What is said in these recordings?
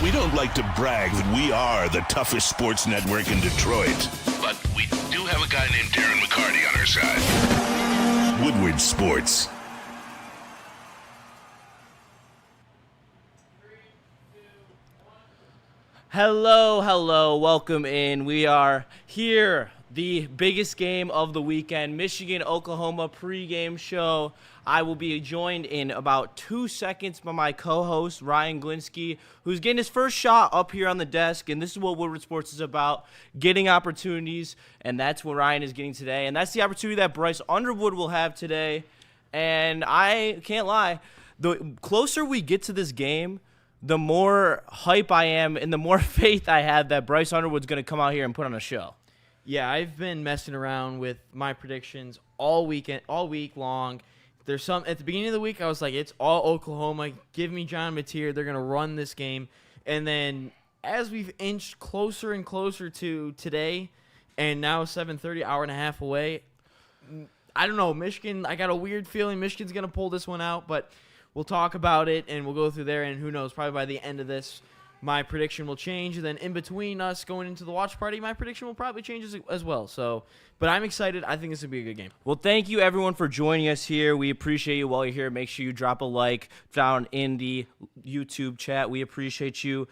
We don't like to brag that we are the toughest sports network in Detroit, but we do have a guy named Darren McCarty on our side. Woodward Sports. Hello, welcome in. We are here, the biggest game of the weekend, Michigan-Oklahoma pregame show. I will be joined in about 2 seconds by my co-host, Ryan Glinsky, who's getting his first shot up here on the desk, and this is what Woodward Sports is about, getting opportunities, and that's what Ryan is getting today, and that's the opportunity that Bryce Underwood will have today, and I can't lie, the closer we get to this game, the more hype I am and the more faith I have that Bryce Underwood's going to come out here and put on a show. Yeah, I've been messing around with my predictions all week long. There's some at the beginning of the week I was like, it's all Oklahoma. Give me John Mateer. They're going to run this game. And then as we've inched closer and closer to today, and now 7:30, hour and a half away, I don't know, Michigan, I got a weird feeling Michigan's going to pull this one out, but we'll talk about it, and we'll go through there, and who knows, probably by the end of this, my prediction will change. And then in between us going into the watch party, my prediction will probably change as well. So, but I'm excited. I think this will be a good game. Well, thank you, everyone, for joining us here. We appreciate you while you're here. Make sure you drop a like down in the YouTube chat. We appreciate you.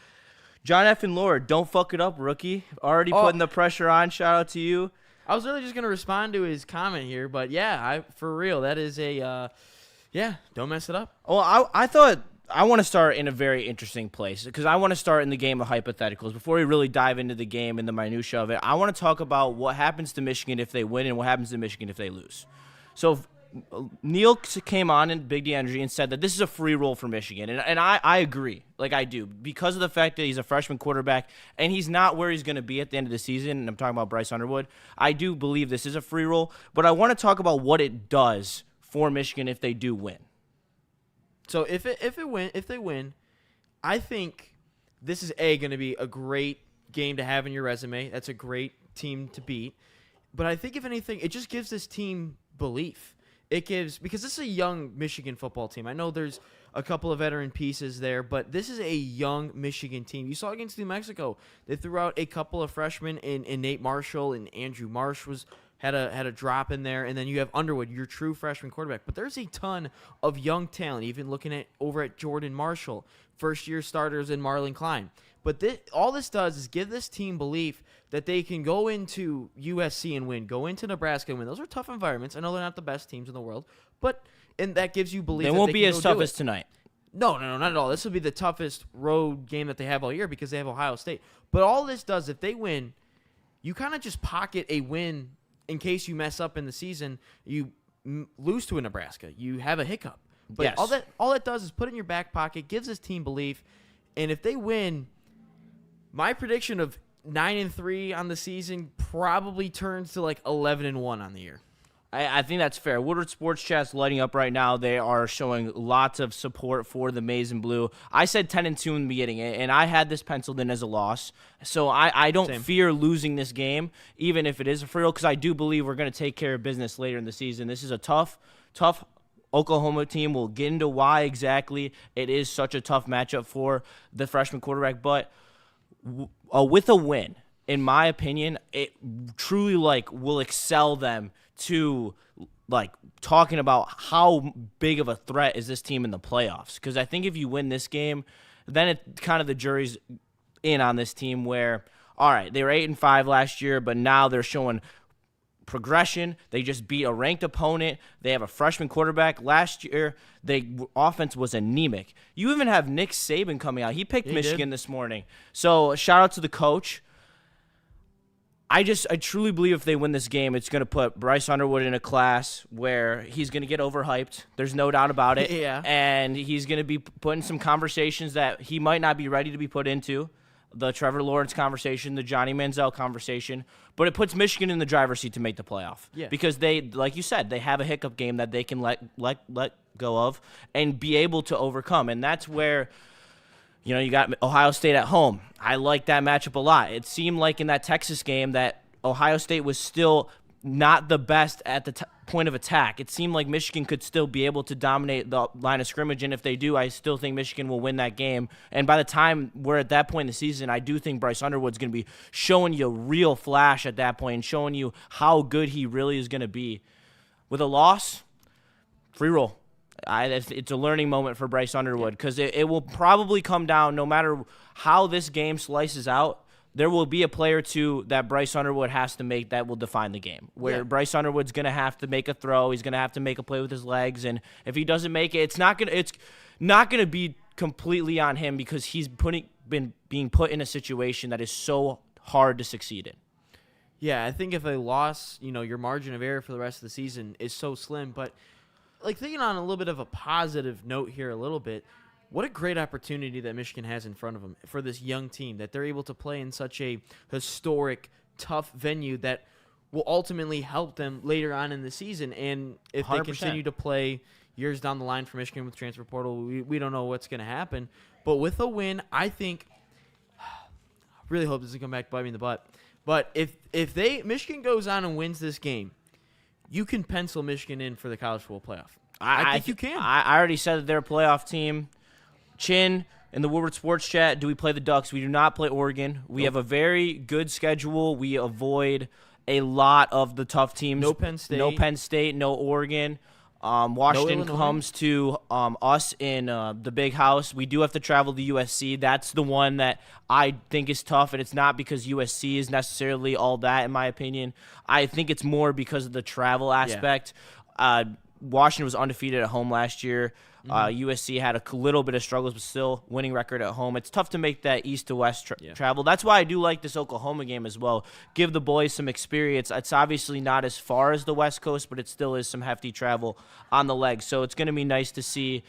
John F. and Lord, don't fuck it up, rookie. Already putting the pressure on. Shout out to you. I was really just going to respond to his comment here, but yeah, for real, that is a yeah, don't mess it up. Well, I thought I want to start in a very interesting place because I want to start in the game of hypotheticals. Before we really dive into the game and the minutia of it, I want to talk about what happens to Michigan if they win and what happens to Michigan if they lose. So Neil came on in Big D Energy and said that this is a free roll for Michigan, and I agree. Like, I do, because of the fact that he's a freshman quarterback and he's not where he's going to be at the end of the season, and I'm talking about Bryce Underwood. I do believe this is a free roll, but I want to talk about what it does for Michigan if they do win. So if they win, I think this is going to be a great game to have in your resume. That's a great team to beat. But I think if anything, it just gives this team belief. Because this is a young Michigan football team. I know there's a couple of veteran pieces there, but this is a young Michigan team. You saw against New Mexico, they threw out a couple of freshmen in Nate Marshall, and Andrew Marsh had a drop in there, and then you have Underwood, your true freshman quarterback. But there's a ton of young talent, even looking at over at Jordan Marshall, first-year starters in Marlon Klein. But all this does is give this team belief that they can go into USC and win, go into Nebraska and win. Those are tough environments. I know they're not the best teams in the world, and that gives you belief. They won't be as tough as tonight. No, not at all. This will be the toughest road game that they have all year because they have Ohio State. But all this does, if they win, you kind of just pocket a win in case you mess up in the season, you lose to a Nebraska. You have a hiccup. But yes. all that does is put it in your back pocket, gives this team belief, and if they win, my prediction of 9-3 on the season probably turns to like 11-1 on the year. I think that's fair. Woodward Sports Chat's lighting up right now. They are showing lots of support for the Maize and Blue. I said 10-2 in the beginning, and I had this penciled in as a loss. So I don't fear losing this game, even if it is a free roll, because I do believe we're going to take care of business later in the season. This is a tough Oklahoma team. We'll get into why exactly it is such a tough matchup for the freshman quarterback. But with a win, in my opinion, it truly will excel them to talking about how big of a threat is this team in the playoffs. Because I think if you win this game, then it kind of the jury's in on this team where, all right, they were 8-5 last year, but now they're showing progression. They just beat a ranked opponent. They have a freshman quarterback. Last year, their offense was anemic. You even have Nick Saban coming out. He picked Michigan this morning. So shout out to the coach. I truly believe if they win this game, it's going to put Bryce Underwood in a class where he's going to get overhyped. There's no doubt about it. Yeah. And he's going to be put in some conversations that he might not be ready to be put into. The Trevor Lawrence conversation, the Johnny Manziel conversation. But it puts Michigan in the driver's seat to make the playoff. Yeah. Because they, like you said, they have a hiccup game that they can let go of and be able to overcome. And that's where you got Ohio State at home. I like that matchup a lot. It seemed like in that Texas game that Ohio State was still not the best at point of attack. It seemed like Michigan could still be able to dominate the line of scrimmage, and if they do, I still think Michigan will win that game. And by the time we're at that point in the season, I do think Bryce Underwood's going to be showing you a real flash at that point and showing you how good he really is going to be. With a loss, free roll. It's a learning moment for Bryce Underwood because it will probably come down, no matter how this game slices out, there will be a play or two that Bryce Underwood has to make that will define the game. Where Bryce Underwood's going to have to make a throw, he's going to have to make a play with his legs, and if he doesn't make it, it's not going to be completely on him because he's been being put in a situation that is so hard to succeed in. Yeah, I think if a loss, your margin of error for the rest of the season is so slim. But like thinking on a little bit of a positive note here a little bit, what a great opportunity that Michigan has in front of them for this young team, that they're able to play in such a historic, tough venue that will ultimately help them later on in the season. And if 100%. They continue to play years down the line for Michigan with transfer portal, we don't know what's going to happen. But with a win, I think I really hope this doesn't come back to bite me in the butt. But if Michigan goes on and wins this game, you can pencil Michigan in for the college football playoff. I think you can. I already said that they're a playoff team. Chin, in the Woodward Sports Chat, do we play the Ducks? We do not play Oregon. We have a very good schedule. We avoid a lot of the tough teams. No Penn State. No Oregon. Washington comes to us in the big house. We do have to travel to USC. That's the one that I think is tough, and it's not because USC is necessarily all that, in my opinion. I think it's more because of the travel aspect. Yeah. Washington was undefeated at home last year. USC had a little bit of struggles, but still winning record at home. It's tough to make that east to west travel. That's why I do like this Oklahoma game as well. Give the boys some experience. It's obviously not as far as the West Coast, but it still is some hefty travel on the legs. So it's going to be nice to see.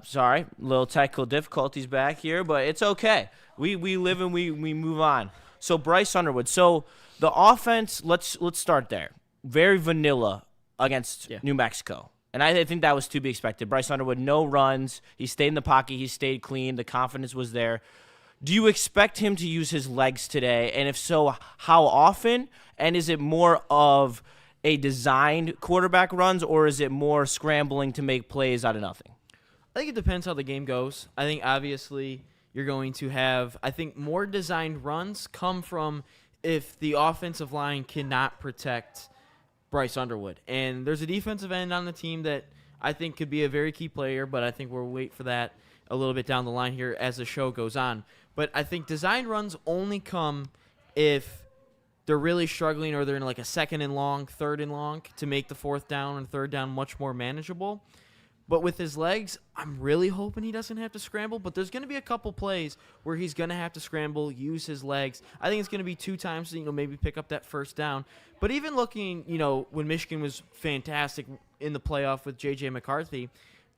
Sorry, little technical difficulties back here, but it's okay. We live and we move on. So Bryce Underwood. So the offense, let's start there. Very vanilla against New Mexico. And I think that was to be expected. Bryce Underwood, no runs. He stayed in the pocket. He stayed clean. The confidence was there. Do you expect him to use his legs today? And if so, how often? And is it more of a designed quarterback runs, or is it more scrambling to make plays out of nothing? I think it depends how the game goes. I think obviously you're going to have, more designed runs come from if the offensive line cannot protect Bryce Underwood. And there's a defensive end on the team that I think could be a very key player, but I think we'll wait for that a little bit down the line here as the show goes on. But I think design runs only come if they're really struggling or they're in like a second and long, third and long to make the fourth down and third down much more manageable. But with his legs, I'm really hoping he doesn't have to scramble. But there's going to be a couple plays where he's going to have to scramble, use his legs. I think it's going to be 2 times to, maybe pick up that first down. But even looking, when Michigan was fantastic in the playoff with J.J. McCarthy,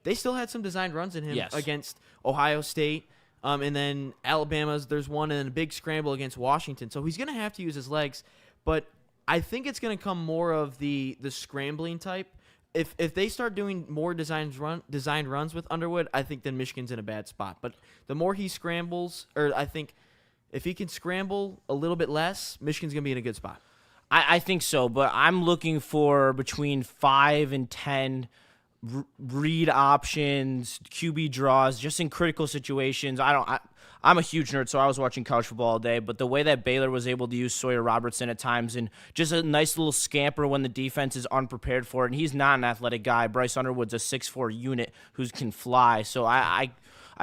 they still had some designed runs in him against Ohio State. And then Alabama's, there's one, and then a big scramble against Washington. So he's going to have to use his legs. But I think it's going to come more of the scrambling type. If they start doing more designed runs with Underwood, I think then Michigan's in a bad spot. But the more he scrambles, or I think if he can scramble a little bit less, Michigan's going to be in a good spot. I think so, but I'm looking for between 5 and 10 read options, QB draws, just in critical situations. I'm a huge nerd, so I was watching college football all day, but the way that Baylor was able to use Sawyer Robertson at times and just a nice little scamper when the defense is unprepared for it, and he's not an athletic guy. Bryce Underwood's a 6'4" unit who can fly, so I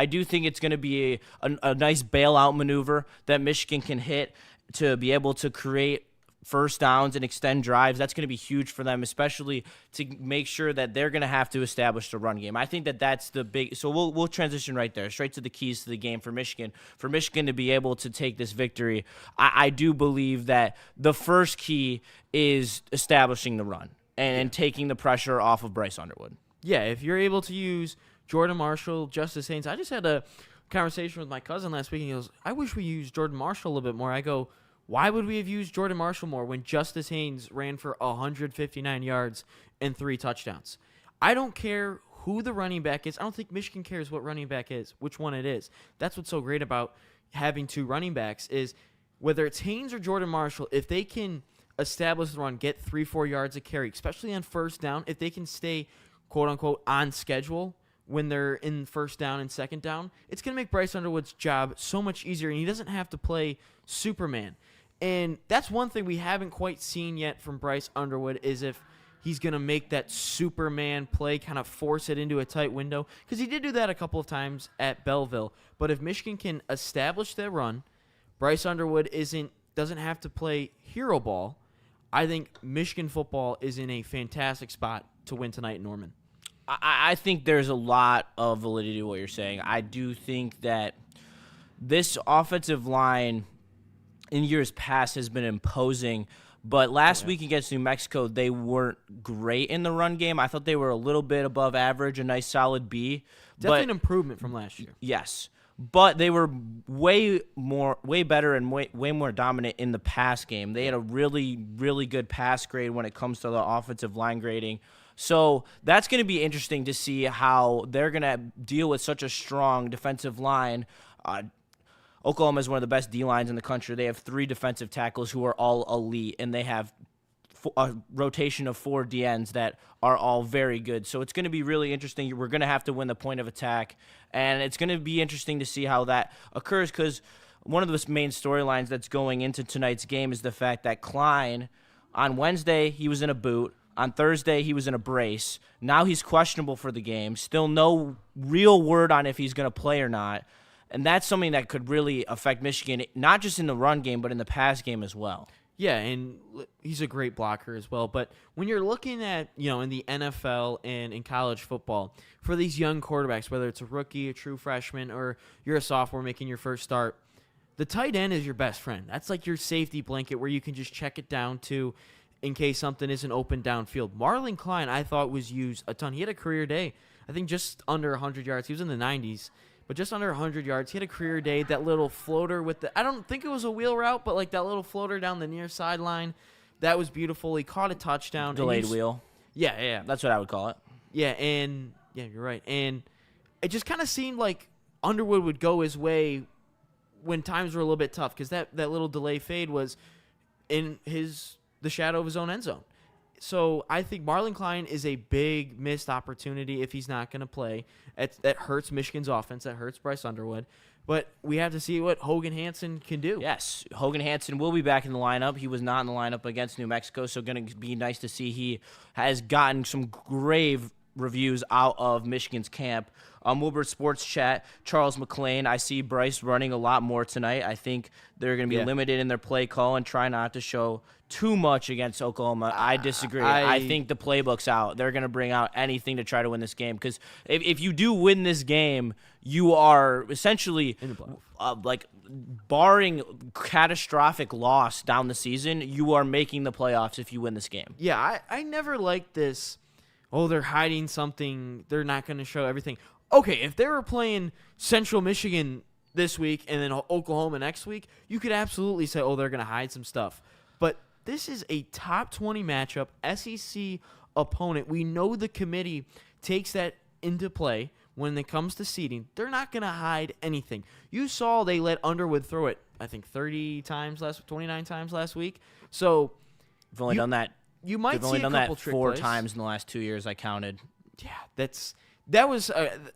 do think it's going to be a nice bailout maneuver that Michigan can hit to be able to create first downs and extend drives. That's going to be huge for them, especially to make sure that they're going to have to establish the run game. I think that's the big. So we'll transition right there, straight to the keys to the game for Michigan. For Michigan to be able to take this victory, I do believe that the first key is establishing the run and taking the pressure off of Bryce Underwood. Yeah, if you're able to use Jordan Marshall, Justice Haynes. I just had a conversation with my cousin last week, and he goes, I wish we used Jordan Marshall a little bit more. I go, why would we have used Jordan Marshall more when Justice Haynes ran for 159 yards and 3 touchdowns? I don't care who the running back is. I don't think Michigan cares what running back is, which one it is. That's what's so great about having 2 running backs is whether it's Haynes or Jordan Marshall, if they can establish the run, get 3-4 yards of carry, especially on first down. If they can stay, quote unquote, on schedule when they're in first down and second down, it's going to make Bryce Underwood's job so much easier, and he doesn't have to play Superman. And that's one thing we haven't quite seen yet from Bryce Underwood, is if he's going to make that Superman play, kind of force it into a tight window, because he did do that a couple of times at Belleville. But if Michigan can establish their run, Bryce Underwood doesn't have to play hero ball. I think Michigan football is in a fantastic spot to win tonight in Norman. I think there's a lot of validity to what you're saying. I do think that this offensive line in years past has been imposing, but last week against New Mexico, they weren't great in the run game. I thought they were a little bit above average, a nice solid B. Definitely an improvement from last year. Yes. But they were way better and way more dominant in the pass game. They had a really, really good pass grade when it comes to the offensive line grading. So that's going to be interesting to see how they're going to deal with such a strong defensive line. Oklahoma is one of the best D-lines in the country. They have 3 defensive tackles who are all elite, and they have a rotation of 4 DNs that are all very good. So it's going to be really interesting. We're going to have to win the point of attack, and it's going to be interesting to see how that occurs, because one of the main storylines that's going into tonight's game is the fact that Klein, on Wednesday, he was in a boot. On Thursday, he was in a brace. Now he's questionable for the game. Still no real word on if he's going to play or not. And that's something that could really affect Michigan, not just in the run game, but in the pass game as well. Yeah, and he's a great blocker as well. But when you're looking at, in the NFL and in college football, for these young quarterbacks, whether it's a rookie, a true freshman, or you're a sophomore making your first start, the tight end is your best friend. That's like your safety blanket where you can just check it down to in case something isn't open downfield. Marlon Klein, I thought, was used a ton. He had a career day, I think just under 100 yards. He was in the 90s. But just under 100 yards. He had a career day. That little floater with I don't think it was a wheel route, but like that little floater down the near sideline, that was beautiful. He caught a touchdown. Delayed wheel. Yeah. That's what I would call it. Yeah, you're right. And it just kind of seemed like Underwood would go his way when times were a little bit tough, because that little delay fade was in the shadow of his own end zone. So I think Marlon Klein is a big missed opportunity if he's not going to play. That hurts Michigan's offense. That hurts Bryce Underwood. But we have to see what Hogan Hansen can do. Yes, Hogan Hansen will be back in the lineup. He was not in the lineup against New Mexico, so going to be nice to see. He has gotten some grave reviews out of Michigan's camp. Woodward Sports Chat, Charles McLean, I see Bryce running a lot more tonight. I think they're going to be limited in their play call and try not to show too much against Oklahoma. I disagree. I think the playbook's out. They're going to bring out anything to try to win this game, because if you do win this game, you are essentially, barring catastrophic loss down the season, you are making the playoffs if you win this game. Yeah, I never liked this, they're hiding something, they're not going to show everything. Okay, if they were playing Central Michigan this week and then Oklahoma next week, you could absolutely say, they're going to hide some stuff. But this is a top 20 matchup, SEC opponent. We know the committee takes that into play when it comes to seeding. They're not going to hide anything. You saw they let Underwood throw it, I think, 29 times last week. So They've only done that. You might They've see only a done couple that trick 4 plays. times in the last 2 years. I counted. Yeah, that was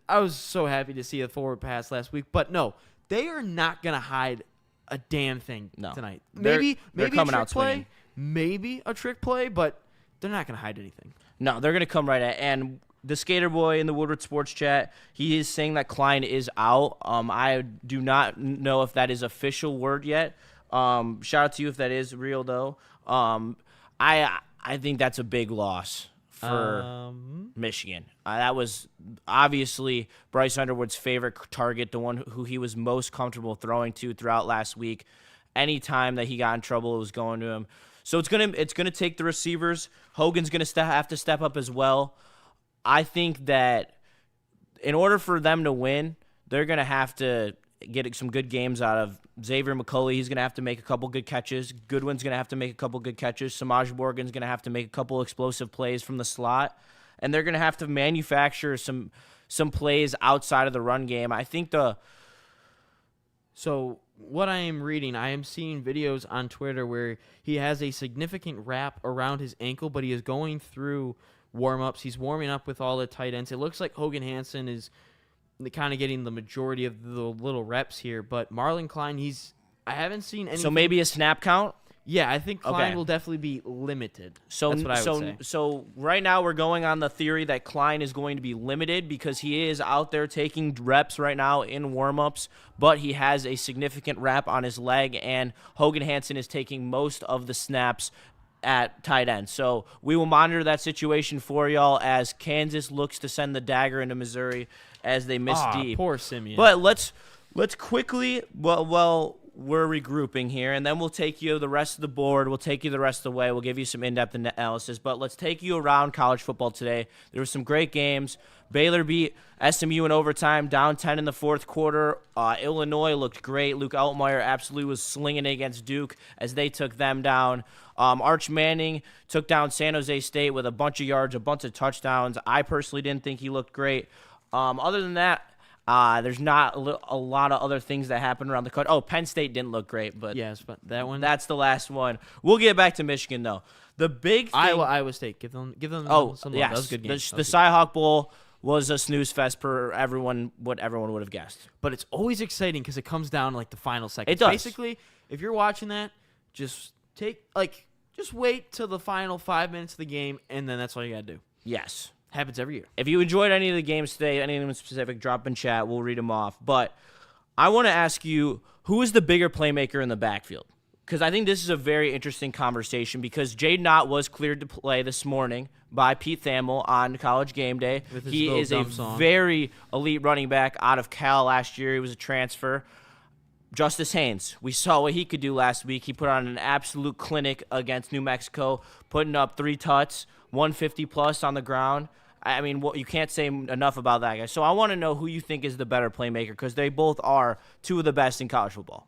I was so happy to see a forward pass last week. But no, they are not going to hide a damn thing tonight. Maybe coming a out trick play, swinging. maybe a trick play, but they're not going to hide anything. No, they're going to come right at. And the Skater Boy in the Woodward Sports Chat, he is saying that Klein is out. I do not know if that is official word yet. Shout out to you if that is real, though. I think that's a big loss for Michigan. That was obviously Bryce Underwood's favorite target, the one who he was most comfortable throwing to throughout last week. Any time that he got in trouble, it was going to him. So it's gonna take the receivers. Hogan's gonna have to step up as well. I think that in order for them to win, they're gonna have to get some good games out of Xavier McCulley. He's going to have to make a couple good catches. Goodwin's going to have to make a couple good catches. Samaj Morgan's going to have to make a couple explosive plays from the slot. And they're going to have to manufacture some plays outside of the run game. I think So what I am reading, I am seeing videos on Twitter where he has a significant wrap around his ankle, but he is going through warm-ups. He's warming up with all the tight ends. It looks like Hogan Hansen is kind of getting the majority of the little reps here, but Marlon Klein, I haven't seen any. So maybe a snap count? Yeah, I think Klein Okay. will definitely be limited. So, That's what I would say. So right now we're going on the theory that Klein is going to be limited because he is out there taking reps right now in warm-ups, but he has a significant wrap on his leg, and Hogan Hansen is taking most of the snaps at tight end. So we will monitor that situation for y'all as Kansas looks to send the dagger into Missouri as they miss deep. Poor Simeon. But let's quickly, we're regrouping here, and then we'll take you the rest of the board. We'll take you the rest of the way. We'll give you some in-depth analysis. But let's take you around college football today. There were some great games. Baylor beat SMU in overtime, down 10 in the fourth quarter. Illinois looked great. Luke Altmaier absolutely was slinging it against Duke as they took them down. Arch Manning took down San Jose State with a bunch of yards, a bunch of touchdowns. I personally didn't think he looked great. Other than that, there's not a lot of other things that happened around the country. Oh, Penn State didn't look great, but yes, but that one. That's the last one. We'll get back to Michigan though. The big thing, Iowa State. Give them. Some love. Yes, That was a good game. The Cy-Hawk Bowl was a snooze fest per what everyone would have guessed. But it's always exciting because it comes down to, like, the final seconds. It does. Basically, if you're watching that, just wait till the final 5 minutes of the game, and then that's all you gotta do. Yes. Happens every year. If you enjoyed any of the games today, anything specific, drop in chat. We'll read them off. But I want to ask you, who is the bigger playmaker in the backfield? Because I think this is a very interesting conversation because Jaden Ott was cleared to play this morning by Pete Thamel on College Game Day. He is a very elite running back out of Cal last year. He was a transfer. Justice Haynes, we saw what he could do last week. He put on an absolute clinic against New Mexico, putting up 3 tuts, 150-plus on the ground. I mean, you can't say enough about that guy. So I want to know who you think is the better playmaker because they both are two of the best in college football.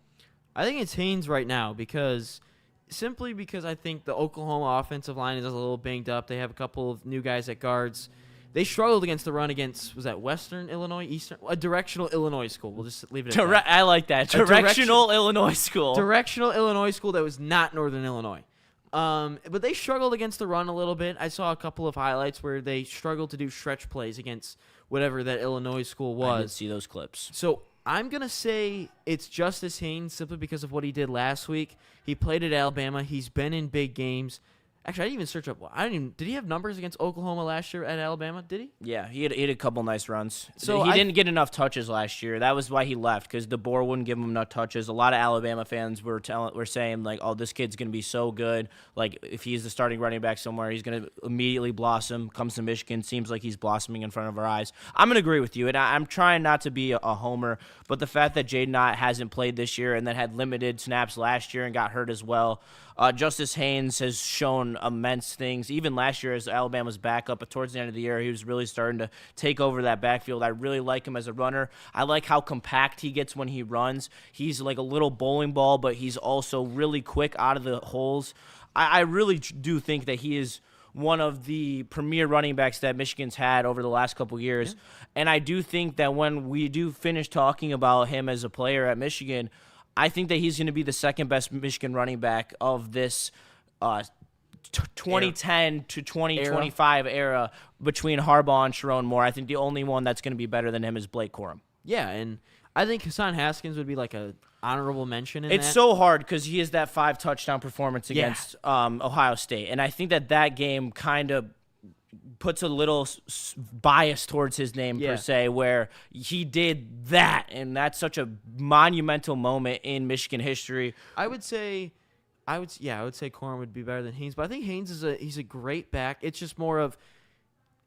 I think it's Haynes right now because I think the Oklahoma offensive line is a little banged up. They have a couple of new guys at guards. They struggled against the run against, was that Western Illinois, Eastern? A directional Illinois school. We'll just leave it at that. I like that. Directional Illinois school. Directional Illinois school that was not Northern Illinois. But they struggled against the run a little bit. I saw a couple of highlights where they struggled to do stretch plays against whatever that Illinois school was. I did see those clips. So I'm going to say it's Justice Haynes simply because of what he did last week. He played at Alabama. He's been in big games. Actually, I didn't even search up. Did he have numbers against Oklahoma last year at Alabama? Did he? Yeah, he had a couple nice runs. So he didn't get enough touches last year. That was why he left because DeBoer wouldn't give him enough touches. A lot of Alabama fans were saying like, "Oh, this kid's gonna be so good. Like, if he's the starting running back somewhere, he's gonna immediately blossom." Comes to Michigan, seems like he's blossoming in front of our eyes. I'm gonna agree with you, and I'm trying not to be a homer, but the fact that Jaden Ott hasn't played this year and then had limited snaps last year and got hurt as well. Justice Haynes has shown immense things. Even last year as Alabama's backup, but towards the end of the year, he was really starting to take over that backfield. I really like him as a runner. I like how compact he gets when he runs. He's like a little bowling ball, but he's also really quick out of the holes. I really do think that he is one of the premier running backs that Michigan's had over the last couple years. Yeah. And I do think that when we do finish talking about him as a player at Michigan, I think that he's going to be the second best Michigan running back of this 2010 to 2025 era between Harbaugh and Sharon Moore. I think the only one that's going to be better than him is Blake Corum. Yeah, and I think Hassan Haskins would be like a honorable mention in It's that. so hard because he has that 5-touchdown performance against Ohio State, and I think that game kind of puts a little bias towards his name per se, where he did that, and that's such a monumental moment in Michigan history. I would say Corum would be better than Haynes, but I think Haynes he's a great back. It's just more of,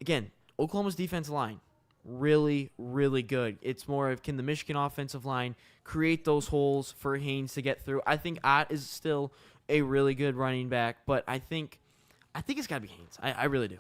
again, Oklahoma's defensive line, really, really good. It's more of, can the Michigan offensive line create those holes for Haynes to get through? I think Ott is still a really good running back, but I think it's got to be Haynes. I really do.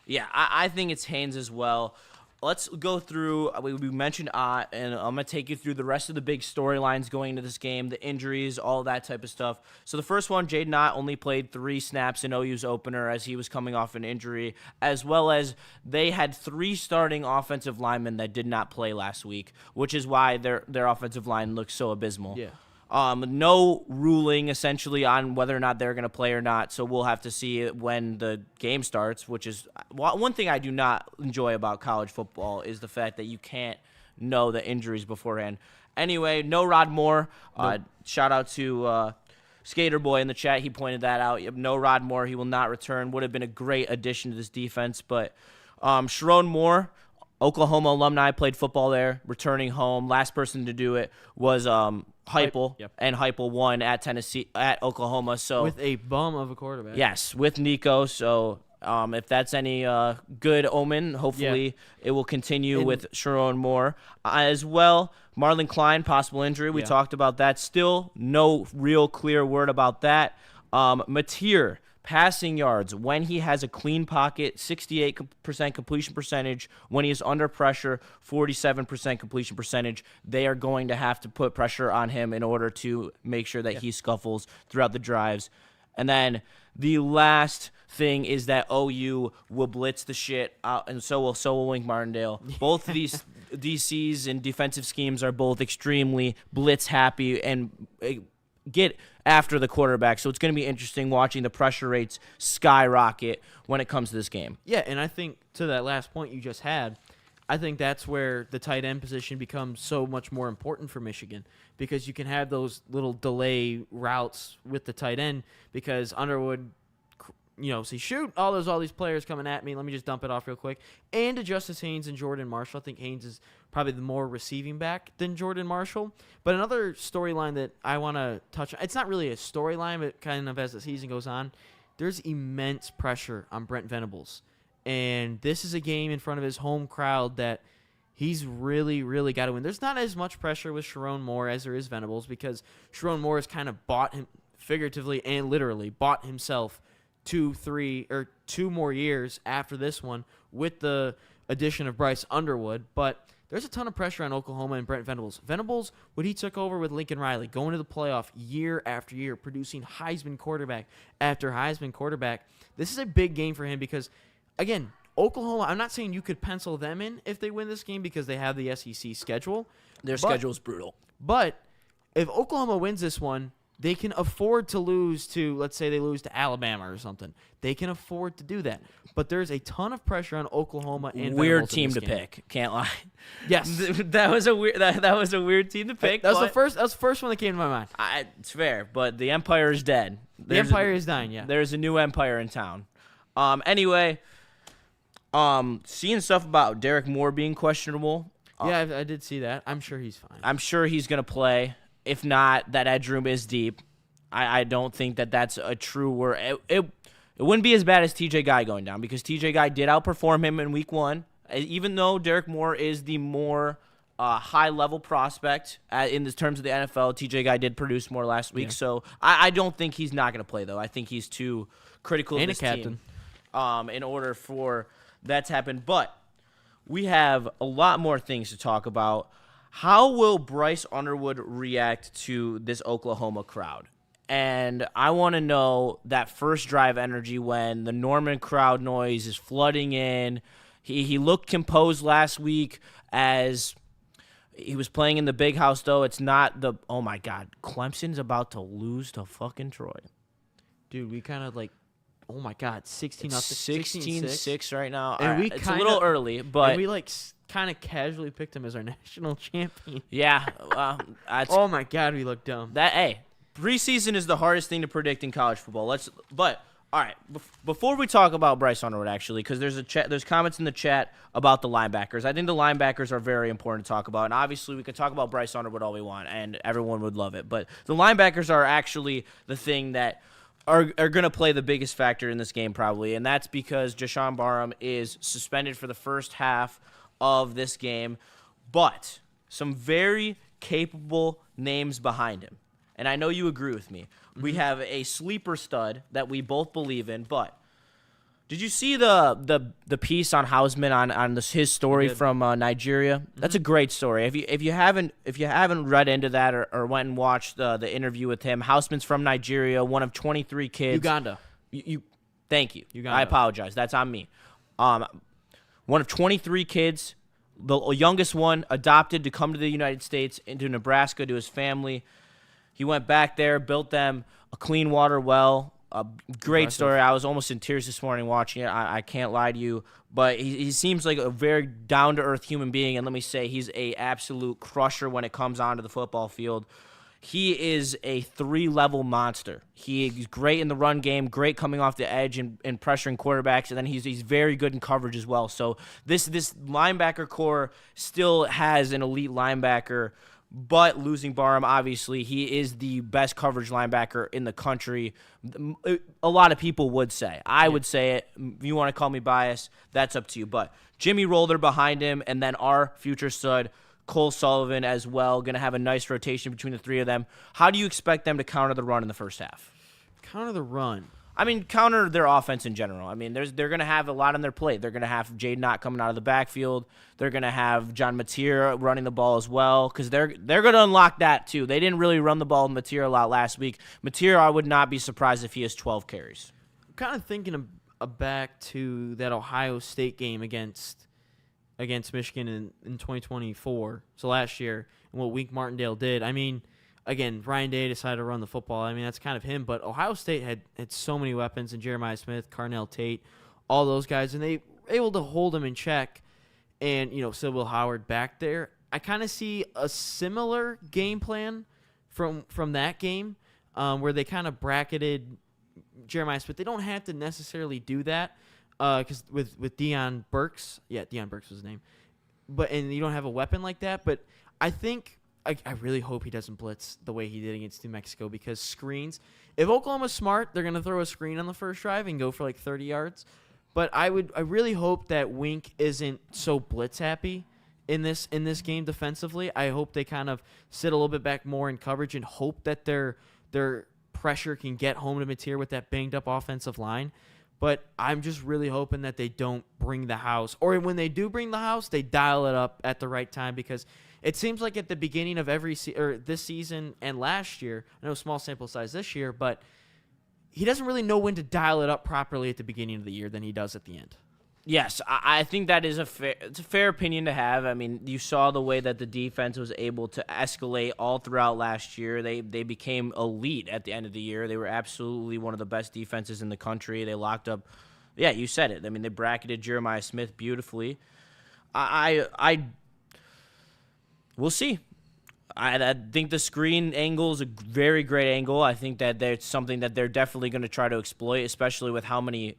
Yeah, I think it's Haynes as well. let's go through. We mentioned and I'm gonna take you through the rest of the big storylines going into this game, the injuries, all that type of stuff. So the first one, Jaden Ott only played 3 snaps in OU's opener as he was coming off an injury, as well as they had 3 starting offensive linemen that did not play last week, which is why their offensive line looks so abysmal. Yeah. No ruling essentially on whether or not they're going to play or not, so we'll have to see it when the game starts, which is one thing I do not enjoy about college football is the fact that you can't know the injuries beforehand. Anyway, no Rod Moore. Shout out to Skater Boy in the chat. He pointed that out. No Rod Moore. He will not return. Would have been a great addition to this defense, but Sharon Moore, Oklahoma alumni, played football there, returning home. Last person to do it was Heupel, and Heupel won at Oklahoma. So with a bum of a quarterback. Yes, with Nico. So if that's any good omen, hopefully it will continue with Sharon Moore as well. Marlon Klein, possible injury. We talked about that. Still no real clear word about that. Mateer, passing yards, when he has a clean pocket, 68% completion percentage. When he is under pressure, 47% completion percentage. They are going to have to put pressure on him in order to make sure that he scuffles throughout the drives. And then the last thing is that OU will blitz the shit out, and so will Wink Martindale. Both of these DCs and defensive schemes are both extremely blitz happy and get after the quarterback. So it's going to be interesting watching the pressure rates skyrocket when it comes to this game. Yeah, and I think to that last point you just had, I think that's where the tight end position becomes so much more important for Michigan, because you can have those little delay routes with the tight end, because Underwood, say, shoot, all these players coming at me, let me just dump it off real quick. And to Justice Haynes and Jordan Marshall, I think Haynes is probably the more receiving back than Jordan Marshall. But another storyline that I want to touch on, it's not really a storyline, but kind of as the season goes on, there's immense pressure on Brent Venables. And this is a game in front of his home crowd that he's really, really got to win. There's not as much pressure with Sharon Moore as there is Venables, because Sharon Moore has kind of bought him, figuratively and literally, bought himself 2 more years after this one with the addition of Bryce Underwood. But there's a ton of pressure on Oklahoma and Brent Venables. Venables, when he took over with Lincoln Riley, going to the playoff year after year, producing Heisman quarterback after Heisman quarterback, this is a big game for him because, again, Oklahoma, I'm not saying you could pencil them in if they win this game because they have the SEC schedule. Their schedule is brutal. But if Oklahoma wins this one, they can afford to lose to, let's say they lose to Alabama or something. They can afford to do that. But there's a ton of pressure on Oklahoma and weird Venables team in to this game. pick. Can't lie. Yes, that was a weird team to pick. That was the first one that came to my mind. It's fair, but the Empire is dead. The Empire is dying. Yeah, there's a new empire in town. Anyway, seeing stuff about Derek Moore being questionable. Yeah, I did see that. I'm sure he's fine. I'm sure he's gonna play. If not, that edge room is deep. I don't think that's a true word. It wouldn't be as bad as TJ Guy going down, because TJ Guy did outperform him in week 1. Even though Derek Moore is the more high-level prospect in the terms of the NFL, TJ Guy did produce more last week. Yeah. So I don't think he's not going to play, though. I think he's too critical of this team in order for that to happen. But we have a lot more things to talk about. How will Bryce Underwood react to this Oklahoma crowd? And I want to know that first drive energy when the Norman crowd noise is flooding in. He looked composed last week as he was playing in the big house, though. It's not the, oh, my God, Clemson's about to lose to fucking Troy. Dude, we kind of oh, my God, 16-0. 16-6 right now. And it's a little early, but. And we, kind of casually picked him as our national champion. Yeah. Oh, my God, we look dumb. Preseason is the hardest thing to predict in college football. All right. Before we talk about Bryce Underwood, actually, because there's comments in the chat about the linebackers. I think the linebackers are very important to talk about, and obviously we could talk about Bryce Underwood all we want, and everyone would love it. But the linebackers are actually the thing that are going to play the biggest factor in this game, probably, and that's because Jashawn Barham is suspended for the first half of this game, but some very capable names behind him. And I know you agree with me. Mm-hmm. We have a sleeper stud that we both believe in, but Did you see the piece on Hausman on his story from Nigeria? Mm-hmm. That's a great story. If you haven't read into that or went and watched the interview with him, Hausman's from Nigeria, one of 23 kids. Uganda. Thank you. Uganda. I apologize. That's on me. One of 23 kids, the youngest one, adopted to come to the United States, into Nebraska to his family. He went back there, built them a clean water well. A great story. I was almost in tears this morning watching it. I can't lie to you. But he seems like a very down-to-earth human being. And let me say, he's a absolute crusher when it comes onto the football field. He is a 3-level monster. He's great in the run game, great coming off the edge and pressuring quarterbacks, and then he's very good in coverage as well. So this linebacker core still has an elite linebacker. But losing Barham, obviously, he is the best coverage linebacker in the country. A lot of people would say. I would say it. If you want to call me biased, that's up to you. But Jimmy Roller behind him, and then our future stud, Cole Sullivan, as well. Going to have a nice rotation between the three of them. How do you expect them to counter the run in the first half? Counter the run? I mean, counter their offense in general. I mean, they're going to have a lot on their plate. They're going to have Jaden Knott coming out of the backfield. They're going to have John Mateer running the ball as well, because they're going to unlock that too. They didn't really run the ball with Mateer a lot last week. Mateer, I would not be surprised if he has 12 carries. I'm kind of thinking back to that Ohio State game against Michigan in 2024, so last year, and what Wink Martindale did. I mean, again, Ryan Day decided to run the football. I mean, that's kind of him. But Ohio State had so many weapons, and Jeremiah Smith, Carnell Tate, all those guys, and they were able to hold them in check. And, Sybil Howard back there. I kind of see a similar game plan from that game where they kind of bracketed Jeremiah Smith. They don't have to necessarily do that because with Deion Burks. Yeah, Deion Burks was his name. And you don't have a weapon like that. But I think I really hope he doesn't blitz the way he did against New Mexico, because screens, if Oklahoma's smart, they're going to throw a screen on the first drive and go for like 30 yards. But I really hope that Wink isn't so blitz happy in this game defensively. I hope they kind of sit a little bit back more in coverage and hope that their pressure can get home to Mateer with that banged up offensive line. But I'm just really hoping that they don't bring the house, or when they do bring the house, they dial it up at the right time, because it seems like at the beginning of this season and last year, I know small sample size this year, but he doesn't really know when to dial it up properly at the beginning of the year than he does at the end. Yes, I think that is a fair opinion to have. I mean, you saw the way that the defense was able to escalate all throughout last year. They became elite at the end of the year. They were absolutely one of the best defenses in the country. They locked up, yeah, you said it. I mean, they bracketed Jeremiah Smith beautifully. We'll see. I think the screen angle is a very great angle. I think that it's something that they're definitely going to try to exploit, especially with how many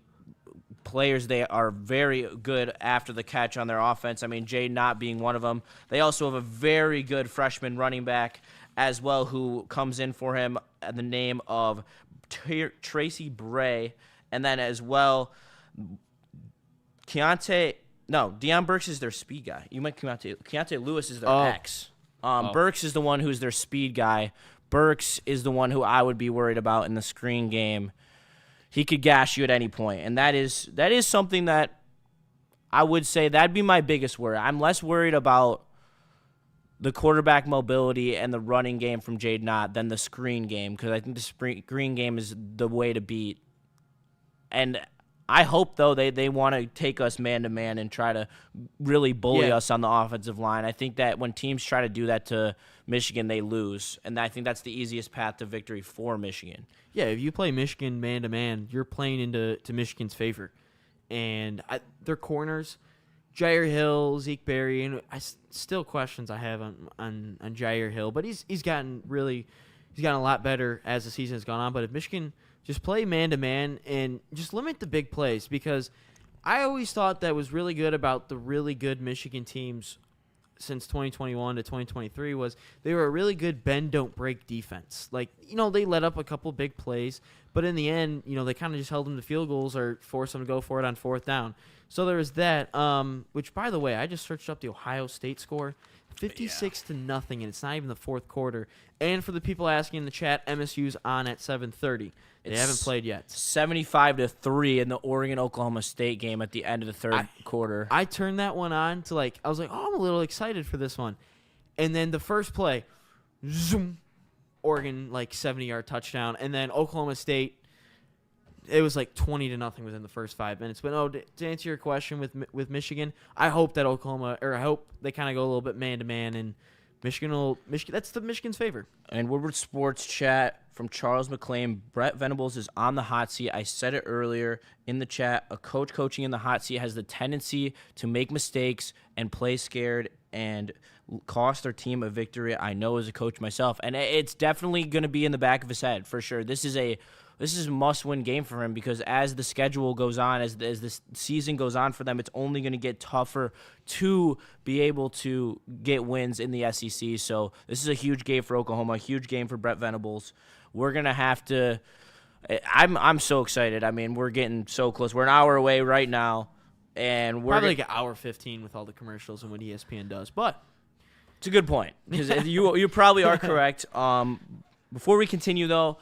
players they are very good after the catch on their offense. I mean, Jay Knott being one of them. They also have a very good freshman running back as well who comes in for him at the name of Tracy Bray. And then as well, Deion Burks is their speed guy. You might Keontae Lewis is their X. Burks is the one who's their speed guy. Burks is the one who I would be worried about in the screen game. He could gash you at any point, and that is something that I would say that'd be my biggest worry. I'm less worried about the quarterback mobility and the running game from Jade Knott than the screen game, because I think the screen game is the way to beat. And I hope, though, they want to take us man-to-man and try to really bully us on the offensive line. I think that when teams try to do that to Michigan, they lose. And I think that's the easiest path to victory for Michigan. Yeah, if you play Michigan man-to-man, you're playing into Michigan's favor. And their corners, Jair Hill, Zeke Berry, and still questions I have on Jair Hill. But he's gotten a lot better as the season has gone on. But if Michigan just play man-to-man and just limit the big plays, because I always thought that was really good about the really good Michigan teams since 2021 to 2023 was they were a really good bend-don't-break defense. Like, they let up a couple big plays, but in the end, they kind of just held them to field goals or forced them to go for it on fourth down. So there was that. Which, by the way, I just searched up the Ohio State score, 56-0, and it's not even the fourth quarter. And for the people asking in the chat, MSU's on at 7:30. They haven't played yet. 75-3 in the Oregon-Oklahoma State game at the end of the third quarter. I turned that one on to I was like, oh, I'm a little excited for this one. And then the first play, zoom, Oregon 70-yard touchdown, and then Oklahoma State. It was 20-0 within the first 5 minutes. But to answer your question with Michigan, I hope that I hope they kind of go a little bit man to man, and Michigan. That's the Michigan's favor. And Woodward Sports chat from Charles McClain. Brett Venables is on the hot seat. I said it earlier in the chat. A coach coaching in the hot seat has the tendency to make mistakes and play scared and cost their team a victory. I know as a coach myself, and it's definitely going to be in the back of his head for sure. This is a must-win game for him because as the schedule goes on, as the season goes on for them, it's only going to get tougher to be able to get wins in the SEC. So this is a huge game for Oklahoma, a huge game for Brett Venables. We're going to have to – I'm so excited. I mean, we're getting so close. We're an hour away right now, and we're probably an hour 15 with all the commercials and what ESPN does. But it's a good point because you probably are correct. Before we continue, though,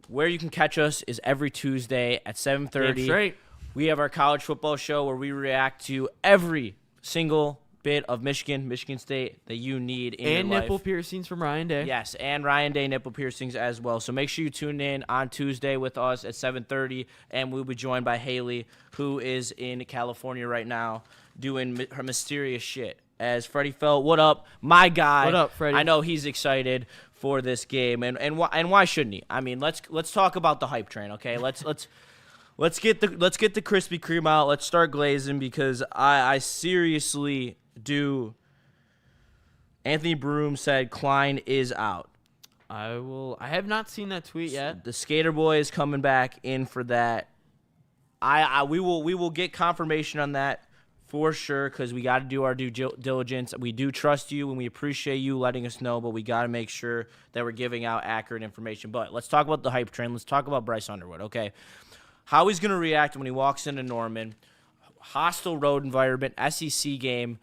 where you can catch us is every Tuesday at 7:30. Right. We have our college football show where we react to every single bit of Michigan State that you need in your life. And nipple piercings from Ryan Day. Yes, and Ryan Day nipple piercings as well. So make sure you tune in on Tuesday with us at 7:30, and we'll be joined by Haley, who is in California right now doing her mysterious shit. As Freddie Felt, what up, my guy? What up, Freddie? I know he's excited for this game, and why shouldn't he? I mean, let's talk about the hype train, okay? Let's get the Krispy Kreme out. Let's start glazing because I seriously do. Anthony Broom said Klein is out. I have not seen that tweet yet. The Skater Boy is coming back in for that. We will get confirmation on that for sure because we got to do our due diligence. We do trust you and we appreciate you letting us know, but we got to make sure that we're giving out accurate information. But let's talk about the hype train. Let's talk about Bryce Underwood, okay? How he's going to react when he walks into Norman. Hostile road environment, SEC game.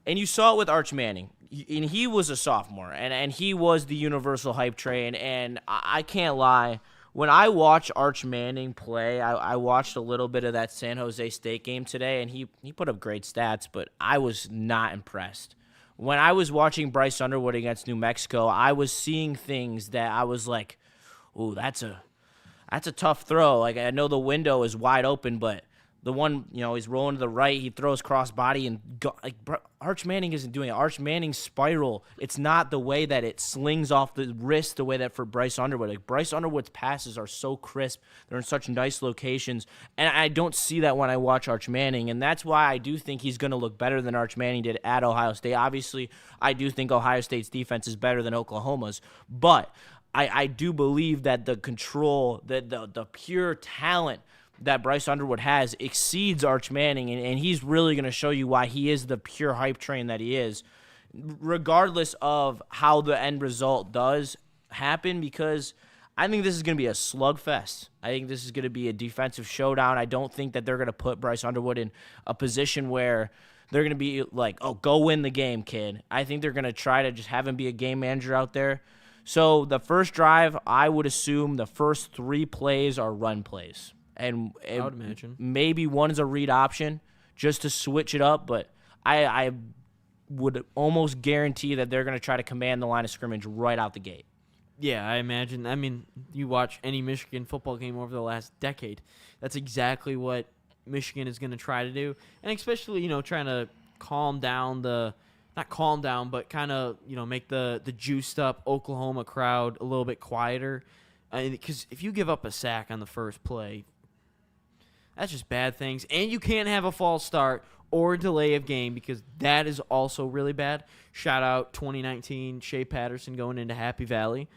And you saw it with Arch Manning. And he was a sophomore, and he was the universal hype train. And I can't lie. When I watch Arch Manning play, I watched a little bit of that San Jose State game today, and he put up great stats, but I was not impressed. When I was watching Bryce Underwood against New Mexico, I was seeing things that I was like, ooh, that's a tough throw. Like, I know the window is wide open, but the one, he's rolling to the right, he throws cross body, and Arch Manning isn't doing it. Arch Manning's spiral, it's not the way that it slings off the wrist the way that for Bryce Underwood. Like, Bryce Underwood's passes are so crisp. They're in such nice locations, and I don't see that when I watch Arch Manning, and that's why I do think he's going to look better than Arch Manning did at Ohio State. Obviously, I do think Ohio State's defense is better than Oklahoma's, but I do believe that the control, the pure talent that Bryce Underwood has exceeds Arch Manning, and he's really going to show you why he is the pure hype train that he is, regardless of how the end result does happen, because I think this is going to be a slugfest. I think this is going to be a defensive showdown. I don't think that they're going to put Bryce Underwood in a position where they're going to be like, oh, go win the game, kid. I think they're going to try to just have him be a game manager out there. So the first drive, I would assume the first 3 plays are run plays. And I would imagine maybe one is a read option just to switch it up, but I would almost guarantee that they're going to try to command the line of scrimmage right out the gate. Yeah, I imagine. I mean, you watch any Michigan football game over the last decade, that's exactly what Michigan is going to try to do, and especially trying to calm down not calm down, but kind of make the juiced up Oklahoma crowd a little bit quieter, because if you give up a sack on the first play, that's just bad things. And you can't have a false start or delay of game because that is also really bad. Shout out 2019 Shea Patterson going into Happy Valley.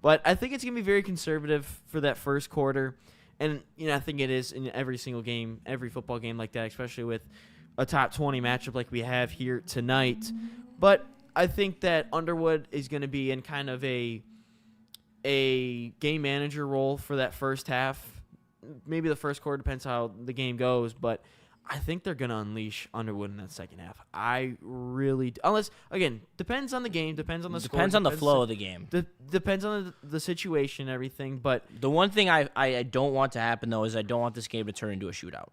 But I think it's going to be very conservative for that first quarter. And, I think it is in every single game, every football game like that, especially with a top 20 matchup like we have here tonight. But I think that Underwood is going to be in kind of a game manager role for that first half. Maybe the first quarter, depends how the game goes, but I think they're going to unleash Underwood in that second half. I really – unless, again, depends on the game, depends on the score. Depends on the flow of the game. Depends on the situation and everything. But the one thing I don't want to happen, though, is I don't want this game to turn into a shootout.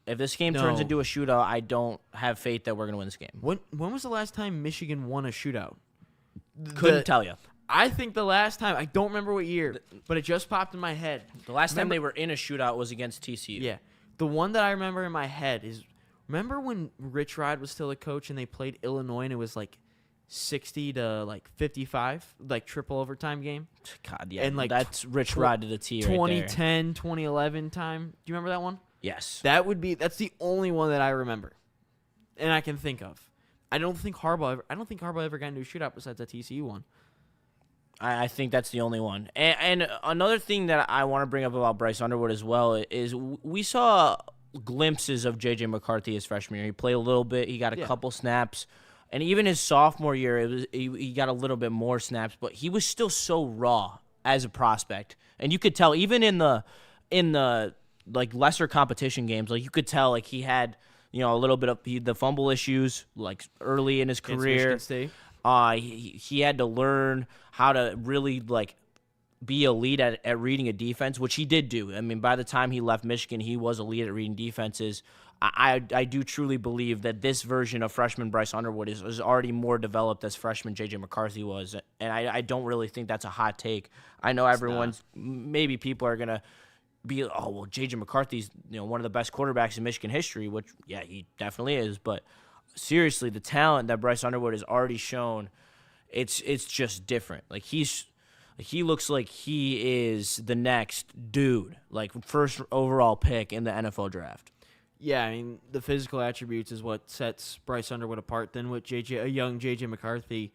If this game turns into a shootout, I don't have faith that we're going to win this game. When was the last time Michigan won a shootout? Couldn't tell you. I think the last time – I don't remember what year, but it just popped in my head. The last time they were in a shootout was against TCU. Yeah. The one that I remember in my head is, remember when Rich Rod was still a coach and they played Illinois and it was like 60 to like 55, like triple overtime game? God, yeah. And like that's Rich Rod to the T right there. 2010, 2011 time. Do you remember that one? Yes. That's the only one that I remember and I can think of. I don't think Harbaugh ever got into a shootout besides that TCU one. I think that's the only one. And another thing that I want to bring up about Bryce Underwood as well is we saw glimpses of J.J. McCarthy his freshman year. He played a little bit. He got a couple snaps. And even his sophomore year, he got a little bit more snaps. But he was still so raw as a prospect. And you could tell even in the like lesser competition games, like you could tell like he had a little bit of the fumble issues like early in his career. He had to learn how to really like be elite at reading a defense, which he did do. I mean, by the time he left Michigan, he was elite at reading defenses. I do truly believe that this version of freshman Bryce Underwood is already more developed as freshman J.J. McCarthy was, and I don't really think that's a hot take. I know maybe people are gonna be, oh well, J.J. McCarthy's one of the best quarterbacks in Michigan history, which yeah, he definitely is, but seriously, the talent that Bryce Underwood has already shown, it's just different. Like he looks like he is the next dude, like first overall pick in the NFL draft. Yeah, I mean the physical attributes is what sets Bryce Underwood apart than what a young J.J. McCarthy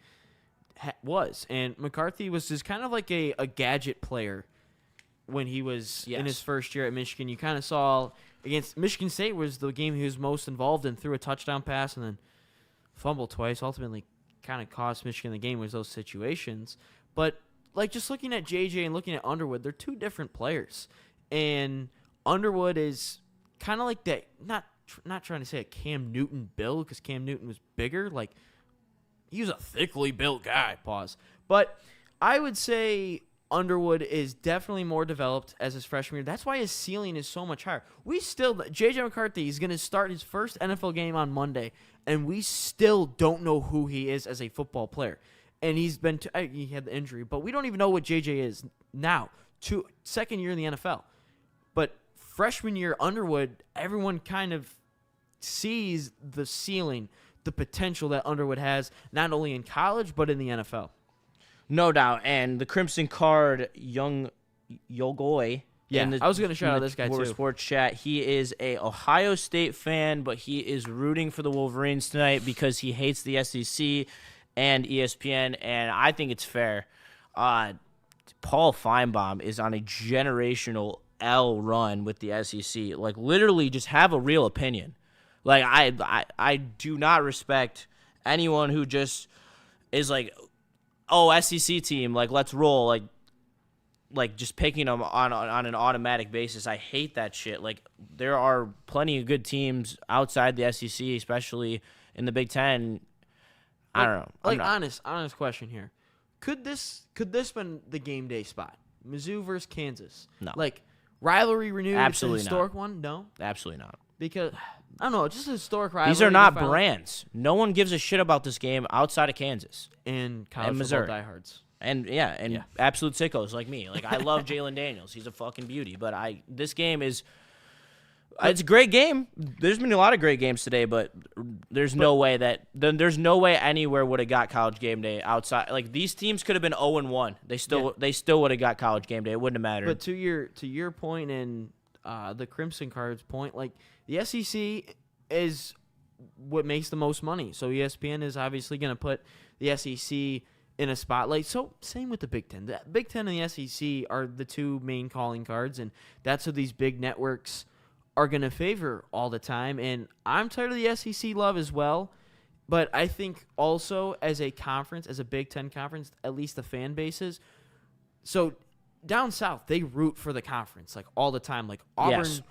was, and McCarthy was just kind of like a gadget player when he was in his first year at Michigan. You kind of saw against Michigan State was the game he was most involved in, threw a touchdown pass and then fumbled twice. Ultimately, kind of cost Michigan the game was those situations. But like just looking at JJ and looking at Underwood, they're two different players. And Underwood is kind of like that. Not trying to say a Cam Newton build because Cam Newton was bigger. Like he was a thickly built guy. Pause. But I would say Underwood is definitely more developed as his freshman year. That's why his ceiling is so much higher. J.J. McCarthy is going to start his first NFL game on Monday, and we still don't know who he is as a football player. And he had the injury, but we don't even know what J.J. is now. Second year in the NFL. But freshman year Underwood, everyone kind of sees the ceiling, the potential that Underwood has, not only in college, but in the NFL. No doubt, and the Crimson Card, young Yogoi. Yeah, I was going to shout out this guy, too. Sports chat. He is a Ohio State fan, but he is rooting for the Wolverines tonight because he hates the SEC and ESPN, and I think it's fair. Paul Feinbaum is on a generational L run with the SEC. Like, literally just have a real opinion. Like, I do not respect anyone who just is like, oh, SEC team, like, let's roll, like just picking them on an automatic basis. I hate that shit. Like, there are plenty of good teams outside the SEC, especially in the Big Ten. I don't know. Like, honest question here. Could this been the game day spot? Mizzou versus Kansas. No. Like, rivalry renewed. Absolutely it's a historic one? No? Absolutely not. Because, I don't know, just a historic rivalry. These are not brands. No one gives a shit about this game outside of Kansas. And college and football Missouri. Diehards. And absolute sickos like me. Like, I love Jalen Daniels. He's a fucking beauty. But this game is it's a great game. There's been a lot of great games today, but there's no way anywhere would have got College Game Day outside. Like, these teams could have been 0-1. They still would have got College Game Day. It wouldn't have mattered. But to your point and the Crimson Card's point, like, the SEC is what makes the most money. So ESPN is obviously going to put the SEC in a spotlight. So same with the Big Ten. The Big Ten and the SEC are the two main calling cards, and that's what these big networks are going to favor all the time. And I'm tired of the SEC love as well. But I think also as a conference, as a Big Ten conference, at least the fan bases. So down south, they root for the conference like all the time. Like Auburn, yes.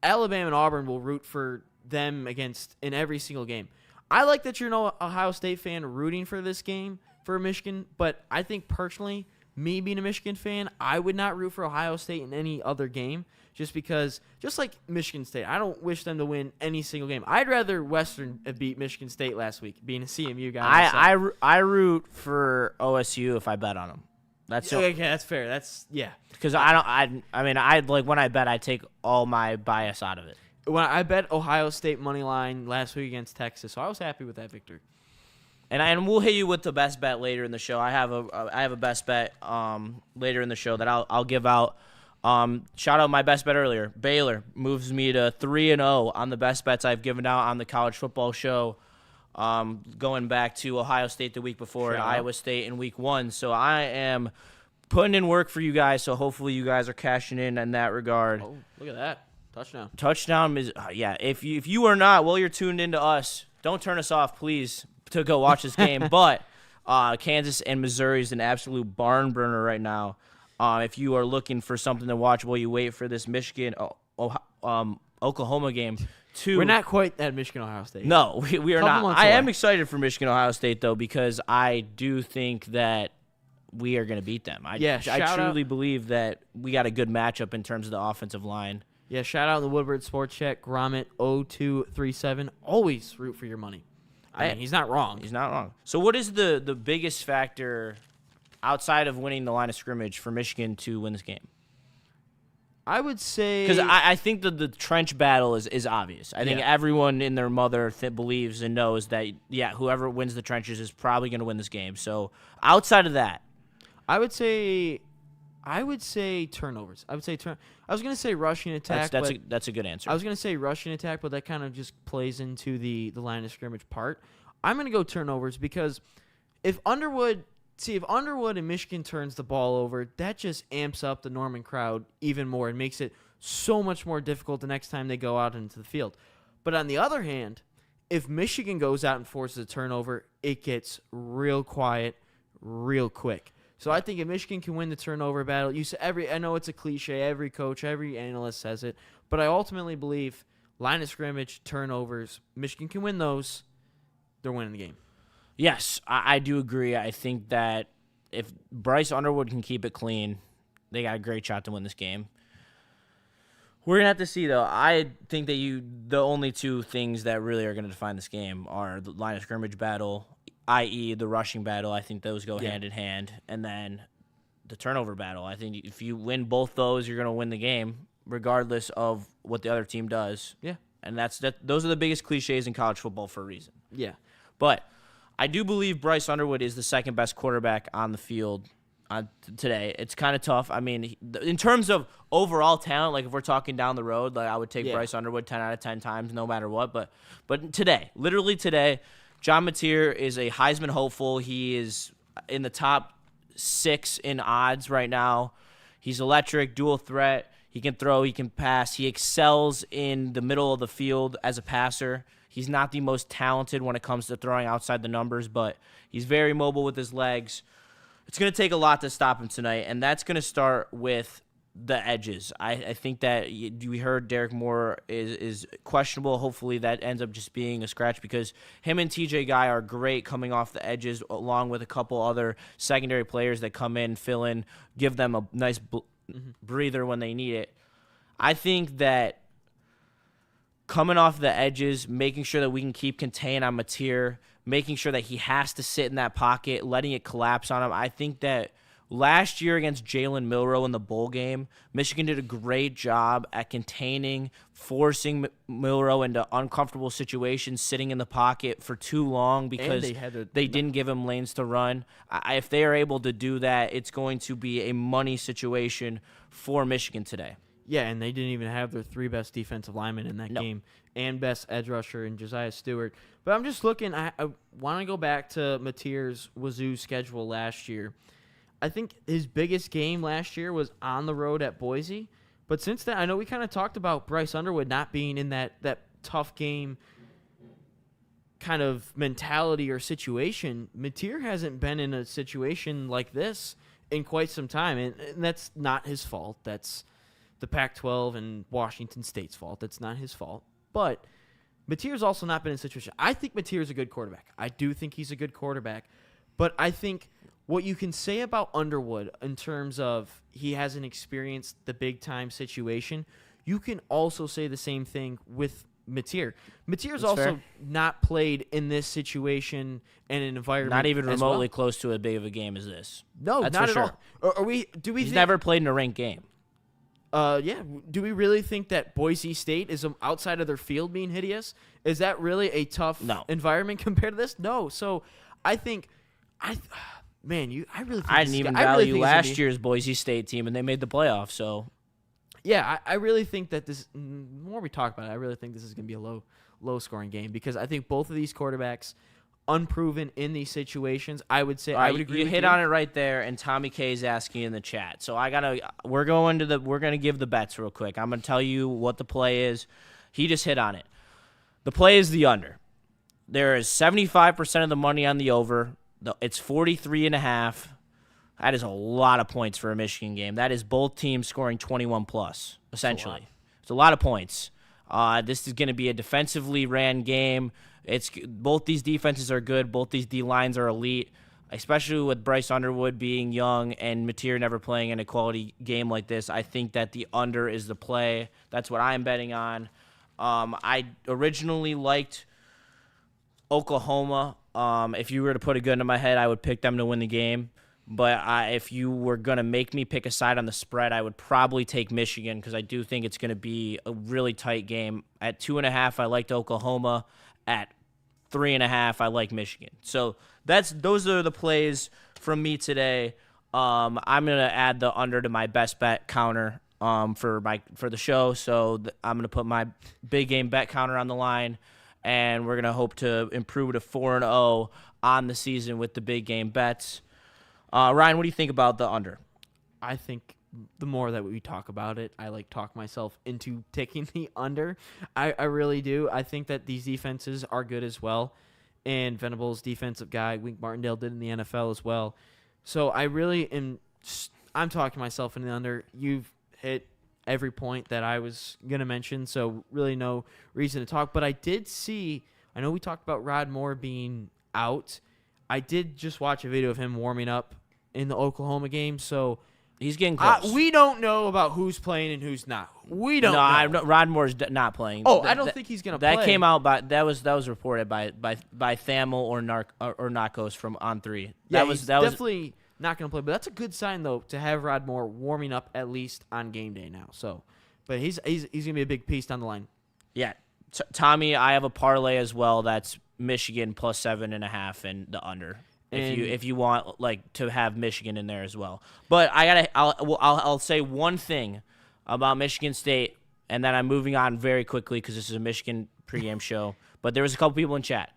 Alabama and Auburn will root for them in every single game. I like that you're an Ohio State fan rooting for this game for Michigan, but I think personally, me being a Michigan fan, I would not root for Ohio State in any other game just because, just like Michigan State, I don't wish them to win any single game. I'd rather Western beat Michigan State last week, being a CMU guy. I root for OSU if I bet on them. Okay, that's fair. Yeah. Because I like when I bet, I take all my bias out of it. When I bet Ohio State money line last week against Texas, so I was happy with that victory. And we'll hit you with the best bet later in the show. I have a best bet later in the show that I'll give out. Shout out my best bet earlier. Baylor moves me to 3-0 on the best bets I've given out on the college football show. Going back to Ohio State the week before and Iowa State in week 1. So I am putting in work for you guys. So hopefully you guys are cashing in that regard. Oh, look at that. Touchdown is if you are not, well, you're tuned into us. Don't turn us off, please, to go watch this game. But Kansas and Missouri is an absolute barn burner right now. If you are looking for something to watch while you wait for this Michigan Oklahoma game. We're not quite at Michigan-Ohio State. No, we are not. I am excited for Michigan-Ohio State, though, because I do think that we are going to beat them. I truly believe that we got a good matchup in terms of the offensive line. Yeah, shout out the Woodward Sports Check, Gromit 0237. Always root for your money. I mean, he's not wrong. He's not wrong. So what is the biggest factor outside of winning the line of scrimmage for Michigan to win this game? I would say... Because I think that the trench battle is obvious. I think everyone in their mother believes and knows that, whoever wins the trenches is probably going to win this game. So outside of that... I would say turnovers. I was going to say rushing attack. That's a good answer. I was going to say rushing attack, but that kind of just plays into the line of scrimmage part. I'm going to go turnovers because if Underwood and Michigan turns the ball over, that just amps up the Norman crowd even more and makes it so much more difficult the next time they go out into the field. But on the other hand, if Michigan goes out and forces a turnover, it gets real quiet real quick. So I think if Michigan can win the turnover battle, I know it's a cliche, every coach, every analyst says it, but I ultimately believe line of scrimmage, turnovers, Michigan can win those, they're winning the game. Yes, I do agree. I think that if Bryce Underwood can keep it clean, they got a great shot to win this game. We're going to have to see, though. I think that the only two things that really are going to define this game are the line of scrimmage battle, i.e. the rushing battle. I think those go hand in hand. And then the turnover battle. I think if you win both those, you're going to win the game, regardless of what the other team does. Yeah. And those are the biggest cliches in college football for a reason. Yeah. But I do believe Bryce Underwood is the second best quarterback on the field today. It's kind of tough. I mean, in terms of overall talent, like if we're talking down the road, like I would take Bryce Underwood 10 out of 10 times no matter what. But today, literally today, John Mateer is a Heisman hopeful. He is in the top 6 in odds right now. He's electric, dual threat. He can throw, he can pass. He excels in the middle of the field as a passer. He's not the most talented when it comes to throwing outside the numbers, but he's very mobile with his legs. It's going to take a lot to stop him tonight, and that's going to start with the edges. I think that we heard Derek Moore is questionable. Hopefully that ends up just being a scratch because him and TJ Guy are great coming off the edges along with a couple other secondary players that come in, fill in, give them a nice breather when they need it. I think that coming off the edges, making sure that we can keep contained on Mateer, making sure that he has to sit in that pocket, letting it collapse on him. I think that last year against Jalen Milroe in the bowl game, Michigan did a great job at containing, forcing Milroe into uncomfortable situations, sitting in the pocket for too long because they didn't give him lanes to run. If they are able to do that, it's going to be a money situation for Michigan today. Yeah, and they didn't even have their 3 best defensive linemen in that game and best edge rusher in Josiah Stewart. But I'm just looking, I want to go back to Mateer's Wazoo schedule last year. I think his biggest game last year was on the road at Boise. But since then, I know we kind of talked about Bryce Underwood not being in that tough game kind of mentality or situation. Mateer hasn't been in a situation like this in quite some time, and that's not his fault. That's the Pac-12 and Washington State's fault. That's not his fault. But Mateer's also not been in a situation. I think Mateer's a good quarterback. I do think he's a good quarterback. But I think what you can say about Underwood in terms of he hasn't experienced the big-time situation, you can also say the same thing with Mateer. Mateer's also fair. not played in this situation and an environment. Not even as remotely well. close to as big of a game as this. No, That's not for at sure. all. Are we? Do we? He's think, never played in a ranked game. Yeah. Do we really think that Boise State is outside of their field being hideous? Is that really a tough environment compared to this? No. So I think, man, I really think I didn't this is even I really value think it's gonna last be- year's Boise State team, and they made the playoffs. So Yeah, I really think that this. The more we talk about it, I really think this is going to be a low scoring game because I think both of these quarterbacks, unproven in these situations, I would say I would agree. You with hit on it right there, and Tommy K is asking in the chat. So we're gonna give the bets real quick. I'm gonna tell you what the play is. He just hit on it. The play is the under. There is 75% of the money on the over. It's 43.5. That is a lot of points for a Michigan game. That is both teams scoring 21 plus, essentially. It's a lot of points. This is going to be a defensively ran game. Both these defenses are good. Both these D-lines are elite, especially with Bryce Underwood being young and Mateer never playing in a quality game like this. I think that the under is the play. That's what I'm betting on. I originally liked Oklahoma. If you were to put a gun to my head, I would pick them to win the game. But if you were going to make me pick a side on the spread, I would probably take Michigan because I do think it's going to be a really tight game. At 2.5, I liked Oklahoma. At 3.5, I like Michigan. So those are the plays from me today. I'm going to add the under to my best bet counter for the show. So I'm going to put my big game bet counter on the line, and we're going to hope to improve to 4-0 on the season with the big game bets. Ryan, what do you think about the under? I think the more that we talk about it, I talk myself into taking the under. I really do. I think that these defenses are good as well. And Venables, defensive guy, Wink Martindale did in the NFL as well. So I really am. I'm talking myself into the under. You've hit every point that I was going to mention, so really no reason to talk. But I did see, I know we talked about Rod Moore being out. I did just watch a video of him warming up in the Oklahoma game, so he's getting close. We don't know about who's playing and who's not. We don't know. Rod Moore's not playing. Oh, I don't think he's going to play. That came out that was reported by Thamel or Narcos from On3. Yeah, he's definitely not going to play, but that's a good sign though to have Rod Moore warming up at least on game day now. So, but he's going to be a big piece down the line. Yeah, Tommy, I have a parlay as well. That's Michigan plus 7.5 and the under. If you want to have Michigan in there as well, but I'll say one thing about Michigan State, and then I'm moving on very quickly because this is a Michigan pregame show. But there was a couple people in chat.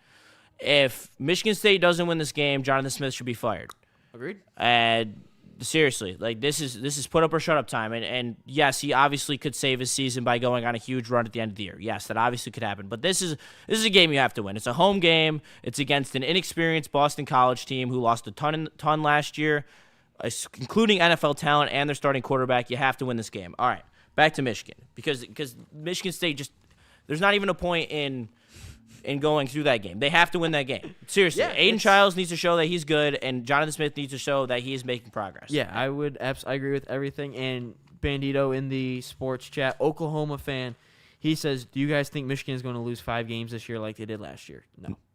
If Michigan State doesn't win this game, Jonathan Smith should be fired. Agreed. And seriously, this is put up or shut up time. And yes, he obviously could save his season by going on a huge run at the end of the year. Yes, that obviously could happen. But this is a game you have to win. It's a home game. It's against an inexperienced Boston College team who lost a ton last year, including NFL talent and their starting quarterback. You have to win this game. All right, back to Michigan because Michigan State there's not even a point in going through that game. They have to win that game. Seriously, Yeah, Aiden Childs needs to show that he's good, and Jonathan Smith needs to show that he is making progress. Yeah, I agree with everything. And Bandito in the sports chat, Oklahoma fan, he says, "Do you guys think Michigan is going to lose 5 games this year like they did last year?"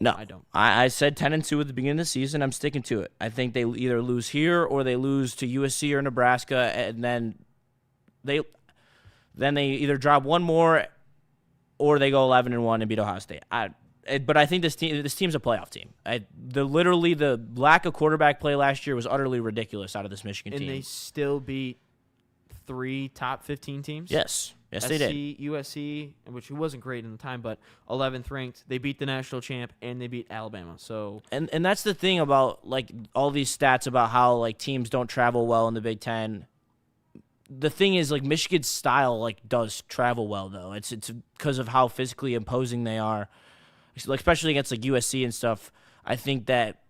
No, I don't. I said 10-2 at the beginning of the season. I'm sticking to it. I think they either lose here or they lose to USC or Nebraska, and then they either drop one more or they go 11-1 and beat Ohio State. But I think this team's a playoff team. The lack of quarterback play last year was utterly ridiculous out of this Michigan team. And they still beat 3 top 15 teams? Yes, they did. USC, which wasn't great in the time, but 11th ranked. They beat the national champ, and they beat Alabama. So And that's the thing about all these stats about how teams don't travel well in the Big Ten. The thing is, Michigan's style does travel well though. It's because of how physically imposing they are, especially against USC and stuff. I think that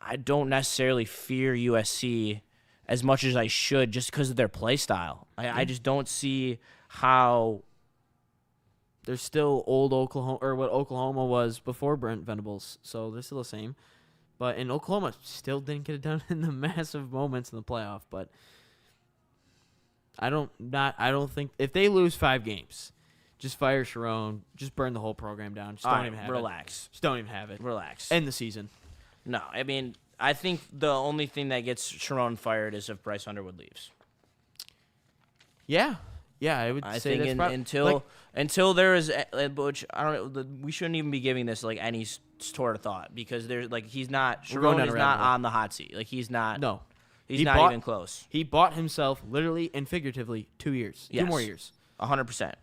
I don't necessarily fear USC as much as I should just because of their play style. I just don't see how They're still old Oklahoma, or what Oklahoma was before Brent Venables, so they're still the same. But in Oklahoma, still didn't get it done in the massive moments in the playoff. But I don't think if they lose 5 games, just fire Sharon, just burn the whole program down. Just don't even have relax. it. Just don't even have it. Relax. End the season. No, I mean, I think the only thing that gets Sharon fired is if Bryce Underwood leaves. Yeah, I would I say think that's until there is, which I don't know, we shouldn't even be giving this like any sort of thought because there's like he's not Sharon is not on the hot seat. Like he's not. No, he's not even close. He bought himself literally and figuratively 2 years, 2 more years, 100%.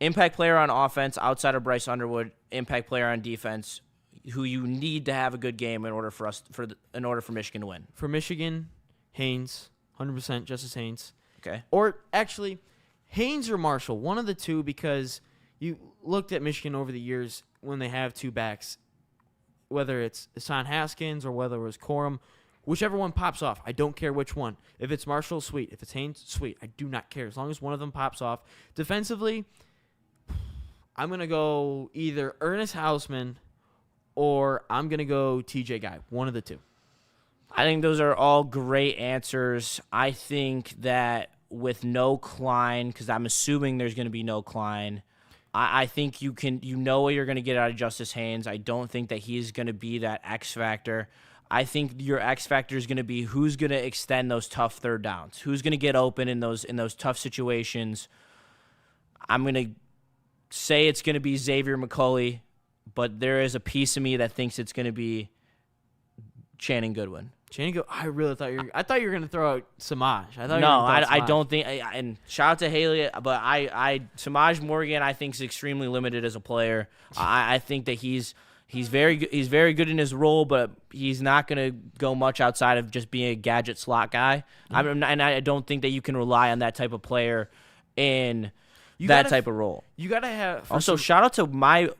Impact player on offense outside of Bryce Underwood. Impact player on defense, who you need to have a good game in order for Michigan to win. For Michigan, Haynes, 100% Justice Haynes. Okay. Or actually, Haynes or Marshall, one of the two, because you looked at Michigan over the years when they have 2 backs, whether it's Hassan Haskins or whether it was Corum, whichever one pops off. I don't care which one. If it's Marshall, sweet. If it's Haynes, sweet. I do not care. As long as one of them pops off. Defensively, I'm going to go either Ernest Hausman or I'm going to go TJ Guy. One of the two. I think those are all great answers. I think that with no Klein, because I'm assuming there's going to be no Klein, I think you know what you're going to get out of Justice Haynes. I don't think that he's going to be that X factor. I think your X factor is going to be who's going to extend those tough third downs, who's going to get open in those tough situations. I'm going to say it's going to be Xavier McCulley, but there is a piece of me that thinks it's going to be Channing Goodwin. I really thought I thought you were gonna throw out Samaj. I don't think. And shout out to Haley, but Samaj Morgan I think is extremely limited as a player. I think that he's very good in his role, but he's not gonna go much outside of just being a gadget slot guy. And I don't think that you can rely on that type of player in type of role. You gotta have. Also, shout out to my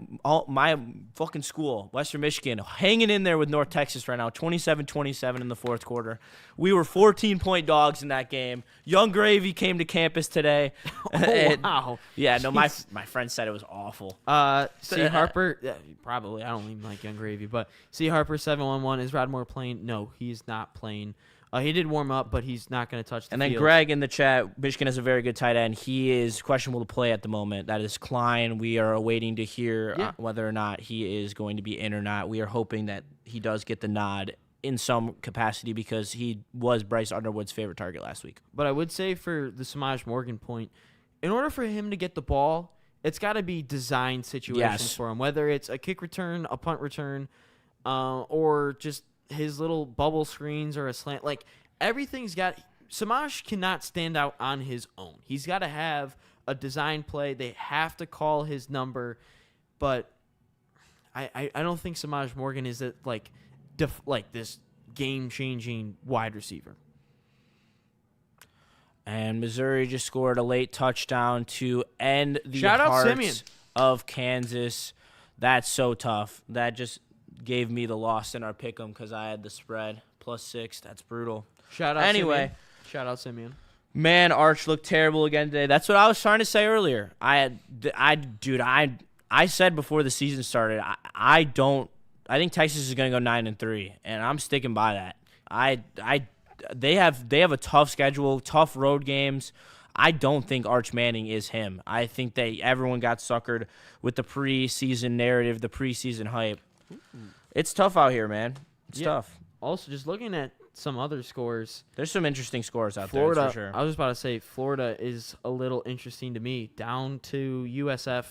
fucking school, Western Michigan, hanging in there with North Texas right now, 27-27 in the fourth quarter. We were 14-point dogs in that game. Young Gravy came to campus today. Wow. Yeah, no, my friend said it was awful. C. Harper, probably. I don't even like Young Gravy, but C. Harper 7-1-1. Is Rodmore playing? No, he's not playing. He did warm up, but he's not going to touch the field. And then Greg in the chat, Michigan has a very good tight end. He is questionable to play at the moment. That is Klein. We are awaiting to hear whether or not he is going to be in or not. We are hoping that he does get the nod in some capacity because he was Bryce Underwood's favorite target last week. But I would say for the Samaj Morgan point, in order for him to get the ball, it's got to be designed situations for him, whether it's a kick return, a punt return, or just his little bubble screens or a slant. Like, everything's got – Samaj cannot stand out on his own. He's got to have a design play. They have to call his number. But I don't think Samaj Morgan is like this game-changing wide receiver. And Missouri just scored a late touchdown to end the Shout out hearts Simeon. of Kansas. That's so tough. That just – gave me the loss in our pick'em because I had the spread +6. That's brutal. Shout out Simeon. Man, Arch looked terrible again today. That's what I was trying to say earlier. I said before the season started, I think Texas is going to go 9-3, and I'm sticking by that. They have a tough schedule, tough road games. I don't think Arch Manning is him. I think that everyone got suckered with the preseason narrative, the preseason hype. It's tough out here, man. It's tough. Also, just looking at some other scores. There's some interesting scores out Florida, there, for sure. I was about to say Florida is a little interesting to me. Down to USF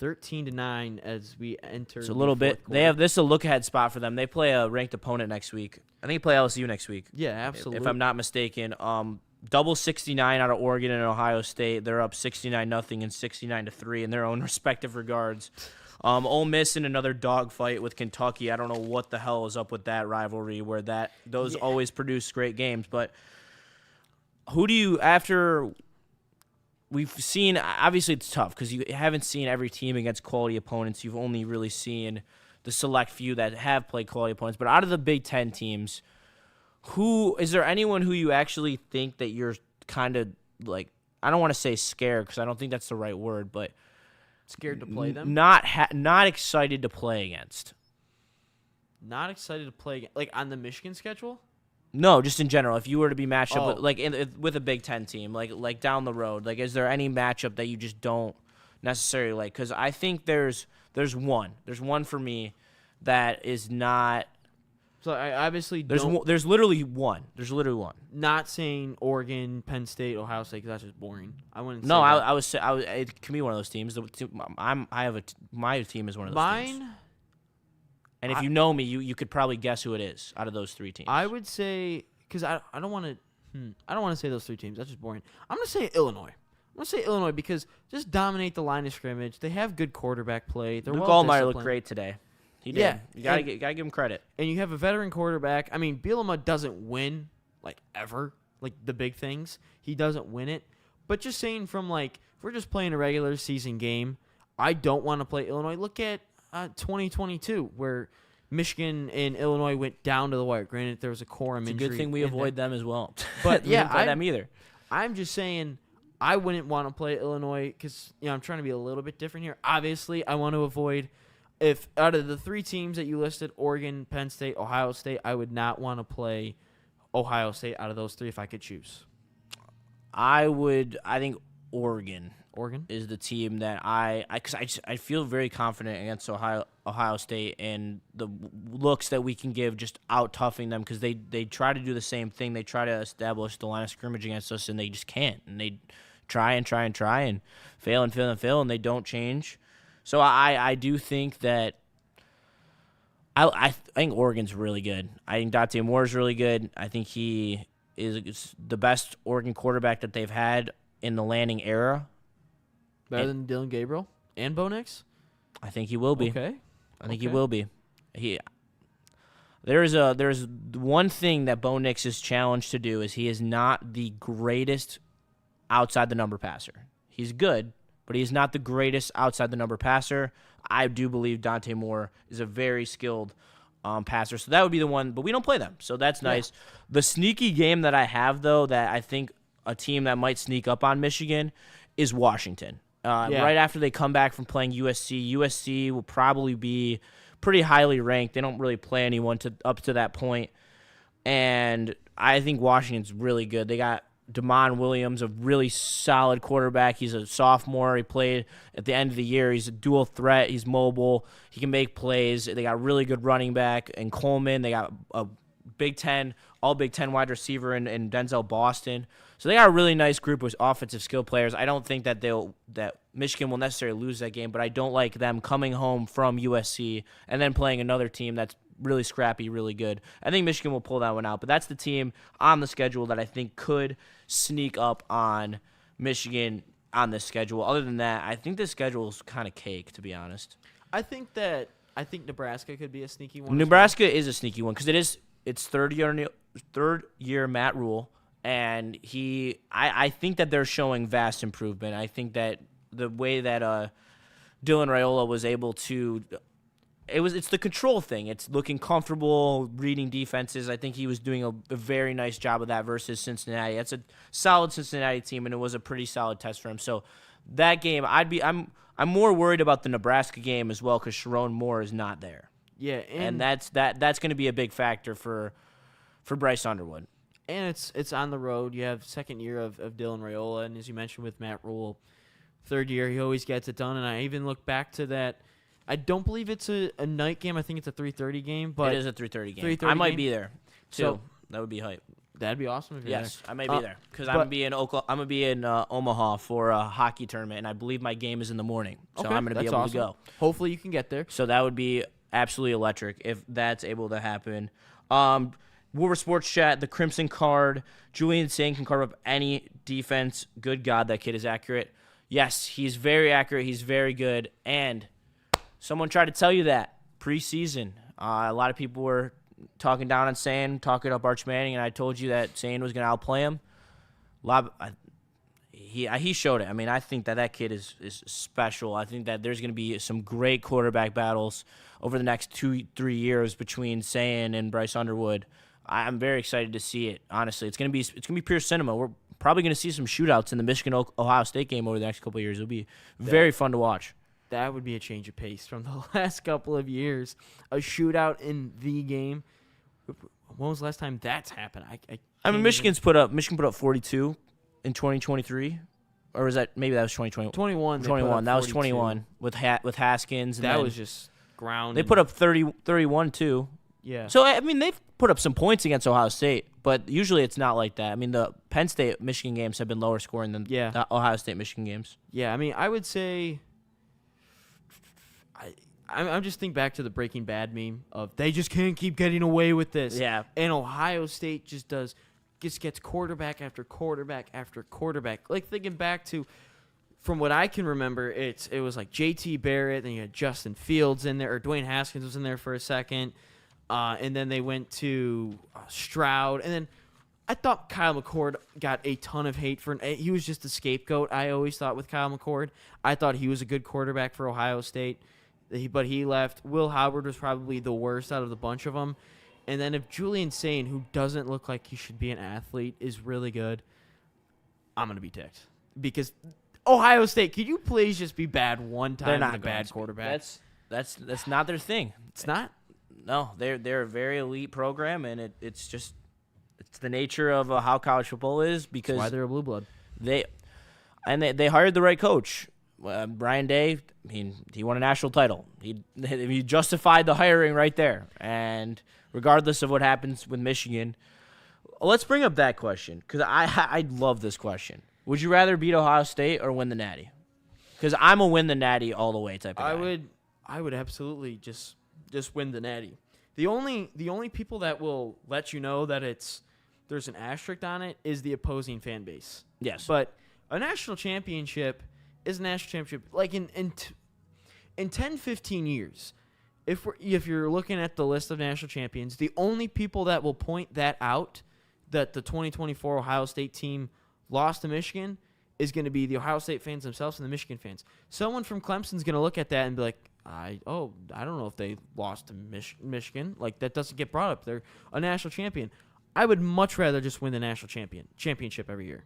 13-9 as we enter. It's a little bit. Quarter. They have this is a look-ahead spot for them. They play a ranked opponent next week. I think they play LSU next week. Yeah, absolutely. If I'm not mistaken. Double 69 out of Oregon and Ohio State. They're up 69-0 and 69-3 in their own respective regards. Ole Miss in another dogfight with Kentucky. I don't know what the hell is up with that rivalry where those always produce great games. But who do you, after we've seen, obviously it's tough because you haven't seen every team against quality opponents. You've only really seen the select few that have played quality opponents. But out of the Big Ten teams, is there anyone who you actually think that you're kind of like, I don't want to say scared because I don't think that's the right word, but Scared to play them? Not excited to play against. Not excited to play like on the Michigan schedule? No, just in general. If you were to be matched up Oh. with a Big Ten team, like down the road, like is there any matchup that you just don't necessarily like? Because I think there's one. There's one for me that is not. So I obviously There's literally one. There's literally one. not saying Oregon, Penn State, Ohio State because that's just boring. I wouldn't. No, say that. I was. It can be one of those teams. My team is one of those teams. Mine. And if you know me, you could probably guess who it is out of those three teams. I would say because I don't want to. I don't want to say those three teams. That's just boring. I'm gonna say Illinois. I'm gonna say Illinois because just dominate the line of scrimmage. They have good quarterback play. They're Luke well Allmeyer looked disciplined. great today. He did. Yeah, You gotta give him credit. And you have a veteran quarterback. I mean, Bielema doesn't win like ever, like the big things. He doesn't win it. But just saying from like if we're just playing a regular season game, I don't want to play Illinois. Look at 2022 where Michigan and Illinois went down to the wire. Granted, there was a quorum It's a injury. good thing we in avoid there. them as well. But We yeah, didn't play them either. I'm just saying I wouldn't want to play Illinois because I'm trying to be a little bit different here. Obviously, I want to avoid if out of the three teams that you listed, Oregon, Penn State, Ohio State, I would not want to play Ohio State out of those three if I could choose. I think Oregon Oregon? is the team that I feel very confident against Ohio State and the looks that we can give just out toughing them because they try to do the same thing. They try to establish the line of scrimmage against us and they just can't. And they try and fail and they don't change. So I do think that I think Oregon's really good. I think Dante Moore's really good. I think he is the best Oregon quarterback that they've had in the Lanning era. Better than Dylan Gabriel and Bo Nix? I think he will be. Okay. I think he will be. There's one thing that Bo Nix is challenged to do is he is not the greatest outside the number passer. He's good, but he's not the greatest outside the number passer. I do believe Dante Moore is a very skilled passer, so that would be the one. But we don't play them, so that's nice. Yeah. The sneaky game that I have, though, that I think a team that might sneak up on Michigan is Washington. Right after they come back from playing USC, USC will probably be pretty highly ranked. They don't really play anyone up to that point, and I think Washington's really good. They got DeMond Williams, a really solid quarterback. He's a sophomore. He played at the end of the year. He's a dual threat. He's mobile. He can make plays. They got really good running back in Coleman. They got a Big Ten, all Big Ten wide receiver in Denzel Boston. So they got a really nice group of offensive skill players. I don't think that Michigan will necessarily lose that game, but I don't like them coming home from USC and then playing another team that's really scrappy, really good. I think Michigan will pull that one out, but that's the team on the schedule that I think could sneak up on Michigan on this schedule. Other than that, I think this schedule is kind of cake, to be honest. I think Nebraska could be a sneaky one. Nebraska is a sneaky one because it's third year Matt Rule, and I think that they're showing vast improvement. I think that the way that Dylan Raiola was able to it's the control thing. It's looking comfortable, reading defenses. I think he was doing a very nice job of that versus Cincinnati. That's a solid Cincinnati team, and it was a pretty solid test for him. So that game, I'm more worried about the Nebraska game as well because Sharon Moore is not there. Yeah, and that's going to be a big factor for Bryce Underwood. And it's on the road. You have second year of Dylan Raiola, and as you mentioned with Matt Rule, third year he always gets it done. And I even look back to that. I don't believe it's a night game. I think it's a 3:30 game. But it is a 3:30 game. I might be there too. So, that would be hype. That'd be awesome if you're there. Yes, I may be there because I'm gonna be in Omaha for a hockey tournament, and I believe my game is in the morning, so I'm gonna be able to go. Hopefully, you can get there. So that would be absolutely electric if that's able to happen. Woodward Sports Chat, the Crimson Card. Julian Singh can carve up any defense. Good God, that kid is accurate. Yes, he's very accurate. He's very good, and someone tried to tell you that preseason. A lot of people were talking down on Sane, talking up Arch Manning, and I told you that Sane was going to outplay him. He showed it. I mean, I think that kid is special. I think that there's going to be some great quarterback battles over the next 2-3 years between Sane and Bryce Underwood. I'm very excited to see it. Honestly, it's going to be pure cinema. We're probably going to see some shootouts in the Michigan Ohio State game over the next couple of years. It'll be very fun to watch. that would be a change of pace from the last couple of years. A shootout in the game. When was the last time that's happened? I mean, Michigan put up 42 in 2023, or was that maybe that was 2020? 21. 21. That was 21 with Haskins. And that was just ground. They put up 31 too. Yeah. So I mean, they've put up some points against Ohio State, but usually it's not like that. I mean, the Penn State Michigan games have been lower scoring than the Ohio State Michigan games. Yeah, I mean, I would say. I'm just think back to the Breaking Bad meme of they just can't keep getting away with this. Yeah. And Ohio State just gets quarterback after quarterback after quarterback. Like thinking back to, from what I can remember, it was like J.T. Barrett, then you had Justin Fields in there, or Dwayne Haskins was in there for a second, and then they went to Stroud, and then I thought Kyle McCord got a ton of hate for. He was just the scapegoat. I always thought with Kyle McCord, I thought he was a good quarterback for Ohio State. But he left. Will Howard was probably the worst out of the bunch of them. And then if Julian Sain, who doesn't look like he should be an athlete, is really good, I'm going to be ticked. Because Ohio State, could you please just be bad one time? They're not a bad quarterback. That's not their thing. It's not? No, they're a very elite program, and it's the nature of how college football is, because that's why they're a blue blood. They hired the right coach. Brian Day, I mean, he won a national title. He justified the hiring right there. And regardless of what happens with Michigan, let's bring up that question, because I love this question. Would you rather beat Ohio State or win the Natty? Because I'm a win the Natty all the way type of guy. I would absolutely just win the Natty. The only people that will let you know that there's an asterisk on it is the opposing fan base. Yes. But a national championship is a national championship. Like in 10, 15 years, if you're looking at the list of national champions, the only people that will point that out, that the 2024 Ohio State team lost to Michigan, is going to be the Ohio State fans themselves and the Michigan fans. Someone from Clemson's going to look at that and be like, I don't know if they lost to Michigan. Like, that doesn't get brought up. They're a national champion. I would much rather just win the national championship every year.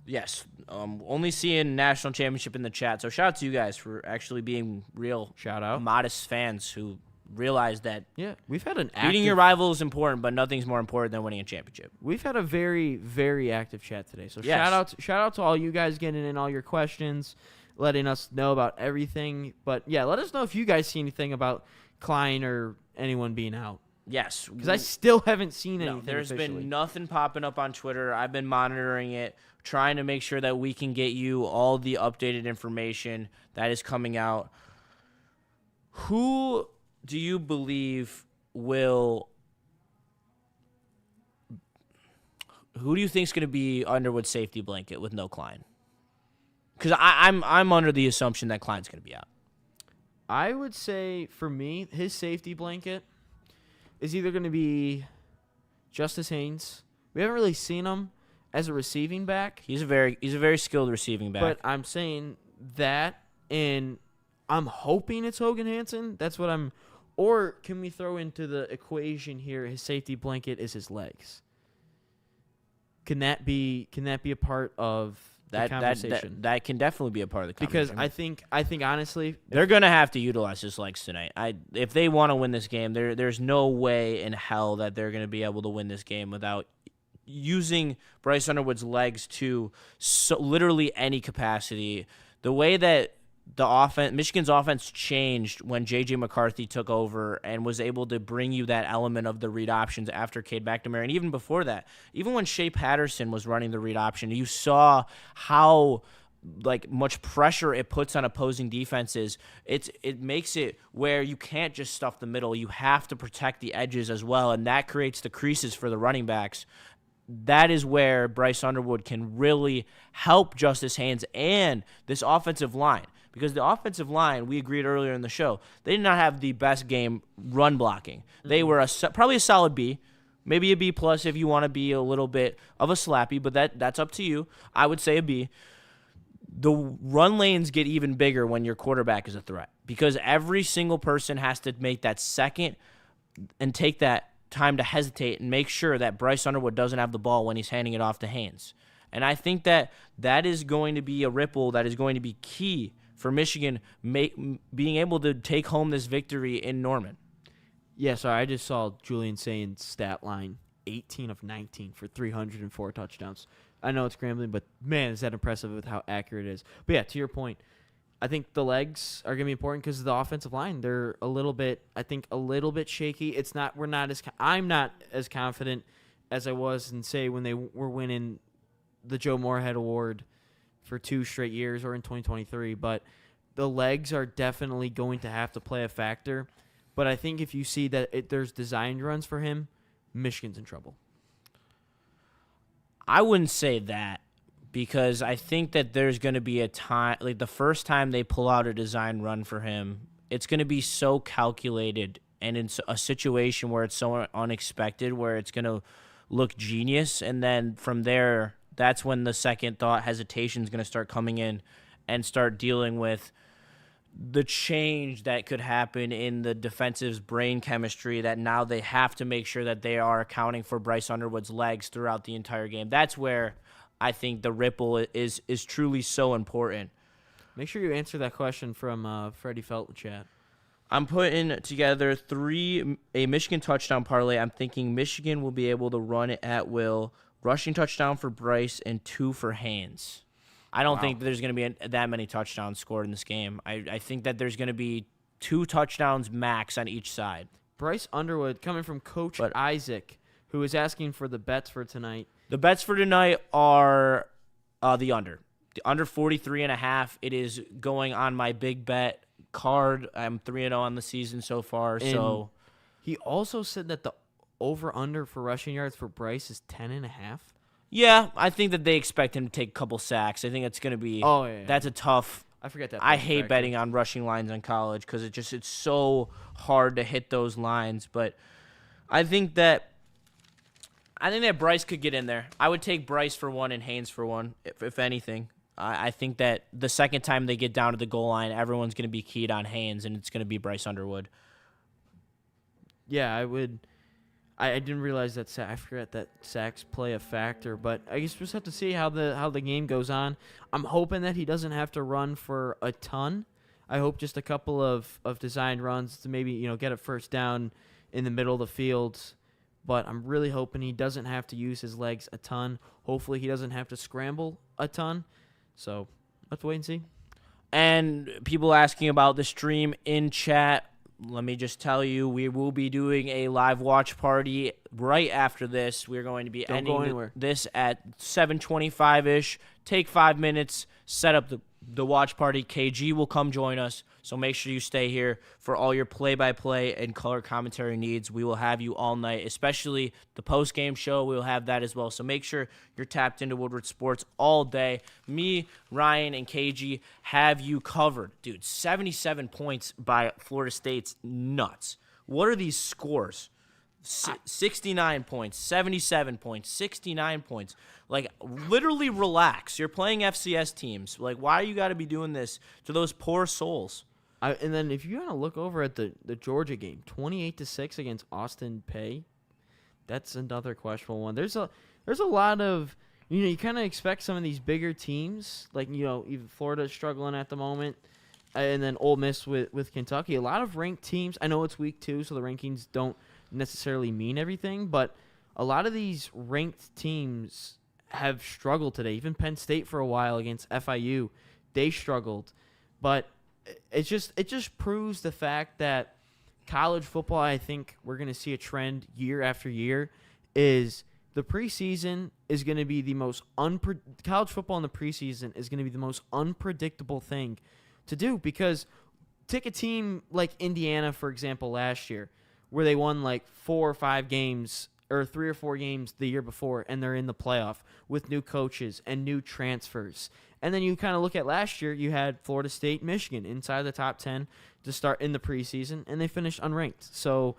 Yes. Only seeing national championship in the chat. So shout out to you guys for actually being real modest fans who realize that we've had beating your rival is important, but nothing's more important than winning a championship. We've had a very, very active chat today. So shout out to all you guys getting in all your questions, letting us know about everything. But yeah, let us know if you guys see anything about Klein or anyone being out. Yes. Because I still haven't seen anything. There's officially been nothing popping up on Twitter. I've been monitoring it, trying to make sure that we can get you all the updated information that is coming out. Who do you believe will... Who do you think is going to be Underwood's safety blanket with no Klein? Because I'm under the assumption that Klein's going to be out. I would say, for me, his safety blanket is either going to be Justice Haynes. We haven't really seen him as a receiving back. He's a very skilled receiving back. But I'm saying that, and I'm hoping it's Hogan Hansen. That's what I'm... Or can we throw into the equation here, his safety blanket is his legs? Can that be a part of the conversation? That can definitely be a part of the conversation. Because I think honestly, they're gonna have to utilize his legs tonight. If they want to win this game, there's no way in hell that they're gonna be able to win this game without using Bryce Underwood's legs to literally any capacity. The way that Michigan's offense changed when J.J. McCarthy took over and was able to bring you that element of the read options after Cade McNamara. And even before that, even when Shea Patterson was running the read option, you saw how much pressure it puts on opposing defenses. It makes it where you can't just stuff the middle. You have to protect the edges as well, and that creates the creases for the running backs. That is where Bryce Underwood can really help Justice Haynes and this offensive line. Because the offensive line, we agreed earlier in the show, they did not have the best game run blocking. Mm-hmm. They were probably a solid B, maybe a B plus if you want to be a little bit of a slappy, but that's up to you. I would say a B. The run lanes get even bigger when your quarterback is a threat because every single person has to make that second and take that time to hesitate and make sure that Bryce Underwood doesn't have the ball when he's handing it off to Haynes. And I think that is going to be a ripple that is going to be key for Michigan being able to take home this victory in Norman. Yeah, sorry, I just saw Julian Saint's stat line, 18 of 19 for 304 touchdowns. I know it's scrambling, but, man, is that impressive with how accurate it is. But, yeah, to your point, I think the legs are going to be important because of the offensive line. They're a little bit shaky. I'm not as confident as I was in, say, when they were winning the Joe Moorhead Award for 2 straight years or in 2023. But the legs are definitely going to have to play a factor. But I think if you see that there's designed runs for him, Michigan's in trouble. I wouldn't say that, because I think that there's going to be a time, like the first time they pull out a design run for him, it's going to be so calculated and in a situation where it's so unexpected, where it's going to look genius. And then from there, that's when the second thought hesitation is going to start coming in and start dealing with the change that could happen in the defensive's brain chemistry, that now they have to make sure that they are accounting for Bryce Underwood's legs throughout the entire game. That's where I think the ripple is truly so important. Make sure you answer that question from Freddie Felton chat. I'm putting together a Michigan touchdown parlay. I'm thinking Michigan will be able to run it at will, rushing touchdown for Bryce and 2 for Haynes. I don't think there's going to be that many touchdowns scored in this game. I think that there's going to be 2 touchdowns max on each side. Bryce Underwood coming from Coach Isaac, who is asking for the bets for tonight. The bets for tonight are the under. The under 43.5. It is going on my big bet card. I'm 3-0 on the season so far. And so he also said that the over-under for rushing yards for Bryce is 10.5. Yeah, I think that they expect him to take a couple sacks. I think it's going to be that's a tough. I forget that. I hate betting on rushing lines in college because it's so hard to hit those lines. But I think that Bryce could get in there. I would take Bryce for 1 and Haynes for 1, if anything. I think that the second time they get down to the goal line, everyone's going to be keyed on Haynes, and it's going to be Bryce Underwood. Yeah, I would. I didn't realize that I forget that sacks play a factor, but I guess we'll just have to see how the game goes on. I'm hoping that he doesn't have to run for a ton. I hope just a couple of designed runs to maybe get a first down in the middle of the field. But I'm really hoping he doesn't have to use his legs a ton. Hopefully he doesn't have to scramble a ton. So let's wait and see. And people asking about the stream in chat. Let me just tell you, we will be doing a live watch party right after this. We're going to be ending this at 7:25-ish. Take 5 minutes, set up the watch party. KG will come join us, so make sure you stay here for all your play-by-play and color commentary needs. We will have you all night, especially the post-game show. We will have that as well, so make sure you're tapped into Woodward Sports all day. Me, Ryan, and KG have you covered. Dude, 77 points by Florida State's nuts. What are these scores? 69 points, 77 points, 69 points. Like, literally relax. You're playing FCS teams. Like, why you got to be doing this to those poor souls? And then if you want to look over at the Georgia game, 28-6 against Austin Peay, that's another questionable one. There's a lot of, you kind of expect some of these bigger teams, like, even Florida struggling at the moment, and then Ole Miss with Kentucky. A lot of ranked teams. I know it's week 2, so the rankings don't necessarily mean everything, but a lot of these ranked teams have struggled today. Even Penn State for a while against FIU, they struggled. But it just proves the fact that college football, I think we're going to see a trend year after year, is the preseason is going to be the most college football in the preseason is going to be the most unpredictable thing to do, because take a team like Indiana, for example, last year, where they won like 4 or 5 games or 3 or 4 games the year before, and they're in the playoff with new coaches and new transfers. And then you kind of look at last year, you had Florida State, Michigan inside the top 10 to start in the preseason, and they finished unranked. So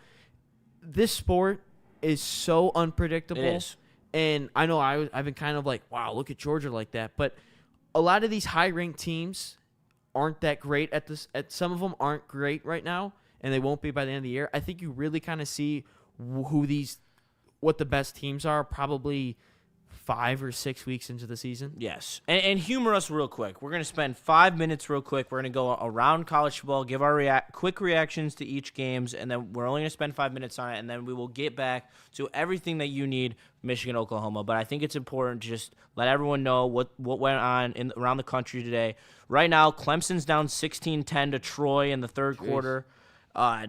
this sport is so unpredictable. It is. And I know I've been kind of like, wow, look at Georgia like that. But a lot of these high-ranked teams aren't that great at this. Some of them aren't great right now, and they won't be by the end of the year. I think you really kind of see what the best teams are probably 5 or 6 weeks into the season. Yes. And humor us real quick. We're going to spend 5 minutes real quick. We're going to go around college football, give our quick reactions to each games, and then we're only going to spend 5 minutes on it, and then we will get back to everything that you need, Michigan, Oklahoma. But I think it's important to just let everyone know what went on around the country today. Right now, Clemson's down 16-10 to Troy in the third quarter. I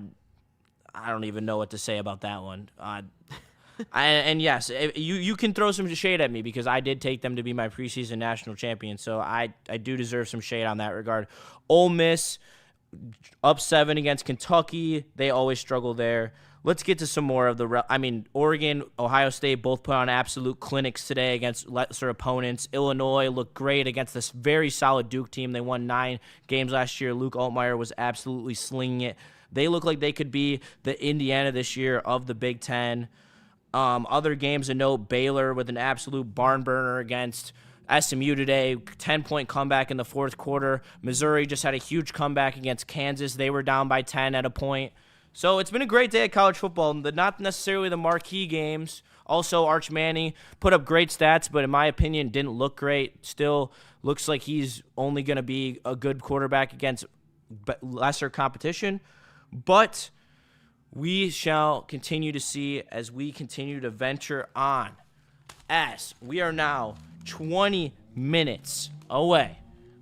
don't even know what to say about that one. And yes, you can throw some shade at me because I did take them to be my preseason national champion, so I do deserve some shade on that regard. Ole Miss, up 7 against Kentucky. They always struggle there. Let's get to some more of Oregon, Ohio State both put on absolute clinics today against lesser opponents. Illinois looked great against this very solid Duke team. They won 9 games last year. Luke Altmaier was absolutely slinging it. They look like they could be the Indiana this year of the Big Ten. Other games to note, Baylor with an absolute barn burner against SMU today, 10-point comeback in the fourth quarter. Missouri just had a huge comeback against Kansas. They were down by 10 at a point. So it's been a great day at college football. Not necessarily the marquee games. Also, Arch Manning put up great stats, but in my opinion, didn't look great. Still looks like he's only going to be a good quarterback against lesser competition. But we shall continue to see as we continue to venture on, as we are now 20 minutes away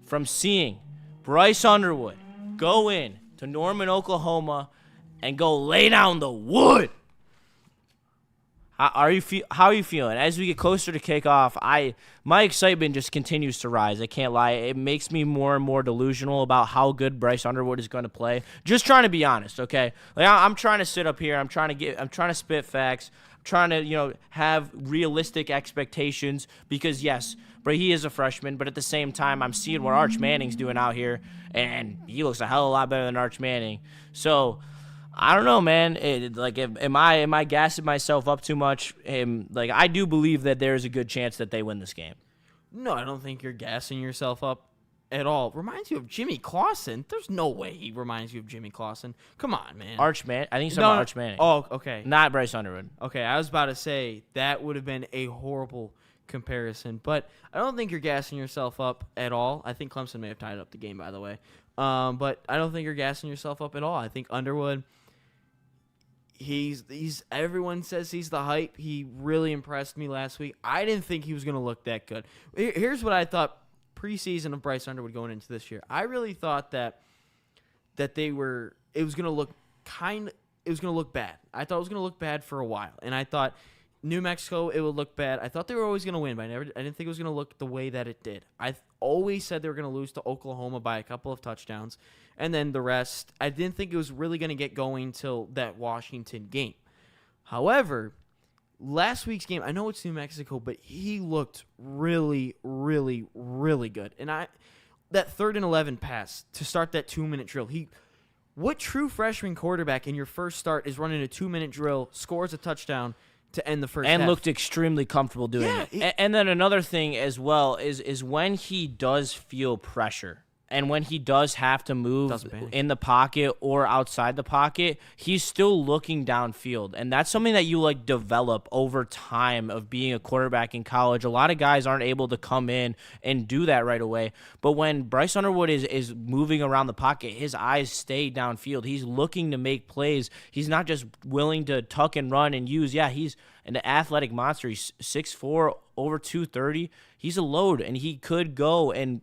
from seeing Bryce Underwood go in to Norman, Oklahoma, and go lay down the wood. How are you feeling? As we get closer to kickoff, my excitement just continues to rise. I can't lie. It makes me more and more delusional about how good Bryce Underwood is going to play. Just trying to be honest, okay? Like I'm trying to sit up here. I'm trying to spit facts. I'm trying to, have realistic expectations because yes, but he is a freshman, but at the same time, I'm seeing what Arch Manning's doing out here, and he looks a hell of a lot better than Arch Manning. So I don't know, man. Am I gassing myself up too much? I do believe that there is a good chance that they win this game. No, I don't think you're gassing yourself up at all. Reminds you of Jimmy Clausen. There's no way he reminds you of Jimmy Clausen. Come on, man. Arch Manning. I think he's talking about Arch Manning. Oh, okay. Not Bryce Underwood. Okay, I was about to say that would have been a horrible comparison, but I don't think you're gassing yourself up at all. I think Clemson may have tied up the game, by the way. But I don't think you're gassing yourself up at all. I think Underwood, he's everyone says he's the hype. He really impressed me last week. I didn't think he was going to look that good. Here's what I thought preseason of Bryce Underwood going into this year. I really thought that it was going to look bad. I thought it was going to look bad for a while, and I thought New Mexico, it would look bad. I thought they were always going to win, but I didn't think it was going to look the way that it did. I always said they were going to lose to Oklahoma by a couple of touchdowns, and then the rest, I didn't think it was really going to get going till that Washington game. However, last week's game, I know it's New Mexico, but he looked really, really, really good. And that 3rd and 11 pass to start that 2-minute drill, what true freshman quarterback in your first start is running a 2-minute drill, scores a touchdown to end the first half? And looked extremely comfortable doing it. And then another thing as well is when he does feel pressure and when he does have to move in the pocket or outside the pocket, he's still looking downfield. And that's something that you develop over time of being a quarterback in college. A lot of guys aren't able to come in and do that right away. But when Bryce Underwood is moving around the pocket, his eyes stay downfield. He's looking to make plays. He's not just willing to tuck and run and use. Yeah, he's an athletic monster. He's 6'4", over 230. He's a load, and he could go and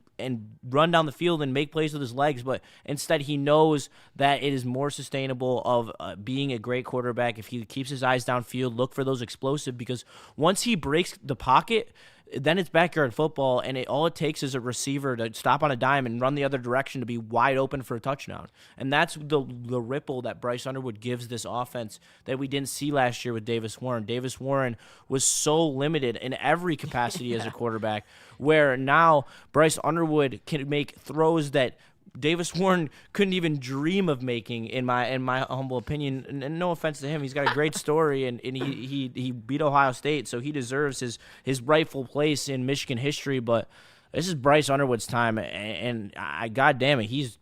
run down the field and make plays with his legs, but instead he knows that it is more sustainable of being a great quarterback if he keeps his eyes downfield, look for those explosive, because once he breaks the pocket, then it's backyard football, and all it takes is a receiver to stop on a dime and run the other direction to be wide open for a touchdown. And that's the ripple that Bryce Underwood gives this offense that we didn't see last year with Davis Warren. Davis Warren was so limited in every capacity as a quarterback, where now Bryce Underwood can make throws that Davis Warren couldn't even dream of making, in my humble opinion. And no offense to him, he's got a great story, and he beat Ohio State, so he deserves his rightful place in Michigan history. But this is Bryce Underwood's time, and God damn it,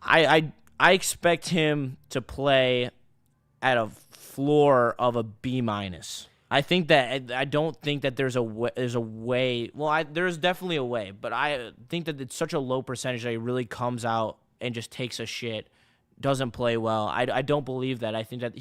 I expect him to play at a floor of a B-. I think that I don't think that there's a way. Well, there's definitely a way, but I think that it's such a low percentage that he really comes out and just takes a shit, doesn't play well. I don't believe that. I think that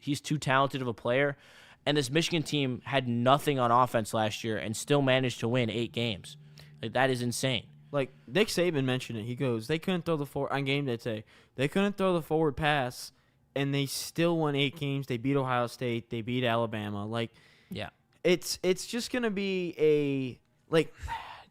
he's too talented of a player, and this Michigan team had nothing on offense last year and still managed to win 8 games. Like, that is insane. Like, Nick Saban mentioned it. He goes, they couldn't throw the forward on game day today. They couldn't throw the forward pass, and they still won 8 games. They beat Ohio State. They beat Alabama. Like, yeah, it's just gonna be a like.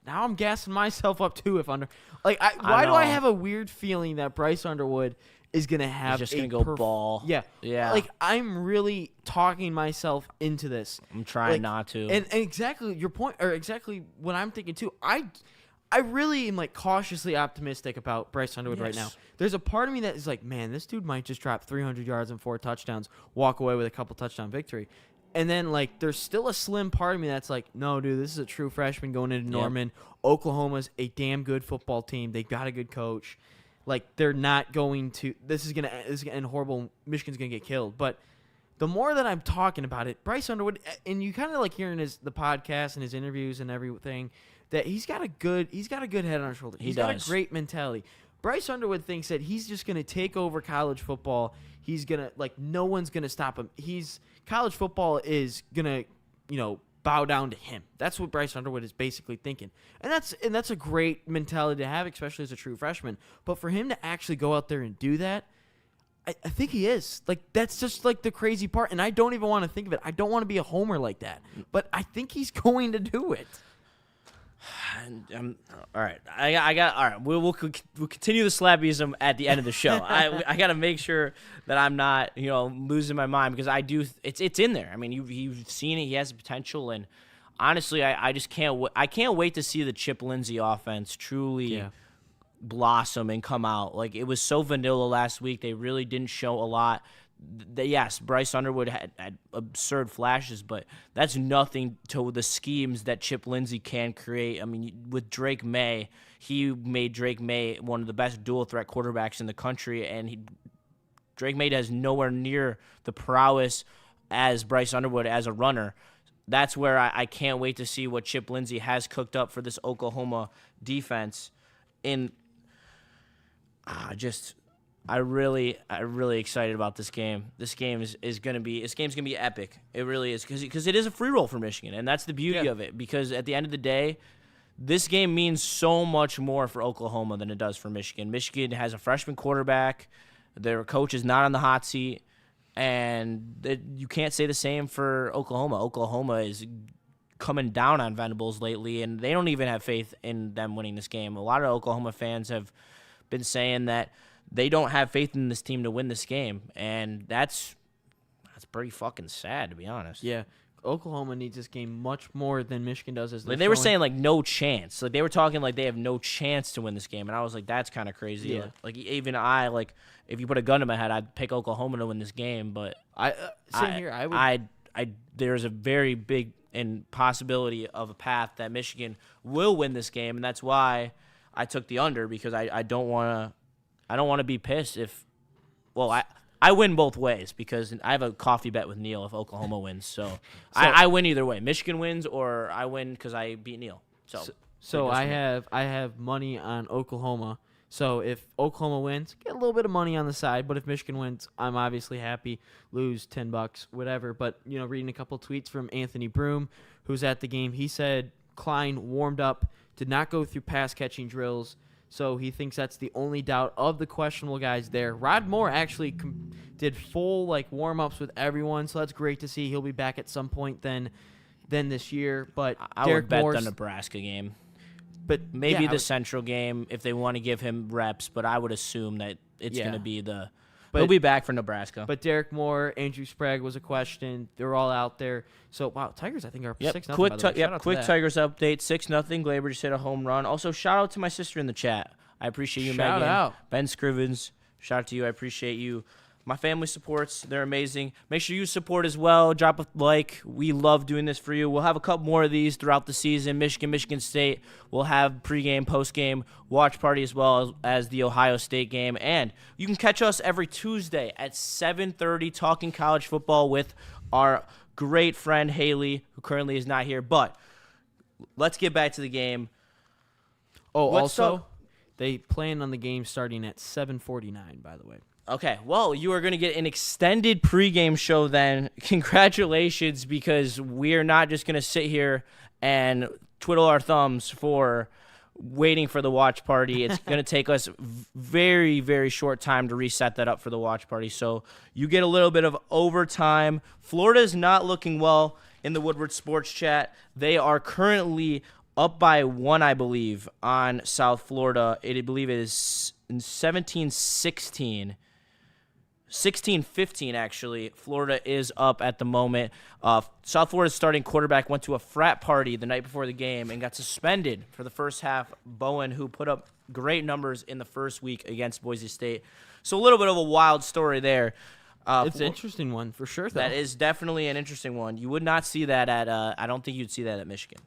Now I'm gassing myself up too. If under like, why do I have a weird feeling that Bryce Underwood is gonna have he's just gonna go ball? Yeah, yeah. Like, I'm really talking myself into this. I'm trying not to. And exactly your point, or exactly what I'm thinking too. I really am like cautiously optimistic about Bryce Underwood right now. There's a part of me that is like, man, this dude might just drop 300 yards and 4 touchdowns, walk away with a couple touchdown victory. And then, like, there's still a slim part of me that's like, no, dude, this is a true freshman going into Norman. Oklahoma's a damn good football team. They got a good coach. Like, they're not going to – this is gonna end horrible. Michigan's going to get killed. But the more that I'm talking about it, Bryce Underwood – and you kind of like hearing the podcast and his interviews and everything – that he's got a good head on his shoulder. He's got a great mentality. Bryce Underwood thinks that he's just going to take over college football. He's going to, like, no one's going to stop him. College football is going to, bow down to him. That's what Bryce Underwood is basically thinking. And that's a great mentality to have, especially as a true freshman. But for him to actually go out there and do that, I think he is. Like, that's just, like, the crazy part. And I don't even want to think of it. I don't want to be a homer like that. But I think he's going to do it. All right. I got all right. We'll continue the slabbyism at the end of the show. I got to make sure that I'm not losing my mind, because I do. It's in there. I mean, you've seen it. He has the potential, and honestly, I just can't. I can't wait to see the Chip Lindsey offense truly blossom and come out. Like, it was so vanilla last week. They really didn't show a lot. Yes, Bryce Underwood had absurd flashes, but that's nothing to the schemes that Chip Lindsey can create. I mean, with Drake May, he made Drake May one of the best dual-threat quarterbacks in the country, and Drake May has nowhere near the prowess as Bryce Underwood as a runner. That's where I can't wait to see what Chip Lindsey has cooked up for this Oklahoma defense. I'm really excited about this game. This game is gonna be epic. It really is, because it is a free roll for Michigan, and that's the beauty of it. Because at the end of the day, this game means so much more for Oklahoma than it does for Michigan. Michigan has a freshman quarterback. Their coach is not on the hot seat, and you can't say the same for Oklahoma. Oklahoma is coming down on Venables lately, and they don't even have faith in them winning this game. A lot of Oklahoma fans have been saying that they don't have faith in this team to win this game, and that's pretty fucking sad, to be honest. Yeah, Oklahoma needs this game much more than Michigan does. As they were saying, like, no chance. Like, they were talking like they have no chance to win this game, and I was like, that's kind of crazy. Yeah. Like, even I, like, if you put a gun to my head, I'd pick Oklahoma to win this game. But there's a very big possibility of a path that Michigan will win this game, and that's why I took the under, because I don't want to be pissed if, I win both ways, because I have a coffee bet with Neil if Oklahoma wins. So I win either way. Michigan wins, or I win because I beat Neil. So I have money on Oklahoma. So if Oklahoma wins, get a little bit of money on the side. But if Michigan wins, I'm obviously happy. Lose $10, whatever. But reading a couple tweets from Anthony Broom, who's at the game, he said Klein warmed up, did not go through pass catching drills. So he thinks that's the only doubt of the questionable guys there. Rod Moore actually did full warm-ups with everyone, so that's great to see. He'll be back at some point then this year. But I would bet the Nebraska game. But maybe the Central game if they want to give him reps, but I would assume that it's going to be he'll be back for Nebraska. But Derek Moore, Andrew Sprague was a question. They're all out there. So, wow, Tigers, I think, are 6-0. Quick Tigers update, 6-0. Glaber just hit a home run. Also, shout out to my sister in the chat. I appreciate you, Megan. Shout out. Ben Scrivens, shout out to you. I appreciate you. My family supports. They're amazing. Make sure you support as well. Drop a like. We love doing this for you. We'll have a couple more of these throughout the season. Michigan State. We'll have pregame, postgame, watch party as well as the Ohio State game. And you can catch us every Tuesday at 7:30 talking college football with our great friend Haley, who currently is not here. But let's get back to the game. Oh, also, they plan on the game starting at 7:49, by the way. Okay, well, you are going to get an extended pregame show then. Congratulations, because we're not just going to sit here and twiddle our thumbs for waiting for the watch party. It's going to take us very, very short time to reset that up for the watch party. So you get a little bit of overtime. Florida is not looking well in the Woodward Sports Chat. They are currently up by 1, I believe, on South Florida. I believe it is 17-16. 16-15, actually. Florida is up at the moment. South Florida's starting quarterback went to a frat party the night before the game and got suspended for the first half. Bowen, who put up great numbers in the first week against Boise State. So a little bit of a wild story there. It's an interesting one for sure, though. That is definitely an interesting one. You would not see that at I don't think you'd see that at Michigan.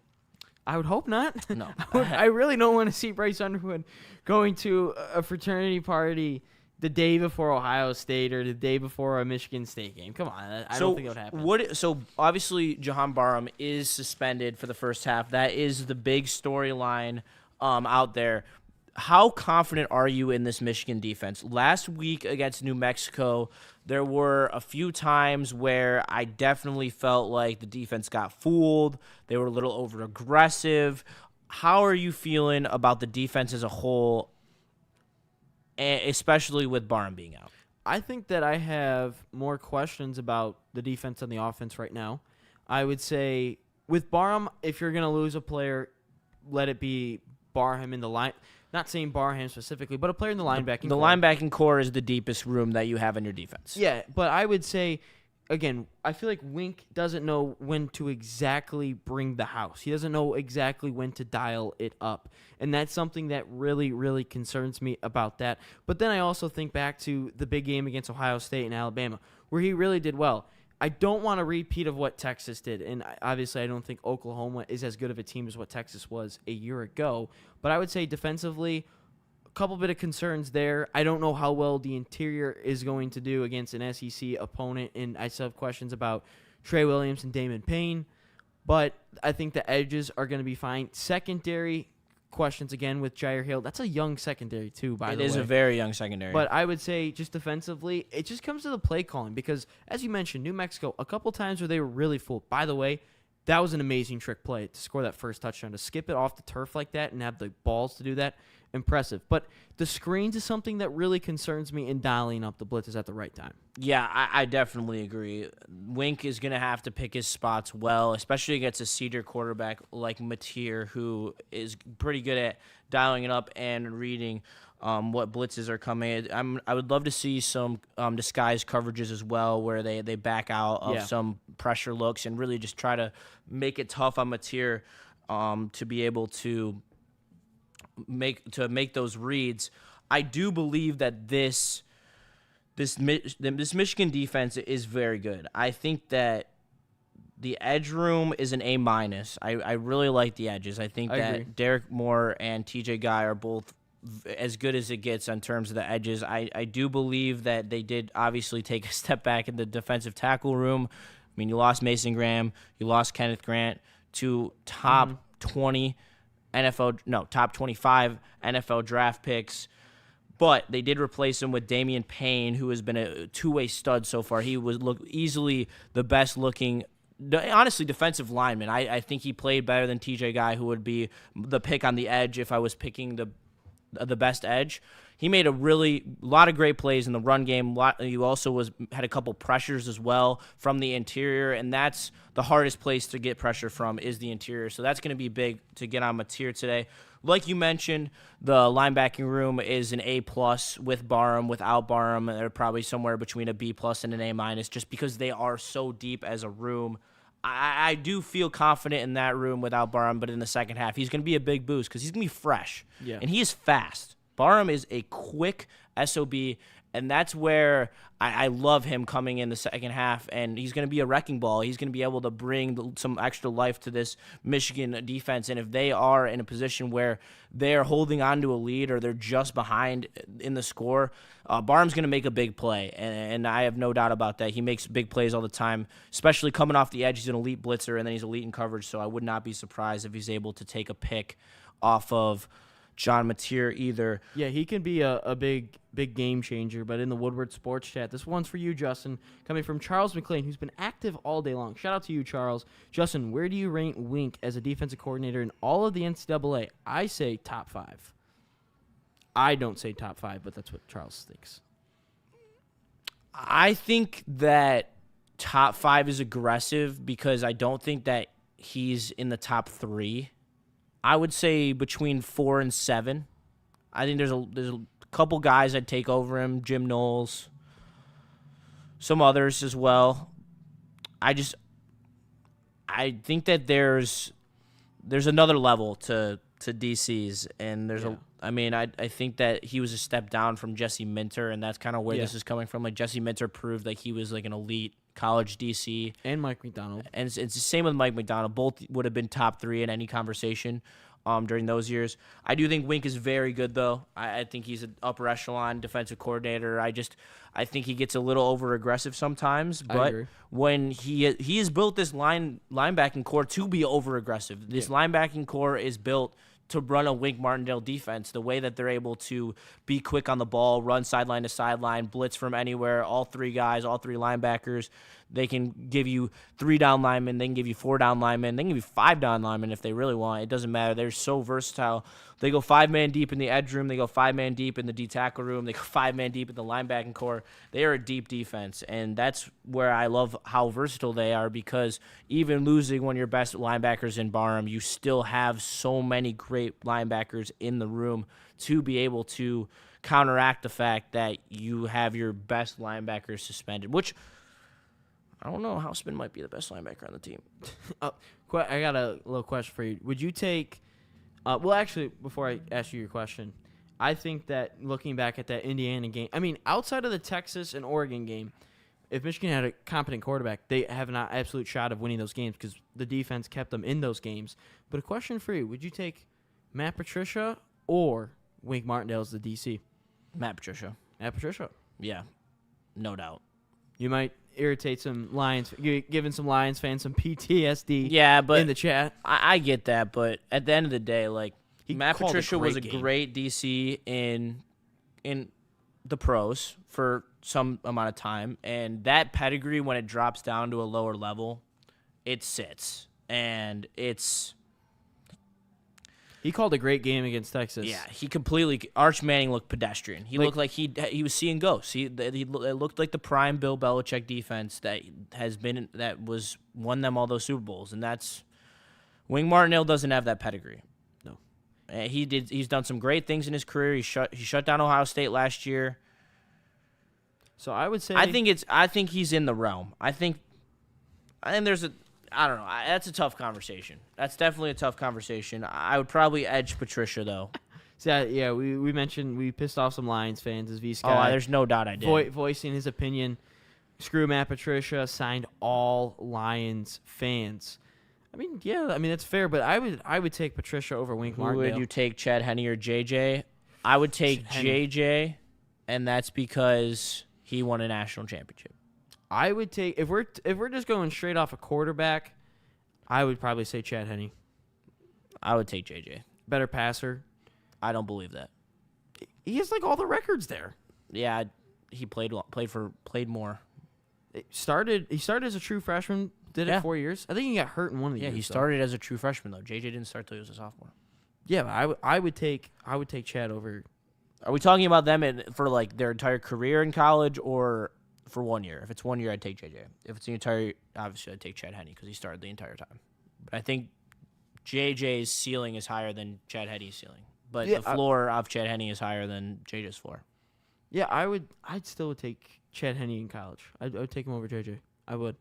I would hope not. No. I really don't want to see Bryce Underwood going to a fraternity party the day before Ohio State or the day before a Michigan State game. Come on, I don't think that would happen. So obviously Jahan Barham is suspended for the first half. That is the big storyline out there. How confident are you in this Michigan defense? Last week against New Mexico, there were a few times where I definitely felt like the defense got fooled. They were a little over-aggressive. How are you feeling about the defense as a whole, especially with Barham being out? I think that I have more questions about the defense than the offense right now. I would say with Barham, if you're going to lose a player, let it be Barham in the line. Not saying Barham specifically, but a player in the linebacking core. The linebacking core is the deepest room that you have in your defense. Yeah, but I would say, again, I feel like Wink doesn't know when to exactly bring the house. He doesn't know exactly when to dial it up. And that's something that really, really concerns me about that. But then I also think back to the big game against Ohio State and Alabama, where he really did well. I don't want a repeat of what Texas did, and obviously I don't think Oklahoma is as good of a team as what Texas was a year ago, but I would say defensively, a couple bit of concerns there. I don't know how well the interior is going to do against an SEC opponent, and I still have questions about Trey Williams and Damon Payne, but I think the edges are going to be fine. Secondary questions again with Jair Hill. That's a young secondary too, by the way. It is a very young secondary. But I would say just defensively, it just comes to the play calling because, as you mentioned, New Mexico, a couple times where they were really fooled. By the way, that was an amazing trick play to score that first touchdown. To skip it off the turf like that and have the balls to do that, impressive. But the screens is something that really concerns me in dialing up the blitzes at the right time. Yeah, I definitely agree. Wink is going to have to pick his spots well, especially against a Cedar quarterback like Mateer, who is pretty good at dialing it up and reading what blitzes are coming. I would love to see some disguised coverages as well, where they back out of some pressure looks and really just try to make it tough on Mateer to be able to make those reads. I do believe that this Michigan defense is very good. I think that the edge room is an A-. I really like the edges. I think that agree. Derek Moore and TJ Guy are both as good as it gets in terms of the edges. I do believe that they did obviously take a step back in the defensive tackle room. I mean, you lost Mason Graham, you lost Kenneth Grant, two top 20 top 25 NFL draft picks. But they did replace him with Damian Payne, who has been a two-way stud so far. He was easily the best-looking, honestly, defensive lineman. I think he played better than TJ Guy, who would be the pick on the edge if I was picking the best edge. He made a lot of great plays in the run game. He also had a couple pressures as well from the interior, and that's the hardest place to get pressure from is the interior. So that's going to be big to get on Mateer today. Like you mentioned, the linebacking room is an A+ with Barham. Without Barham, they're probably somewhere between a B+ and an A- just because they are so deep as a room. I do feel confident in that room without Barham, but in the second half, he's going to be a big boost because he's going to be fresh. Yeah. And he is fast. Barham is a quick SOB, And that's where I love him coming in the second half, and he's going to be a wrecking ball. He's going to be able to bring some extra life to this Michigan defense. And if they are in a position where they're holding on to a lead or they're just behind in the score, Barham's going to make a big play. And I have no doubt about that. He makes big plays all the time, especially coming off the edge. He's an elite blitzer, and then he's elite in coverage, so I would not be surprised if he's able to take a pick off of John Mateer either. Yeah, he can be a big game changer, but in the Woodward Sports Chat, this one's for you, Justin, coming from Charles McLean, who's been active all day long. Shout out to you, Charles. Justin, where do you rank Wink as a defensive coordinator in all of the NCAA? I say top 5. I don't say top 5, but that's what Charles thinks. I think that top 5 is aggressive because I don't think that he's in the top 3. I would say between 4 and 7. I think there's a couple guys I'd take over him, Jim Knowles, some others as well. I think that there's another level to DC's, and I think that he was a step down from Jesse Minter, and that's kind of where this is coming from. Like, Jesse Minter proved that he was like an elite college DC. And Mike McDonald. And it's the same with Mike McDonald. Both would have been top 3 in any conversation during those years. I do think Wink is very good, though. I think he's an upper echelon defensive coordinator. I think he gets a little over-aggressive sometimes, but when he has built this linebacking core to be over-aggressive. This linebacking core is built to run a Wink Martindale defense, the way that they're able to be quick on the ball, run sideline to sideline, blitz from anywhere, all 3 guys, all 3 linebackers. They can give you 3 down linemen. They can give you 4 down linemen. They can give you 5 down linemen if they really want. It doesn't matter. They're so versatile. They go 5-man deep in the edge room. They go 5-man deep in the D-tackle room. They go 5-man deep in the linebacking core. They are a deep defense, and that's where I love how versatile they are, because even losing one of your best linebackers in Barham, you still have so many great linebackers in the room to be able to counteract the fact that you have your best linebackers suspended, which I don't know. Houseman might be the best linebacker on the team. I got a little question for you. Would you take well, actually, before I ask you your question, I think that looking back at that Indiana game, I mean, outside of the Texas and Oregon game, if Michigan had a competent quarterback, they have an absolute shot of winning those games because the defense kept them in those games. But a question for you, would you take Matt Patricia or Wink Martindale as the DC? Matt Patricia. Matt Patricia. Yeah, no doubt. You might irritate some Lions, giving some Lions fans some PTSD. Yeah, but in the chat, I get that. But at the end of the day, like, Matt Patricia was a great DC in the pros for some amount of time, and that pedigree, when it drops down to a lower level, it sits, and it's. He called a great game against Texas. Yeah, he completely. Arch Manning looked pedestrian. He looked like he was seeing ghosts. It looked like the prime Bill Belichick defense that won them all those Super Bowls, and that's Wink Martindale doesn't have that pedigree. No, he's done some great things in his career. He shut down Ohio State last year. So I would say I think he's in the realm. I think there's a. I don't know. That's a tough conversation. That's definitely a tough conversation. I would probably edge Patricia, though. Yeah, we mentioned we pissed off some Lions fans as V-Sky. Oh, there's no doubt I did. Voicing his opinion. Screw Matt Patricia, signed all Lions fans. I mean, that's fair, but I would take Patricia over Wink Martindale. Would you take Chad Henne or JJ? I would take JJ, and that's because he won a national championship. I would take if we're just going straight off a quarterback, I would probably say Chad Henne. I would take JJ. Better passer. I don't believe that. He has like all the records there. Yeah, he played more. He started as a true freshman. Did it 4 years. I think he got hurt in one of the years. Yeah, he started as a true freshman though. JJ didn't start till he was a sophomore. Yeah, but I would take Chad over. Are we talking about them for like their entire career in college or for 1 year? If it's 1 year, I'd take JJ. If it's the entire, obviously I'd take Chad Henne because he started the entire time. But I think JJ's ceiling is higher than Chad Henne's ceiling. But the floor of Chad Henne is higher than JJ's floor. Yeah, I'd still take Chad Henne in college. I would take him over JJ. I would.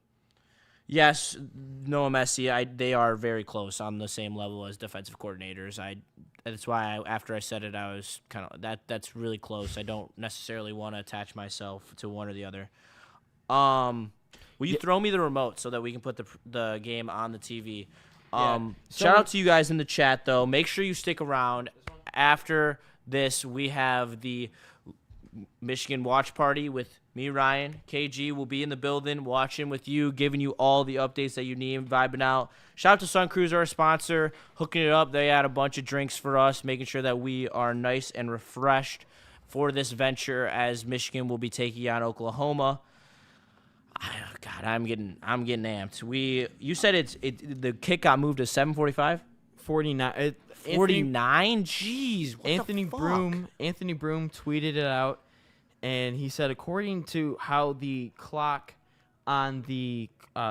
Yes, Noah Messi, they are very close on the same level as defensive coordinators. That's why after I said it, I was kind of that's really close. I don't necessarily want to attach myself to one or the other. Will you throw me the remote so that we can put the game on the TV? Shout out to you guys in the chat, though. Make sure you stick around. After this, we have the Michigan watch party with me, Ryan. KG will be in the building watching with you, giving you all the updates that you need, vibing out. Shout out to Sun Cruiser, our sponsor, hooking it up. They had a bunch of drinks for us, making sure that we are nice and refreshed for this venture as Michigan will be taking on Oklahoma. God, I'm getting amped. You said the kick got moved to 7:45. 49. 49. Jeez. What Anthony the fuck? Anthony Broom tweeted it out, and he said according to how the clock on the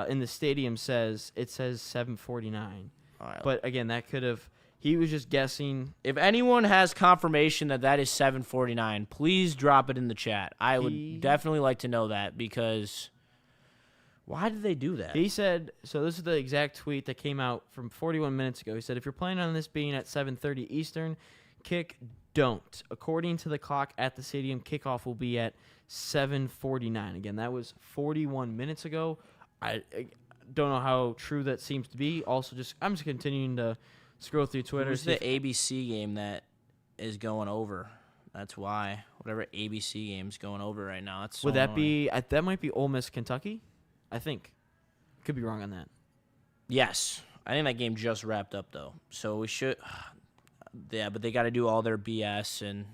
in the stadium says 7:49. Right. But again, that could have. He was just guessing. If anyone has confirmation that is 7:49, please drop it in the chat. I would definitely like to know that because. Why did they do that? He said, so this is the exact tweet that came out from 41 minutes ago. He said, if you're planning on this being at 7:30 Eastern, don't. According to the clock at the stadium, kickoff will be at 7:49. Again, that was 41 minutes ago. I don't know how true that seems to be. Also, I'm just continuing to scroll through Twitter. Who's the ABC game that is going over? That's why. Whatever ABC game's going over right now. That's so Would that annoying. be, that might be Ole Miss, Kentucky? I think. Could be wrong on that. Yes. I think that game just wrapped up, though. So we should. Yeah, but they got to do all their BS and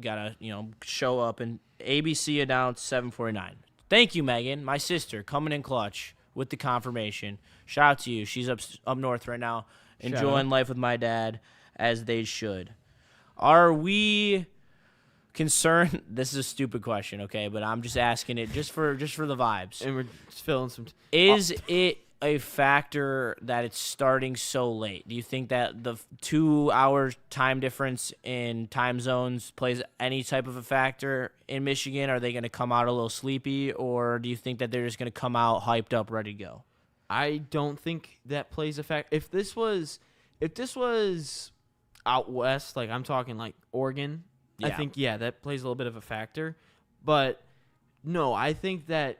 got to, show up. And ABC announced 7:49. Thank you, Megan, my sister, coming in clutch with the confirmation. Shout out to you. She's up north right now, enjoying life with my dad, as they should. Are we concerned? This is a stupid question, okay, but I'm just asking it just for the vibes. And we're just filling some. Is it a factor that it's starting so late? Do you think that the 2-hour time difference in time zones plays any type of a factor in Michigan? Are they going to come out a little sleepy, or do you think that they're just going to come out hyped up, ready to go? I don't think that plays a factor. If this was out west, like I'm talking like Oregon. Yeah. I think, that plays a little bit of a factor. But, no, I think that,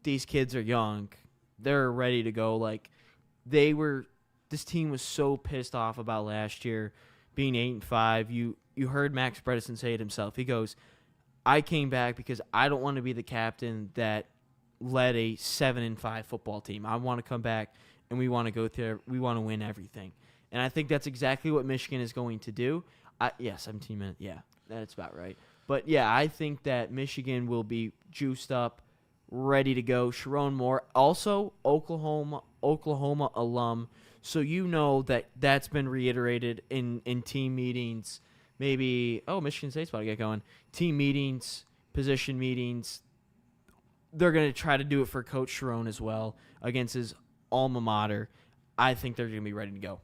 these kids are young. They're ready to go. Like, this team was so pissed off about last year being 8-5. You heard Max Bredesen say it himself. He goes, I came back because I don't want to be the captain that led a 7-5 football team. I want to come back, and we want to go there. We want to win everything. And I think that's exactly what Michigan is going to do. 17 minutes. Yeah, that's about right. But, I think that Michigan will be juiced up, ready to go. Sharon Moore, also Oklahoma alum. So that's been reiterated in team meetings. Maybe, Michigan State's about to get going. Team meetings, position meetings. They're going to try to do it for Coach Sharon as well against his alma mater. I think they're going to be ready to go.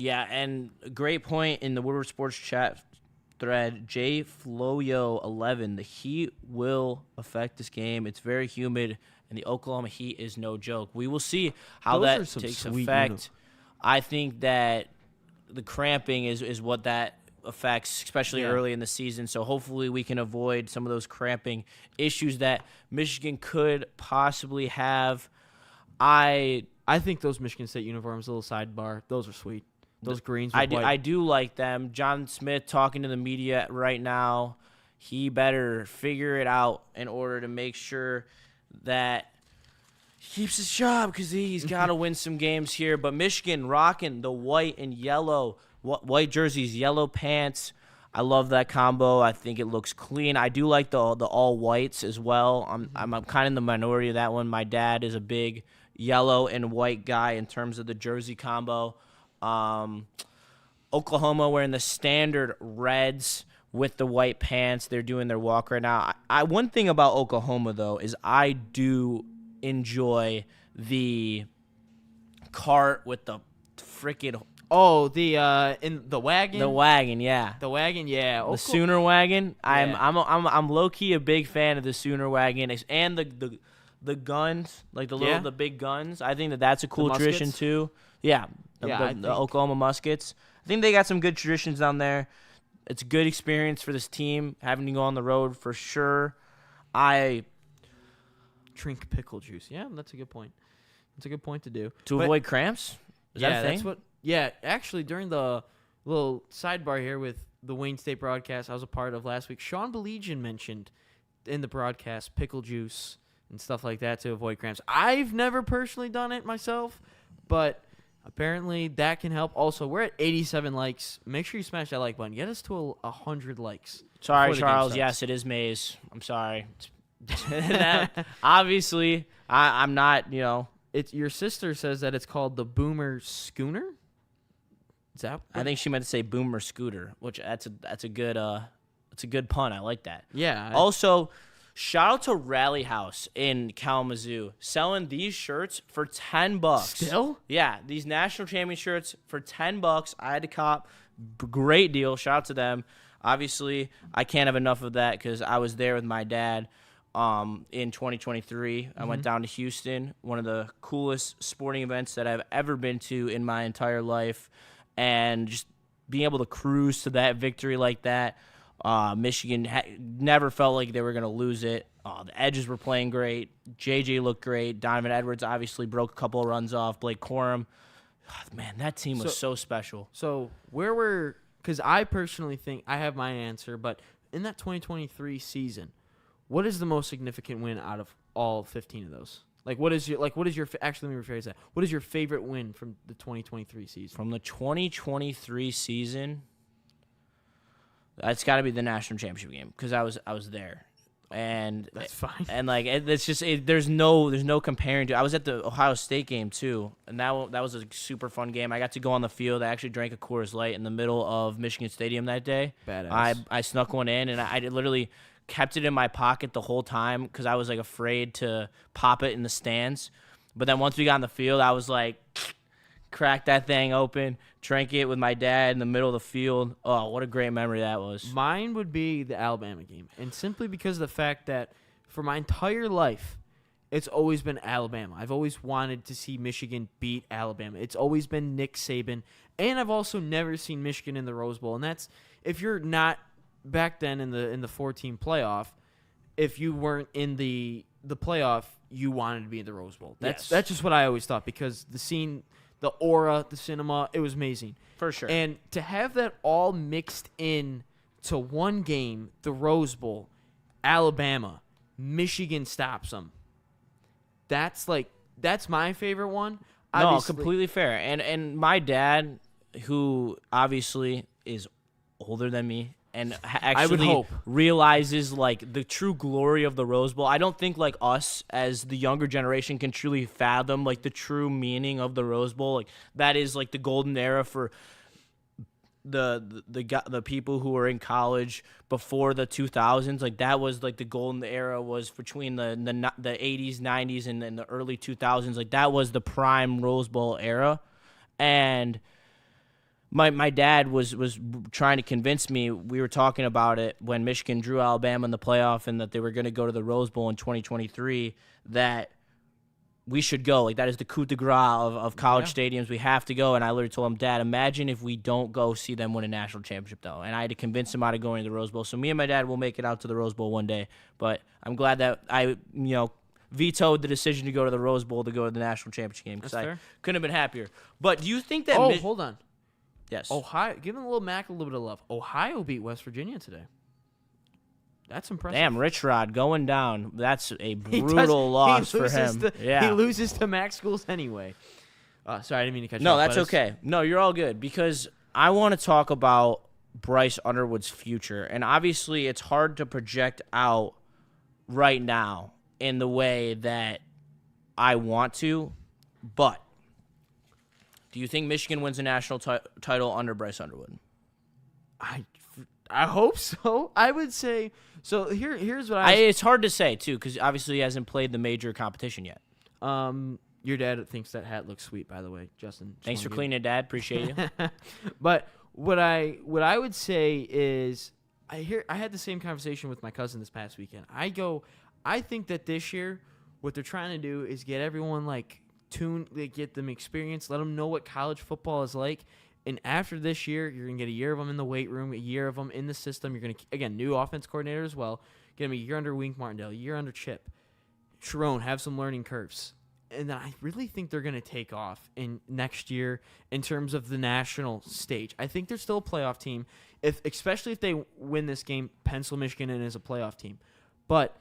Yeah, and a great point in the Woodward Sports chat thread. J Floyo 11. The heat will affect this game. It's very humid, and the Oklahoma heat is no joke. We will see how that takes effect. I think that the cramping is what that affects, especially early in the season. So hopefully we can avoid some of those cramping issues that Michigan could possibly have. I think those Michigan State uniforms, little sidebar, those are sweet. Those greens. I do like them. John Smith talking to the media right now. He better figure it out in order to make sure that he keeps his job because he's got to win some games here. But Michigan rocking the white and yellow, white jerseys, yellow pants. I love that combo. I think it looks clean. I do like the all whites as well. I'm kind of in the minority of that one. My dad is a big yellow and white guy in terms of the jersey combo. Oklahoma wearing the standard reds with the white pants. They're doing their walk right now. One thing about Oklahoma, though, is I do enjoy the cart with the freaking in the wagon. The wagon, yeah. The wagon, yeah. The Sooner wagon. I'm low key a big fan of the Sooner wagon and the guns, like the big guns. I think that's a cool tradition too. Yeah. The Oklahoma muskets. think they got some good traditions down there. It's a good experience for this team, having to go on the road for sure. I drink pickle juice. Yeah, that's a good point. That's a good point to do. To avoid cramps? Is that a thing? That's what. Yeah, actually, during the little sidebar here with the Wayne State broadcast I was a part of last week, Sean Belegian mentioned in the broadcast pickle juice and stuff like that to avoid cramps. I've never personally done it myself, but apparently that can help. Also, we're at 87 likes. Make sure you smash that like button. Get us to 100 likes. Sorry, Charles. Yes, it is maize. I'm sorry. Obviously, I'm not, It's your sister says that it's called the Boomer Schooner. Is that? I think she meant to say Boomer Scooter, which that's a good pun. I like that. Yeah. Also, shout out to Rally House in Kalamazoo selling these shirts for $10. Still? Yeah, these national champion shirts for $10. I had to cop. Great deal. Shout out to them. Obviously, I can't have enough of that because I was there with my dad in 2023. I went down to Houston, one of the coolest sporting events that I've ever been to in my entire life, and just being able to cruise to that victory like that. Michigan never felt like they were going to lose it. The edges were playing great. JJ looked great. Donovan Edwards obviously broke a couple of runs off. Blake Corum. Man, that team was so special. So because I personally think I have my answer, but in that 2023 season, what is the most significant win out of all 15 of those? Actually, let me rephrase that. What is your favorite win from the 2023 season? From the 2023 season, it's got to be the national championship game because I was there, and that's fine. And it's just there's no comparing to. I was at the Ohio State game too, and that was a super fun game. I got to go on the field. I actually drank a Coors Light in the middle of Michigan Stadium that day. Badass. I snuck one in, and I literally kept it in my pocket the whole time because I was afraid to pop it in the stands. But then once we got on the field, I was like, cracked that thing open, drank it with my dad in the middle of the field. Oh, what a great memory that was. Mine would be the Alabama game, and simply because of the fact that for my entire life, it's always been Alabama. I've always wanted to see Michigan beat Alabama. It's always been Nick Saban, and I've also never seen Michigan in the Rose Bowl. And that's if you're not back then in the 4-team playoff, if you weren't in the playoff, you wanted to be in the Rose Bowl. That's just what I always thought because the scene, the aura, the cinema, it was amazing. For sure. And to have that all mixed in to one game, the Rose Bowl, Alabama, Michigan stops them. That's my favorite one. Obviously. No, completely fair. And my dad, who obviously is older than me, and actually realizes the true glory of the Rose Bowl. I don't think us as the younger generation can truly fathom the true meaning of the Rose Bowl. That is the golden era for the people who were in college before the 2000s. That was the golden era was between the 80s, 90s, and the early 2000s. That was the prime Rose Bowl era, and My dad was trying to convince me. We were talking about it when Michigan drew Alabama in the playoff and that they were going to go to the Rose Bowl in 2023, that we should go. That is the coup de grace of college stadiums. We have to go. And I literally told him, Dad, imagine if we don't go see them win a national championship, though. And I had to convince him out of going to the Rose Bowl. So me and my dad will make it out to the Rose Bowl one day. But I'm glad that I vetoed the decision to go to the Rose Bowl to go to the national championship game because I couldn't have been happier. But do you think that hold on. Yes. Ohio, give them a little Mac a little bit of love. Ohio beat West Virginia today. That's impressive. Damn, Rich Rod going down. That's a brutal loss for him. He loses to Mac schools anyway. Sorry, I didn't mean to cut you off. No, that's okay. No, you're all good because I want to talk about Bryce Underwood's future. And obviously it's hard to project out right now in the way that I want to, but do you think Michigan wins a national title under Bryce Underwood? I hope so. I would say so. Here's what it's hard to say too because obviously he hasn't played the major competition yet. Your dad thinks that hat looks sweet, by the way, Justin. Thanks for cleaning it, Dad. Appreciate you. But what I would say is I had the same conversation with my cousin this past weekend. I think that this year what they're trying to do is get everyone tuned, get them experience, let them know what college football is like, And after this year, you're going to get a year of them in the weight room, a year of them in the system. You're going to, again, new offense coordinator as well. Get him a year under Wink Martindale, a year under Chip. Sharon, have some learning curves. And then I really think they're going to take off in next year in terms of the national stage. I think they're still a playoff team, especially if they win this game, pencil Michigan in as a playoff team. But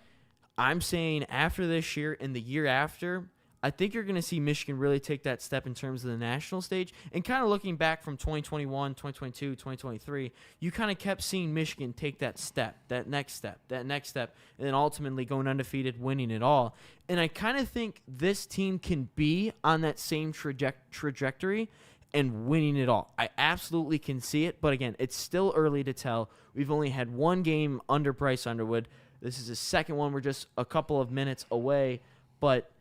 I'm saying after this year and the year after, I think you're going to see Michigan really take that step in terms of the national stage. And kind of looking back from 2021, 2022, 2023, you kind of kept seeing Michigan take that step, that next step, and then ultimately going undefeated, winning it all. And I kind of think this team can be on that same trajectory and winning it all. I absolutely can see it. But again, it's still early to tell. We've only had one game under Bryce Underwood. This is his second one. We're just a couple of minutes away. But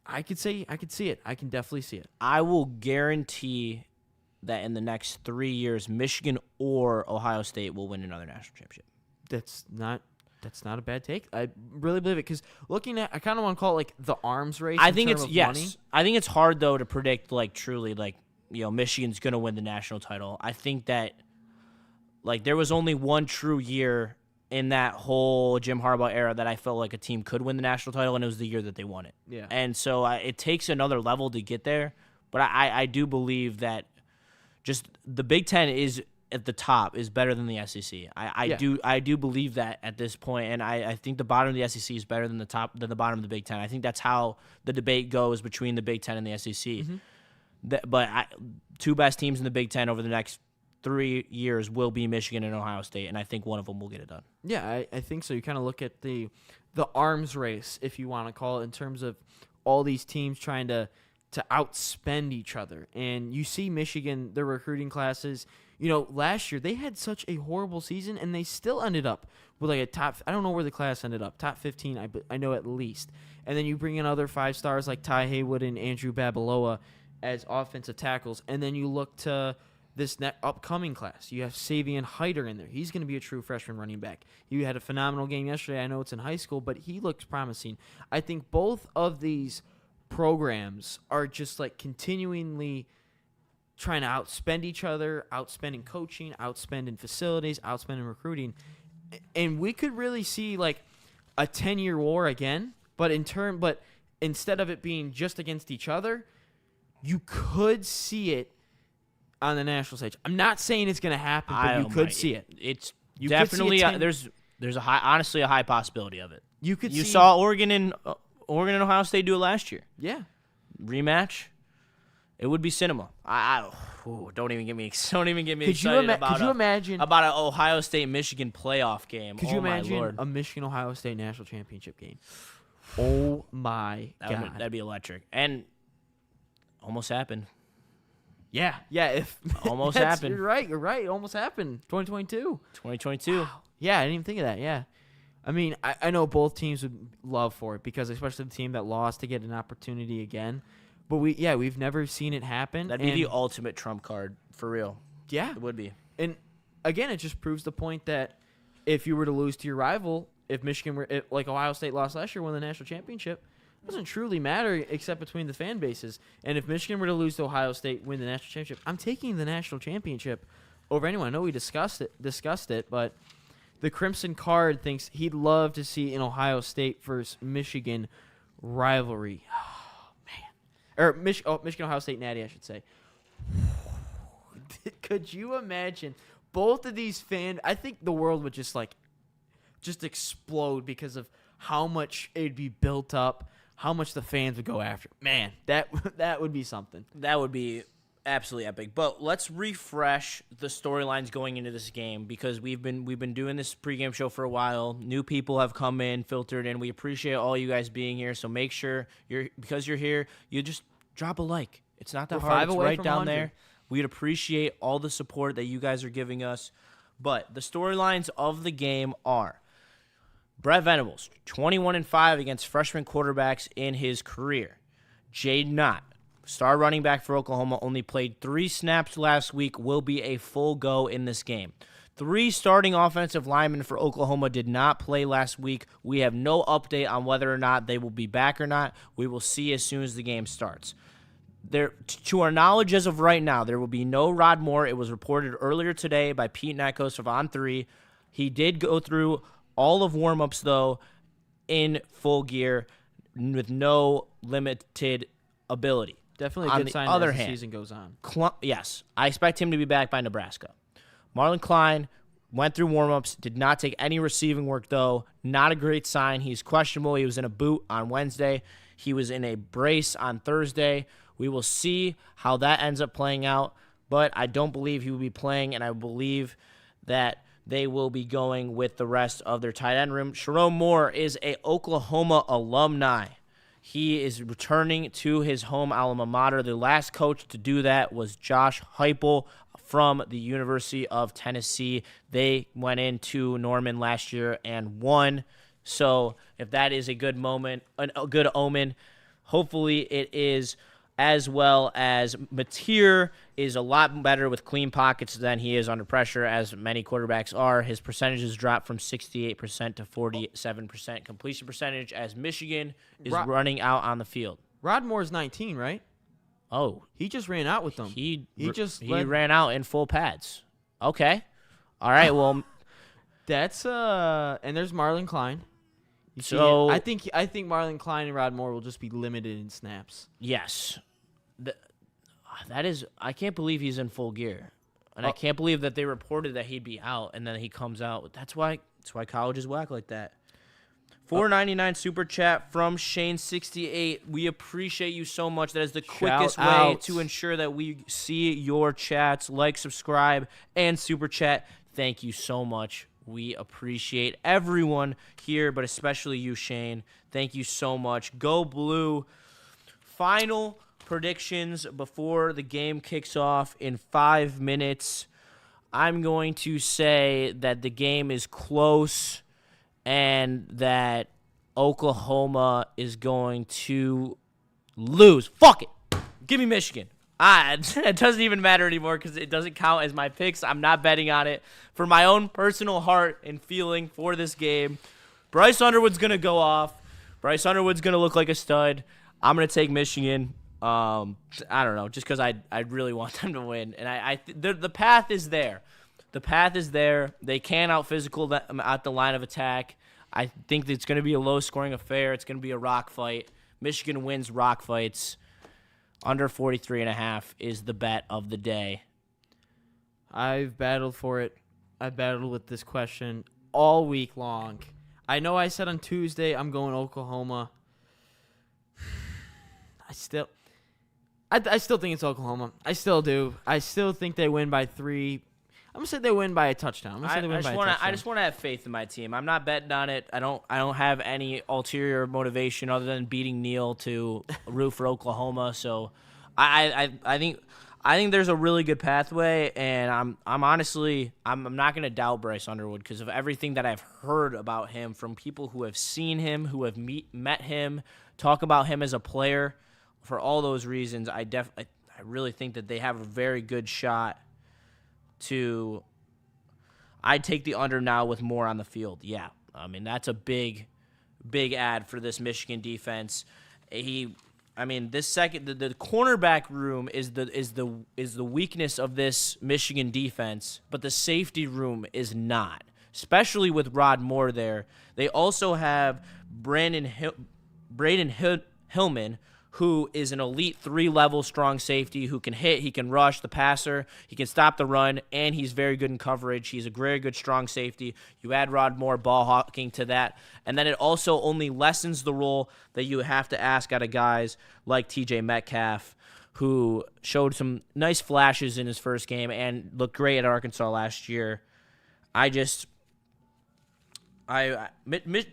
I could see it. I can definitely see it. I will guarantee that in the next 3 years, Michigan or Ohio State will win another national championship. That's not a bad take. I really believe it because looking at, I kind of want to call it like the arms race. I think it's money. I think it's hard though to predict truly Michigan's gonna win the national title. I think that there was only one true year in that whole Jim Harbaugh era that I felt like a team could win the national title, and it was the year that they won it. Yeah. And so it takes another level to get there, but I do believe that just the Big Ten is at the top is better than the SEC. I do believe that at this point, and I think the bottom of the SEC is better than the bottom of the Big Ten. I think that's how the debate goes between the Big Ten and the SEC. Mm-hmm. But two best teams in the Big Ten over the next 3 years will be Michigan and Ohio State, and I think one of them will get it done. Yeah, I think so. You kind of look at the arms race, if you want to call it, in terms of all these teams trying to outspend each other. And you see Michigan, their recruiting classes, last year they had such a horrible season, and they still ended up with a top, I don't know where the class ended up, top 15, I know at least. And then you bring in other 5 stars like Ty Haywood and Andrew Babaloa as offensive tackles, and then you look to this upcoming class. You have Savion Hyder in there. He's going to be a true freshman running back. He had a phenomenal game yesterday. I know it's in high school, but he looks promising. I think both of these programs are just continually trying to outspend each other, outspend in coaching, outspend in facilities, outspend in recruiting. And we could really see a 10-year war again, but instead of it being just against each other, you could see it on the national stage. I'm not saying it's going to happen, but you could see it. It's definitely there's a high possibility of it. You saw Oregon and Ohio State do it last year. Yeah, rematch. It would be cinema. Don't even get me excited could you imagine about an Ohio State Michigan playoff game? Could you imagine a Michigan Ohio State national championship game? Oh my God, that'd be electric, and almost happened. Yeah. If almost happened. You're right. It almost happened. 2022. Wow. Yeah, I didn't even think of that. Yeah. I mean, I know both teams would love for it because especially the team that lost to get an opportunity again. But we've never seen it happen. That'd be the ultimate trump card for real. Yeah. It would be. And again, it just proves the point that if you were to lose to your rival, if Michigan like Ohio State lost last year, won the national championship, it doesn't truly matter except between the fan bases. And if Michigan were to lose to Ohio State, win the national championship, I'm taking the national championship over anyone. I know we discussed it, but the Crimson Card thinks he'd love to see an Ohio State versus Michigan rivalry. Oh, man. Or Michigan-Ohio State natty, I should say. Could you imagine both of these fans? I think the world would just explode because of how much it'd be built up, how much the fans would go after. Man, that would be something. That would be absolutely epic. But let's refresh the storylines going into this game because we've been doing this pregame show for a while. New people have come in, filtered in. We appreciate all you guys being here. So make sure because you're here, you just drop a like. It's not that hard. It's right down there. We'd appreciate all the support that you guys are giving us. But the storylines of the game are Brett Venables, 21-5 against freshman quarterbacks in his career. Jade Knott, star running back for Oklahoma, only played 3 snaps last week, will be a full go in this game. 3 starting offensive linemen for Oklahoma did not play last week. We have no update on whether or not they will be back or not. We will see as soon as the game starts. To our knowledge as of right now, there will be no Rod Moore. It was reported earlier today by Pete Nakos of On3. He did go through all of warm-ups, though, in full gear with no limited ability. Definitely a good sign as the season goes on. Yes, I expect him to be back by Nebraska. Marlon Klein went through warm-ups, did not take any receiving work, though. Not a great sign. He's questionable. He was in a boot on Wednesday. He was in a brace on Thursday. We will see how that ends up playing out, but I don't believe he will be playing, and I believe that they will be going with the rest of their tight end room. Sharon Moore is a Oklahoma alumni. He is returning to his home alma mater. The last coach to do that was Josh Heupel from the University of Tennessee. They went into Norman last year and won. So if that is a good good omen, hopefully it is, as well as Mateer is a lot better with clean pockets than he is under pressure, as many quarterbacks are. His percentages dropped from 68% to 47% completion percentage as Michigan is running out on the field. Rod Moore's 19, right? Oh. He just ran out with them. He ran out in full pads. Okay. All right, well. That's and there's Marlon Klein. So I think Marlon Klein and Rod Moore will just be limited in snaps. Yes, that is. I can't believe he's in full gear, and I can't believe that they reported that he'd be out, and then he comes out. That's why colleges whack like that. $4.99 super chat from Shane68. We appreciate you so much. That is the quickest way to ensure that we see your chats. Like, subscribe, and super chat. Thank you so much. We appreciate everyone here, but especially you, Shane. Thank you so much. Go Blue. Final predictions before the game kicks off in 5 minutes. I'm going to say that the game is close and that Oklahoma is going to lose. Fuck it. Give me Michigan. It doesn't even matter anymore because it doesn't count as my picks. I'm not betting on it. For my own personal heart and feeling for this game, Bryce Underwood's going to go off. Bryce Underwood's going to look like a stud. I'm going to take Michigan. I don't know, just because I really want them to win. And the path is there. The path is there. They can out-physical them at the line of attack. I think it's going to be a low-scoring affair. It's going to be a rock fight. Michigan wins rock fights. Under 43.5 is the bet of the day. I've battled for it. I've battled with this question all week long. I know I said on Tuesday I'm going Oklahoma. I still think it's Oklahoma. I still do. I still think they win by 3. I'm gonna say they win by a touchdown. I just want to have faith in my team. I'm not betting on it. I don't have any ulterior motivation other than beating Neil to root for Oklahoma. So I think there's a really good pathway, and I'm honestly not gonna doubt Bryce Underwood because of everything that I've heard about him from people who have seen him, who have met him, talk about him as a player. For all those reasons, I really think that they have a very good shot. I'd take the under now with more on the field. Yeah, I mean that's a big ad for this Michigan defense. The cornerback room is the weakness of this Michigan defense, but the safety room is not, especially with Rod Moore there. They also have Braden Hillman, who is an elite 3-level strong safety who can hit, he can rush the passer, he can stop the run, and he's very good in coverage. He's a very good strong safety. You add Rod Moore ball hawking to that, and then it also only lessens the role that you have to ask out of guys like TJ Metcalf, who showed some nice flashes in his first game and looked great at Arkansas last year.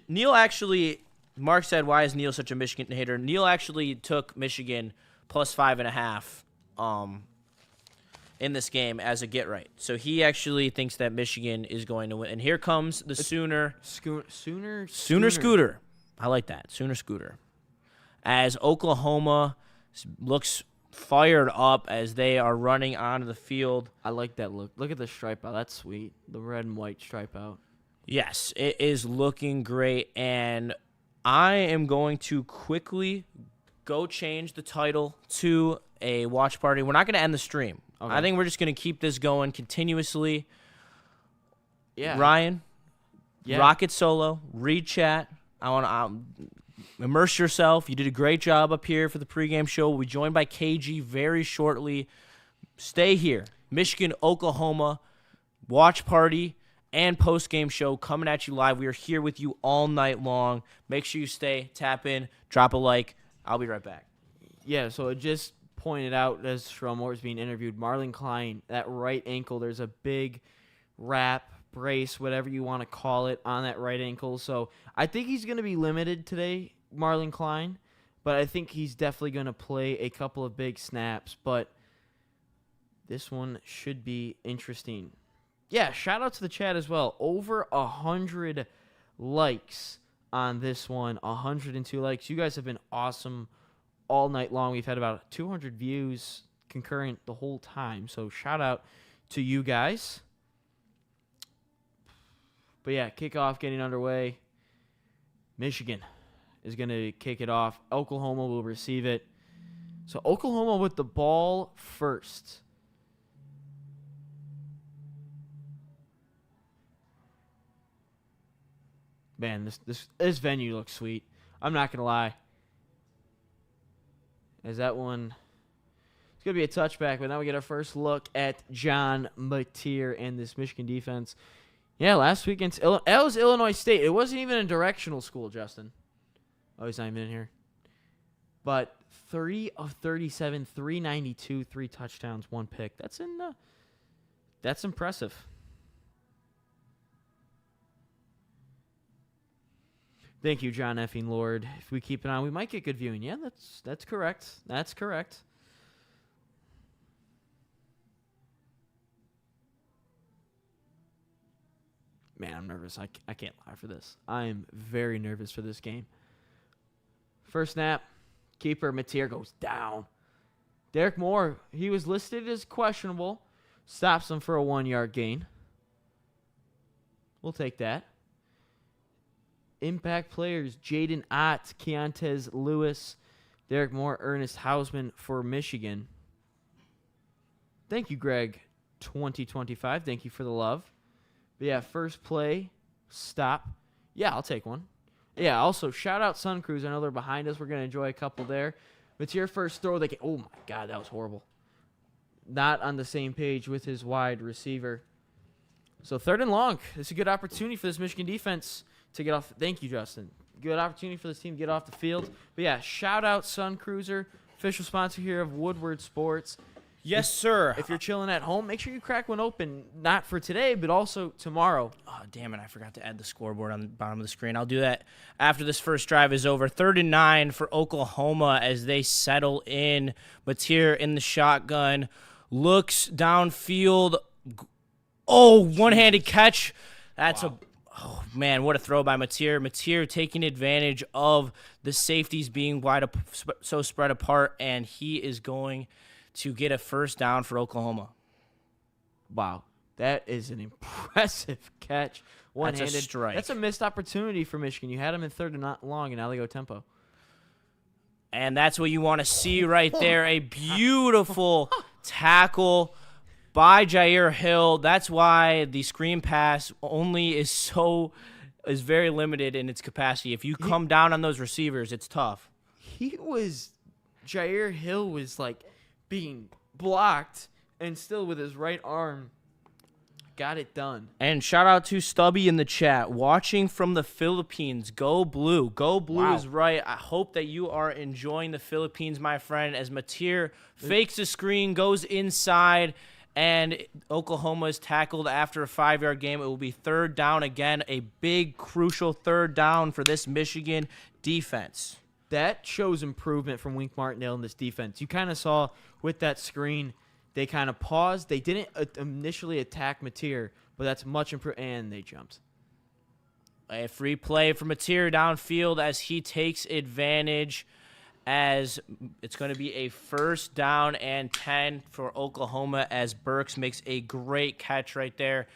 Neil actually... Mark said, why is Neil such a Michigan hater? Neil actually took Michigan plus 5.5 in this game as a get-right. So he actually thinks that Michigan is going to win. And here comes the Sooner Scooter. I like that. Sooner Scooter. As Oklahoma looks fired up as they are running onto the field. I like that look. Look at the stripe out. That's sweet. The red and white stripe out. Yes, it is looking great. And I am going to quickly go change the title to a watch party. We're not going to end the stream. Okay. I think we're just going to keep this going continuously. Yeah. Ryan, rock it solo, read chat. I want to immerse yourself. You did a great job up here for the pregame show. We'll be joined by KG very shortly. Stay here. Michigan, Oklahoma, watch party and post-game show coming at you live. We are here with you all night long. Make sure you stay, tap in, drop a like. I'll be right back. Yeah, so it just pointed out as Schromer was being interviewed, Marlon Klein, that right ankle, there's a big wrap, brace, whatever you want to call it, on that right ankle. So I think he's going to be limited today, Marlon Klein, but I think he's definitely going to play a couple of big snaps. But this one should be interesting. Yeah, shout out to the chat as well. Over 100 likes on this one, 102 likes. You guys have been awesome all night long. We've had about 200 views concurrent the whole time. So shout out to you guys. But yeah, kickoff getting underway. Michigan is going to kick it off. Oklahoma will receive it. So Oklahoma with the ball first. Man, this venue looks sweet. I'm not going to lie. As that one, it's going to be a touchback, but now we get our first look at John Mateer and this Michigan defense. Yeah, last week against that was Illinois State. It wasn't even a directional school, Justin. Oh, he's not even in here. But 3 of 37, 392, 3 touchdowns, 1 pick. That's impressive. Thank you, John effing Lord. If we keep it on, we might get good viewing. Yeah, that's correct. That's correct. Man, I'm nervous. I can't lie for this. I am very nervous for this game. First snap, keeper Mateer goes down. Derek Moore, he was listed as questionable. Stops him for a 1-yard gain. We'll take that. Impact players, Jaden Ott, Keontez Lewis, Derek Moore, Ernest Hausman for Michigan. Thank you, Greg, 2025. Thank you for the love. But yeah, first play, stop. Yeah, I'll take one. Yeah, also, shout out Sun Crews. I know they're behind us. We're going to enjoy a couple there. But to your first throw, oh, my God, that was horrible. Not on the same page with his wide receiver. So 3rd and long. It's a good opportunity for this Michigan defense to get off. Thank you, Justin. Good opportunity for this team to get off the field. But yeah, shout out Sun Cruiser, official sponsor here of Woodward Sports. Yes, sir. If you're chilling at home, make sure you crack one open, not for today, but also tomorrow. Oh, damn it. I forgot to add the scoreboard on the bottom of the screen. I'll do that after this first drive is over. 3rd and 9 for Oklahoma as they settle in. Mateer in the shotgun. Looks downfield. Oh, one-handed catch. That's wow. Oh, man, what a throw by Mateer. Mateer taking advantage of the safeties being so spread apart, and he is going to get a first down for Oklahoma. Wow, that is an impressive catch. One-handed. That's a strike. That's a missed opportunity for Michigan. You had them in 3rd and not long, and now they go tempo. And that's what you want to see right there. A beautiful tackle by Jair Hill. That's why the screen pass only is very limited in its capacity. If you come down on those receivers, it's tough. Jair Hill was like being blocked and still with his right arm got it done. And shout out to Stubby in the chat, watching from the Philippines. Go Blue. Go Blue wow. is right. I hope that you are enjoying the Philippines, my friend, as Mateer fakes the screen, goes inside, and Oklahoma is tackled after a 5-yard game. It will be 3rd down again, a big, crucial 3rd down for this Michigan defense. That shows improvement from Wink Martindale in this defense. You kind of saw with that screen, they kind of paused. They didn't initially attack Mateer, but that's much improved, and they jumped. A free play for Mateer downfield as he takes advantage, as it's going to be a 1st down and 10 for Oklahoma as Burks makes a great catch right there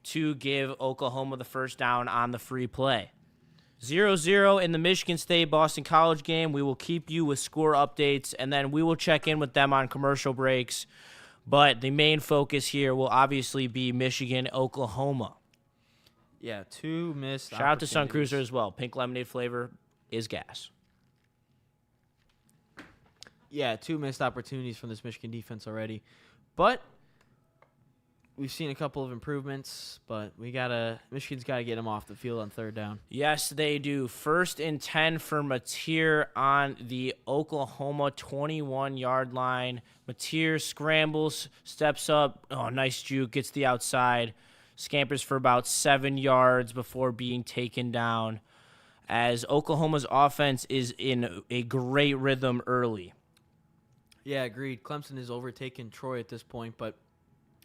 to give Oklahoma the 1st down on the free play. 0-0 in the Michigan State-Boston College game. We will keep you with score updates, and then we will check in with them on commercial breaks. But the main focus here will obviously be Michigan-Oklahoma. Yeah, 2 missed Shout out to Sun Cruiser as well. Pink lemonade flavor is gas. Yeah, 2 missed opportunities from this Michigan defense already. But we've seen a couple of improvements, but Michigan's got to get them off the field on 3rd down. Yes, they do. 1st and 10 for Mateer on the Oklahoma 21-yard line. Mateer scrambles, steps up. Oh, nice juke, gets the outside. Scampers for about 7 yards before being taken down, as Oklahoma's offense is in a great rhythm early. Yeah, agreed. Clemson has overtaken Troy at this point, but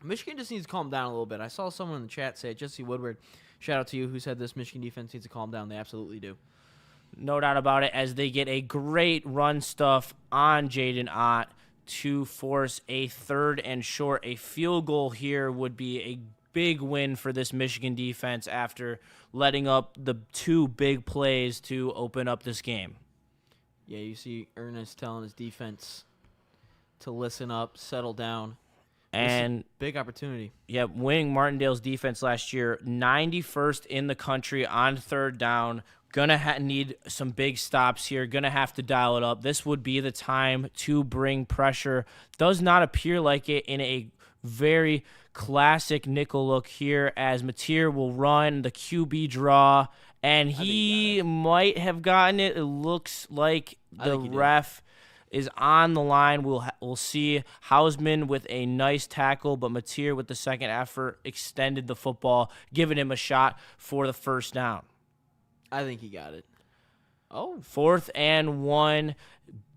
Michigan just needs to calm down a little bit. I saw someone in the chat say, Jesse Woodward, shout out to you, who said this Michigan defense needs to calm down. They absolutely do. No doubt about it, as they get a great run stuff on Jaden Ott to force a 3rd and short. A field goal here would be a big win for this Michigan defense after letting up the 2 big plays to open up this game. Yeah, you see Ernest telling his defense to listen up, settle down. And big opportunity. Yeah, winning Martindale's defense last year, 91st in the country on 3rd down. Gonna need some big stops here. Gonna have to dial it up. This would be the time to bring pressure. Does not appear like it in a very classic nickel look here, as Mateer will run the QB draw, and he might have gotten it. It looks like the ref is on the line. We'll see. Hausman with a nice tackle, but Mateer with the second effort extended the football, giving him a shot for the 1st down. I think he got it. Oh. 4th and 1.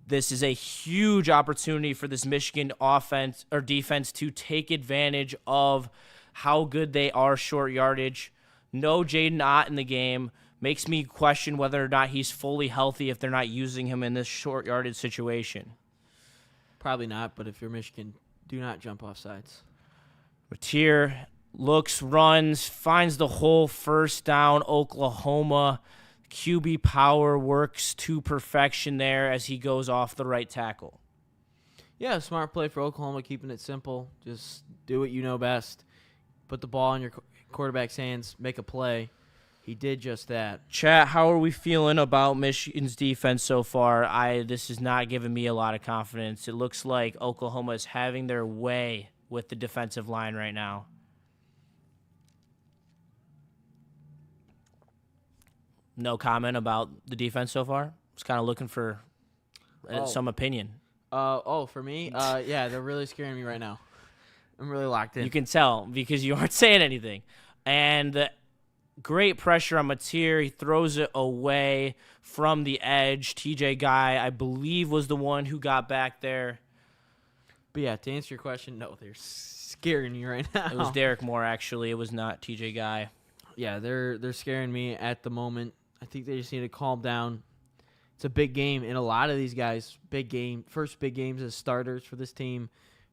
This is a huge opportunity for this Michigan offense or defense to take advantage of how good they are short yardage. No Jaden Ott in the game. Makes me question whether or not he's fully healthy if they're not using him in this short yardage situation. Probably not, but if you're Michigan, do not jump off sides. Mateer looks, runs, finds the hole, 1st down, Oklahoma. QB power works to perfection there as he goes off the right tackle. Yeah, smart play for Oklahoma, keeping it simple. Just do what you know best. Put the ball in your quarterback's hands, make a play. He did just that. Chat, how are we feeling about Michigan's defense so far? This is not giving me a lot of confidence. It looks like Oklahoma is having their way with the defensive line right now. No comment about the defense so far? Just kind of looking for some opinion. For me? Yeah, they're really scaring me right now. I'm really locked in. You can tell because you aren't saying anything. And great pressure on Mateer. He throws it away from the edge. TJ Guy, I believe, was the one who got back there. But yeah, to answer your question, no, they're scaring me right now. It was Derek Moore, actually. It was not TJ Guy. Yeah, they're scaring me at the moment. I think they just need to calm down. It's a big game, and a lot of these guys, first big games as starters for this team,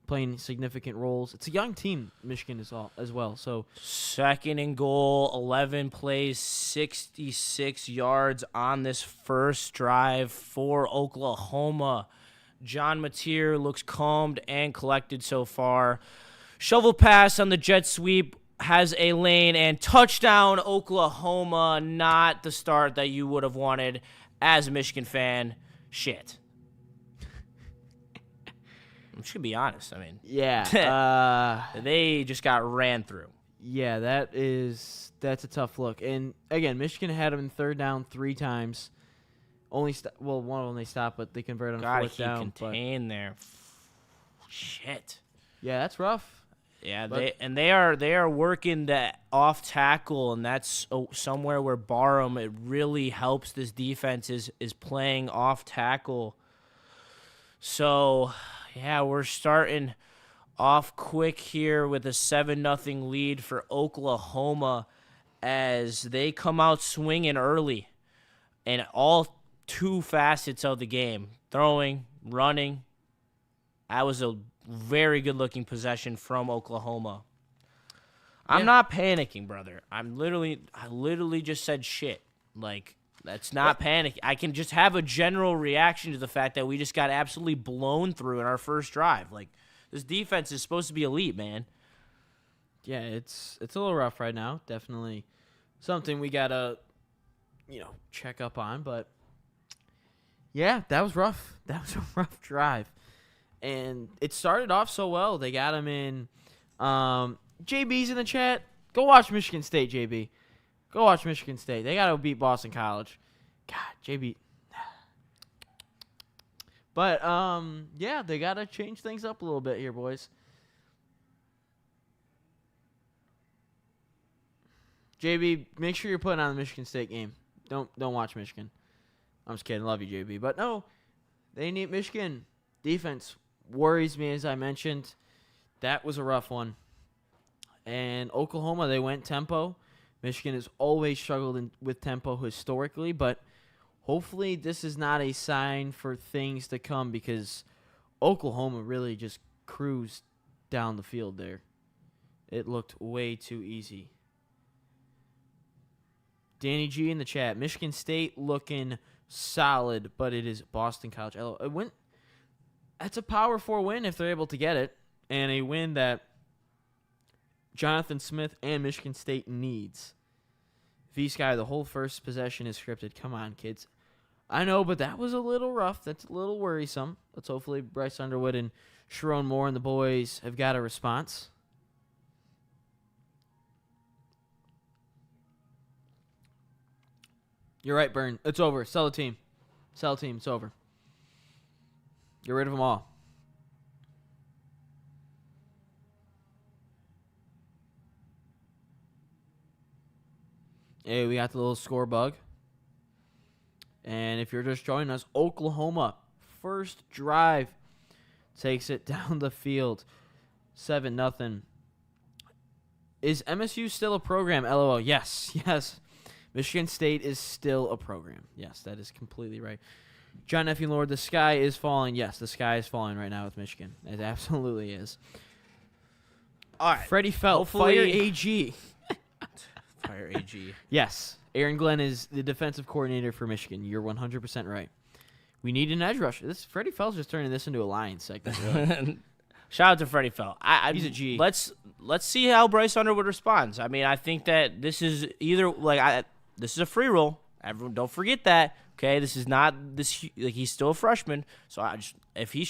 playing significant roles. It's a young team, Michigan as well. So 2nd and goal, 11 plays, 66 yards on this first drive for Oklahoma. John Mateer looks calmed and collected so far. Shovel pass on the jet sweep. Has a lane, and touchdown, Oklahoma. Not the start that you would have wanted as a Michigan fan. Shit. I'm just going to be honest. I mean, yeah. They just got ran through. Yeah, that's a tough look. And, again, Michigan had them in 3rd down 3 times. One of them they stopped, but they converted on 4th down. Gotta keep contained there. Shit. Yeah, that's rough. Yeah, they are working the off tackle, and that's somewhere where Barham, it really helps this defense is playing off tackle. So, yeah, we're starting off quick here with a 7-0 lead for Oklahoma as they come out swinging early in all 2 facets of the game, throwing, running. That was a very good-looking possession from Oklahoma. I'm not panicking, brother. I literally just said shit. Like, That's not panic. I can just have a general reaction to the fact that we just got absolutely blown through in our first drive. Like, this defense is supposed to be elite, man. Yeah, it's a little rough right now. Definitely something we gotta, check up on. But yeah, that was rough. That was a rough drive, and it started off so well. They got him in. JB's in the chat. Go watch Michigan State, JB. Go watch Michigan State. They gotta beat Boston College. God, JB. But yeah, they gotta change things up a little bit here, boys. JB, make sure you're putting on the Michigan State game. Don't watch Michigan. I'm just kidding. Love you, JB. But no, they need Michigan. Defense worries me, as I mentioned. That was a rough one. And Oklahoma, they went tempo. Michigan has always struggled with tempo historically, but hopefully this is not a sign for things to come because Oklahoma really just cruised down the field there. It looked way too easy. Danny G in the chat. Michigan State looking solid, but it is Boston College. That's a Power 4 win if they're able to get it, and a win that Jonathan Smith and Michigan State needs. V-Sky, the whole first possession is scripted. Come on, kids. I know, but that was a little rough. That's a little worrisome. Let's hopefully Bryce Underwood and Sharon Moore and the boys have got a response. You're right, Byrne. It's over. Sell the team. Sell the team. It's over. Get rid of them all. Hey, we got the little score bug. And if you're just joining us, Oklahoma, first drive, takes it down the field. 7-0. Is MSU still a program? LOL. Yes. Michigan State is still a program. Yes, that is completely right. John F. Lord, the sky is falling. Yes, the sky is falling right now with Michigan. It absolutely is. All right. Freddie Felt, fire AG. Fire AG. Yes, Aaron Glenn is the defensive coordinator for Michigan. You're 100% right. We need an edge rusher. Freddie Felt's just turning this into a Lions segment. Really. Shout out to Freddie Felt. He's a G. Let's see how Bryce Underwood responds. I mean, I think that this is either this is a free roll. Everyone, don't forget that. Okay, this is not this. Like, he's still a freshman, so if he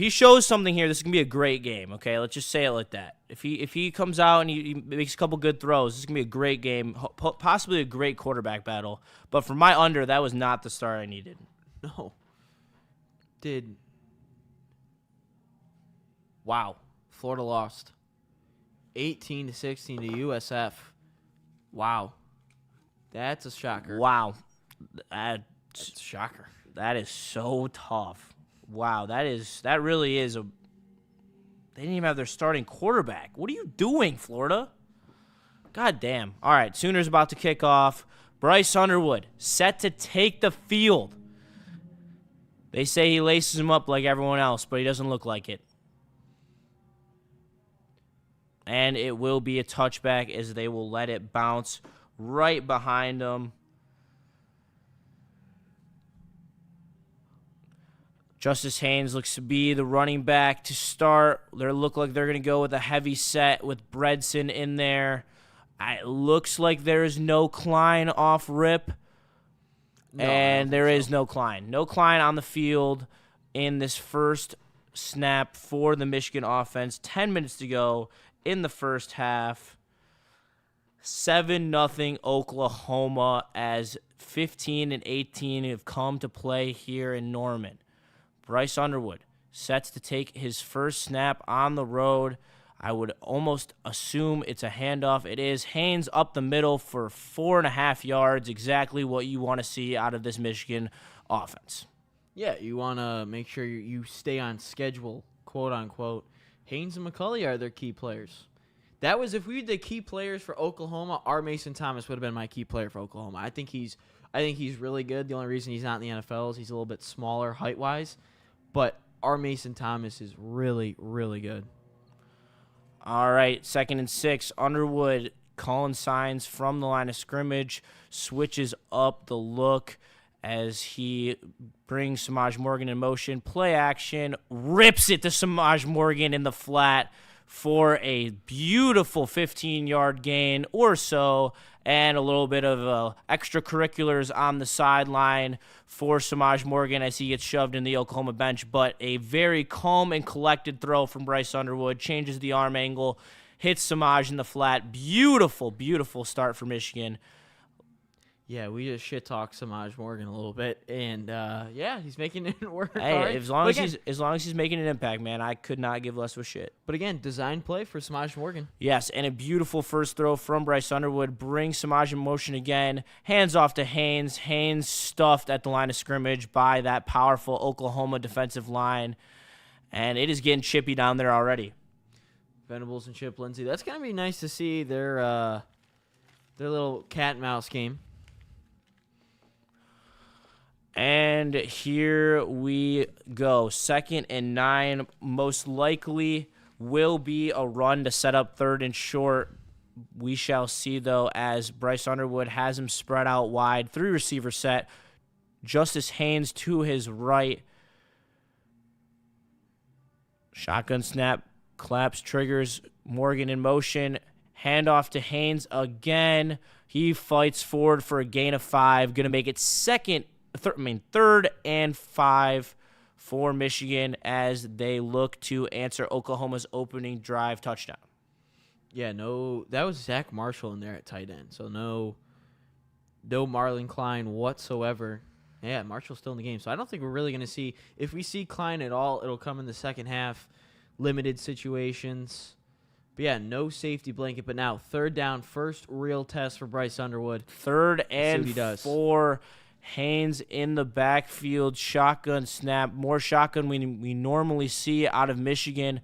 shows something here, this is gonna be a great game. Okay, let's just say it like that. If he comes out and he makes a couple good throws, this is gonna be a great game, possibly a great quarterback battle. But for my under, that was not the start I needed. No. Wow. Florida lost 18-16 to USF. Wow. That's a shocker. Wow. That's a shocker. That is so tough. Wow, that really is a. They didn't even have their starting quarterback. What are you doing, Florida? God damn. All right, Sooners about to kick off. Bryce Underwood set to take the field. They say he laces him up like everyone else, but he doesn't look like it. And it will be a touchback as they will let it bounce right behind him. Justice Haynes looks to be the running back to start. They look like they're going to go with a heavy set with Bredson in there. It looks like there is no Klein off rip. No, and there is no Klein. No Klein on the field in this first snap for the Michigan offense. 10 minutes to go in the first half. 7-0 Oklahoma as 15 and 18 have come to play here in Norman. Bryce Underwood sets to take his first snap on the road. I would almost assume it's a handoff. It is. Haynes up the middle for 4.5 yards. Exactly what you want to see out of this Michigan offense. Yeah, you want to make sure you stay on schedule, quote unquote. Haynes and McCulley are their key players. That was, if we had the key players for Oklahoma, our Mason Thomas would have been my key player for Oklahoma. I think he's really good. The only reason he's not in the NFL is he's a little bit smaller height-wise. But our Mason Thomas is really, really good. All right, 2nd and 6. Underwood calling signs from the line of scrimmage, switches up the look as he brings Samaj Morgan in motion. Play action, rips it to Samaj Morgan in the flat for a beautiful 15-yard gain or so, and a little bit of extracurriculars on the sideline for Samaj Morgan as he gets shoved in the Oklahoma bench. But a very calm and collected throw from Bryce Underwood, changes the arm angle, hits Samaj in the flat. Beautiful, beautiful start for Michigan. Yeah, we just shit-talked Samaj Morgan a little bit, and he's making it work. Hey, right. as long as he's making an impact, man, I could not give less of a shit. But again, design play for Samaj Morgan. Yes, and a beautiful first throw from Bryce Underwood brings Samaj in motion again. Hands off to Haynes. Haynes stuffed at the line of scrimmage by that powerful Oklahoma defensive line, and it is getting chippy down there already. Venables and Chip Lindsey. That's gonna be nice to see their little cat and mouse game. And here we go. 2nd and 9, most likely will be a run to set up 3rd and short. We shall see, though, as Bryce Underwood has him spread out wide. 3-receiver set. Justice Haynes to his right. Shotgun snap, claps, triggers, Morgan in motion. Handoff to Haynes again. He fights forward for a gain of 5. Going to make it 3rd and 5 for Michigan as they look to answer Oklahoma's opening drive touchdown. Yeah, that was Zach Marshall in there at tight end. So no Marlon Klein whatsoever. Yeah, Marshall's still in the game. So I don't think we're really going to see, if we see Klein at all, it'll come in the second half, limited situations. But yeah, no safety blanket. But now 3rd down, first real test for Bryce Underwood. 3rd and 4. Haynes in the backfield, shotgun snap, more shotgun we normally see out of Michigan.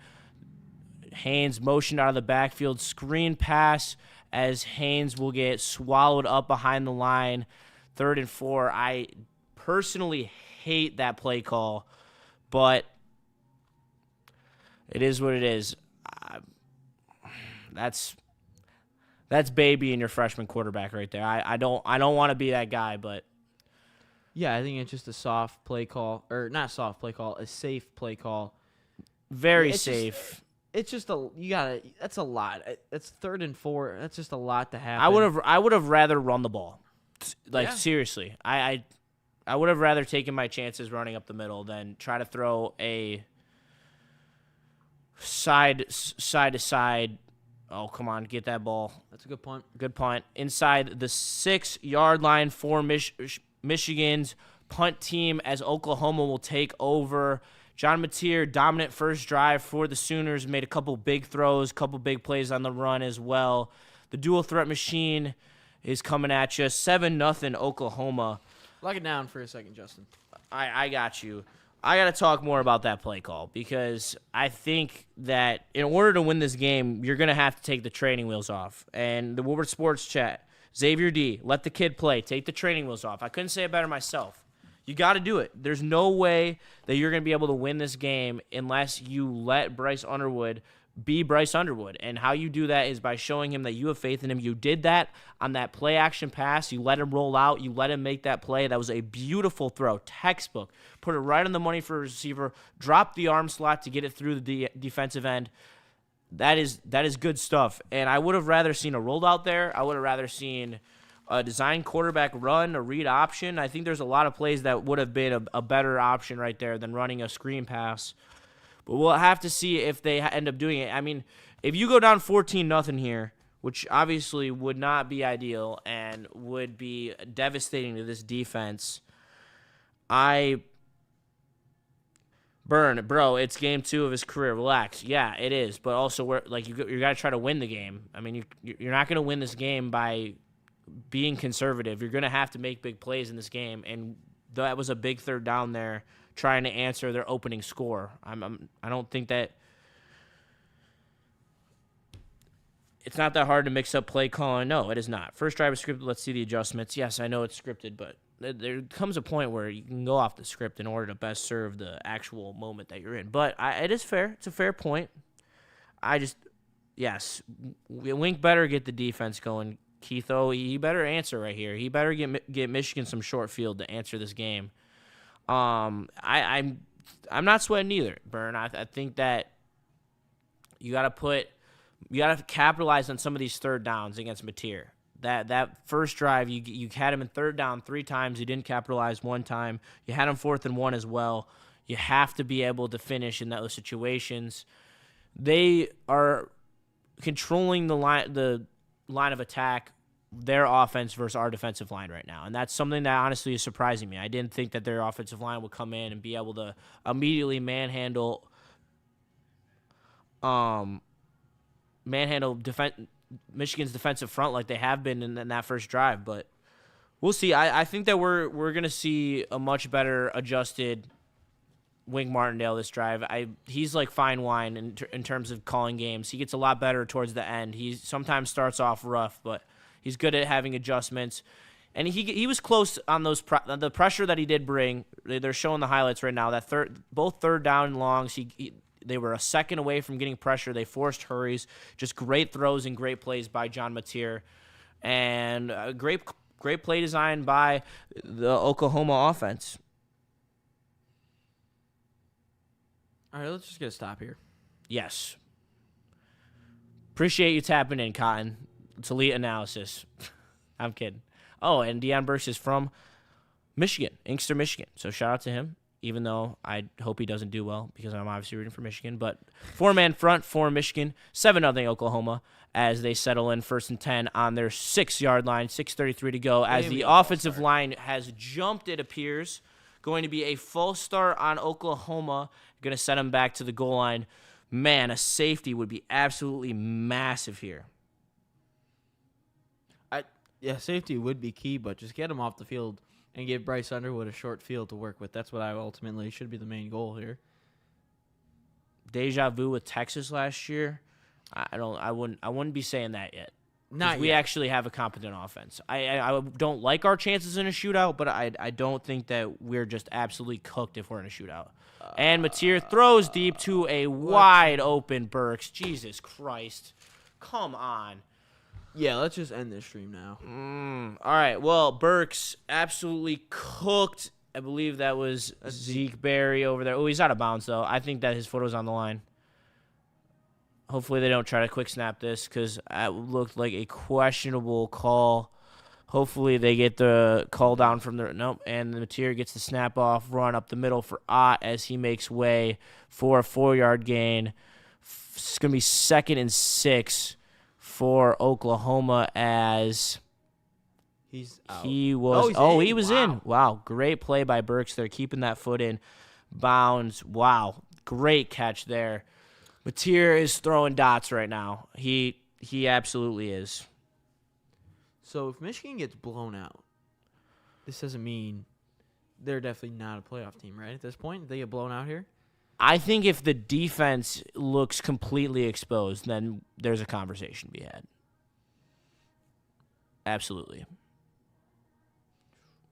Haynes motioned out of the backfield, screen pass as Haynes will get swallowed up behind the line. 3rd and 4. I personally hate that play call, but it is what it is. That's baby in your freshman quarterback right there. I don't want to be that guy, but. Yeah, I think it's just a soft play call, or not soft play call, a safe play call. Very safe. That's a lot. It's 3rd and 4. That's just a lot to happen. I would have rather run the ball. Seriously. I would have rather taken my chances running up the middle than try to throw a side to side. Oh, come on, get that ball. That's a good punt. Good punt. Inside the 6-yard line for Michigan's punt team as Oklahoma will take over. John Mateer, dominant first drive for the Sooners, made a couple big throws, couple big plays on the run as well. The dual threat machine is coming at you. 7-0 Oklahoma. Lock it down for a second, Justin. I got you. I got to talk more about that play call because I think that in order to win this game, you're going to have to take the training wheels off. And the Woodward Sports Chat, Xavier D, let the kid play. Take the training wheels off. I couldn't say it better myself. You got to do it. There's no way that you're going to be able to win this game unless you let Bryce Underwood be Bryce Underwood. And how you do that is by showing him that you have faith in him. You did that on that play action pass. You let him roll out. You let him make that play. That was a beautiful throw. Textbook. Put it right on the money for a receiver. Drop the arm slot to get it through the defensive end. That is good stuff. And I would have rather seen a rolled out there. I would have rather seen a design quarterback run, a read option. I think there's a lot of plays that would have been a better option right there than running a screen pass. But we'll have to see if they end up doing it. I mean, if you go down 14-0 here, which obviously would not be ideal and would be devastating to this defense, Bro, it's game 2 of his career. Relax. Yeah, it is. But also, you got to try to win the game. I mean, you're not going to win this game by being conservative. You're going to have to make big plays in this game, and that was a big 3rd down there trying to answer their opening score. I don't think that it's not that hard to mix up play calling. No, it is not. First drive is scripted. Let's see the adjustments. Yes, I know it's scripted, but there comes a point where you can go off the script in order to best serve the actual moment that you're in. But it is fair. It's a fair point. Yes, Wink better get the defense going. Keitho, he better answer right here. He better get Michigan some short field to answer this game. I'm not sweating either, Bern. I think that you got to capitalize on some of these third downs against Mateer. That first drive, you had him in third down 3 times. You didn't capitalize 1 time. You had him 4th and 1 as well. You have to be able to finish in those situations. They are controlling the line of attack, their offense versus our defensive line right now. And that's something that honestly is surprising me. I didn't think that their offensive line would come in and be able to immediately manhandle Michigan's defensive front like they have been in that first drive. But we'll see. I think that we're going to see a much better adjusted Wink Martindale this drive. He's like fine wine in terms of calling games. He gets a lot better towards the end. He sometimes starts off rough, but he's good at having adjustments. And he was close on those the pressure that he did bring. They're showing the highlights right now. Both third down and longs. They were a second away from getting pressure. They forced hurries. Just great throws and great plays by John Mateer, and great play design by the Oklahoma offense. All right, let's just get a stop here. Yes. Appreciate you tapping in, Cotton. It's elite analysis. I'm kidding. Oh, and Deion Burks is from Michigan, Inkster, Michigan. So shout out to him, even though I hope he doesn't do well because I'm obviously rooting for Michigan. But 4-man front for Michigan, 7-0 Oklahoma as they settle in 1st and 10 on their 6-yard line, 6:33 to go as the offensive line has jumped, it appears. Going to be a false start on Oklahoma. Going to send them back to the goal line. Man, a safety would be absolutely massive here. Yeah, safety would be key, but just get him off the field and give Bryce Underwood a short field to work with. That's what I ultimately should be the main goal here. Deja vu with Texas last year. I wouldn't be saying that yet. Not we yet. actually have a competent offense. I don't like our chances in a shootout, but I don't think that we're just absolutely cooked if we're in a shootout. And Mateer throws deep to a wide open Burks. Jesus Christ. Come on. Yeah, let's just end this stream now. All right. Well, Burks absolutely cooked. I believe that was Zeke Berry over there. Oh, he's out of bounds, though. I think that his foot was on the line. Hopefully they don't try to quick snap this because it looked like a questionable call. Hopefully they get the call down from the – nope. And the Mateer gets the snap off, run up the middle for Ott as he makes way for a 4-yard gain. It's going to be 2nd and 6 for Oklahoma as he's out. He was he was in. Wow, great play by Burks there, keeping that foot in bounds. Wow, great catch there. Mateer is throwing dots right now. He absolutely is. So if Michigan gets blown out, this doesn't mean they're definitely not a playoff team, right? At this point, they get blown out here? I think if the defense looks completely exposed, then there's a conversation to be had. Absolutely.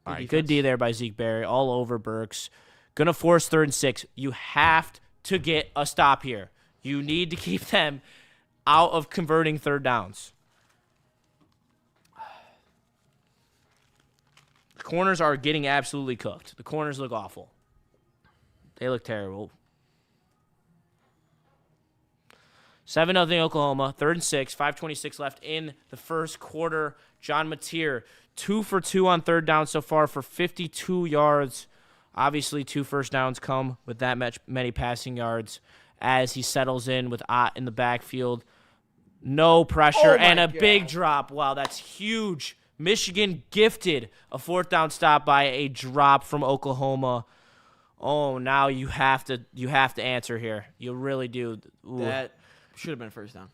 All right, good D there by Zeke Berry, all over Burks. Going to force 3rd and 6. You have to get a stop here. You need to keep them out of converting third downs. The corners are getting absolutely cooked. The corners look awful. They look terrible. 7-0 Oklahoma, 3rd and 6, 5:26 left in the first quarter. John Mateer, 2 for 2 on third down so far for 52 yards. Obviously, 2 first downs come with that many passing yards as he settles in with Ott in the backfield. No pressure and a big drop. Wow, that's huge. Michigan gifted a 4th down stop by a drop from Oklahoma. Oh, now you have to answer here. You really do. Ooh. That should have been a 1st down.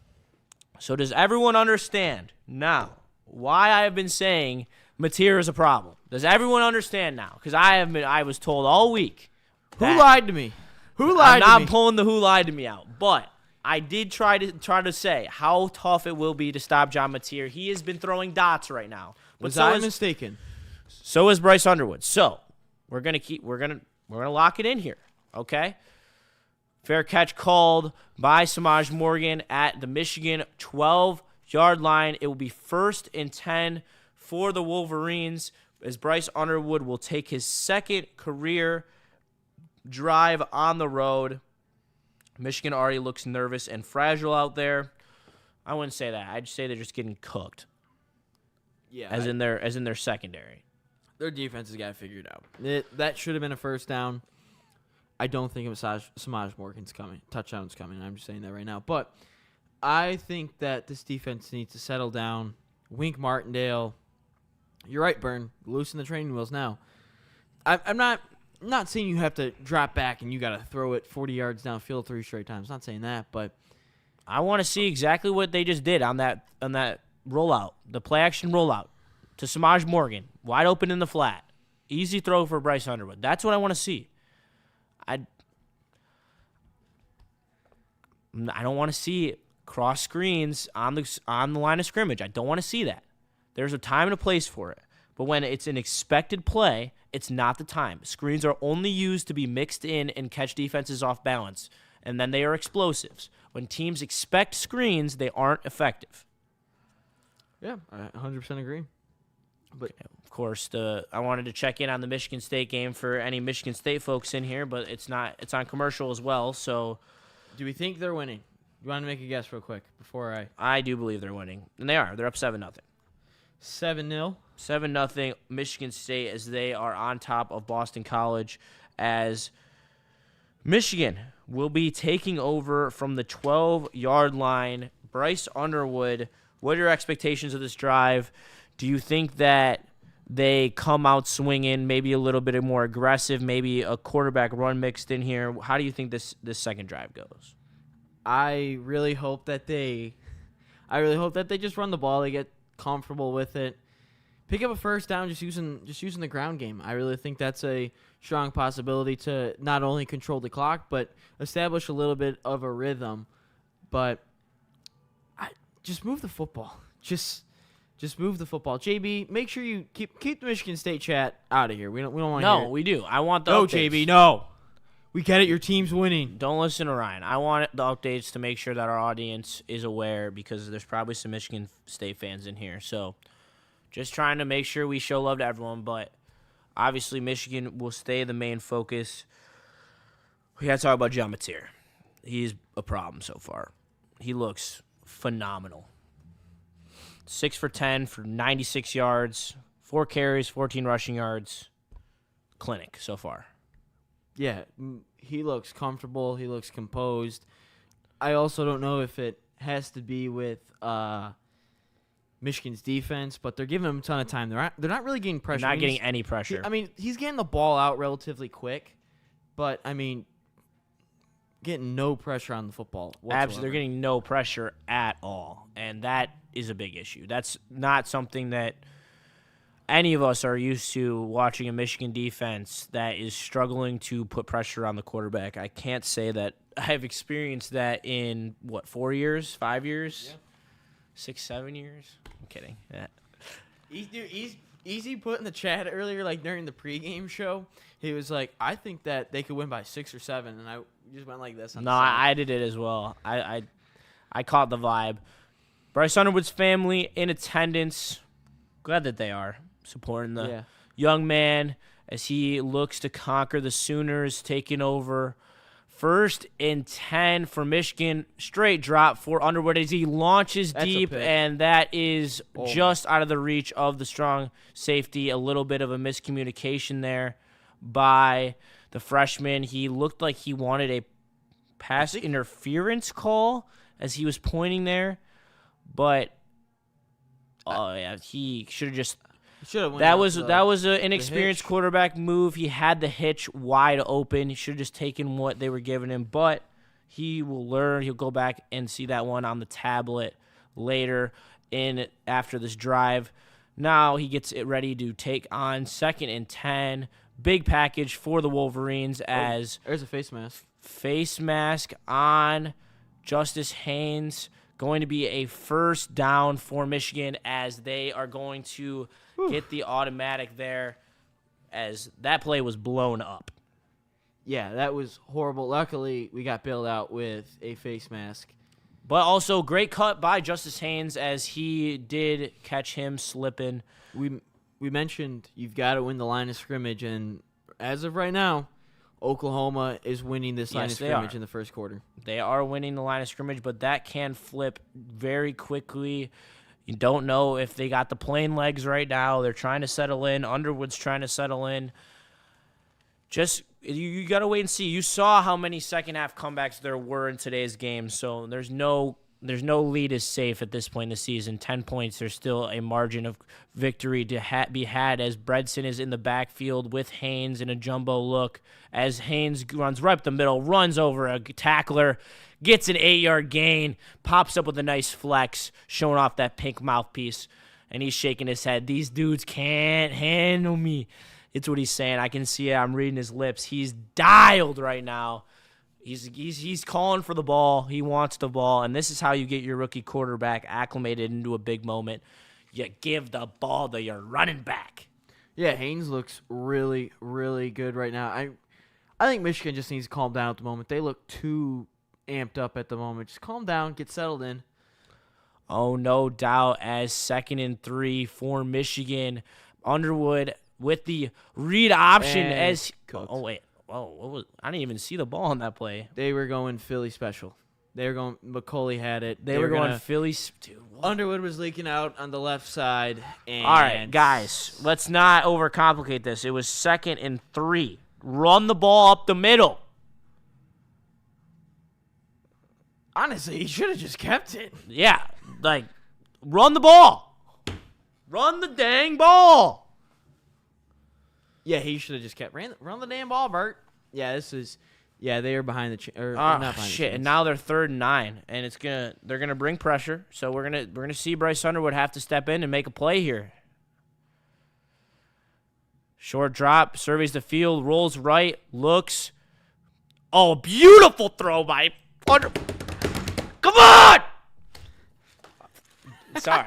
So does everyone understand now why I have been saying Mateer is a problem? Does everyone understand now? Because I was told all week. Who lied to me? Who lied to me? I'm not pulling the who lied to me out, but I did try to say how tough it will be to stop John Mateer. He has been throwing dots right now. But Was I mistaken? So is Bryce Underwood. So we're gonna lock it in here, okay? Fair catch called by Samaj Morgan at the Michigan 12-yard line. It will be 1st and 10 for the Wolverines as Bryce Underwood will take his second career drive on the road. Michigan already looks nervous and fragile out there. I wouldn't say that. I'd say they're just getting cooked. Yeah, as in their secondary. Their defense has got it figured out. That should have been a first down. I don't think Samaj Morgan's coming. Touchdown's coming. I'm just saying that right now. But I think that this defense needs to settle down. Wink Martindale. You're right, Byrne. Loosen the training wheels now. I'm not saying you have to drop back and you got to throw it 40 yards downfield 3 straight times. Not saying that, but I want to see exactly what they just did on that rollout, the play action rollout to Samaj Morgan, wide open in the flat, easy throw for Bryce Underwood. That's what I want to see. I don't want to see cross screens on the line of scrimmage. I don't want to see that. There's a time and a place for it. But when it's an expected play, it's not the time. Screens are only used to be mixed in and catch defenses off balance, and then they are explosives. When teams expect screens, they aren't effective. Yeah, I 100% agree. But okay, of course, I wanted to check in on the Michigan State game for any Michigan State folks in here, but it's on commercial as well. So, do we think they're winning? You want to make a guess real quick before I do believe they're winning, and they are. They're up 7-0. 7-0. 7-0 Michigan State as they are on top of Boston College as Michigan will be taking over from the 12-yard line. Bryce Underwood, what are your expectations of this drive? Do you think that they come out swinging, maybe a little bit more aggressive, maybe a quarterback run mixed in here? How do you think this second drive goes? I really hope that they just run the ball. They get comfortable with it. Pick up a first down just using the ground game. I really think that's a strong possibility to not only control the clock but establish a little bit of a rhythm. But just move the football. Just move the football. JB, make sure you keep the Michigan State chat out of here. We don't want to hear it. No, we do. I want the No, updates. JB, no. We get it. Your team's winning. Don't listen to Ryan. I want the updates to make sure that our audience is aware because there's probably some Michigan State fans in here. So just trying to make sure we show love to everyone. But obviously Michigan will stay the main focus. We got to talk about John Mateer. He's a problem so far. He looks phenomenal. 6 for 10 for 96 yards, 4 carries, 14 rushing yards. Clinic so far. Yeah, he looks comfortable. He looks composed. I also don't know if it has to be with Michigan's defense, but they're giving him a ton of time. They're not really getting pressure. Not getting any pressure. He's getting the ball out relatively quick, but getting no pressure on the football whatsoever. Absolutely, they're getting no pressure at all, and that is a big issue. That's not something that any of us are used to watching a Michigan defense that is struggling to put pressure on the quarterback. I can't say that I've experienced that in, 4 years, 5 years, yeah. 6, 7 years? I'm kidding. Yeah. Easy put in the chat earlier, like during the pregame show, he was like, I think that they could win by 6 or 7, and I just went like this. No, I did it as well. I caught the vibe. Bryce Underwood's family in attendance. Glad that they are supporting the young man as he looks to conquer the Sooners, taking over. 1st and 10 for Michigan. Straight drop for Underwood as he launches deep, and that is just out of the reach of the strong safety. A little bit of a miscommunication there by the freshman. He looked like he wanted a pass interference call as he was pointing there, but he should have just. That was an inexperienced quarterback move. He had the hitch wide open. He should have just taken what they were giving him, but he will learn. He'll go back and see that one on the tablet later after this drive. Now he gets it ready to take on 2nd and 10. Big package for the Wolverines as there's a face mask. Face mask on Justice Haynes. Going to be a first down for Michigan as they are going to get the automatic there as that play was blown up. Yeah, that was horrible. Luckily, we got bailed out with a face mask. But also, great cut by Justice Haynes as he did catch him slipping. We mentioned you've got to win the line of scrimmage, and as of right now, Oklahoma is winning this line of scrimmage in the first quarter. They are winning the line of scrimmage, but that can flip very quickly. You don't know if they got the plain legs right now. They're trying to settle in. Underwood's trying to settle in. Just you got to wait and see. You saw how many second-half comebacks there were in today's game, so there's no lead is safe at this point in the season. 10 points, there's still a margin of victory to be had as Bredson is in the backfield with Haynes in a jumbo look. As Haynes runs right up the middle, runs over a tackler, gets an 8-yard gain, pops up with a nice flex, showing off that pink mouthpiece, and he's shaking his head. These dudes can't handle me. It's what he's saying. I can see it. I'm reading his lips. He's dialed right now. He's calling for the ball. He wants the ball, and this is how you get your rookie quarterback acclimated into a big moment. You give the ball to your running back. Yeah, Haynes looks really, really good right now. I think Michigan just needs to calm down at the moment. They look too amped up at the moment. Just calm down, get settled in. Oh, no doubt. As 2nd and 3 for Michigan, Underwood with the read option as cooked. Oh wait. Oh, what was? I didn't even see the ball on that play. They were going Philly special. They were going. McCauley had it. They were going Philly. Dude, Underwood was leaking out on the left side. And all right, guys, let's not overcomplicate this. It was 2nd and 3. Run the ball up the middle. Honestly, he should have just kept it. Yeah, like run the ball. Run the dang ball. Yeah, he should have just kept run the damn ball, Bert. Yeah, they are behind the not behind shit. The And now they're 3rd and 9, and they're gonna bring pressure. So we're gonna see Bryce Underwood have to step in and make a play here. Short drop, surveys the field, rolls right, looks. Oh, beautiful throw by Underwood. Come on! Sorry,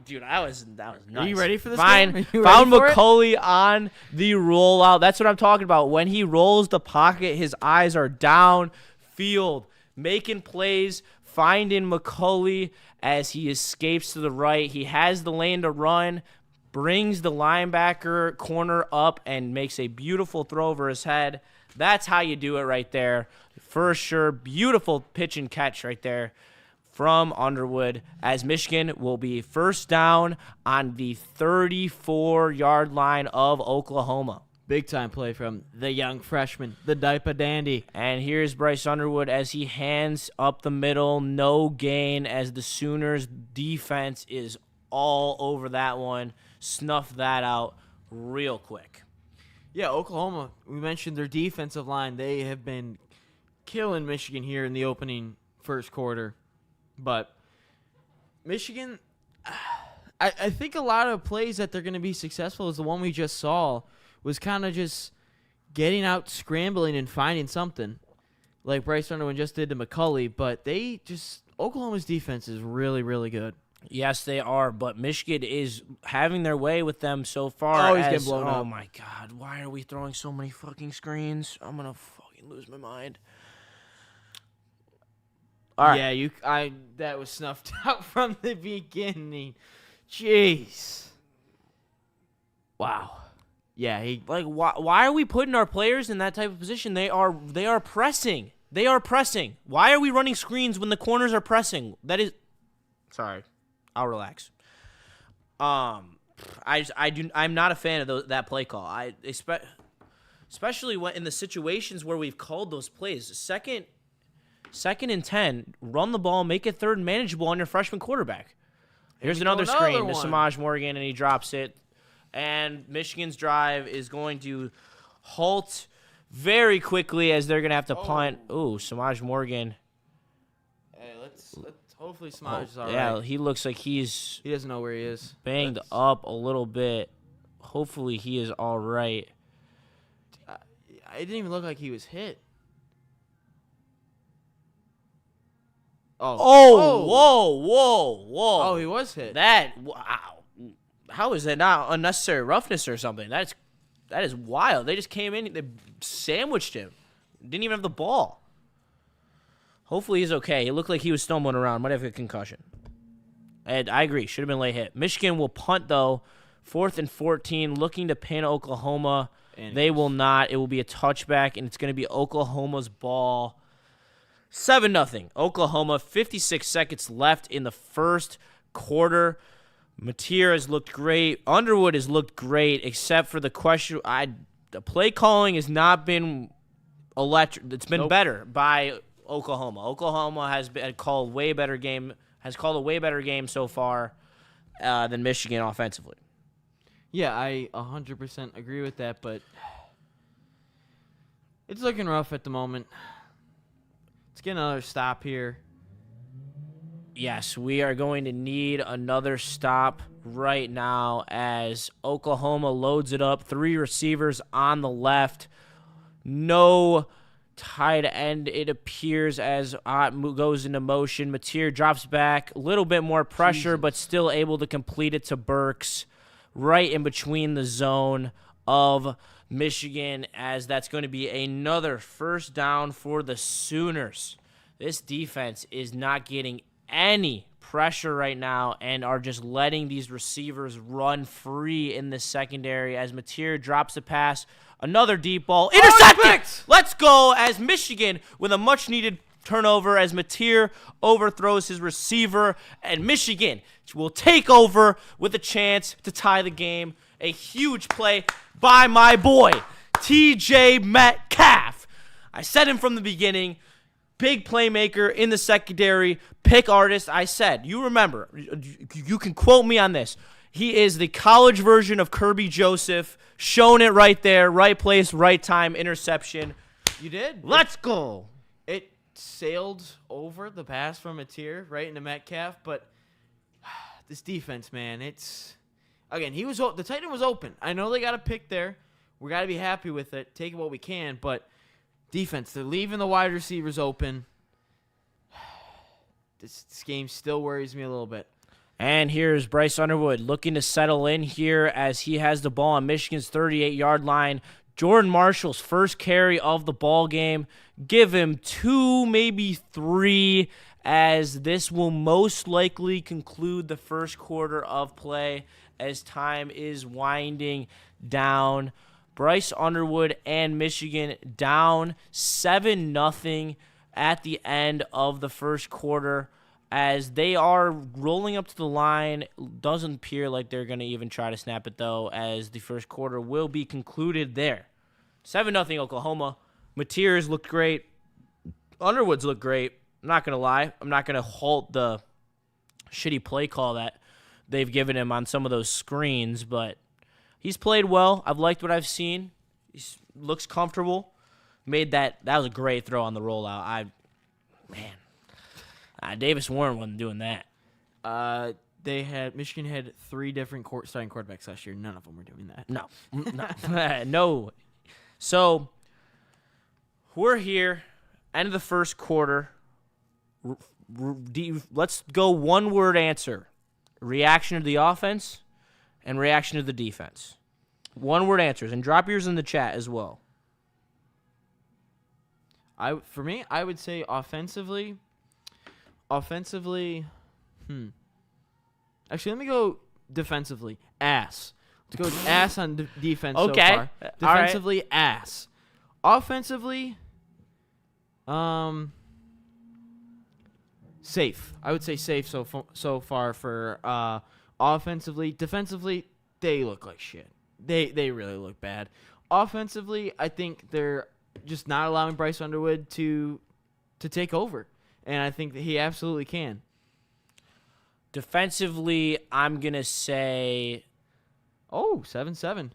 dude. That was nice. Are you ready for this? Fine. Found McCauley on the rollout. That's what I'm talking about. When he rolls the pocket, his eyes are downfield, making plays, finding McCauley as he escapes to the right. He has the lane to run, brings the linebacker corner up, and makes a beautiful throw over his head. That's how you do it right there, for sure. Beautiful pitch and catch right there from Underwood, as Michigan will be first down on the 34-yard line of Oklahoma. Big-time play from the young freshman, the diaper dandy. And here's Bryce Underwood as he hands up the middle, no gain, as the Sooners' defense is all over that one. Snuff that out real quick. Yeah, Oklahoma, we mentioned their defensive line. They have been killing Michigan here in the opening first quarter. But Michigan, I think a lot of plays that they're going to be successful is the one we just saw was kind of just getting out, scrambling, and finding something like Bryce Underwood just did to McCauley. But Oklahoma's defense is really, really good. Yes, they are, but Michigan is having their way with them so far. Oh, he's getting blown up. Oh, my God. Why are we throwing so many fucking screens? I'm going to fucking lose my mind. All right. Yeah, that was snuffed out from the beginning. Jeez. Wow. Yeah, why are we putting our players in that type of position? They are pressing. They are pressing. Why are we running screens when the corners are pressing? Sorry. I'll relax. I'm not a fan of that play call. Especially when in the situations where we've called those plays. Second and 10, run the ball, make it 3rd and manageable on your freshman quarterback. Here's another screen to Samaj Morgan, and he drops it. And Michigan's drive is going to halt very quickly as they're going to have to punt. Ooh, Samaj Morgan. Hey, let's hopefully Samaj is all right. Yeah, he looks like he doesn't know where he is. Banged up a little bit. Hopefully he is all right. It didn't even look like he was hit. Whoa. Oh, he was hit. Wow. How is that not unnecessary roughness or something? That's That is wild. They just came in, they sandwiched him. Didn't even have the ball. Hopefully he's okay. He looked like he was stumbling around. Might have a concussion. And I agree. Should have been late hit. Michigan will punt, though. 4th and 14, looking to pin Oklahoma. They will not. It will be a touchback, and it's going to be Oklahoma's ball. 7-0. Oklahoma, 56 seconds left in the first quarter. Mateer has looked great. Underwood has looked great, except for the question. The play calling has not been electric. It's been better by Oklahoma. Oklahoma has called a way better game so far than Michigan offensively. Yeah, I 100% agree with that, but it's looking rough at the moment. Let's get another stop here. Yes, we are going to need another stop right now as Oklahoma loads it up. 3 receivers on the left. No tight end, it appears, as Ott goes into motion. Mateer drops back. A little bit more pressure, but still able to complete it to Burks right in between the zone of Michigan, as that's going to be another first down for the Sooners. This defense is not getting any pressure right now and are just letting these receivers run free in the secondary as Mateer drops a pass. Another deep ball. Intercepted! Let's go as Michigan with a much-needed turnover as Mateer overthrows his receiver, and Michigan will take over with a chance to tie the game. A huge play by my boy, T.J. Metcalf. I said him from the beginning. Big playmaker in the secondary, pick artist. I said, you remember, you can quote me on this. He is the college version of Kirby Joseph. Shown it right there, right place, right time, interception. You did. Let's go. It sailed over the pass from Mateer right into Metcalf, but this defense, man, it's again the tight end was open. I know they got a pick there. We got to be happy with it. Take what we can, but defense, they're leaving the wide receivers open. This game still worries me a little bit. And here's Bryce Underwood looking to settle in here as he has the ball on Michigan's 38-yard line. Jordan Marshall's first carry of the ball game. Give him 2, maybe 3, as this will most likely conclude the first quarter of play as time is winding down. Bryce Underwood and Michigan down 7-0 at the end of the first quarter as they are rolling up to the line. Doesn't appear like they're going to even try to snap it, though, as the first quarter will be concluded there. 7-0 Oklahoma. Mateer's looked great. Underwood's looked great. I'm not going to lie. I'm not going to halt the shitty play call that they've given him on some of those screens, but he's played well. I've liked what I've seen. He looks comfortable. Made that was a great throw on the rollout. Davis Warren wasn't doing that. Michigan had 3 different starting quarterbacks last year. None of them were doing that. No. No. So we're here, end of the first quarter. Let's go one-word answer. Reaction to the offense and reaction to the defense. One-word answers, and drop yours in the chat as well. For me, I would say offensively. Actually, let me go defensively. Ass. Let's go ass on defense okay. So far. Defensively, right. Ass. Offensively, safe. I would say safe so far for offensively. Defensively, they look like shit. They really look bad. Offensively, I think they're just not allowing Bryce Underwood to take over. And I think that he absolutely can. Defensively, I'm going to say 7-7.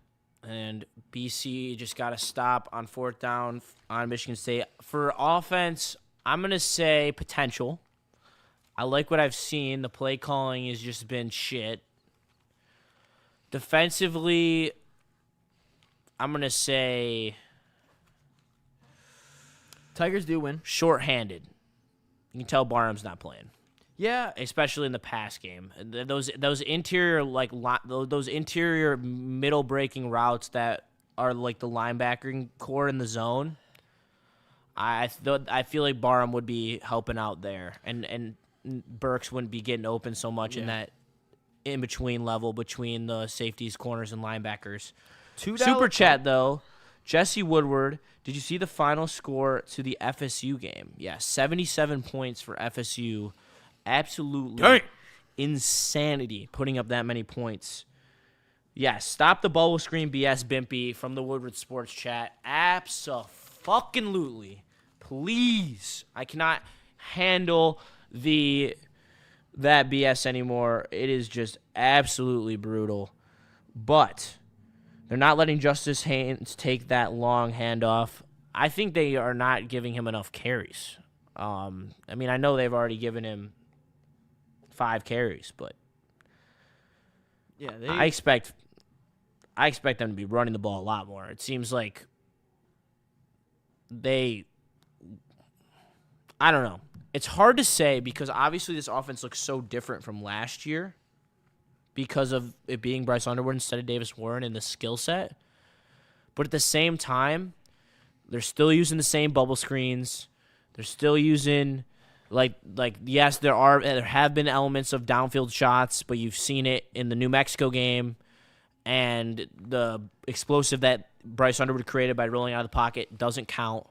And BC just got to stop on 4th down on Michigan State. For offense, I'm going to say potential. I like what I've seen. The play calling has just been shit. Defensively, I'm going to say Tigers do win. Short-handed. You can tell Barham's not playing. Yeah, especially in the pass game. Those interior those interior middle breaking routes that are like the linebacking core in the zone, I feel like Barham would be helping out there, and Burks wouldn't be getting open so much in that in between level between the safeties, corners, and linebackers. Super chat though, Jesse Woodward. Did you see the final score to the FSU game? Yeah, 77 points for FSU. Absolutely insanity putting up that many points. Yes, stop the bubble screen BS, Bimpy, from the Woodward Sports Chat. Abso-fucking-lutely. Please. I cannot handle that BS anymore. It is just absolutely brutal. But they're not letting Justice Haynes take that long handoff. I think they are not giving him enough carries. I mean, I know they've already given him 5 carries, but yeah, I expect them to be running the ball a lot more. It seems like I don't know. It's hard to say because obviously this offense looks so different from last year because of it being Bryce Underwood instead of Davis Warren and the skill set. But at the same time, they're still using the same bubble screens. They're still using yes, there have been elements of downfield shots, but you've seen it in the New Mexico game and the explosive that Bryce Underwood created by rolling out of the pocket doesn't count.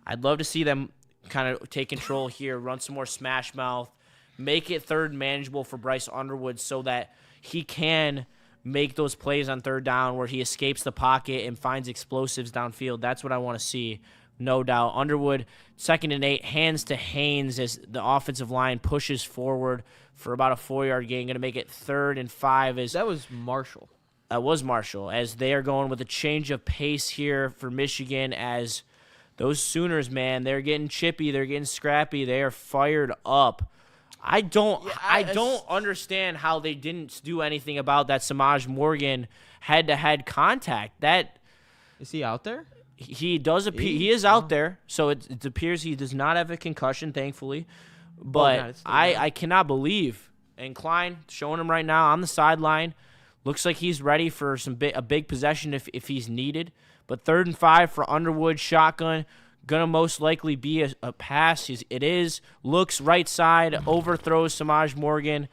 I'd love to see them kind of take control here, run some more smash mouth, make it third and manageable for Bryce Underwood so that he can make those plays on third down where he escapes the pocket and finds explosives downfield. That's what I want to see, no doubt. Underwood, 2nd and 8, hands to Haynes as the offensive line pushes forward for about a 4-yard gain. Going to make it 3rd and 5. That was Marshall. That was Marshall, as they are going with a change of pace here for Michigan as those Sooners, man, they're getting chippy, they're getting scrappy, they are fired up. I don't understand how they didn't do anything about that Samaj Morgan head-to-head contact. Is he out there? He does appear. He is out there, so it appears he does not have a concussion, thankfully. But I cannot believe. And Klein showing him right now on the sideline. Looks like he's ready for a big possession if he's needed. But 3rd and 5 for Underwood, shotgun. Gonna most likely be a pass. It is. Looks right side, overthrows Samaj Morgan.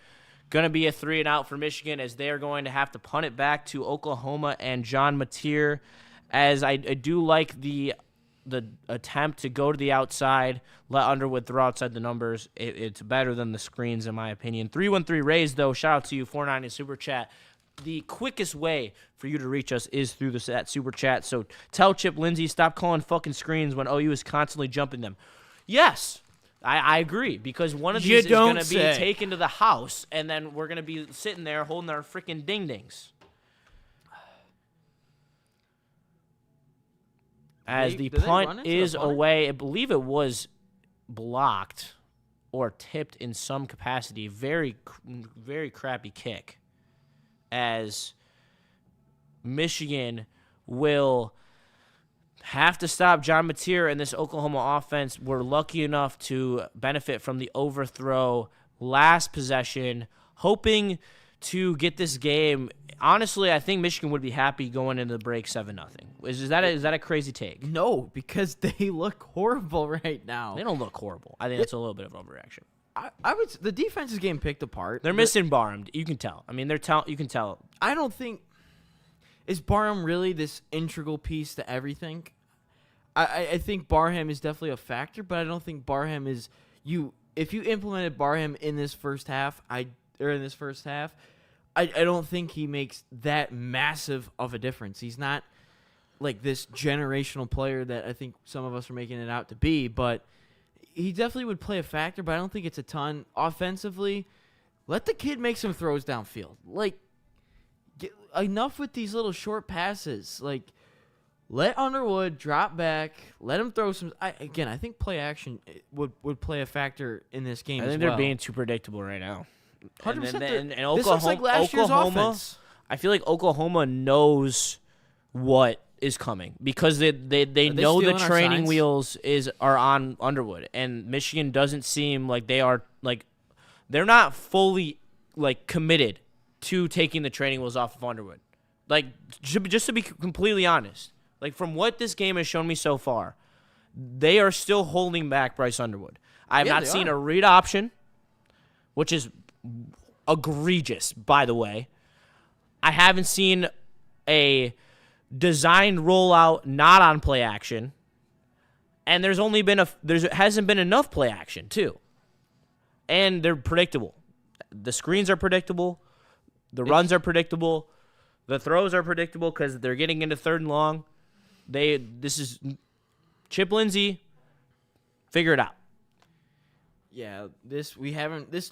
Gonna be a 3 and out for Michigan as they are going to have to punt it back to Oklahoma and John Mateer. As I do like the attempt to go to the outside, let Underwood throw outside the numbers. It's better than the screens, in my opinion. 313 Rays, though. Shout out to you, 490 Super Chat. The quickest way for you to reach us is through that Super Chat. So tell Chip Lindsey, stop calling fucking screens when OU is constantly jumping them. Yes, I agree, because one of these is going to be taken to the house, and then we're going to be sitting there holding our freaking ding-dings. As the punt is away, I believe it was blocked or tipped in some capacity. Very, very crappy kick. As Michigan will have to stop John Mateer and this Oklahoma offense. We're lucky enough to benefit from the overthrow last possession, hoping to get this game. Honestly, I think Michigan would be happy going into the break 7-0. Is that a crazy take? No, because they look horrible right now. They don't look horrible. I think that's a little bit of overreaction. The defense is getting picked apart. They're missing Barham. You can tell. I mean, you can tell. I don't think is Barham really this integral piece to everything. I think Barham is definitely a factor, but I don't think Barham is if you implemented Barham in this first half, I don't think he makes that massive of a difference. He's not like this generational player that I think some of us are making it out to be, but he definitely would play a factor, but I don't think it's a ton. Offensively, let the kid make some throws downfield. Like, enough with these little short passes. Like, let Underwood drop back. Let him throw some. I think play action would play a factor in this game. I think they're being too predictable right now. 100%. And Oklahoma, this looks like last year's offense. I feel like Oklahoma knows what is coming because they know the training wheels are on Underwood, and Michigan doesn't seem like they're not fully like committed to taking the training wheels off of Underwood. Like, just to be completely honest, like from what this game has shown me so far, they are still holding back Bryce Underwood. I have not seen a read option, which is egregious, by the way. I haven't seen a designed rollout not on play action, and there hasn't been enough play action too, and they're predictable. The screens are predictable, the runs are predictable, the throws are predictable because they're getting into 3rd and long. This is Chip Lindsey. Figure it out. Yeah, this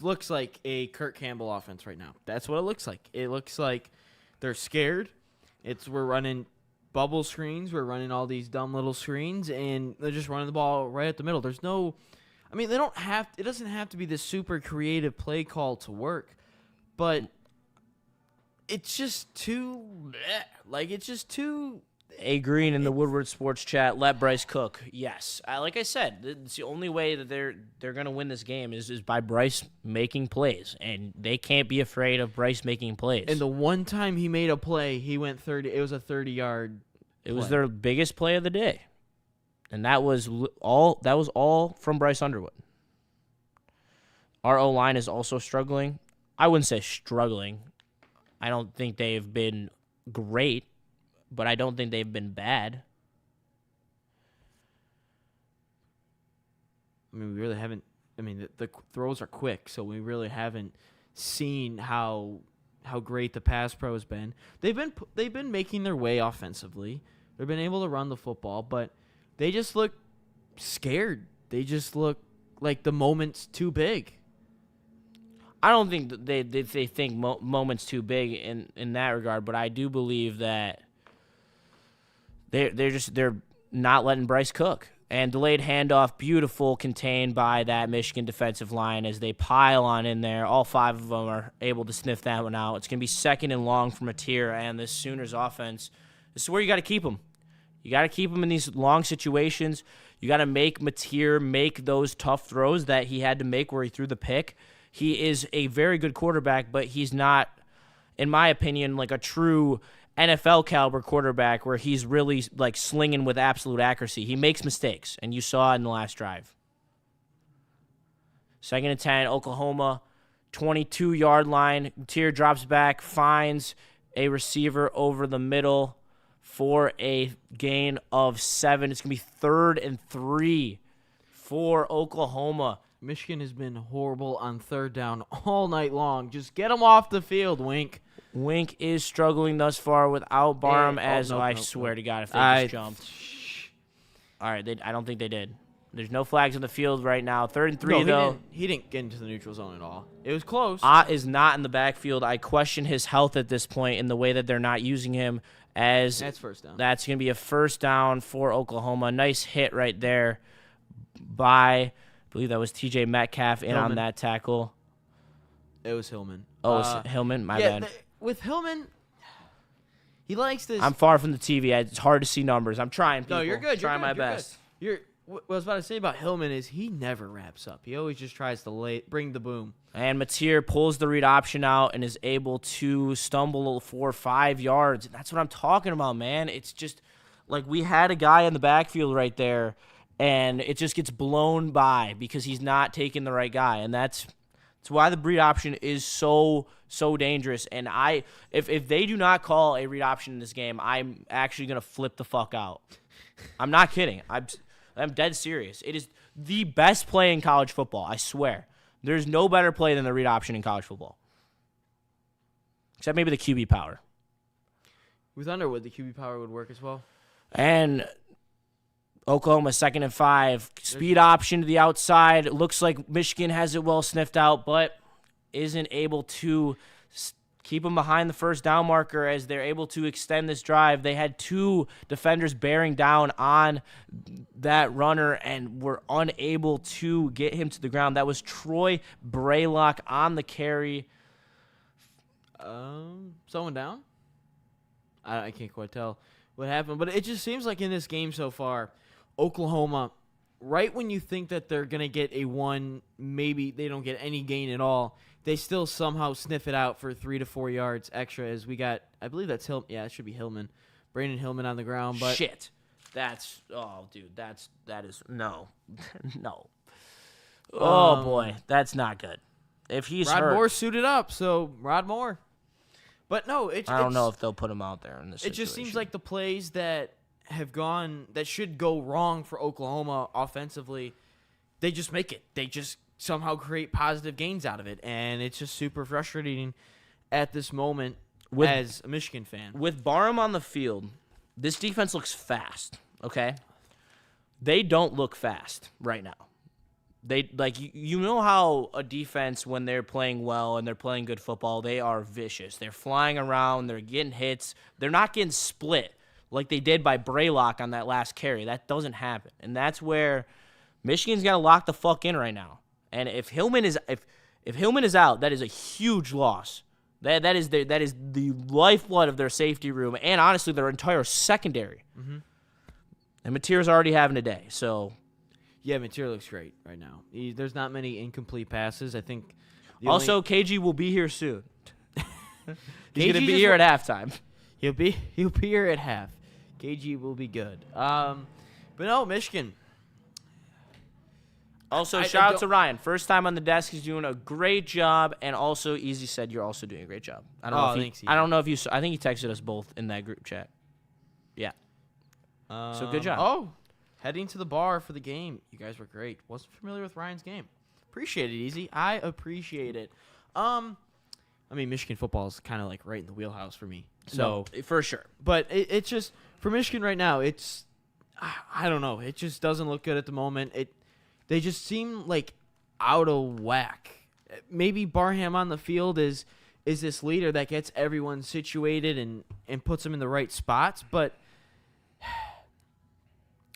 looks like a Kurt Campbell offense right now. That's what it looks like. It looks like they're scared. We're running bubble screens. We're running all these dumb little screens, and they're just running the ball right at the middle. There's no, I mean, it doesn't have to be this super creative play call to work, but it's just too, it's just too. A Green in the Woodward Sports Chat, let Bryce cook. Yes. Like I said, it's the only way that they're going to win this game is by Bryce making plays, and they can't be afraid of Bryce making plays. And the one time he made a play, he went 30. It was a 30-yard It was their biggest play of the day. And that was all from Bryce Underwood. Our O-line is also struggling. I wouldn't say struggling. I don't think they've been great, but I don't think they've been bad. I mean, we really haven't. I mean, the throws are quick, so we really haven't seen how great the pass pro has been. They've been making their way offensively. They've been able to run the football, but they just look scared. They just look like the moment's too big. I don't think that they think moments too big in that regard, but I do believe that they're not letting Bryce cook. And delayed handoff, beautiful, contained by that Michigan defensive line as they pile on in there. All 5 of them are able to sniff that one out. It's going to be 2nd and long from Mateer, and this Sooners offense, this is where you got to keep them. You got to keep him in these long situations. You got to make Mateer make those tough throws that he had to make where he threw the pick. He is a very good quarterback, but he's not, in my opinion, like a true NFL caliber quarterback where he's really like slinging with absolute accuracy. He makes mistakes, and you saw it in the last drive. 2nd and 10, Oklahoma, 22-yard line. Mateer drops back, finds a receiver over the middle for a gain of 7. It's going to be 3rd and 3 for Oklahoma. Michigan has been horrible on 3rd down all night long. Just get them off the field, Wink. Wink is struggling thus far without Barham, I swear to God, if they just jumped. All right, I don't think they did. There's no flags on the field right now. 3rd and 3, though. He didn't get into the neutral zone at all. It was close. Ott is not in the backfield. I question his health at this point in the way that they're not using him. As that's first down. That's going to be a first down for Oklahoma. Nice hit right there by, I believe that was TJ Metcalf on that tackle. It was Hillman. Oh, it was Hillman? My bad. With Hillman, he likes this. I'm far from the TV. It's hard to see numbers. I'm trying, people. No, you're good. Trying my best. What I was about to say about Hillman is he never wraps up. He always just tries to bring the boom. And Mateer pulls the read option out and is able to stumble for 5 yards. That's what I'm talking about, man. It's just like we had a guy in the backfield right there, and it just gets blown by because he's not taking the right guy. And that's why the read option is so dangerous. And if they do not call a read option in this game, I'm actually going to flip the fuck out. I'm not kidding. I'm dead serious. It is the best play in college football, I swear. There's no better play than the read option in college football. Except maybe the QB power. With Underwood, the QB power would work as well. And Oklahoma, 2nd and 5. Speed option to the outside. It looks like Michigan has it well sniffed out, but isn't able to keep them behind the first down marker as they're able to extend this drive. They had 2 defenders bearing down on that runner and were unable to get him to the ground. That was Troy Braylock on the carry. Someone down? I can't quite tell what happened, but it just seems like in this game so far, Oklahoma right when you think that they're going to get a 1, maybe they don't get any gain at all, they still somehow sniff it out for 3 to 4 yards extra as we got, I believe that's Hill. Yeah, it should be Hillman. Brandon Hillman on the ground. But shit. Dude, that is, no. No. Oh, boy, that's not good. If he's Rod hurt. Moore suited up, so Rod Moore. But no, I don't know if they'll put him out there in this situation. It just seems like the plays that should go wrong for Oklahoma offensively, they just make it. They just somehow create positive gains out of it, and it's just super frustrating at this moment as a Michigan fan. With Barham on the field, this defense looks fast, okay? They don't look fast right now. They you know how a defense, when they're playing well and they're playing good football, they are vicious. They're flying around, they're getting hits. They're not getting split like they did by Braylock on that last carry. That doesn't happen. And that's where Michigan's got to lock the fuck in right now. And if Hillman is out, that is a huge loss. That is the lifeblood of their safety room and honestly their entire secondary. Mm-hmm. And Mateer's already having a day. So yeah, Mateer looks great right now. There's not many incomplete passes. I think. Also, KG will be here soon. He's gonna be here at halftime. He'll be here at half. KG will be good. But no, Michigan. Also, shout out to Ryan. First time on the desk. He's doing a great job. And also, Easy said you're also doing a great job. I don't know if you. I think he texted us both in that group chat. Yeah. So good job. Oh, heading to the bar for the game. You guys were great. Wasn't familiar with Ryan's game. Appreciate it, Easy. I appreciate it. I mean, Michigan football is kind of like right in the wheelhouse for me. So no, for sure. But it's just for Michigan right now. It's I don't know. It just doesn't look good at the moment. They just seem like out of whack. Maybe Barham on the field is this leader that gets everyone situated and puts them in the right spots. But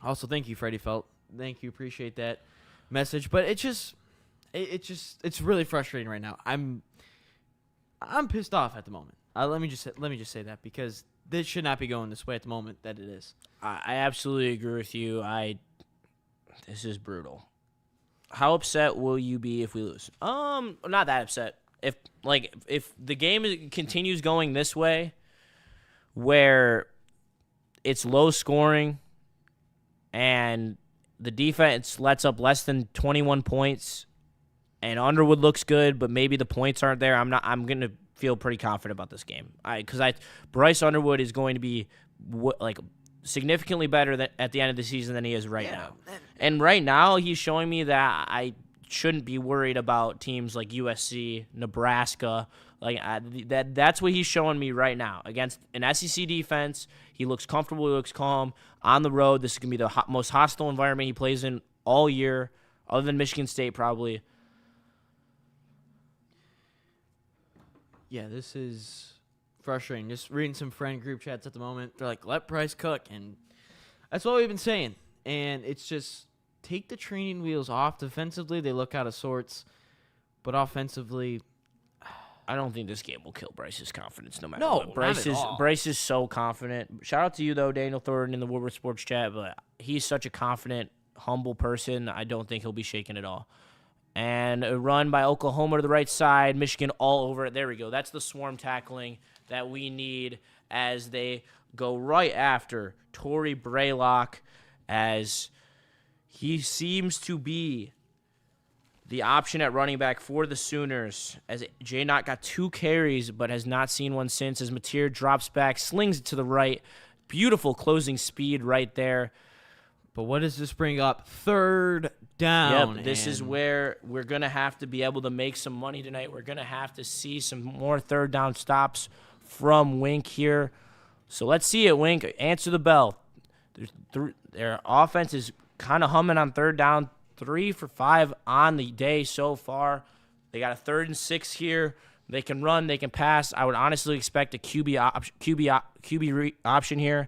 also, thank you, Freddie Felt. Thank you, appreciate that message. But it's really frustrating right now. I'm pissed off at the moment. Let me just say that because this should not be going this way at the moment that it is. I absolutely agree with you. This is brutal. How upset will you be if we lose? Not that upset. If the game continues going this way, where it's low scoring, and the defense lets up less than 21 points, and Underwood looks good, but maybe the points aren't there. I'm gonna feel pretty confident about this game. Bryce Underwood is going to be significantly better at the end of the season than he is right now. And right now, he's showing me that I shouldn't be worried about teams like USC, Nebraska. That's what he's showing me right now. Against an SEC defense, he looks comfortable, he looks calm. On the road, this is going to be the most hostile environment he plays in all year, other than Michigan State probably. Yeah, this is frustrating. Just reading some friend group chats at the moment. They're like, let Bryce cook. And that's what we've been saying. And it's just take the training wheels off. Defensively, they look out of sorts. But offensively, I don't think this game will kill Bryce's confidence no matter no, what. Not at all. Bryce is so confident. Shout out to you, though, Daniel Thornton in the Woodward Sports Chat. But he's such a confident, humble person. I don't think he'll be shaken at all. And a run by Oklahoma to the right side. Michigan all over it. There we go. That's the swarm tackling that we need as they go right after Torrey Braylock, as he seems to be the option at running back for the Sooners, as J. Knott got 2 carries but has not seen one since, as Mateer drops back, slings it to the right. Beautiful closing speed right there. But what does this bring up? Third down. Yep, this is where we're going to have to be able to make some money tonight. We're going to have to see some more third down stops from Wink here. So let's see it, Wink. Answer the bell. Their offense is kind of humming on third down. 3 for 5 on the day so far. They got a 3rd and 6 here. They can run, they can pass. I would honestly expect a QB option here.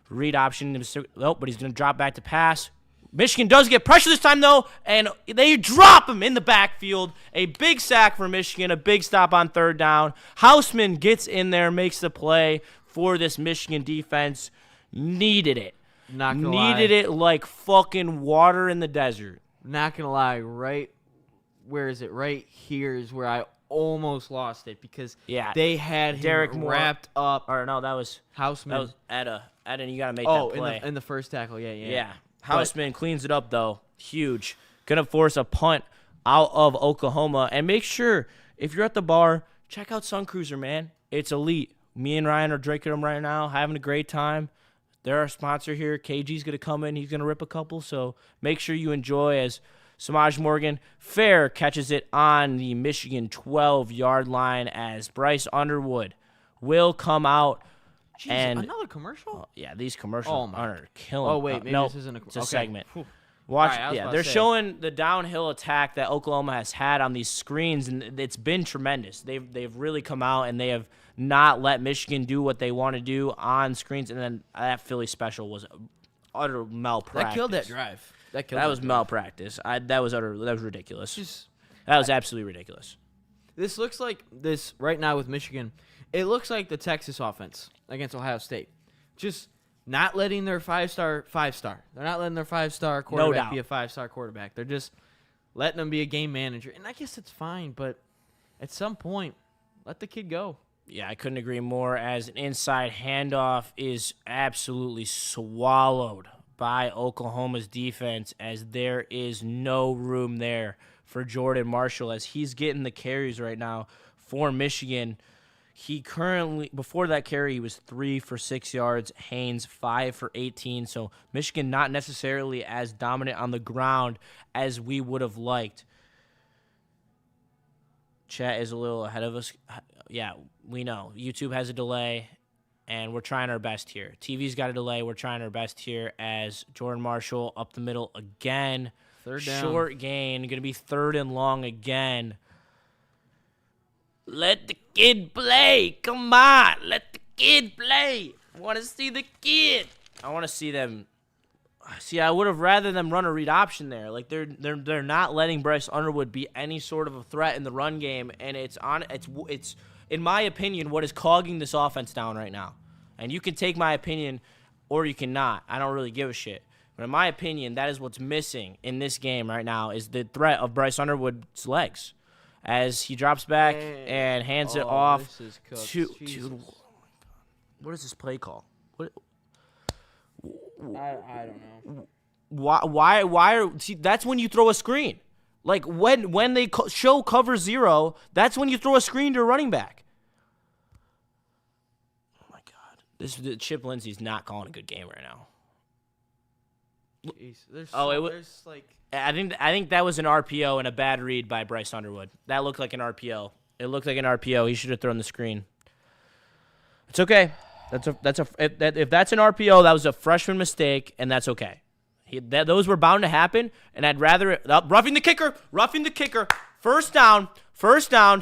Read option. Nope, but he's going to drop back to pass. Michigan does get pressure this time, though, and they drop him in the backfield. A big sack for Michigan, a big stop on third down. Houseman gets in there, makes the play for this Michigan defense. Needed it. Not gonna Needed it like fucking water in the desert. Not going to lie, where is it? Right here is where I almost lost it because they had Derek him Moore wrapped up. Or no, that was Houseman. That was Etta. Etta, you got to make that play. In the first tackle, yeah. Yeah. Houseman cleans it up, though. Huge. Going to force a punt out of Oklahoma. And make sure, if you're at the bar, check out Sun Cruiser, man. It's elite. Me and Ryan are drinking them right now, having a great time. They're our sponsor here. KG's going to come in. He's going to rip a couple. So make sure you enjoy as Samaj Morgan fair catches it on the Michigan 12-yard line as Bryce Underwood will come out. Jeez, and another commercial? Yeah, these commercials are killing. Oh, wait, maybe this isn't it's a segment. Whew. Watch, right, they're showing the downhill attack that Oklahoma has had on these screens, and it's been tremendous. They've really come out, and they have not let Michigan do what they want to do on screens, and then that Philly special was utter malpractice. That killed that drive. That was malpractice. That was ridiculous. That was absolutely ridiculous. This looks like this right now with Michigan. It looks like the Texas offense against Ohio State. Just not letting their five-star. They're not letting their five-star quarterback be a five-star quarterback. They're just letting them be a game manager. And I guess it's fine, but at some point, let the kid go. Yeah, I couldn't agree more, as an inside handoff is absolutely swallowed by Oklahoma's defense, as there is no room there for Jordan Marshall, as he's getting the carries right now for Michigan. He currently, before that carry, he was 3 for 6 yards. Haynes, 5 for 18. So Michigan not necessarily as dominant on the ground as we would have liked. Chat is a little ahead of us. Yeah, we know. YouTube has a delay, and we're trying our best here. TV's got a delay. We're trying our best here as Jordan Marshall up the middle again. Third down. Short gain. Going to be 3rd and long again. Let the kid play. Come on. Let the kid play. I want to see the kid. I want to see them. See, I would have rather them run a read option there. Like they're not letting Bryce Underwood be any sort of a threat in the run game, and it's in my opinion what is clogging this offense down right now. And you can take my opinion or you cannot. I don't really give a shit. But in my opinion, that is what's missing in this game right now is the threat of Bryce Underwood's legs. As he drops back and hands it off to what is this play call? I don't know. Why are see? That's when you throw a screen. Like when they show cover 0, that's when you throw a screen to a running back. Oh my God, Chip Lindsey's not calling a good game right now. Jeez, there's like. I think that was an RPO and a bad read by Bryce Underwood. That looked like an RPO. It looked like an RPO. He should have thrown the screen. It's okay. If that's an RPO, that was a freshman mistake, and that's okay. Those were bound to happen, and I'd rather roughing the kicker. First down.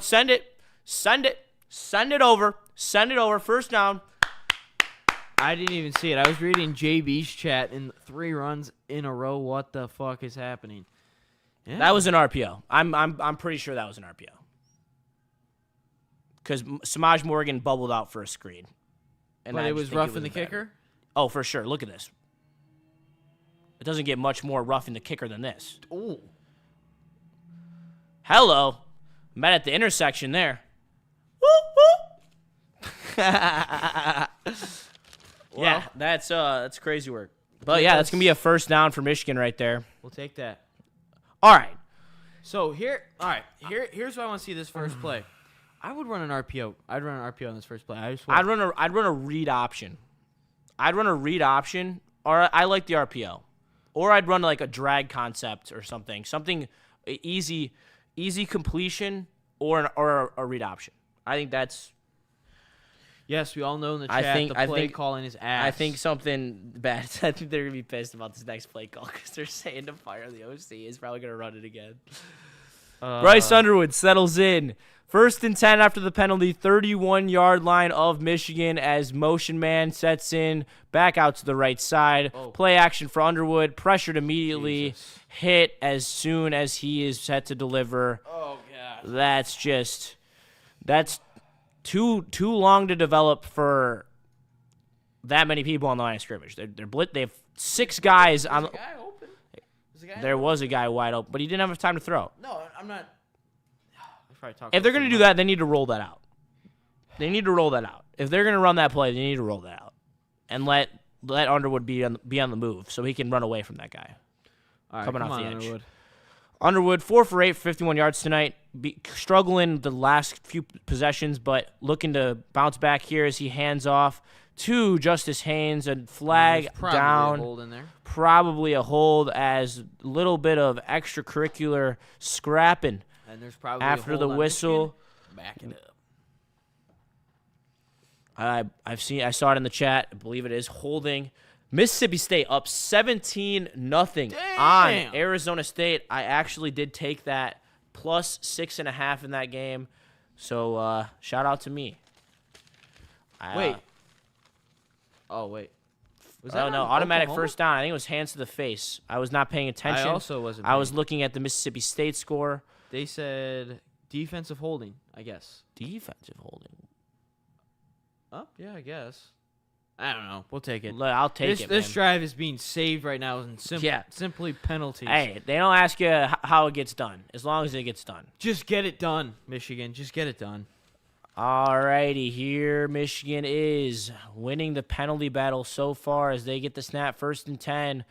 Send it over. First down. I didn't even see it. I was reading JB's chat in 3 runs in a row. What the fuck is happening? Yeah. That was an RPO. I'm pretty sure that was an RPO. Because Samaj Morgan bubbled out for a screen. But it was roughing the kicker? Oh, for sure. Look at this. It doesn't get much more roughing the kicker than this. Ooh. Hello. Met at the intersection there. Well, yeah, that's crazy work. But yeah, that's gonna be a first down for Michigan right there. We'll take that. All right. So here's what I want to see this first play. I would run an RPO. I'd run an RPO on this first play. I'd run a read option. Or I like the RPO. Or I'd run like a drag concept or something. Something easy completion or a read option. I think that's. Yes, we all know in the chat the play calling is ass. I think something bad. I think they're going to be pissed about this next play call because they're saying to fire the OC. He's probably going to run it again. Bryce Underwood settles in. 1st and 10 after the penalty, 31-yard line of Michigan as motion man sets in, back out to the right side. Oh. Play action for Underwood, pressured immediately, hit as soon as he is set to deliver. Oh, God. That's too long to develop for that many people on the line of scrimmage. They've 6 guys on. Was a guy open? There was a guy wide open, but he didn't have time to throw. No, I'm not. If they're going to do that, they need to roll that out. They need to roll that out. If they're going to run that play, they need to roll that out and let Underwood be on the move so he can run away from that guy. All right, coming off the edge. Underwood. Underwood, 4 for 8 for 51 yards tonight. Struggling the last few possessions, but looking to bounce back here as he hands off to Justice Haynes. A flag down. A hold in there. Probably a hold as a little bit of extracurricular scrapping. And there's probably after a hold the on whistle. Back it up. I saw it in the chat. I believe it is holding. Mississippi State up 17-0 on Arizona State. I actually did take that plus 6.5 in that game. So shout out to me. Wait. Oh wait. Was that automatic first down. I think it was hands to the face. I was not paying attention. I also wasn't. I was looking at the Mississippi State score. They said defensive holding, I guess. Defensive holding. Oh, yeah, I guess. I don't know. We'll take it. I'll take it, This drive is being saved right now in simply penalties. Hey, they don't ask you how it gets done, as long as it gets done. Just get it done, Michigan. Just get it done. All righty, here Michigan is winning the penalty battle so far as they get the snap 1st and 10.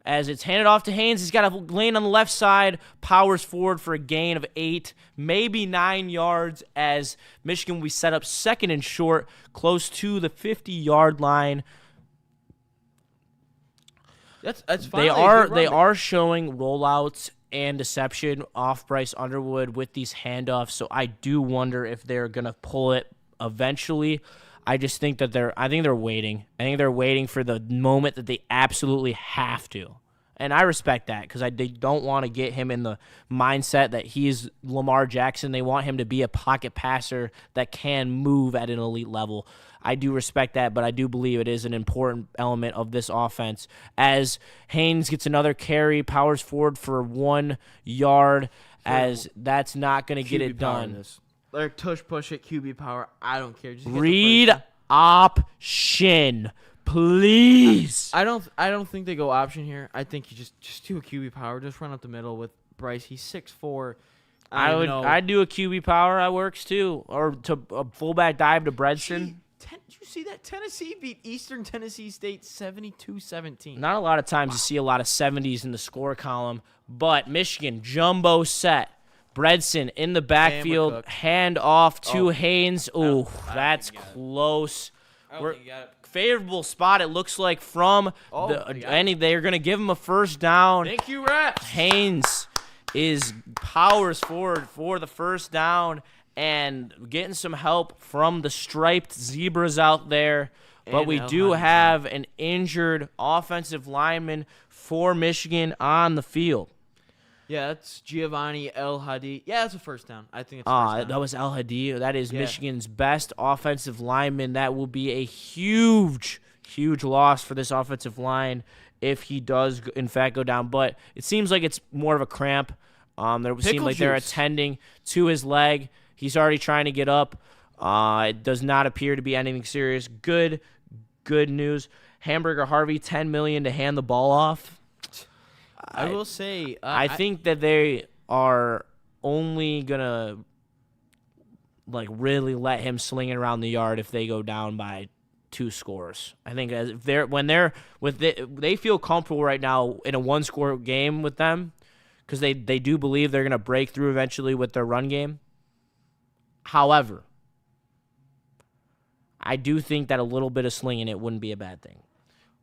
As it's handed off to Haynes, he's got a lane on the left side, powers forward for a gain of 8, maybe 9 yards as Michigan will be set up 2nd and short, close to the 50-yard line. That's fine. They are showing rollouts and deception off Bryce Underwood with these handoffs, so I do wonder if they're going to pull it eventually. I just think that they're waiting. I think they're waiting for the moment that they absolutely have to. And I respect that because they don't want to get him in the mindset that he's Lamar Jackson. They want him to be a pocket passer that can move at an elite level. I do respect that, but I do believe it is an important element of this offense. As Haynes gets another carry, powers forward for 1 yard, as that's not going to get it done. Or push it, QB power. I don't care. Just read option, please. I don't think they go option here. I think you just do a QB power. Just run up the middle with Bryce. He's 6'4". I'd do a QB power. That works too. Or to a fullback dive to Bredson. Did you see that? Tennessee beat Eastern Tennessee State 72-17. Not a lot of times you see a lot of 70s in the score column, but Michigan jumbo set. Bredson in the backfield, hand off to Haynes. Ooh, that's close. Favorable spot, it looks like, from they're going to give him a first down. Thank you, refs. Haynes powers forward for the first down and getting some help from the striped zebras out there. But we do have an injured offensive lineman for Michigan on the field. Yeah, that's Giovanni El Hadi. Yeah, that's a first down. I think it's first down. That was El Hadi. That is Michigan's best offensive lineman. That will be a huge, huge loss for this offensive line if he does, in fact, go down. But it seems like it's more of a cramp. There seems like they're attending to his leg. He's already trying to get up. It does not appear to be anything serious. Good news. Hamburger Harvey, $10 million to hand the ball off. I will say, I think that they are only gonna really let him sling it around the yard if they go down by 2 scores. I think if they feel comfortable right now in a 1-score game with them because they do believe they're gonna break through eventually with their run game. However, I do think that a little bit of slinging it wouldn't be a bad thing.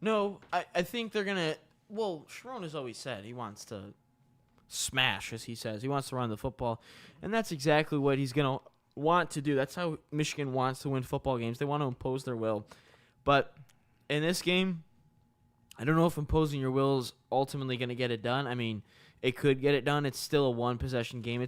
No, I think they're gonna. Well, Sharon has always said he wants to smash, as he says. He wants to run the football, and that's exactly what he's going to want to do. That's how Michigan wants to win football games. They want to impose their will. But in this game, I don't know if imposing your will is ultimately going to get it done. I mean, it could get it done. It's still a 1-possession game.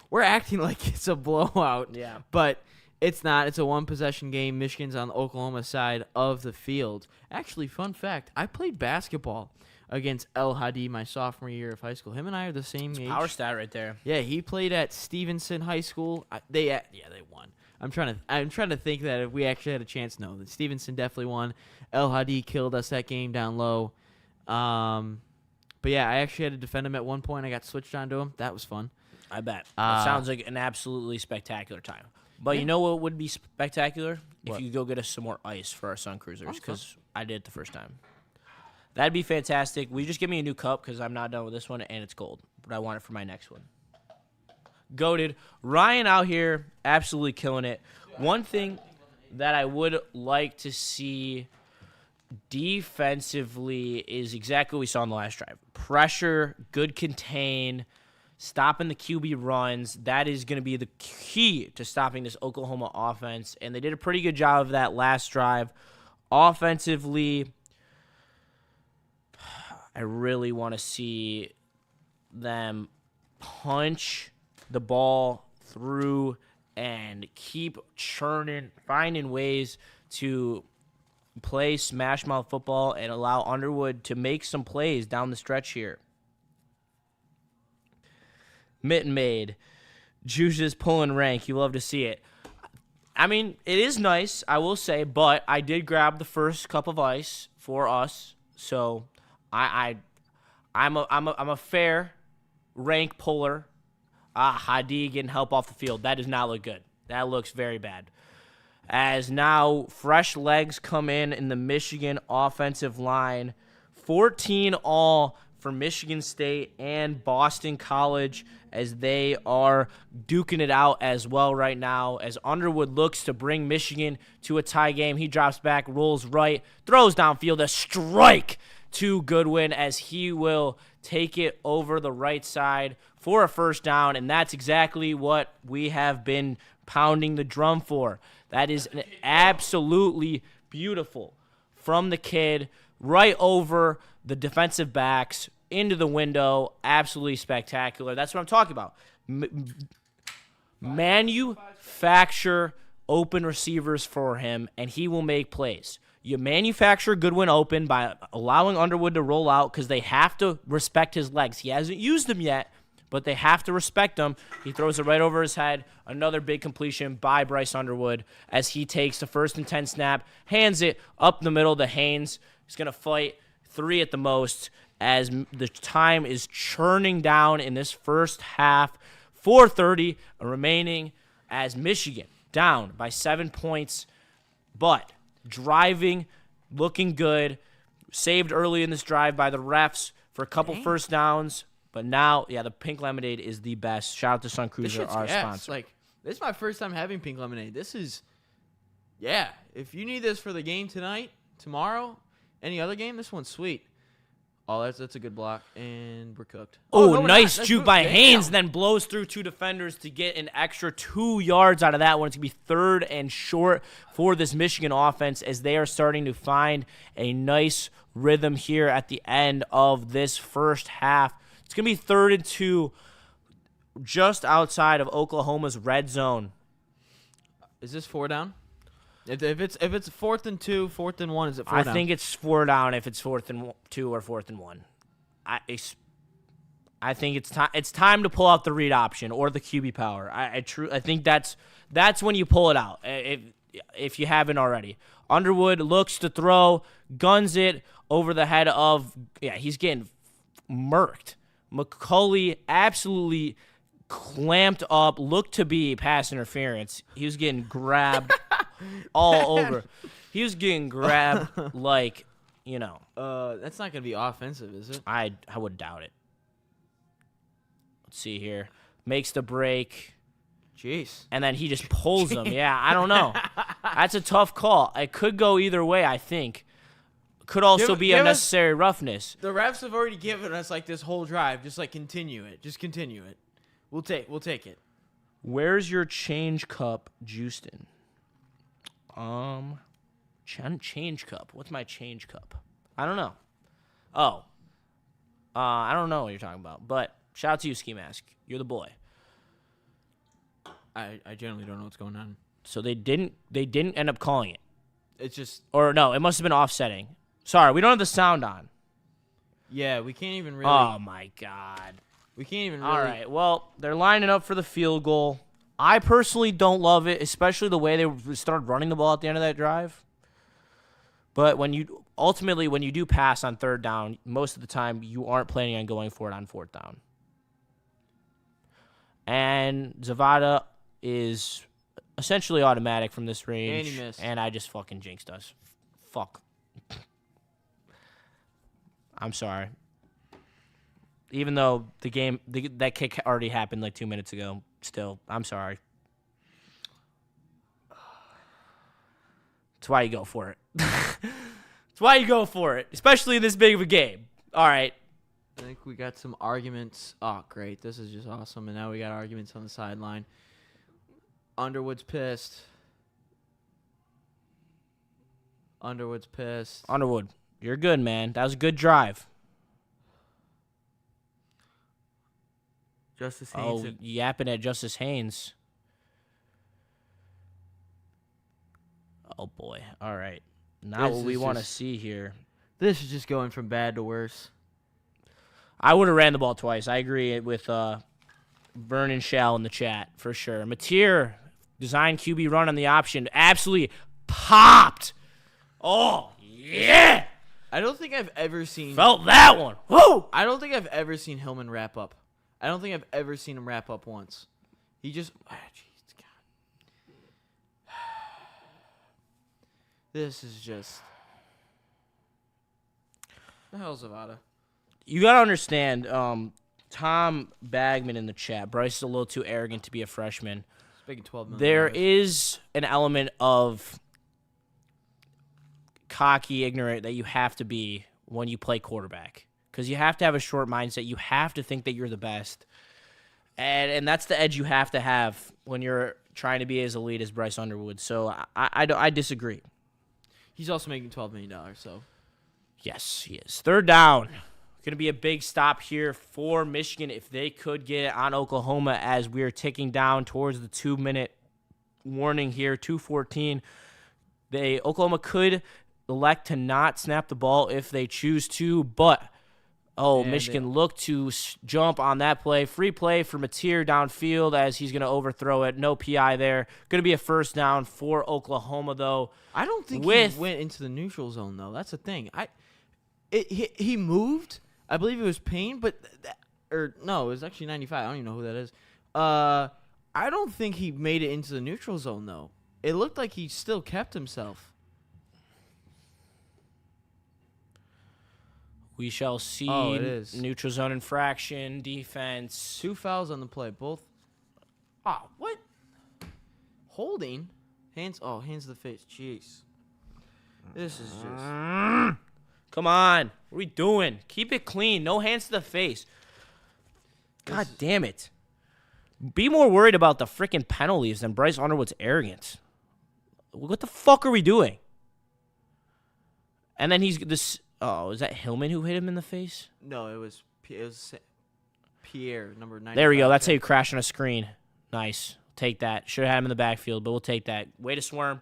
We're acting like it's a blowout, but it's not. It's a 1-possession game. Michigan's on the Oklahoma side of the field. Actually, fun fact, I played basketball against El Hadi my sophomore year of high school. Him and I are the same age. Power stat right there. Yeah, he played at Stevenson High School. They won. I'm trying to think that if we actually had a chance. No, Stevenson definitely won. El Hadi killed us that game down low. But yeah, I actually had to defend him at one point. I got switched onto him. That was fun. I bet. It sounds like an absolutely spectacular time. But you know what would be spectacular? What? If you go get us some more ice for our Sun Cruisers, because I did it the first time. That'd be fantastic. Will you just give me a new cup, because I'm not done with this one, and it's cold. But I want it for my next one. Goated. Ryan out here absolutely killing it. One thing that I would like to see defensively is exactly what we saw in the last drive. Pressure, good contain, stopping the QB runs. That is going to be the key to stopping this Oklahoma offense, and they did a pretty good job of that last drive. Offensively, I really want to see them punch the ball through and keep churning, finding ways to play smash mouth football and allow Underwood to make some plays down the stretch here. Mitten made. Juice is pulling rank. You love to see it. I mean, it is nice, I will say, but I did grab the first cup of ice for us, so I'm a fair rank puller. Hadi getting help off the field. That does not look good. That looks very bad. As now fresh legs come in the Michigan offensive line. 14 all for Michigan State and Boston College as they are duking it out as well right now. As Underwood looks to bring Michigan to a tie game, he drops back, rolls right, throws downfield, a strike to Goodwin as he will take it over the right side for a first down, and that's exactly what we have been pounding the drum for. That is an absolutely beautiful from the kid right over the defensive backs into the window. Absolutely spectacular. That's what I'm talking about. Manufacture open receivers for him, and he will make plays. You manufacture Goodwin open by allowing Underwood to roll out because they have to respect his legs. He hasn't used them yet, but they have to respect him. He throws it right over his head. Another big completion by Bryce Underwood as he takes the 1st and 10 snap, hands it up the middle to Haynes. He's going to fight 3 at the most as the time is churning down in this first half. 4:30 remaining as Michigan down by 7 points, but driving, looking good. Saved early in this drive by the refs for a couple first downs. But now, the Pink Lemonade is the best. Shout out to Sun Cruiser, our sponsor. This is my first time having Pink Lemonade. This is, if you need this for the game tonight, tomorrow, any other game, this one's sweet. Oh, that's a good block, and we're cooked. Oh, nice juke by Haynes, and then blows through 2 defenders to get an extra 2 yards out of that one. It's going to be 3rd and short for this Michigan offense as they are starting to find a nice rhythm here at the end of this first half. It's going to be 3rd and 2 just outside of Oklahoma's red zone. Is this 4 down? If it's 4th and 2, 4th and 1, is it 4 down? I think it's 4 down if it's 4th and 2 or 4th and 1. I think it's time to pull out the read option or the QB power. I think that's when you pull it out if you haven't already. Underwood looks to throw, guns it over the head of he's getting murked. McCulley absolutely clamped up, looked to be pass interference. He was getting grabbed all over. He was getting grabbed like, that's not going to be offensive, is it? I would doubt it. Let's see here. Makes the break. Jeez. And then he just pulls him. Yeah, I don't know. That's a tough call. It could go either way, I think. Could also be unnecessary roughness. The refs have already given us this whole drive. Just continue it. Just continue it. We'll take it. Where's your change cup, Justin? Change cup. What's my change cup? I don't know. I don't know what you're talking about. But shout out to you, Ski Mask. You're the boy. I generally don't know what's going on. So they didn't end up calling it. It's just, or no, it must have been offsetting. Sorry, we don't have the sound on. Yeah, we can't even really. Oh my God. We can't even really. All right. Well, they're lining up for the field goal. I personally don't love it, especially the way they started running the ball at the end of that drive. But when you ultimately, when you do pass on third down, most of the time you aren't planning on going for it on fourth down. And Zavada is essentially automatic from this range. And he missed. And I just fucking jinxed us. Fuck. I'm sorry. Even though that kick already happened like 2 minutes ago, still, I'm sorry. That's why you go for it. That's why you go for it, especially in this big of a game. All right. I think we got some arguments. Oh, great. This is just awesome. And now we got arguments on the sideline. Underwood's pissed. Underwood, you're good, man. That was a good drive. Justice Haynes. Oh, yapping at Justice Haynes. Oh, boy. All right. Not what we want to see here. This is just going from bad to worse. I would have ran the ball twice. I agree with Vernon Shell in the chat, for sure. Mateer, design QB run on the option. Absolutely popped. Oh, yeah. I don't think I've ever seen... Felt that one. Woo! I don't think I've ever seen Hillman wrap up. I don't think I've ever seen him wrap up once. He just... Jeez, God. This is just... The hell's Zavada? You got to understand, Tom Bagman in the chat, Bryce is a little too arrogant to be a freshman. He's making $12 million. There is an element of cocky, ignorant that you have to be when you play quarterback. Because you have to have a short mindset. You have to think that you're the best. And that's the edge you have to have when you're trying to be as elite as Bryce Underwood. So I disagree. He's also making $12 million, so... Yes, he is. Third down. Going to be a big stop here for Michigan if they could get it on Oklahoma as we are ticking down towards the 2-minute warning here, 2:14. Oklahoma could elect to not snap the ball if they choose to, but Michigan looked to jump on that play. Free play for Mateer downfield as he's going to overthrow it. No PI there. Going to be a first down for Oklahoma, though. I don't think he went into the neutral zone, though. That's the thing. He moved. I believe it was Payne, but no, it was actually 95. I don't even know who that is. I don't think he made it into the neutral zone, though. It looked like he still kept himself. We shall see. Oh, it is. Neutral zone infraction, defense. 2 fouls on the play. Both. Oh, what? Holding? Hands to the face. Jeez. This is just... Come on. What are we doing? Keep it clean. No hands to the face. God damn it. Be more worried about the freaking penalties than Bryce Underwood's arrogance. What the fuck are we doing? And then he's this... Oh, is that Hillman who hit him in the face? No, it was Pierre, number 95. There we go. That's how you crash on a screen. Nice. Take that. Should have had him in the backfield, but we'll take that. Way to swarm.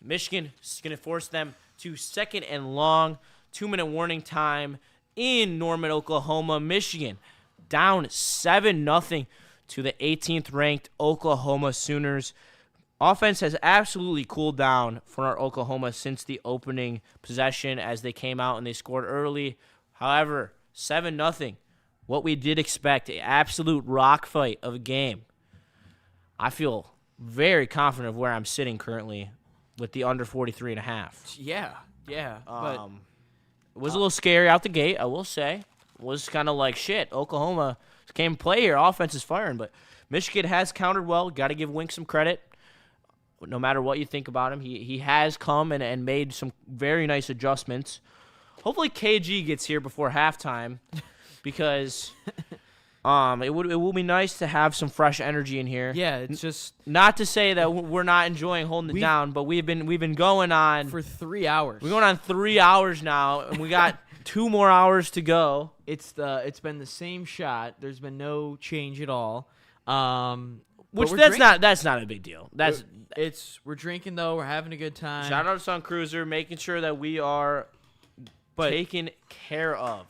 Michigan is going to force them to second and long. 2-minute warning time in Norman, Oklahoma. Michigan down 7-0 to the 18th ranked Oklahoma Sooners. Offense has absolutely cooled down for our Oklahoma since the opening possession as they came out and they scored early. However, 7-0, what we did expect, an absolute rock fight of a game. I feel very confident of where I'm sitting currently with the under 43.5. Yeah. But it was a little scary out the gate, I will say. It was kind of like, shit, Oklahoma came play here. Offense is firing, but Michigan has countered well. Got to give Wink some credit. No matter what you think about him, he has come and made some very nice adjustments. Hopefully KG gets here before halftime because it will be nice to have some fresh energy in here. Yeah, it's just not to say that we're not enjoying holding it down, but we've been going on for 3 hours. We're going on 3 hours now, and we got 2 more hours to go. It's been the same shot. There's been no change at all. Which that's not a big deal. We're drinking though. We're having a good time. Shout out to Sun Cruiser, making sure that we are taken care of.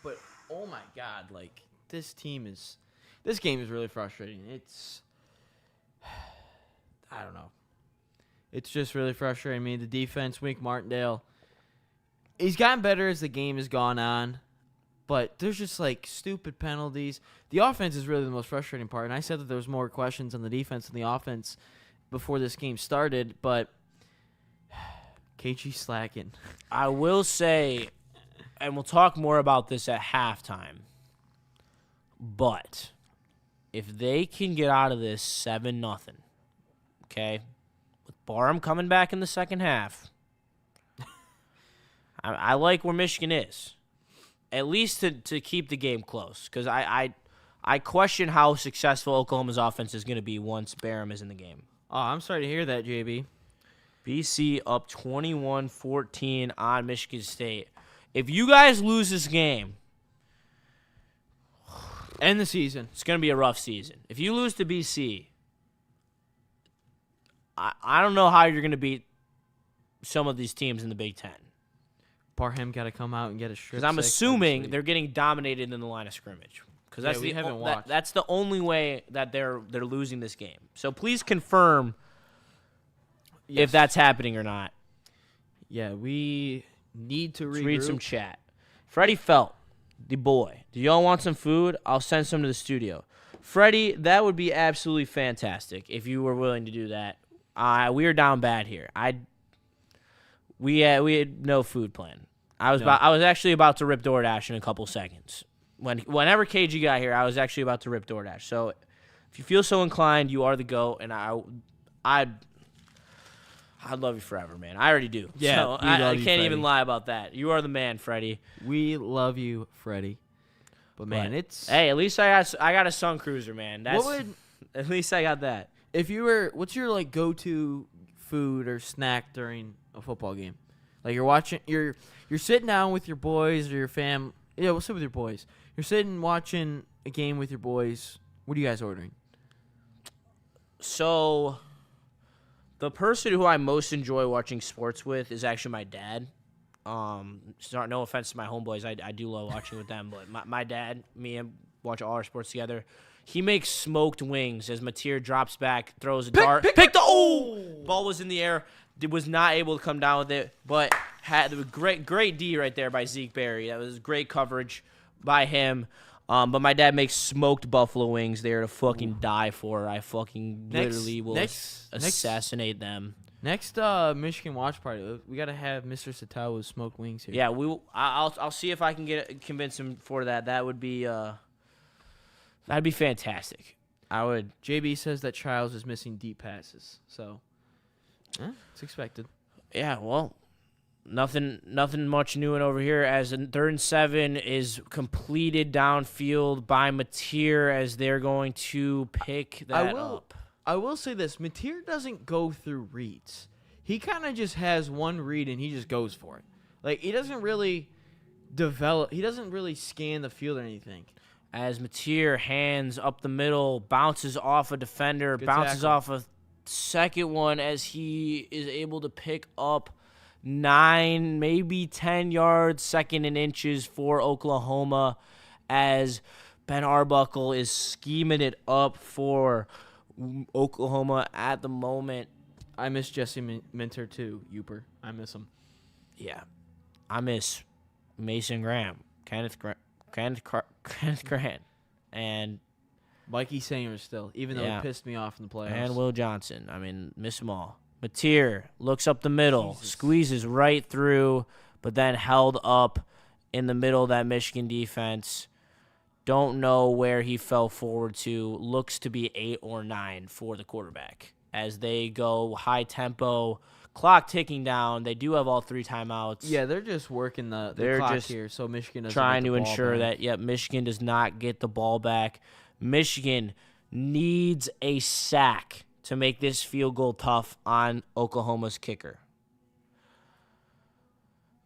But oh my God, like this game is really frustrating. I don't know. It's just really frustrating me. The defense, Wink Martindale. he's gotten better as the game has gone on, but there's just like stupid penalties. The offense is really the most frustrating part, and I said that there was more questions on the defense than the offense before this game started, but KG slacking. I will say, and we'll talk more about this at halftime, but if they can get out of this 7-0, okay, with Barham coming back in the second half, I like where Michigan is, at least to keep the game close, because I question how successful Oklahoma's offense is going to be once Barham is in the game. Oh, I'm sorry to hear that, JB. BC up 21-14 on Michigan State. If you guys lose this game, end the season. It's going to be a rough season. If you lose to BC, I don't know how you're going to beat some of these teams in the Big Ten. Barham got to come out and get a strip. Because I'm assuming they're getting dominated in the line of scrimmage. Because we haven't watched. That's the only way that they're losing this game. So please confirm if that's happening or not. Yeah, we need to read some chat. Freddie Felt, the boy. Do y'all want some food? I'll send some to the studio. Freddie, that would be absolutely fantastic if you were willing to do that. We are down bad here. We had no food plan. I was actually about to rip DoorDash in a couple seconds. Whenever KG got here, I was actually about to rip DoorDash. So if you feel so inclined, you are the GOAT, and I'd love you forever, man. I already do. Yeah, so I can't even lie about that. You are the man, Freddie. We love you, Freddie. But man, hey, at least I got a Sun Cruiser, man. At least I got that. What's your like go-to food or snack during a football game? Like you're sitting down with your boys or your fam. Yeah, we'll sit with your boys. You're sitting watching a game with your boys. What are you guys ordering? So, the person who I most enjoy watching sports with is actually my dad. No offense to my homeboys, I do love watching with them, but my dad, me and watch all our sports together. He makes smoked wings as Mateer drops back, throws a dart. Ball was in the air. Was not able to come down with it, but had a great D right there by Zeke Berry. That was great coverage by him. But my dad makes smoked buffalo wings there to fucking die for. I fucking literally will assassinate them. Next Michigan watch party, we gotta have Mr. Satawa's smoked wings here. Yeah, I'll see if I can convince him for that. That would be that'd be fantastic. I would. JB says that Childs is missing deep passes, so. It's expected. Yeah, well, nothing much new in over here as a 3rd and 7 is completed downfield by Mateer as they're going to pick that up. I will say this. Mateer doesn't go through reads. He kind of just has one read and he just goes for it. Like, he doesn't really develop. He doesn't really scan the field or anything. As Mateer hands up the middle, bounces off a defender, bounces off a second one as he is able to pick up 9, maybe 10 yards, 2nd and inches for Oklahoma as Ben Arbuckle is scheming it up for Oklahoma at the moment. I miss Jesse Minter too, Uper. I miss him. Yeah. I miss Mason Graham, Kenneth Grant, and Mikey Sanger still, even though he pissed me off in the playoffs. And Will Johnson. I mean, miss them all. Mateer looks up the middle, squeezes right through, but then held up in the middle of that Michigan defense. Don't know where he fell forward to. Looks to be 8 or 9 for the quarterback. As they go high tempo, clock ticking down. They do have all 3 timeouts. Yeah, they're just working the clock here, so Michigan doesn't trying get the to ball ensure back. that, Michigan does not get the ball back. Michigan needs a sack to make this field goal tough on Oklahoma's kicker.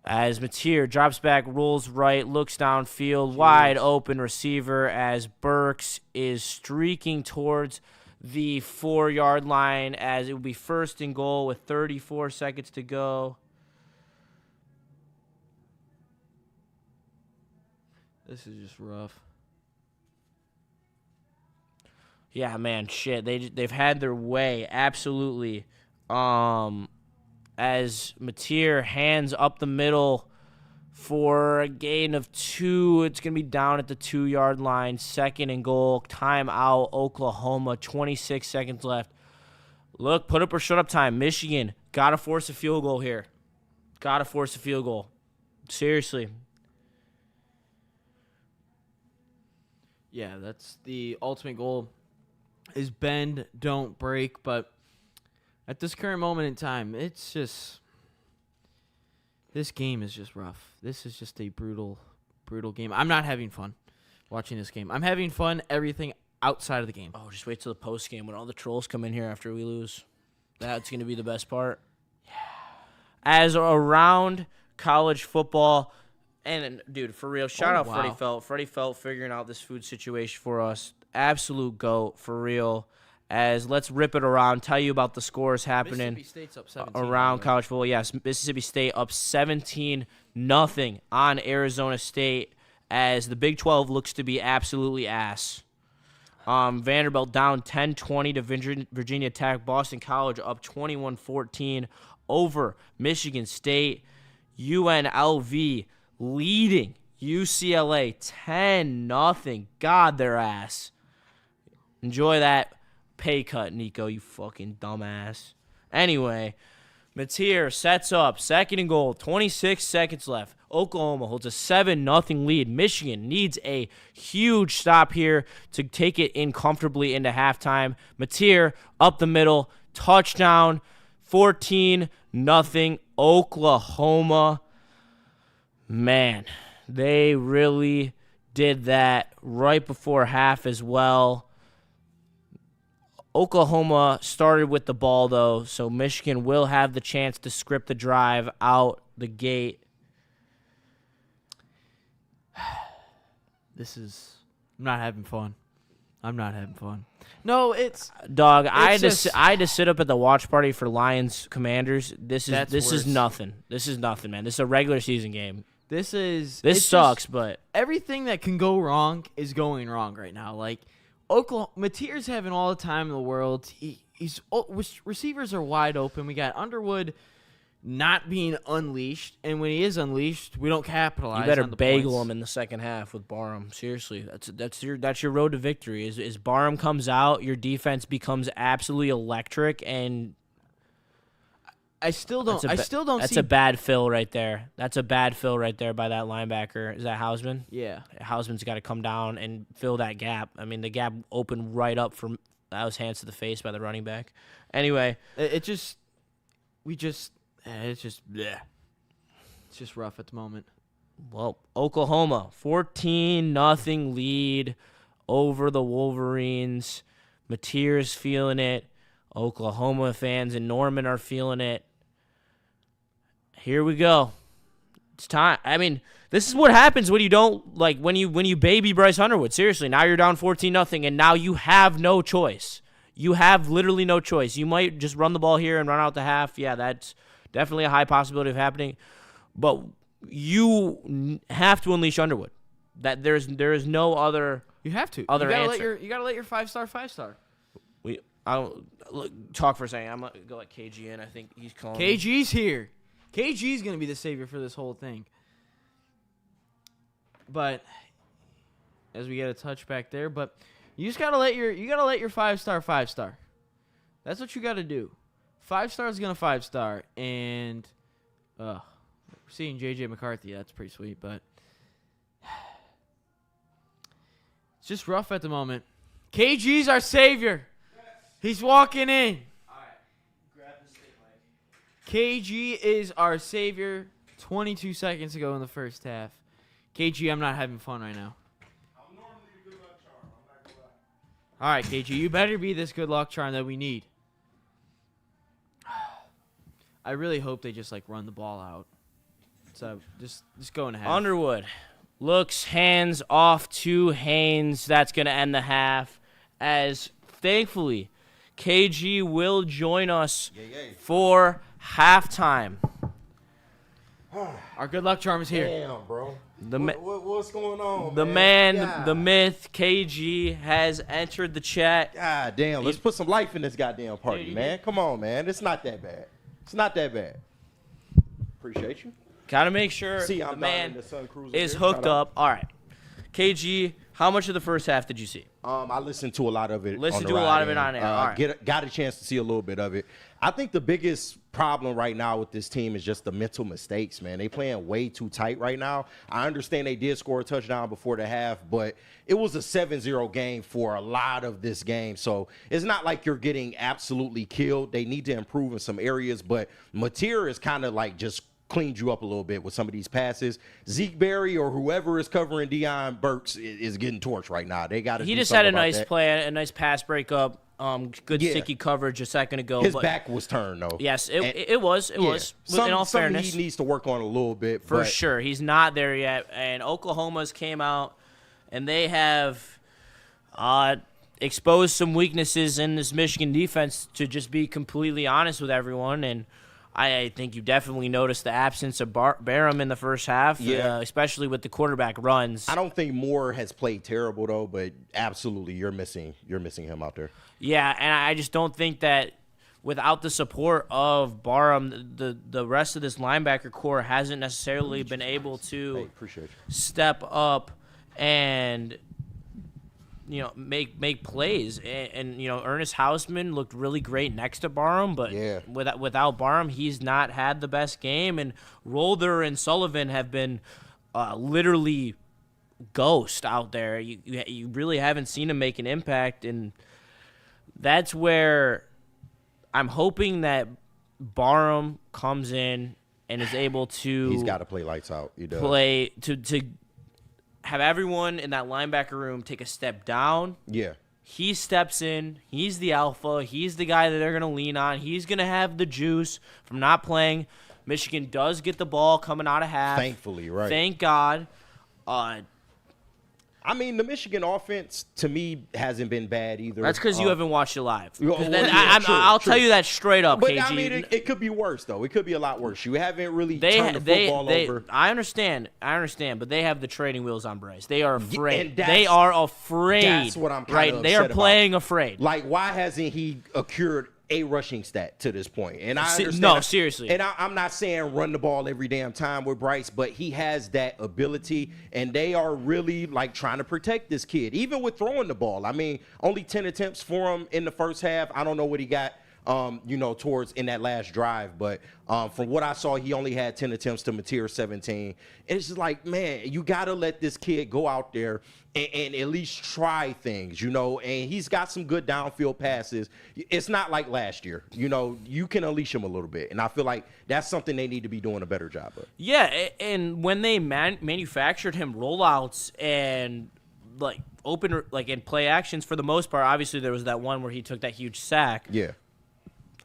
As Mateer drops back, rolls right, looks downfield, wide open receiver as Burks is streaking towards the 4-yard line as it will be 1st and goal with 34 seconds to go. This is just rough. Yeah, man, shit. They've had their way, absolutely. As Mateer hands up the middle for a gain of 2. It's going to be down at the 2-yard line. 2nd and goal. Timeout, Oklahoma. 26 seconds left. Look, put up or shut up time. Michigan, got to force a field goal here. Got to force a field goal. Seriously. Yeah, that's the ultimate goal is bend, don't break. But at this current moment in time, it's just – this game is just rough. This is just a brutal, brutal game. I'm not having fun watching this game. I'm having fun everything outside of the game. Oh, just wait till the post game when all the trolls come in here after we lose. That's going to be the best part. Yeah. As around college football, and dude, for real, shout out Freddie Felt. Freddie Felt figuring out this food situation for us. Absolute GOAT, for real. As let's rip it around, tell you about the scores happening Mississippi State's up 17 around college football. Yes, Mississippi State up 17-0 on Arizona State as the Big 12 looks to be absolutely ass. Vanderbilt down 10-20 to Virginia Tech. Boston College up 21-14 over Michigan State. UNLV leading UCLA 10-0. God, their ass. Enjoy that pay cut, Nico, you fucking dumbass. Anyway, Mateer sets up. 2nd and goal. 26 seconds left. Oklahoma holds a 7-0 lead. Michigan needs a huge stop here to take it in comfortably into halftime. Mateer up the middle. Touchdown. 14-0 Oklahoma. Man, they really did that right before half as well. Oklahoma started with the ball, though, so Michigan will have the chance to script the drive out the gate. I'm not having fun. No, it's dog. I had to sit up at the watch party for Lions Commanders. This is nothing. This is nothing, man. This is a regular season game. This sucks, but everything that can go wrong is going wrong right now. Like Oklahoma, Mateer's having all the time in the world. Receivers are wide open. We got Underwood not being unleashed, and when he is unleashed, we don't capitalize. You better on the bagel points. him in the second half with Barham. Seriously, that's your road to victory. Is Barham comes out, your defense becomes absolutely electric, and I still don't. That's a bad fill right there. That's a bad fill right there by that linebacker. Is that Hausman? Yeah, Hausman's got to come down and fill that gap. I mean, the gap opened right up from that was hands to the face by the running back. Anyway, it's just bleh. It's just rough at the moment. Well, Oklahoma 14-0 lead over the Wolverines. Mateer's feeling it. Oklahoma fans in Norman are feeling it. Here we go. It's time. I mean, this is what happens when you don't when you baby Bryce Underwood. Seriously, now you're down 14-0 and now you have no choice. You have literally no choice. You might just run the ball here and run out the half. Yeah, that's definitely a high possibility of happening. But you have to unleash Underwood. That there is no other. You have to. Other you gotta answer. You gotta let your 5-star. I'll talk for a second. I'm gonna go let KG in. I think he's calling. KG's here. KG's gonna be the savior for this whole thing. But as we get a touch back there, but you just gotta let your 5-star. That's what you gotta do. 5-star is gonna 5-star, and seeing JJ McCarthy, that's pretty sweet, but it's just rough at the moment. KG's our savior. He's walking in. All right, grab the stick, Mike. KG is our savior. 22 seconds to go in the first half. KG, I'm not having fun right now. I'm normally the good luck charm. I'm not gonna lie. All right, KG, you better be this good luck charm that we need. I really hope they just run the ball out. So just go in half. Underwood looks hands off to Haynes. That's gonna end the half. As thankfully, KG will join us for halftime. Our good luck charm is here. Damn, bro. What's going on? The man, the myth, KG has entered the chat. God damn, let's put some life in this goddamn party, man. Come on, man. It's not that bad. Appreciate you. Gotta make sure See, the I'm man down in the Sun Cruiser is here. hooked Shout out. up. All right. KG, how much of the first half did you see? I listened to a lot of it. Listened on the to a lot ride of it in. on air. All right. Got a chance to see a little bit of it. I think the biggest problem right now with this team is just the mental mistakes, man. They playing way too tight right now. I understand they did score a touchdown before the half, but it was a 7-0 game for a lot of this game. So it's not like you're getting absolutely killed. They need to improve in some areas, but Mateer is kind of like just cleaned you up a little bit with some of these passes. Zeke Berry or whoever is covering Deion Burks is getting torched right now. They got to. He just had a nice play, a nice pass breakup. Good sticky coverage a second ago. His back was turned though. Yes, it was. In all fairness, he needs to work on a little bit for sure. He's not there yet. And Oklahoma's came out and they have exposed some weaknesses in this Michigan defense. To just be completely honest with everyone, and I think you definitely noticed the absence of Barham in the first half, especially with the quarterback runs. I don't think Moore has played terrible though, but absolutely you're missing him out there. Yeah, and I just don't think that without the support of Barham, the rest of this linebacker core hasn't necessarily been able to step up and make plays. And Ernest Hausman looked really great next to Barham, but without Barham, he's not had the best game. And Rolder and Sullivan have been literally ghost out there. You really haven't seen him make an impact, and that's where I'm hoping that Barham comes in and is able to. He's got to play lights out. He does. Play to have everyone in that linebacker room take a step down. Yeah. He steps in. He's the alpha. He's the guy that they're going to lean on. He's going to have the juice from not playing. Michigan does get the ball coming out of half. Thankfully, right. Thank God. I mean, the Michigan offense, to me, hasn't been bad either. That's because you haven't watched it live. I'll tell you that straight up, but, KG. I mean, it could be worse, though. It could be a lot worse. You haven't really turned the football over. I understand, but they have the training wheels on Bryce. They are afraid. They are afraid. That's what I'm kind of upset They are playing about. afraid. Like, why hasn't he accrued a rushing stat to this point? And I understand. No, seriously. And I'm not saying run the ball every damn time with Bryce, but he has that ability, and they are really like trying to protect this kid, even with throwing the ball. I mean, only 10 attempts for him in the first half. I don't know what he got, towards in that last drive, but from what I saw, he only had 10 attempts to Mateer 17. And it's just like, man, you got to let this kid go out there and at least try things, and he's got some good downfield passes. It's not like last year. You can unleash him a little bit, and I feel like that's something they need to be doing a better job of. Yeah, and when they manufactured him rollouts and open and play actions for the most part, obviously there was that one where he took that huge sack. Yeah.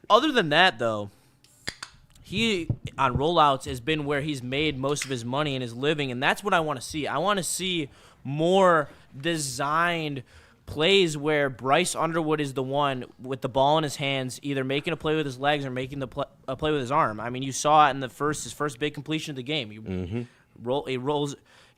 Other than that, though, he on rollouts has been where he's made most of his money and his living, and that's what I want to see. I want to see more designed plays where Bryce Underwood is the one with the ball in his hands, either making a play with his legs or making a play with his arm. I mean, you saw it in his first big completion of the game.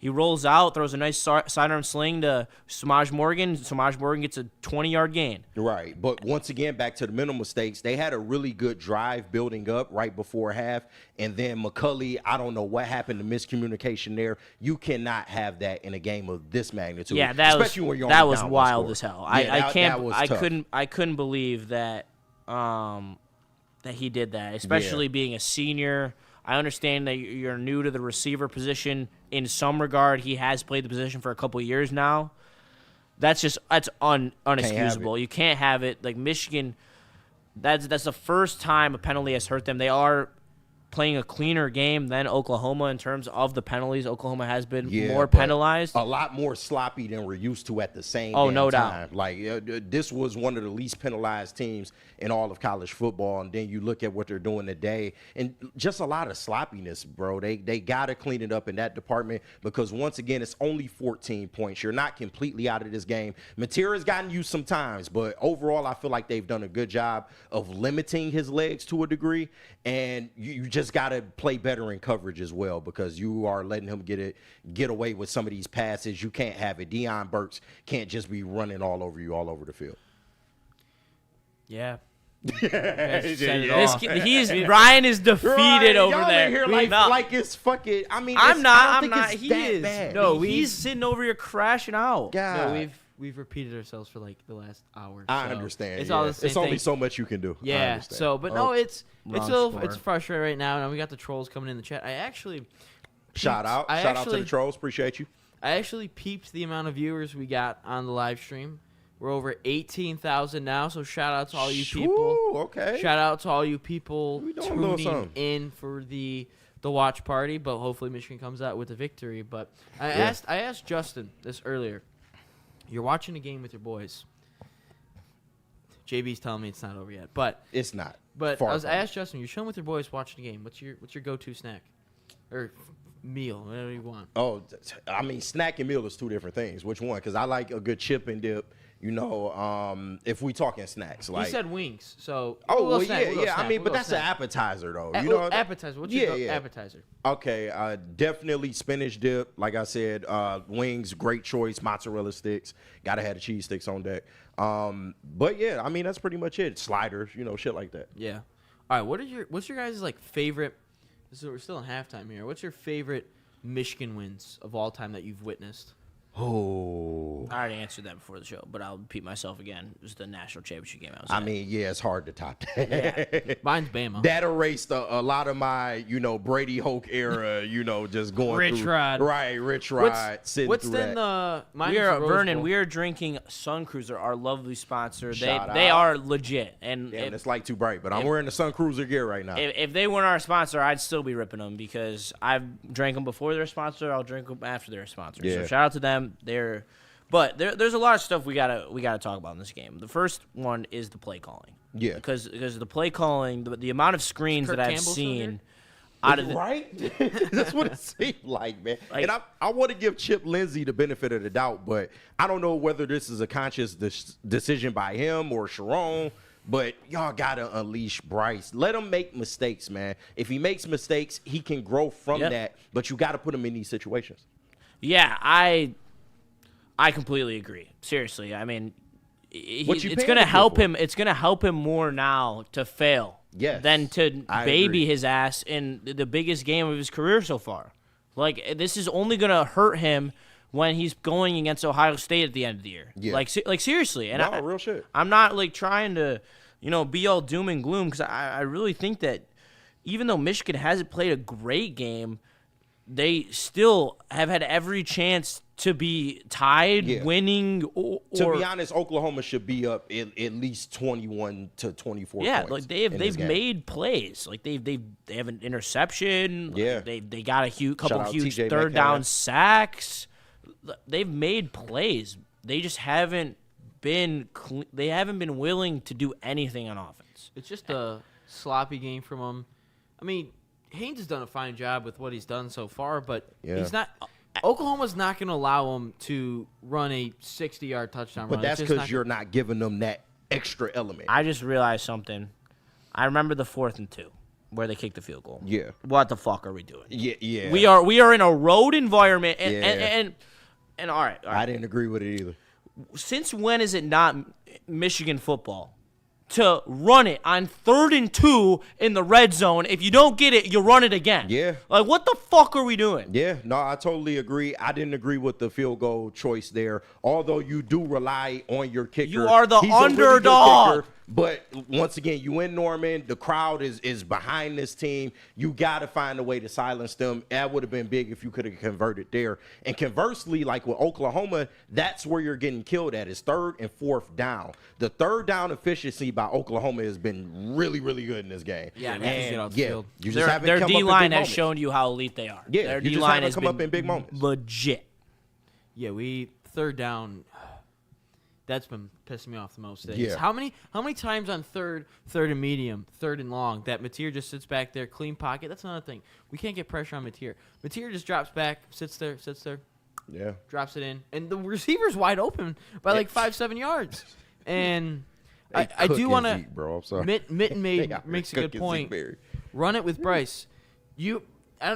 He rolls out, throws a nice sidearm sling to Samaj Morgan. Samaj Morgan gets a 20-yard gain. Right. But once again, back to the mental mistakes, they had a really good drive building up right before half. And then McCulley, I don't know what happened to miscommunication there. You cannot have that in a game of this magnitude. Yeah, that was wild as hell. Yeah, I couldn't believe that that he did that, especially being a senior. I understand that you're new to the receiver position. In some regard, he has played the position for a couple of years now. That's unexcusable. You can't have it. Like Michigan, that's the first time a penalty has hurt them. They are playing a cleaner game than Oklahoma in terms of the penalties. Oklahoma has been more penalized. A lot more sloppy than we're used to at the same no time. Doubt. Like, this was one of the least penalized teams in all of college football, and then you look at what they're doing today, and just a lot of sloppiness, bro. They got to clean it up in that department because, once again, it's only 14 points. You're not completely out of this game. Mateer has gotten used sometimes, but overall I feel like they've done a good job of limiting his legs to a degree, and you just got to play better in coverage as well because you are letting him get away with some of these passes. You can't have it. Deion Burks can't just be running all over you all over the field. Yeah. Ryan is defeated over y'all there. In here like it's fucking. I mean, I'm not. It's He that is. bad. No, he's sitting over here crashing out. God. No, we've repeated ourselves for like the last hour. I so understand. It's all the same It's only thing. so much you can do. I Yeah. understand. So, but no, it's score. frustrating right now. And we got the trolls coming in the chat. Shout out to the trolls. Appreciate you. I actually peeped the amount of viewers we got on the live stream. We're over 18,000 now, so shout out to all you people. Okay. Shout out to all you people We doing a little tuning something. in for the watch party, but hopefully Michigan comes out with a victory. But I asked Justin this earlier. You're watching a game with your boys. JB's telling me it's not over yet, but It's not. But Far I from asked Justin, you're chilling with your boys watching the game. What's your go-to snack or meal, whatever you want? Oh, I mean, snack and meal is two different things. Which one? Because I like a good chip and dip. You know, if we talking snacks, like He said wings, so oh we'll well, snack, we'll go yeah. I snack, mean, we'll but go that's an snack. appetizer though. A- You know, appetizer. What's your Yeah. appetizer? Okay, definitely spinach dip. Like I said, wings, great choice. Mozzarella sticks. Gotta have the cheese sticks on deck. But yeah, I mean that's pretty much it. Sliders, you know, shit like that. Yeah. All right. What's your guys' like favorite? We're still in halftime here. What's your favorite Michigan wins of all time that you've witnessed? Oh, I already answered that before the show, but I'll repeat myself again. It was the national championship game. I mean, yeah, it's hard to top that. Mine's Bama. That erased a lot of my, you know, Brady Hoke era, you know, just going Rich through. Rod. Right, Rich Rod. Sitting What's through then that. mine we is are the Rose Vernon. Bowl. We are drinking Sun Cruiser, our lovely sponsor. Shout They out. are legit, and Damn, it's like too bright, but I'm wearing the Sun Cruiser gear right now. if they weren't our sponsor, I'd still be ripping them because I've drank them before they're a sponsor. I'll drink them after they're a sponsor. Yeah. So shout out to them. But there's a lot of stuff we gotta talk about in this game. The first one is the play calling. Yeah. Because the play calling, the amount of screens Kirk that I've Campbell still seen here? out of the, Right? That's what it seemed like, man. And I want to give Chip Lindsey the benefit of the doubt, but I don't know whether this is a conscious decision by him or Sharon. But y'all got to unleash Bryce. Let him make mistakes, man. If he makes mistakes, he can grow from that, but you got to put him in these situations. Yeah, I completely agree. Seriously, I mean, it's gonna help him. It's gonna help him more now to fail than to baby his ass in the biggest game of his career so far. Like this is only gonna hurt him when he's going against Ohio State at the end of the year. Yeah. Like seriously. And real shit. I'm not like trying to, be all doom and gloom because I really think that even though Michigan hasn't played a great game, they still have had every chance to be tied, winning, or to be honest, Oklahoma should be up at least 21 to 24 points. Like they've made plays. Like they have an interception. Yeah. Like they got a couple out huge TJ third Metcalf. down sacks. They've made plays. They just haven't been they haven't been willing to do anything on offense. It's just a sloppy game from him. I mean, Haynes has done a fine job with what he's done so far, but he's not. Oklahoma's not going to allow him to run a 60-yard touchdown But run. that's because you're not giving them that extra element. I just realized something. I remember the 4th and 2 where they kicked the field goal. Yeah. What the fuck are we doing? Yeah. We are in a road environment, and all right. I didn't agree with it either. Since when is it not Michigan football to run it on 3rd and 2 in the red zone? If you don't get it, you run it again. Yeah. Like, what the fuck are we doing? Yeah, no, I totally agree. I didn't agree with the field goal choice there, although you do rely on your kicker. You are the He's a really good underdog. kicker, but once again, you in Norman. The crowd is behind this team. You got to find a way to silence them. That would have been big if you could have converted there. And conversely, like with Oklahoma, that's where you're getting killed at is 3rd and 4th down. The 3rd down efficiency by Oklahoma has been really, really good in this game. Yeah, and get off the field. you just haven't Their come up in big D-line has moments. shown you how elite they are. Yeah, their you just D-line haven't has come been up in big moments. legit. Yeah, 3rd down. That's been pissing me off the most days. Yeah. How many times on 3rd and medium, 3rd and long, that Mateer just sits back there, clean pocket? That's another thing. We can't get pressure on Mateer. Mateer just drops back, sits there, Yeah. drops it in, and the receiver's wide open by like 5-7 yards. And I do want to. Bro, I'm sorry. Mitten They out here makes a good cooking point. Zeke Berry. Run it with Bryce.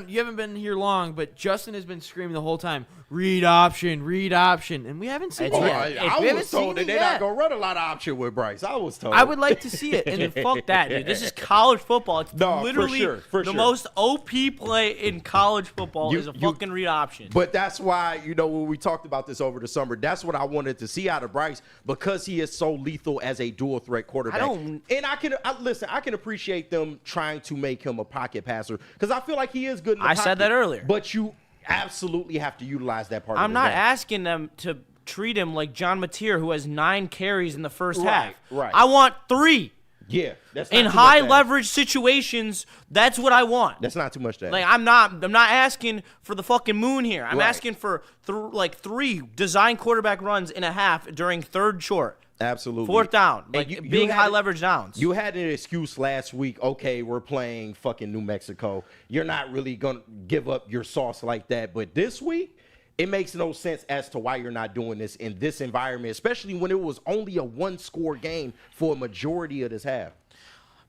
you haven't been here long, but Justin has been screaming the whole time, read option, and we haven't seen it yet. I was told that they're not going to run a lot of option with Bryce. I was told. I would like to see it. And fuck that, dude. This is college football. It's literally for most OP play in college football is a fucking read option. But that's why, when we talked about this over the summer, that's what I wanted to see out of Bryce because he is so lethal as a dual threat quarterback. I can appreciate them trying to make him a pocket passer because I feel like he is good in the pocket. I said that earlier. But you absolutely have to utilize that part of the I'm not asking them to treat him like John Mateer, who has 9 carries in the first half. Right. I want 3. Yeah. That's in high leverage situations, that's what I want. That's not too much to ask. Like I'm not asking for the fucking moon here. I'm asking for 3 design quarterback runs in a half during third short. Absolutely. 4th down. Like being high leverage downs. You had an excuse last week. Okay, we're playing fucking New Mexico. You're not really going to give up your sauce like that. But this week, it makes no sense as to why you're not doing this in this environment, especially when it was only a 1-score game for a majority of this half.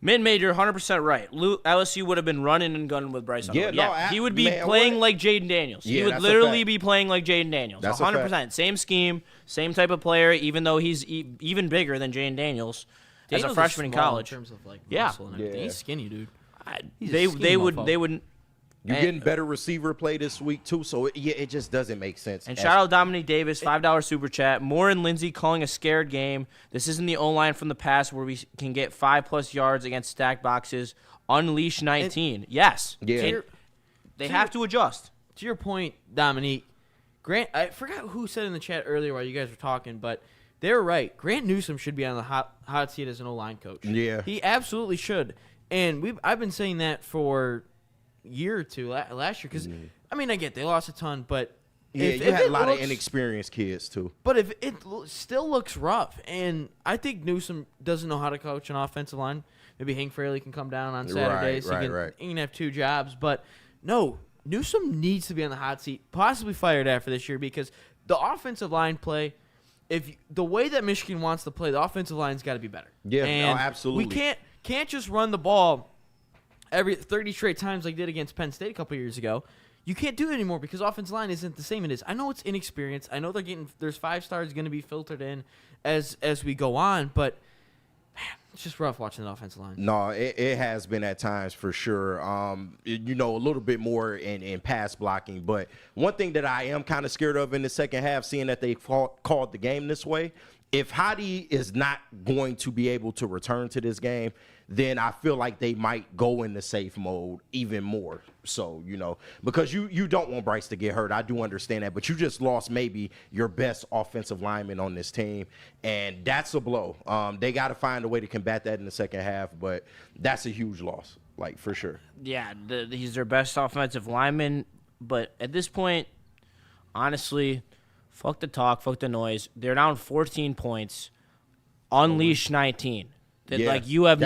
Mid-major, 100% right. LSU would have been running and gunning with Bryce Underwood. He would be playing like Jaden Daniels. Yeah, he would literally be playing like Jaden Daniels. That's 100%. Same scheme, same type of player, even though he's even bigger than Jaden Daniels as a freshman in college. In terms of muscle and everything. Yeah. He's skinny, dude. They would. You're getting better receiver play this week, too, so it just doesn't make sense. And shout out Dominique Davis, $5 super chat. Moore and Lindsey calling a scared game. This isn't the O-line from the past where we can get 5+ yards against stacked boxes. Unleash 19. Yes. Yeah. They have to adjust. To your point, Dominique, I forgot who said in the chat earlier while you guys were talking, but they were right. Grant Newsome should be on the hot seat as an O-line coach. Yeah. He absolutely should. And I've been saying that for year or two last year because I get they lost a ton, but you had a lot of inexperienced kids too. But if it still looks rough, and I think Newsome doesn't know how to coach an offensive line. Maybe Hank Fraley can come down on Saturdays. He can have 2 jobs, but no, Newsome needs to be on the hot seat, possibly fired after this year because the offensive line play. The way that Michigan wants to play, the offensive line's got to be better. Yeah, absolutely. We can't just run the ball every 30 straight times like they did against Penn State a couple years ago. You can't do it anymore because offensive line isn't the same it is. I know it's inexperienced. I know there's 5 stars going to be filtered in as we go on, but man, it's just rough watching the offensive line. No, it has been at times for sure. A little bit more in pass blocking. But one thing that I am kind of scared of in the second half, seeing that they called the game this way, if Hadi is not going to be able to return to this game, then I feel like they might go into safe mode even more. So, because you don't want Bryce to get hurt. I do understand that. But you just lost maybe your best offensive lineman on this team, and that's a blow. They got to find a way to combat that in the second half, but that's a huge loss, for sure. Yeah, he's their best offensive lineman. But at this point, honestly, fuck the talk, fuck the noise. They're down 14 points. Unleash 19. You have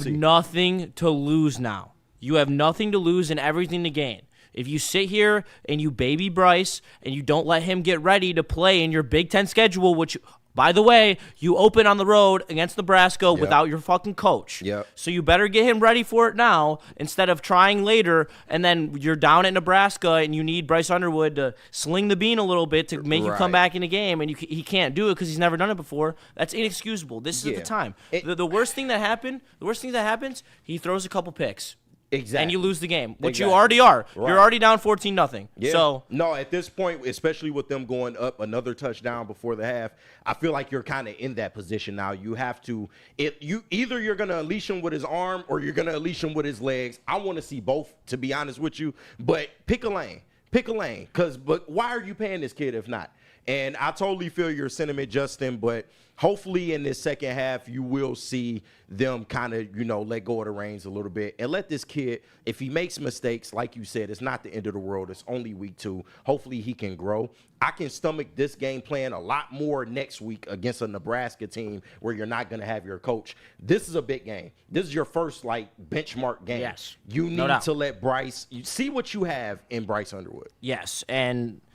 nothing to lose now. You have nothing to lose and everything to gain. If you sit here and you baby Bryce and you don't let him get ready to play in your Big Ten schedule, which, by the way, you open on the road against Nebraska without your fucking coach. Yep. So you better get him ready for it now instead of trying later, and then you're down at Nebraska and you need Bryce Underwood to sling the bean a little bit to make you come back in the game, and he can't do it because he's never done it before. That's inexcusable. This is the time. The worst thing that happens, he throws a couple picks. Exactly. And you lose the game, which you already are. Right. You're already down 14-0. Yeah. So no, at this point, especially with them going up another touchdown before the half, I feel like you're kind of in that position now. You have to either you're going to unleash him with his arm or you're going to unleash him with his legs. I want to see both, to be honest with you. But pick a lane. But why are you paying this kid if not? And I totally feel your sentiment, Justin, but hopefully in this second half you will see them kind of, let go of the reins a little bit and let this kid, if he makes mistakes, like you said, it's not the end of the world. It's only week 2. Hopefully he can grow. I can stomach this game plan a lot more next week against a Nebraska team where you're not going to have your coach. This is a big game. This is your first, benchmark game. Yes. You need to let Bryce – see what you have in Bryce Underwood. Yes, and –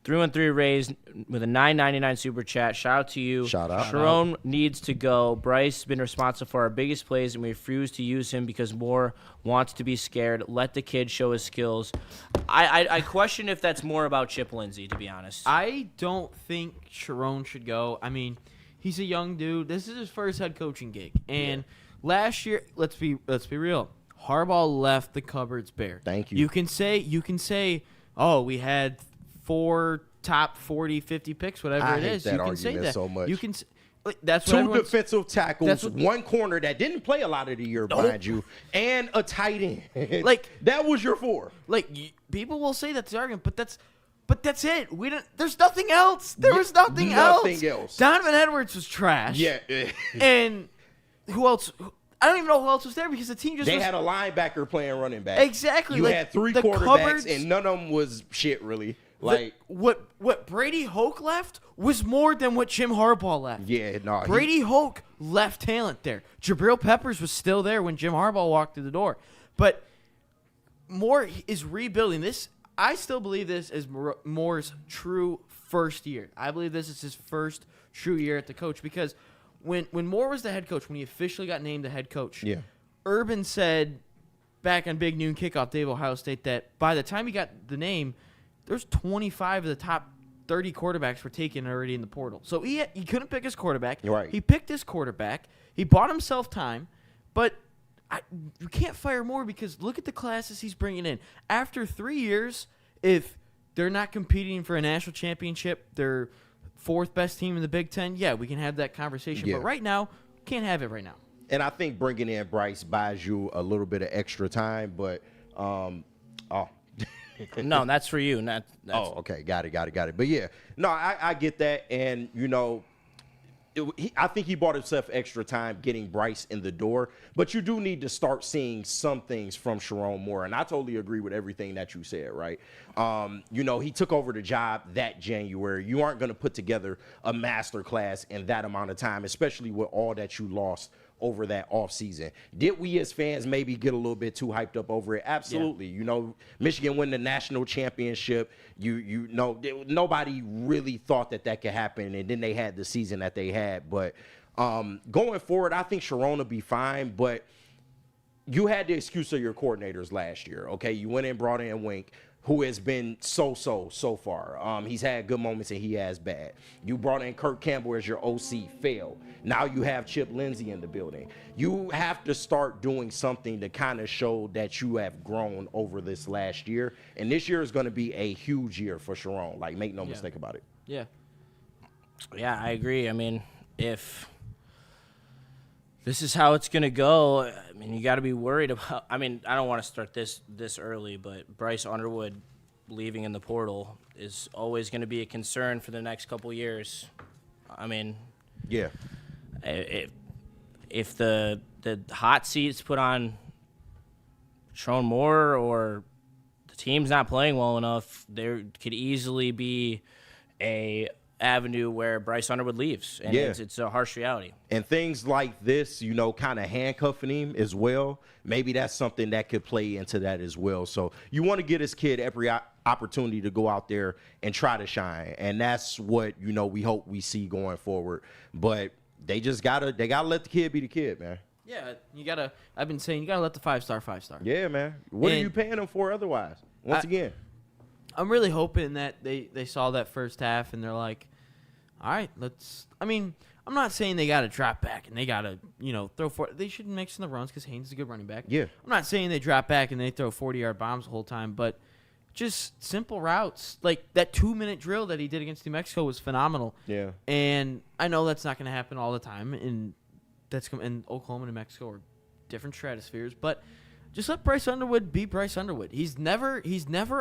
313 Rays with a $9.99 super chat. Shout out to you. Shout out. Sharon needs to go. Bryce has been responsible for our biggest plays, and we refuse to use him because Moore wants to be scared. Let the kid show his skills. I question if that's more about Chip Lindsey, to be honest. I don't think Sharon should go. I mean, he's a young dude. This is his first head coaching gig. And last year, let's be real. Harbaugh left the cupboards bare. Thank you. You can say, oh, we had 4 top 40, 50 picks, whatever I it hate is. that You can argument say that so much. You can. That's what 2 everyone's- defensive tackles, that's what- 1 corner that didn't play a lot of the year, mind you, and a tight end. Like- that was your 4. People will say that's the argument, but that's it. We don't. There's nothing else. There was nothing else. Donovan Edwards was trash. Yeah. And who else? I don't even know who else was there because the team just They was, had a linebacker playing running back. Exactly. You like, had 3 the quarterbacks, cupboards- and none of them was shit, really. Like, what Brady Hoke left was more than what Jim Harbaugh left. yeah, no. Brady Hoke left talent there. Jabril Peppers was still there when Jim Harbaugh walked through the door. But Moore is rebuilding this. I still believe this is Moore's true first year. I believe this is his first true year at the coach because when Moore was the head coach, when he officially got named the head coach, Yeah. Urban said back on Big Noon Kickoff Day of Ohio State that by the time he got the name, there's 25 of the top 30 quarterbacks were taken already in the portal. So he couldn't pick his quarterback. Right. He picked his quarterback. He bought himself time, but you can't fire Moore because look at the classes he's bringing in. After 3 years, if they're not competing for a national championship, they're 4th best team in the Big Ten, yeah, we can have that conversation. Yeah. But right now, can't have it right now. And I think bringing in Bryce buys you a little bit of extra time, but No, that's for you. That's okay, got it. But yeah, no, I get that, and you know, I think he bought himself extra time getting Bryce in the door. But you do need to start seeing some things from Sharon Moore, and I totally agree with everything that you said. Right? You know, he took over the job that January. You aren't going to put together a master class in that amount of time, especially with all that you lost over that offseason. Did we as fans maybe get a little bit too hyped up over it? Absolutely. Yeah. You know, Michigan win the national championship. You know, nobody really thought that could happen, and then they had the season that they had. But going forward, I think Sharon will be fine, but you had the excuse of your coordinators last year, okay? You went and brought in Wink, who has been so far. He's had good moments and he has bad. You brought in Kirk Campbell as your OC, failed. Now you have Chip Lindsey in the building. You have to start doing something to kind of show that you have grown over this last year. And this year is going to be a huge year for Sharon. Like, make no mistake about it. Yeah. Yeah, I agree. I mean, if this is how it's going to go, I mean, you got to be worried about – I mean, I don't want to start this early, but Bryce Underwood leaving in the portal is always going to be a concern for the next couple years. I mean – yeah. If the hot seat's put on Sharon Moore or the team's not playing well enough, there could easily be a avenue where Bryce Underwood leaves, and it's a harsh reality. And things like this, you know, kind of handcuffing him as well, maybe that's something that could play into that as well. So you want to get this kid every opportunity to go out there and try to shine, and that's what, you know, we hope we see going forward. But they just gotta let the kid be the kid, man. Yeah, I've been saying you gotta let the 5-star. Yeah, man. What are you paying them for otherwise? Once again, I'm really hoping that they saw that first half and they're like, all right, I mean, I'm not saying they got to drop back and they got to, you know, throw they should mix in the runs because Haynes is a good running back. Yeah. I'm not saying they drop back and they throw 40-yard bombs the whole time, but just simple routes. Like that 2-minute drill that he did against New Mexico was phenomenal. Yeah. And I know that's not going to happen all the time, and Oklahoma and New Mexico are different stratospheres, but just let Bryce Underwood be Bryce Underwood. He's never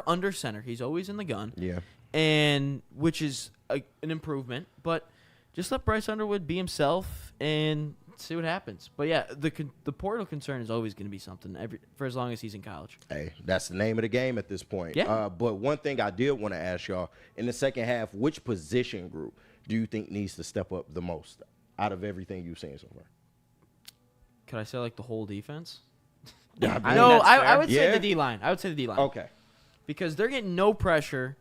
under center. He's always in the gun. Yeah. And which is an improvement, but just let Bryce Underwood be himself and see what happens. But yeah, the portal concern is always going to be something for as long as he's in college. Hey, that's the name of the game at this point. Yeah. But one thing I did want to ask y'all, in the second half, which position group do you think needs to step up the most out of everything you've seen so far? Could I say like the whole defense? Yeah, I that's fair. would say Yeah? the D line. I would say the D line. Okay. Because they're getting no pressure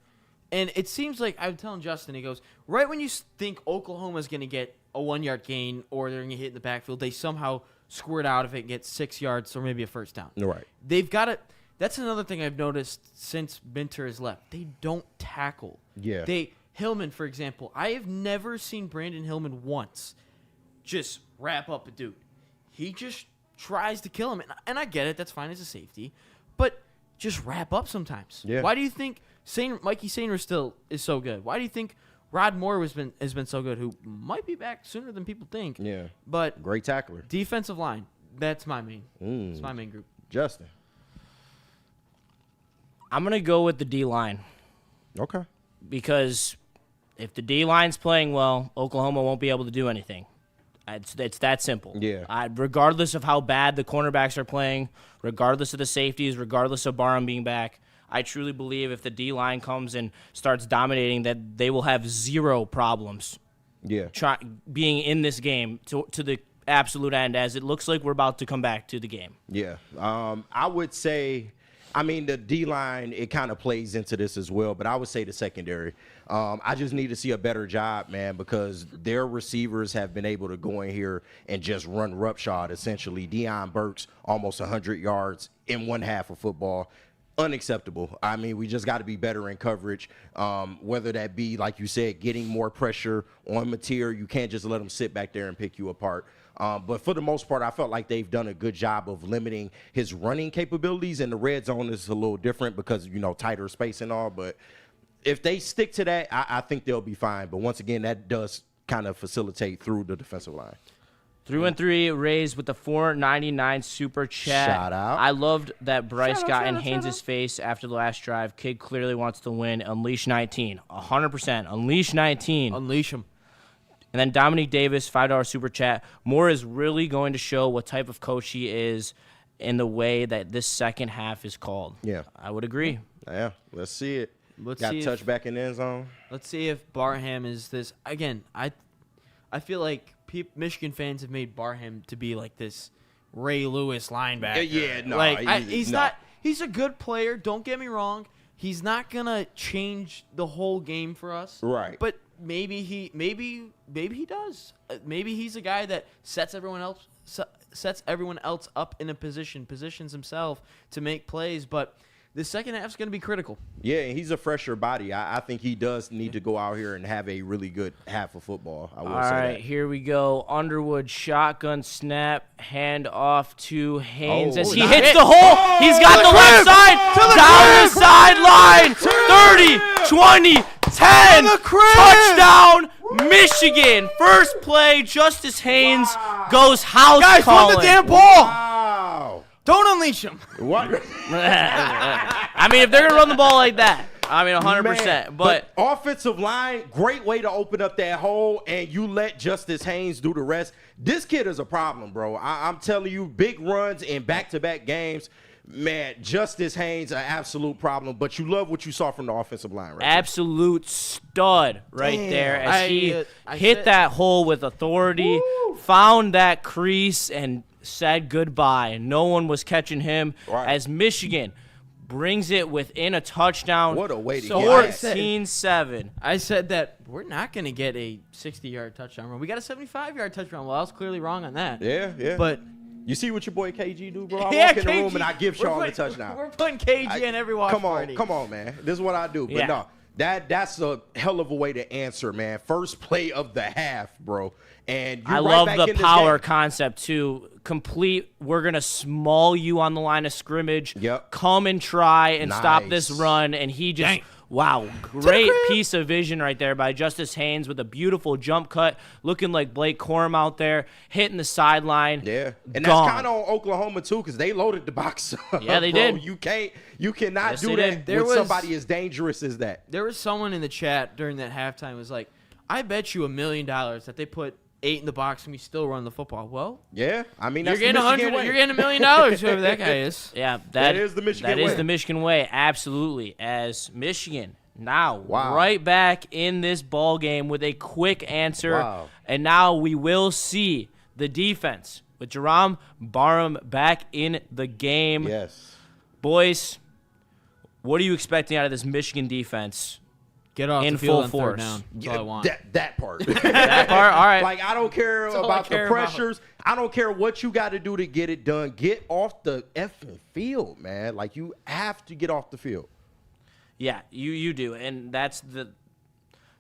And it seems like, I'm telling Justin, he goes, right when you think Oklahoma's going to get a 1-yard gain or they're going to hit in the backfield, they somehow squirt out of it and get 6 yards or maybe a first down. Right. They've got it. That's another thing I've noticed since Minter has left. They don't tackle. Yeah. Hillman, for example, I have never seen Brandon Hillman once just wrap up a dude. He just tries to kill him. And I get it. That's fine as a safety. But just wrap up sometimes. Yeah. Why do you think Mikey Sainer still is so good? Why do you think Rod Moore has been so good, who might be back sooner than people think? Yeah. But Great tackler. defensive line, that's my main. It's my main group. Justin. I'm going to go with the D-line. Okay. Because if the D-line's playing well, Oklahoma won't be able to do anything. It's that simple. Yeah. Regardless of how bad the cornerbacks are playing, regardless of the safeties, regardless of Barham being back, I truly believe if the D-line comes and starts dominating, that they will have zero problems being in this game to the absolute end, as it looks like we're about to come back to the game. Yeah. I would say, I mean, the D-line, it kind of plays into this as well, but I would say the secondary. I just need to see a better job, man, because their receivers have been able to go in here and just run roughshod, essentially. Deion Burks, almost 100 yards in one half of football. Unacceptable. I mean, we just got to be better in coverage, whether that be, like you said, getting more pressure on Mateer. You can't just let them sit back there and pick you apart. But for the most part, I felt like they've done a good job of limiting his running capabilities. And the red zone is a little different because, tighter space and all. But if they stick to that, I think they'll be fine. But once again, that does kind of facilitate through the defensive line. 313 raised with the $4.99 super chat. Shout out. I loved that Bryce got in Haynes' face after the last drive. Kid clearly wants to win. Unleash 19. 100%. Unleash 19. Unleash him. And then Dominique Davis, $5 super chat. Moore is really going to show what type of coach he is in the way that this second half is called. Yeah. I would agree. Yeah, let's see it. Let's got see touch back in the end zone. Let's see if Barham is this. Again, I feel like Michigan fans have made Barham to be like this Ray Lewis linebacker. Yeah, no. He's not. He's a good player. Don't get me wrong. He's not gonna change the whole game for us. Right. But maybe he does. Maybe he's a guy that sets everyone else up in a positions himself to make plays. But the second half is going to be critical. Yeah, and he's a fresher body. I think he does need to go out here and have a really good half of football. I will say that. All right, here we go. Underwood shotgun snap, hand off to Haynes as he hits the hole. Oh, He's got the left side, down the sideline. 30, 20, 10. Touchdown, Michigan. First play, Justice Haynes goes house Guys, calling. run the damn ball. Wow. Don't unleash him. What? I mean, if they're going to run the ball like that, I mean, 100%. Man, but offensive line, great way to open up that hole, and you let Justice Haynes do the rest. This kid is a problem, bro. I'm telling you, big runs in back-to-back games. Man, Justice Haynes, an absolute problem. But you love what you saw from the offensive line, right? Absolute stud right there as he hit that hole with authority, found that crease, and said goodbye. No one was catching him as Michigan brings it within a touchdown. What a way to get 14-7. I said that we're not going to get a 60-yard touchdown run. We got a 75-yard touchdown. Well, I was clearly wrong on that. Yeah. But you see what your boy KG do, bro? I walk in the room and I give Sean the touchdown. We're putting KG in every watch party. Come on, man. This is what I do. But no, that's a hell of a way to answer, man. First play of the half, bro. And I love the power concept, too. Complete, we're going to small you on the line of scrimmage. Yep. Come and try and stop this run. And he just, wow, great piece of vision right there by Justice Haynes with a beautiful jump cut, looking like Blake Corum out there, hitting the sideline. Yeah. And that's kind of on Oklahoma, too, because they loaded the box up. Yeah, they bro. did. You cannot do that with somebody as dangerous as that. There was someone in the chat during that halftime was like, I bet you $1 million that they put 8 in the box and we still run the football. Well, yeah, I mean that's you're getting You're getting $1 million, whoever that guy is. Yeah, that is the Michigan way. That is the Michigan way, absolutely. As Michigan now right back in this ball game with a quick answer, and now we will see the defense with Jerome Barham back in the game. Yes, boys, what are you expecting out of this Michigan defense Get off in the field full on third force. down. That's all I want. That part. That part, all right. Like, I don't care all I about care the about. pressures. I don't care what you got to do to get it done. Get off the effing field, man. Like, you have to get off the field. Yeah, you do, and that's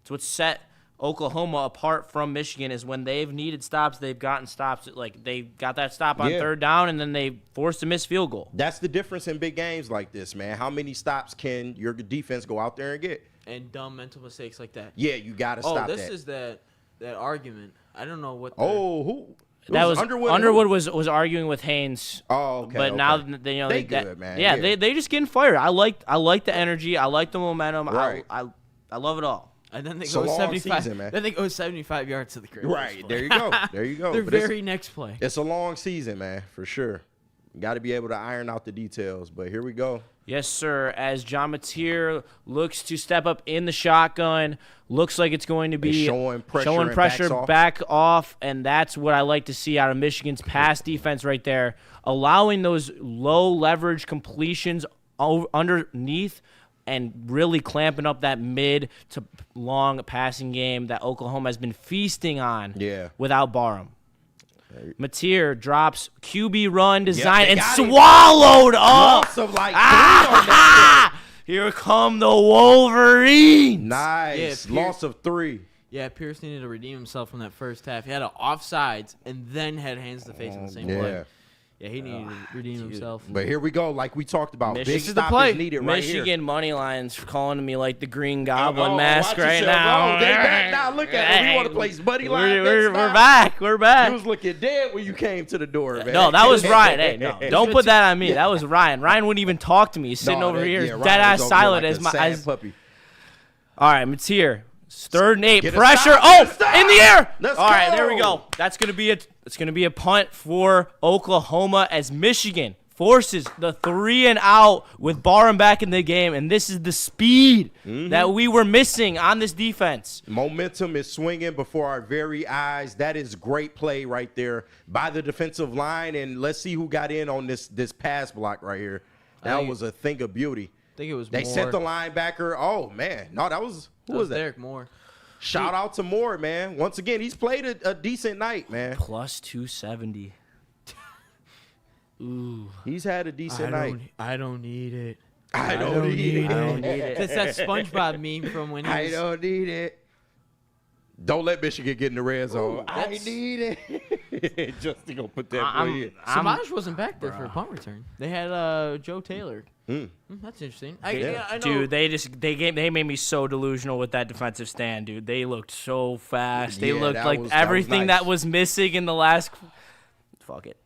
what set Oklahoma apart from Michigan is when they've needed stops, they've gotten stops. Like they got that stop on third down, and then they forced a missed field goal. That's the difference in big games like this, man. How many stops can your defense go out there and get? And dumb mental mistakes like that. Yeah, you got to stop that. Oh, this is that argument. I don't know what. Who? That was Underwood. Underwood was arguing with Haynes. Oh, okay. But okay. now they good, man. Yeah, they just getting fired. I like the energy. I like the momentum. Right. I love it all. And then they It's a go long 75. season, man. Then they go 75 yards to the crib. Right. There you go. There you go. Their But it's- very next play. It's a long season, man, for sure. Got to be able to iron out the details. But here we go. Yes, sir. As John Mateer looks to step up in the shotgun, looks like it's going to be showing pressure and pressure backs off. back off, and that's what I like to see out of Michigan's pass defense right there, allowing those low leverage completions underneath and really clamping up that mid to long passing game that Oklahoma has been feasting on without Barham. Mateer drops QB run design and swallowed up. Loss of like 3 on that. Here come the Wolverines. Nice. Yeah, Loss of 3. Yeah, Pierce needed to redeem himself from that first half. He had an offsides and then had hands to face in the same play. Yeah, he needed to redeem himself. But here we go, like we talked about. Michigan- Big This is the stop play. is needed right Michigan here. money lines calling me like the Green Goblin Oh, mask watch right yourself. now. Oh, they back now. Look at it. We want to place money line. We're back. We're back. You was looking dead when you came to the door, man. No, that was Ryan. Hey, no, don't put that on me. That was Ryan. Ryan wouldn't even talk to me. He's sitting over here, Ryan dead ass was over silent here as like my. a sad puppy. All right, Mateer. 3rd and 8. Get a Pressure. stop, Oh, get a stop. in the air. Let's All right, there we go. go. That's gonna be it's gonna be a punt for Oklahoma as Michigan forces the 3 and out with Barham back in the game, and this is the speed that we were missing on this defense. Momentum is swinging before our very eyes. That is great play right there by the defensive line, and let's see who got in on this pass block right here. That was a thing of beauty. I think it was They Moore. sent the linebacker. Oh, man. No, that was – who was that? Derek Moore. Shout out to Moore, man. Once again, he's played a decent night, man. Plus 270. Ooh. He's had a decent night. I don't need it. I don't need I don't it. need it. It's that SpongeBob meme from when he I was, don't need it. Don't let Michigan get in the red zone. I that's- need it. Justin gonna put that I'm- boy in. Samaj wasn't back there for a punt return. They had Joe Taylor. That's interesting. I know. Dude, they made me so delusional with that defensive stand, dude. They looked so fast. They Yeah, looked that like was everything nice. that was missing in the last. Fuck it.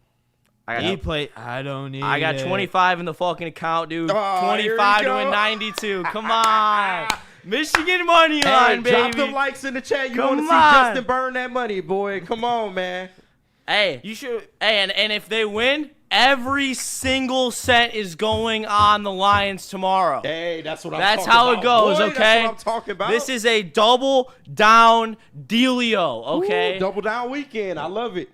He played. I don't need. I got it. 25 in the fucking account, dude. Oh, 25 here to we a go. 92. Come on. Michigan money Hey, line, drop baby. them likes in the chat. You Come want to see on. Justin burn that money, boy. Come on, man. Hey, You should. hey, and if they win, every single cent is going on the Lions tomorrow. Hey, that's what I'm That's talking how about. it goes, Boy, okay? That's what I'm talking about. This is a double down dealio, okay? Ooh, double down weekend. I love it.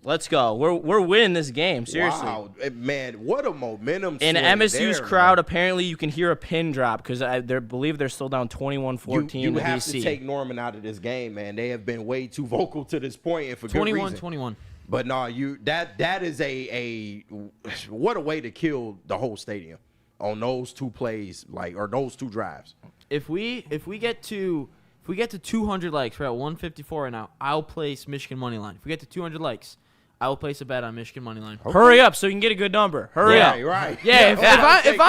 Let's go. We're winning this game, seriously. Wow, man, what a momentum In swing MSU's there, crowd, man. apparently you can hear a pin drop because I believe they're still down 21-14 You to have BC. to take Norman out of this game, man. They have been way too vocal to this point, and for good reason. 21-21. But no, that is a what a way to kill the whole stadium on those 2 plays, or those 2 drives. If we get to 200 likes, we're at 154 right now. I'll place Michigan money line. If we get to 200 likes, I will place a bet on Michigan money line. Hurry up so you can get a good number. Hurry up. Right. Yeah, if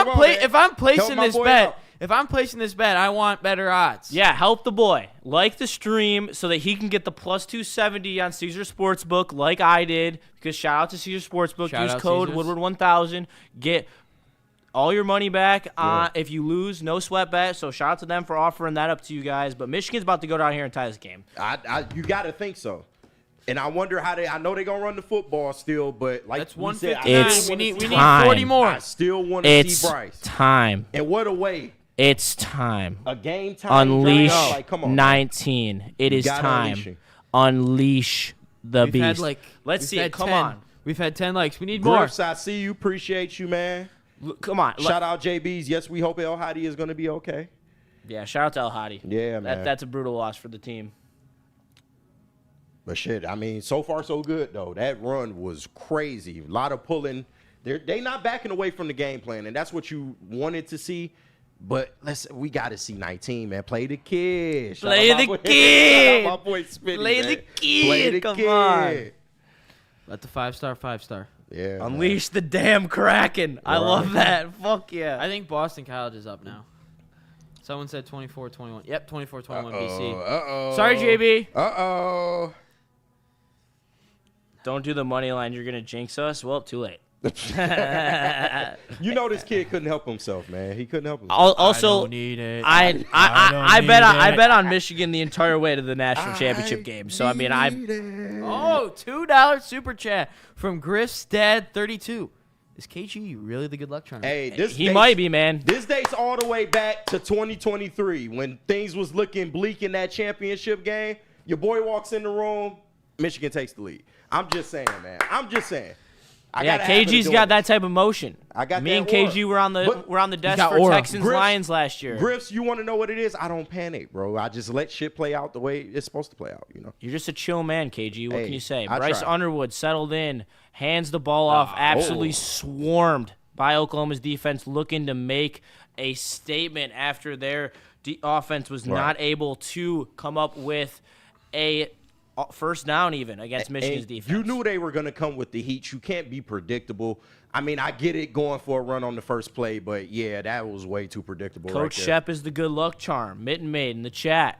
I'm placing Help my this boy bet, out. if I'm placing this bet, I want better odds. Yeah, help the boy. Like the stream so that he can get the plus 270 on Caesar Sportsbook like I did. Because shout out to Caesar Sportsbook. Shout Use out code Caesars. Woodward1000. Get all your money back if you lose. No sweat bet. So shout out to them for offering that up to you guys. But Michigan's about to go down here and tie this game. You got to think so. And I wonder how I know they're going to run the football still, but like That's we said, 159. It's We need time. 40 more. I still want to It's see Bryce. time. And what a way. It's time. A game time. Unleash drive. Like, come on, man. 19. It is gotta time. unleash him. Unleash the We've beast. had Let's we've see had it. Come 10. on. We've had 10 likes. We need more. Griffs, I see you. Appreciate you, man. Come on. Shout out JB's. Yes, we hope El Hadi is going to be okay. Yeah, shout out to El Hadi. Yeah, man. That's a brutal loss for the team. But shit, I mean, so far so good though. That run was crazy. A lot of pulling. They not backing away from the game plan, and that's what you wanted to see. But we got to see 19, man. Play the kid. Play the kid. Shout out my boy Spitty, Play man. the kid. Play the Come kid. on. Let the 5-star. Yeah. Unleash the damn Kraken. I love that. Fuck yeah. I think Boston College is up now. Someone said 24-21. Yep, 24-21 BC. Uh-oh. Sorry, JB. Uh-oh. Don't do the money line. You're going to jinx us. Well, too late. You know this kid couldn't help himself, man. He couldn't help himself. Also, I don't need it. I bet on Michigan the entire way to the national championship game. So I mean, Oh, $2 super chat from Griff's Dad 32. Is KG really the good luck charm? Hey, he might be, man. This dates all the way back to 2023 when things was looking bleak in that championship game. Your boy walks in the room, Michigan takes the lead. I'm just saying, man. I'm just saying. Yeah, KG's got that type of motion. I got Me that and KG aura. were on the desk got for aura. Texans Lions last year. Griffs, you want to know what it is? I don't panic, bro. I just let shit play out the way it's supposed to play out, you know? You're just a chill man, KG. What Hey, can you say? I Bryce try. Underwood settled in, hands the ball off, absolutely Oh. swarmed by Oklahoma's defense, looking to make a statement after their offense was not able to come up with a first down even against Michigan's And defense. you knew they were going to come with the heat. You can't be predictable. I mean, I get it going for a run on the first play, but yeah, that was way too predictable. Coach right Shep is the good luck charm. Mitten made in the chat.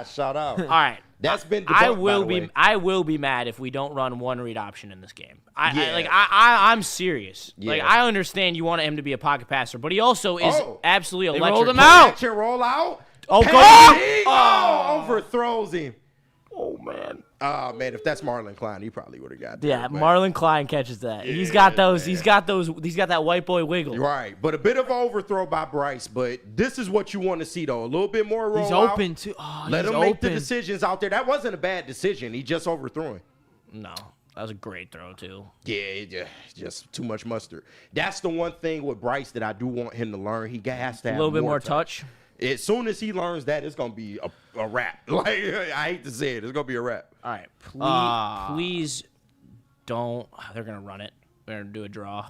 Shout out. All right. That's been debunked, I will be mad if we don't run one read option in this game. Yeah. I'm serious. Yeah. Like, I understand you want him to be a pocket passer, but he also is absolutely electric. rolled him out. Action roll out. Oh, Oh, overthrows him. Oh man. Oh man, if that's Marlon Klein, he probably would have got that. Yeah, but- Marlon Klein catches that. He's got those. He's got that white boy wiggle. Right, but a bit of overthrow by Bryce. But this is what you want to see, though. A little bit more roll He's out. open too. Oh, Let he's him make the open. decisions out there. That wasn't a bad decision. He just overthrew him. No, that was a great throw too. Yeah, just too much mustard. That's the one thing with Bryce that I do want him to learn. He has to A have little bit more touch. As soon as he learns that, it's gonna be a wrap. Like I hate to say it, it's gonna be a wrap. All right, please don't. They're gonna run it. They're gonna do a draw.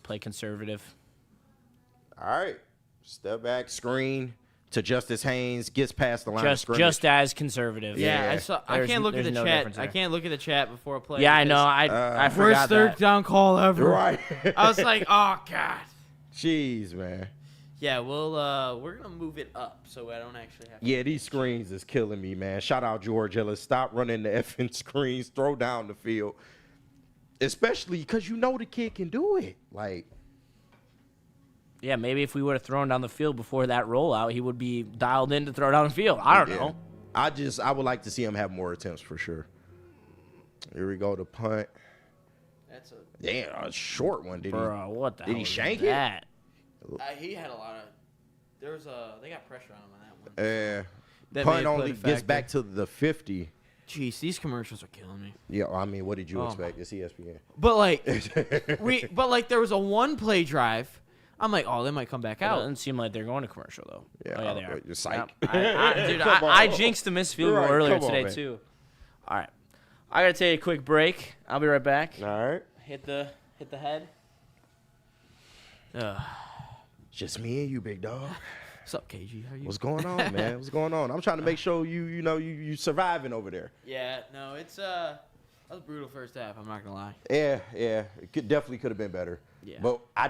Play conservative. All right, step back, screen to Justice Haynes, gets past the line of scrimmage. Just as conservative. Yeah, I can't look at the there's no chat. difference I there. can't look at the chat before a play. Yeah, I know. because I First forgot third that. down call ever. Right. I was like, oh god. Jeez, man. Yeah, we're gonna move it up so I don't actually have to. Yeah, these screens is killing me, man. Shout out George Ellis. Stop running the effing screens. Throw down the field. Especially because you know the kid can do it. Like, Yeah, maybe if we would have thrown down the field before that rollout, he would be dialed in to throw down the field. I don't know. I would like to see him have more attempts for sure. Here we go, the punt. That's Damn, a short one. Did Bro, what the Did hell he was shank it? that? he had a lot of. They got pressure on him on that one. That That may punt have only played a gets factor. back to the 50. Jeez, these commercials are killing me. Yeah, I mean, what did you Oh, expect? It's ESPN. But like, there was a one play drive. I'm like, oh, they might come back It out. doesn't seem like they're going to commercial though. Yeah, oh, yeah, they are. you're psyched. Yeah. Dude, Come I on. jinxed the missed field goal Right, earlier come on, today man. too. All right, I gotta take a quick break. I'll be right back. All right. Hit the head. Just me and you, big dog. What's up, KG? How are you? What's going on, man? What's going on? I'm trying to make sure you surviving over there. Yeah, no, it's that was a brutal first half. I'm not gonna lie. Yeah. It definitely could have been better. Yeah. But I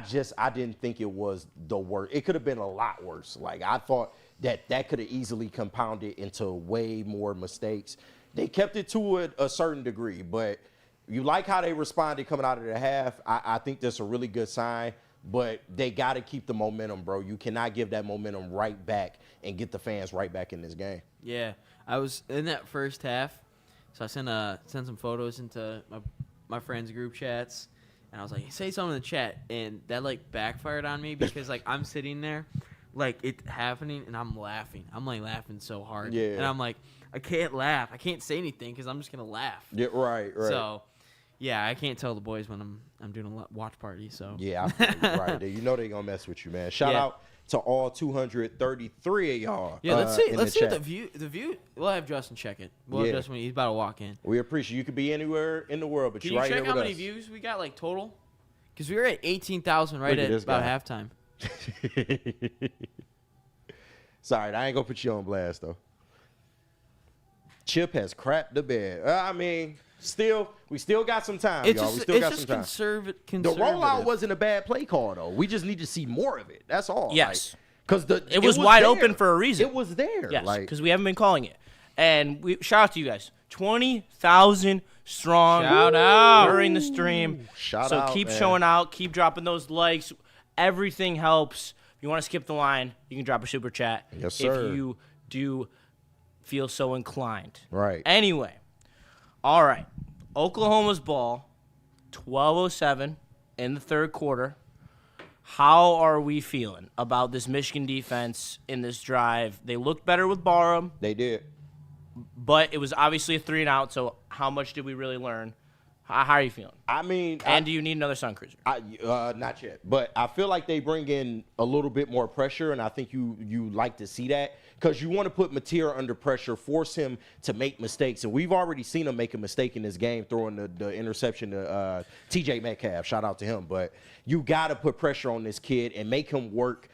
didn't think it was the worst. It could have been a lot worse. Like, I thought that could have easily compounded into way more mistakes. They kept it to a certain degree, but you like how they responded coming out of the half. I think that's a really good sign, but they got to keep the momentum, bro. You cannot give that momentum right back and get the fans right back in this game. Yeah, I was in that first half, so I sent some photos into my friends' group chats, and I was like, say something in the chat, and that like backfired on me because like I'm sitting there, like it happening, and I'm laughing. I'm like laughing so hard, Yeah. and I'm like, I can't laugh. I can't say anything because I'm just gonna laugh. Yeah, right. So, Yeah, I can't tell the boys when I'm doing a watch party. So Yeah, I feel you, right. You know they gonna mess with you, man. Shout out to all 233 of y'all. Yeah, let's see. in Let's the see chat. the view. We'll have Justin check it. We'll have Justin. He's about to walk in. We appreciate you. Could be anywhere in the world, but Can you're you right check here how with many us. views we got like total? Because we were at 18,000 right Look at at this about guy. halftime. Sorry, I ain't gonna put you on blast though. Chip has crapped the bed. I mean, we still got some time, y'all. We still got some time. Conservative. The rollout wasn't a bad play call though. We just need to see more of it. That's all. Yes. Because it was wide there. open for a reason. It was there. Yes, Like, because we haven't been calling it. And shout out to you guys. 20,000 strong. Shout out. During the stream. Shout so out, keep man. showing out. Keep dropping those likes. Everything helps. If you want to skip the line, you can drop a super chat. Yes, sir. If you do feel so inclined. Right. Anyway. All right. Oklahoma's ball, 12:07 in the third quarter. How are we feeling about this Michigan defense in this drive? They looked better with Barham, They did. but it was obviously a 3-and-out, so how much did we really learn? How are you feeling? I mean, And do you need another Sun Cruiser? not yet. But I feel like they bring in a little bit more pressure, and I think you like to see that because you want to put Mateer under pressure, force him to make mistakes. And we've already seen him make a mistake in this game, throwing the interception to T.J. Metcalf. Shout out to him. But you got to put pressure on this kid and make him work,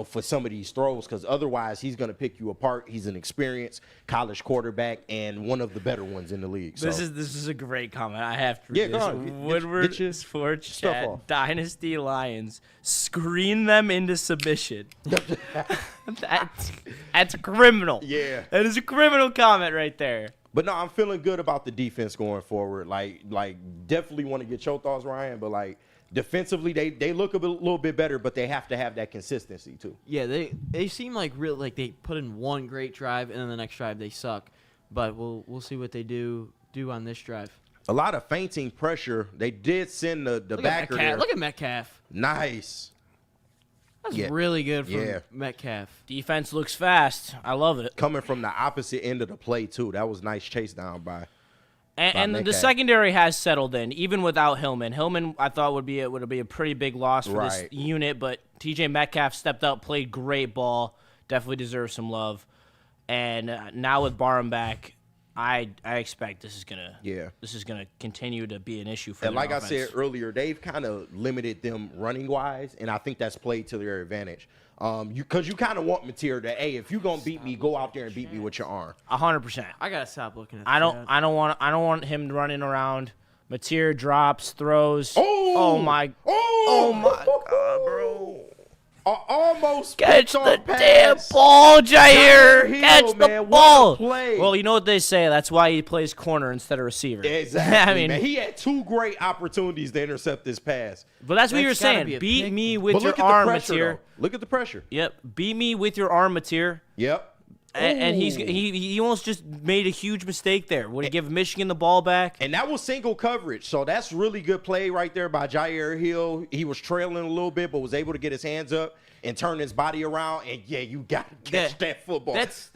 for some of these throws, because otherwise he's going to pick you apart. He's an experienced college quarterback and one of the better ones in the league. So. This is a great comment. I have to read Yeah, this. go on. Woodward Get your Sports stuff Chat, off. Dynasty Lions, screen them into submission. That's criminal. Yeah. That is a criminal comment right there. But no, I'm feeling good about the defense going forward. Like definitely want to get your thoughts, Ryan. But defensively, they look little bit better, but they have to have that consistency too. Yeah, they seem like they put in one great drive and then the next drive they suck. But we'll see what they do on this drive. A lot of feinting pressure. They did send the backer there. Look at Metcalf. Nice. That's Yeah. really good from Yeah. Metcalf. Defense looks fast. I love it. Coming from the opposite end of the play too. That was nice chase down by. And the Metcalf. secondary has settled in, even without Hillman. Hillman, I thought would be a pretty big loss for this Right. unit, but T.J. Metcalf stepped up, played great ball, definitely deserves some love. And now with Barham back, I expect this is gonna continue to be an issue for And their like offense. I said earlier, they've kind of limited them running wise, and I think that's played to their advantage. Because you kind of want Mateer to, hey, if you're gonna beat me, go out there and beat me with your arm. 100%. I gotta stop looking at. I don't want him running around. Mateer drops, throws. Oh my God, bro! Almost Catch picked the on pass. damn ball, Jair! Hill, Catch the man, what a ball! play. Well, you know what they say. That's why he plays corner instead of receiver. Exactly. I mean, man. He had two great opportunities to intercept this pass. but that's what That's you're gotta saying. be a Beat pick. me with But your look at arm, the pressure, Mateer. though. Look at the pressure. Yep. Beat me with your arm, Mateer. Yep. And Ooh. he almost just made a huge mistake there. Would he give Michigan the ball back? And that was single coverage, so that's really good play right there by Jair Hill. He was trailing a little bit, but was able to get his hands up and turn his body around. And yeah, you got to catch that football. That's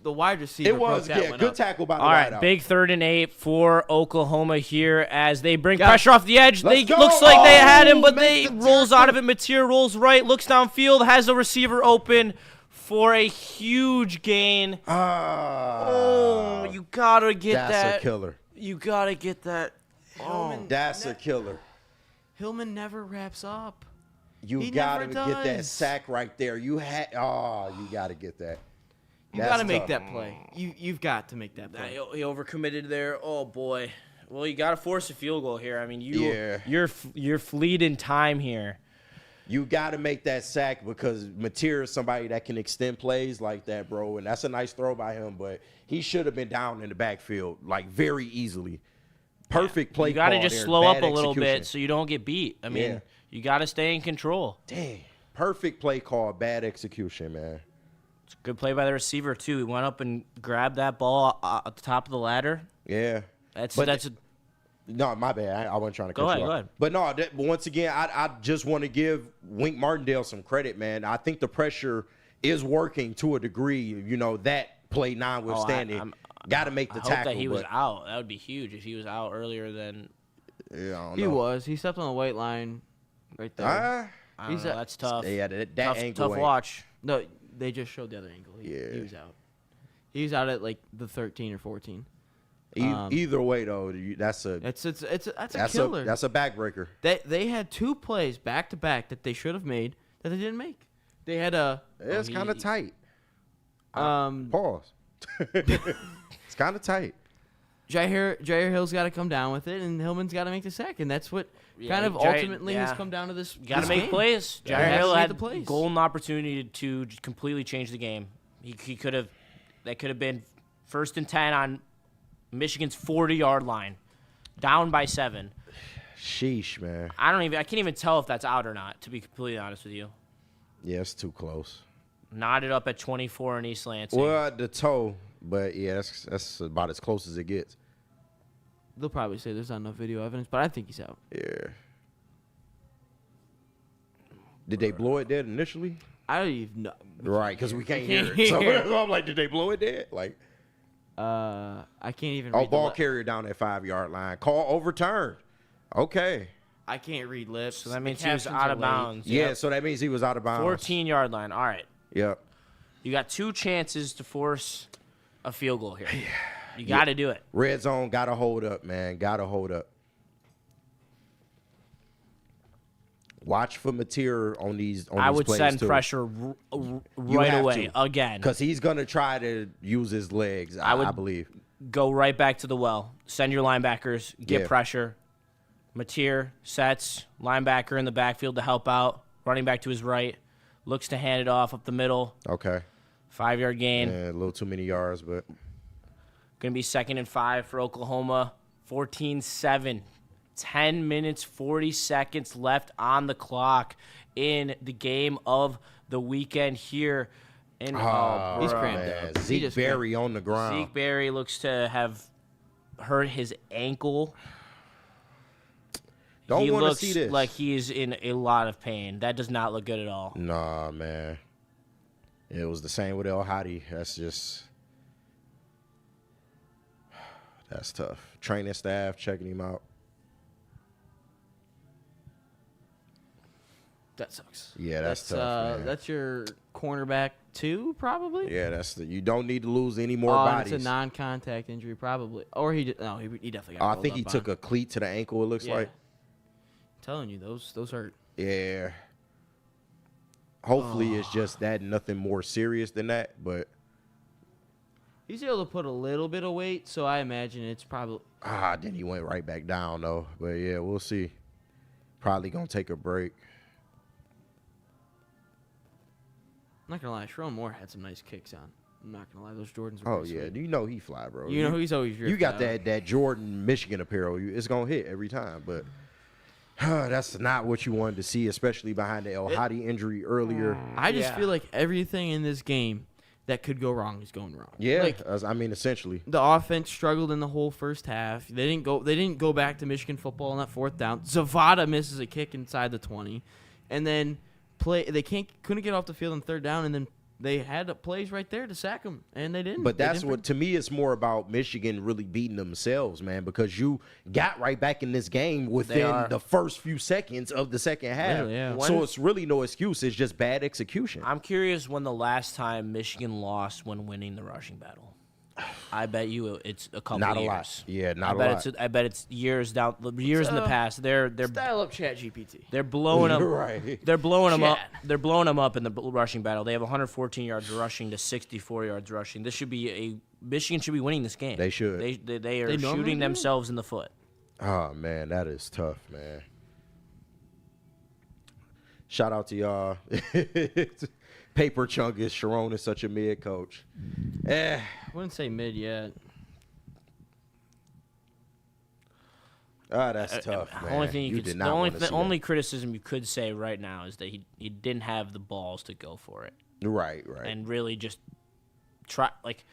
the wide receiver. It was, broke that yeah, one good up. tackle by the All right, wideout. big 3rd and 8 for Oklahoma here as they bring Got it. pressure off the edge. Let's They go. looks like they had him, but Make they the rolls out tackle. of it. Mateer rolls right, looks downfield, has the receiver open for a huge gain. Oh, you gotta get that's that. a killer. You gotta get that. Hillman, That's a killer. Hillman never wraps up. You He got to never get that does. sack right there. You got to get that. You That's gotta make tough. that play. You've got to make that play. He overcommitted there. Oh boy. Well, you gotta force a field goal here. I mean, Yeah. you're fleeting time here. You got to make that sack because Mateer is somebody that can extend plays like that, bro. And that's a nice throw by him, but he should have been down in the backfield very easily. Perfect play. You gotta call just there. slow Bad up a little execution. bit so you don't get beat. I mean, Yeah. you gotta stay in control. Dang. Perfect play call, bad execution, man. It's a good play by the receiver too. He went up and grabbed that ball at the top of the ladder. Yeah. That's But a No, my bad. I wasn't trying to cut Go you ahead, off. go ahead. But no, once again, I just want to give Wink Martindale some credit, man. I think the pressure is working to a degree. That play notwithstanding. Got to make the I hope tackle. that he was but out. That would be huge if he was out earlier than Yeah, I don't He know. was. He stepped on the white line right there. I don't know, that's tough. Yeah, that tough, angle tough ain't- watch. No, they just showed the other angle. He was out. He was out at like the 13 or 14. Either way, though, that's a killer. That's a backbreaker. They had 2 plays back to back that they should have made that they didn't make. They had a. It's kind of tight. Um, Pause. It's kind of tight. Jair Hill's got to come down with it, and Hillman's got to make the sack, and that's what kind of ultimately has come down to this. Got to make game. plays. Yeah. Jair Hill Has to had make the plays. golden opportunity to completely change the game. He could have. That could have been 1st and 10 on Michigan's 40-yard line, down by 7. Sheesh, man. I can't even tell if that's out or not. To be completely honest with you, Yeah, it's too close. knotted up at 24 in East Lansing. Well, the toe, but yeah, that's about as close as it gets. They'll probably say there's not enough video evidence, but I think he's out. Yeah. Did they blow it dead initially? I don't even know. Right, because we can't hear can't it. So hear. I'm like, did they blow it dead? Like, I can't even. oh, read the ball lip. carrier down that 5-yard line. Call overturned. Okay. I can't read lips. So that The means he was captions out are of late. bounds. Yeah, Yep. so that means he was out of bounds. 14-yard line. All right. Yep. You got 2 chances to force a field goal here. You got to do it. Red zone, got to hold up, man. Got to hold up. Watch for material on these I would plays send too. pressure You right have away to. again. Because he's going to try to use his legs, I believe. Go right back to the well. Send your linebackers. Get Yeah. pressure. Mateer sets. Linebacker in the backfield to help out. Running back to his right. Looks to hand it off up the middle. Okay. 5-yard gain. Yeah, a little too many yards, but Going to be 2nd and 5 for Oklahoma. 14-7. 10 minutes, 40 seconds left on the clock in the game of the weekend here. And He's bro. cramped man, up. He Zeke just Berry on the ground. Zeke Berry looks to have hurt his ankle. Don't He want to looks see this. like he is in a lot of pain. That does not look good at all. Nah, man. It was the same with El Hadi. That's tough. Training staff checking him out. That sucks. Yeah, that's tough, man. That's your cornerback 2, probably. Yeah, you don't need to lose any more And bodies. it's a non-contact injury, probably. Or he definitely got. I rolled think he up took on. a cleat to the ankle, it looks Yeah. like. I'm telling you, those hurt. Yeah. Hopefully it's just that, nothing more serious than that, but He's able to put a little bit of weight, so I imagine it's probably. then he went right back down though. But yeah, we'll see. Probably gonna take a break. I'm not gonna lie, Sharon Moore had some nice kicks on. I'm not gonna lie, those Jordans were Oh pretty yeah, sweet. you know he fly, bro. You know he's always You got drifting out. that Jordan Michigan apparel. It's gonna hit every time, but that's not what you wanted to see, especially behind the El Hadi injury earlier. I just Yeah. feel like everything in this game that could go wrong is going wrong. Yeah, Like, I mean essentially. the offense struggled in the whole first half. They didn't go back to Michigan football on that 4th down. Zavada misses a kick inside the 20, and then they couldn't get off the field on 3rd down, and then they had plays right there to sack them, and they didn't. But They that's didn't what, to me, it's more about Michigan really beating themselves, man, because you got right back in this game within the first few seconds of the second half. Really, yeah. So it's really no excuse. It's just bad execution. I'm curious when the last time Michigan lost when winning the rushing battle. I bet you it's a couple Not a years. lot. Yeah, not a I lot. bet it's years in the past. They're Style up ChatGPT. they're blowing them. Right. They're blowing them up. Chat. They're blowing them up in the rushing battle. They have 114 yards rushing to 64 yards rushing. Michigan should be winning this game. They should. They are They normally shooting do? themselves in the foot. Oh, man, that is tough, man. Shout out to y'all. Paper Chungus. Sharon is such a mid coach. I wouldn't say mid yet. That's tough, man. Only thing you could, did the not only want to see only criticism you could say right now is that he didn't have the balls to go for it that. Right. and really just try like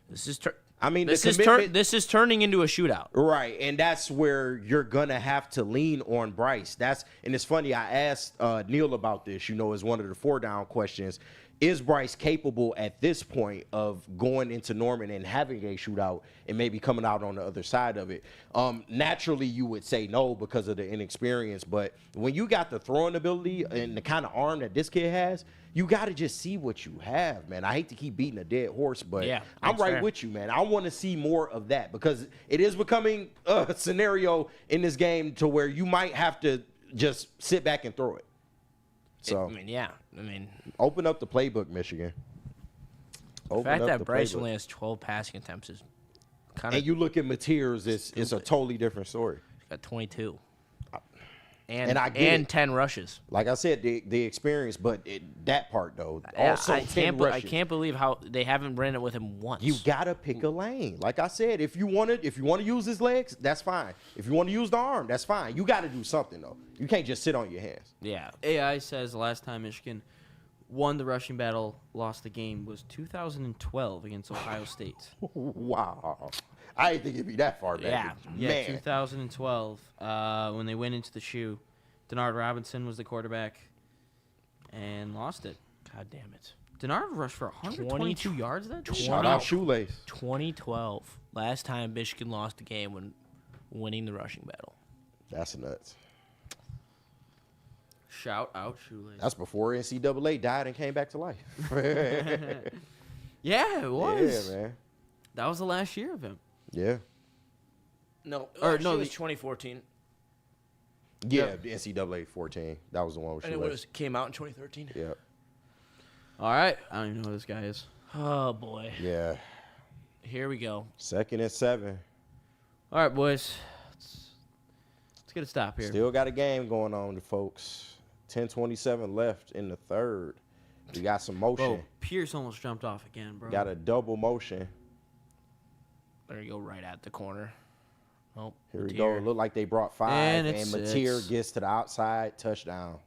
this is. I mean, This the is commitment. this is turning into a shootout. Right, and that's where you're gonna have to lean on Bryce. And it's funny. I asked Neil about this. As one of the 4-down questions. is Bryce capable at this point of going into Norman and having a shootout and maybe coming out on the other side of it? Naturally, you would say no because of the inexperience. But when you got the throwing ability and the kind of arm that this kid has, you got to just see what you have, man. I hate to keep beating a dead horse, but yeah, I'm right fair. with you, man. I want to see more of that because it is becoming a scenario in this game to where you might have to just sit back and throw it. So, I mean, open up the playbook, Michigan. the fact that Bryce only has 12 passing attempts is kind of. And you look at Mateers, it's a totally different story. Got 22. And I get and it. 10 rushes. Like I said, the experience, but that part though, Yeah, also 10 rushes. I can't believe how they haven't ran it with him once. You gotta pick a lane. Like I said, if you want to use his legs, that's fine. If you want to use the arm, that's fine. You got to do something though. You can't just sit on your hands. Yeah. AI says the last time Michigan won the rushing battle, lost the game, was 2012 against Ohio State. Wow, I didn't think it'd be that far back. Yeah, Man. 2012 when they went into the shoe. Denard Robinson was the quarterback and lost it. God damn it. Denard rushed for 122 yards that day? Shout out Shoelace. 2012. Last time Michigan lost the game when winning the rushing battle. That's nuts. Shout out Shoelace. That's before NCAA died and came back to life. Yeah, it was. Yeah, man. That was the last year of him. Yeah. No, Or no, it was the- 2014. Yeah, Yep. the NCAA 14. That was the one with And Shoelace. it came out in 2013. Yeah. All right. I don't even know who this guy is. Oh, boy. Yeah. Here we go. 2nd and 7. All right, boys. Let's get a stop here. Still got a game going on, folks. 10:27 left in the third. We got some motion. Bro, Pierce almost jumped off again, bro. Got a double motion. There you go, right at the corner. Oh, Here we go. Look like they brought 5, And and it's Mateer 6. gets to the outside, touchdown.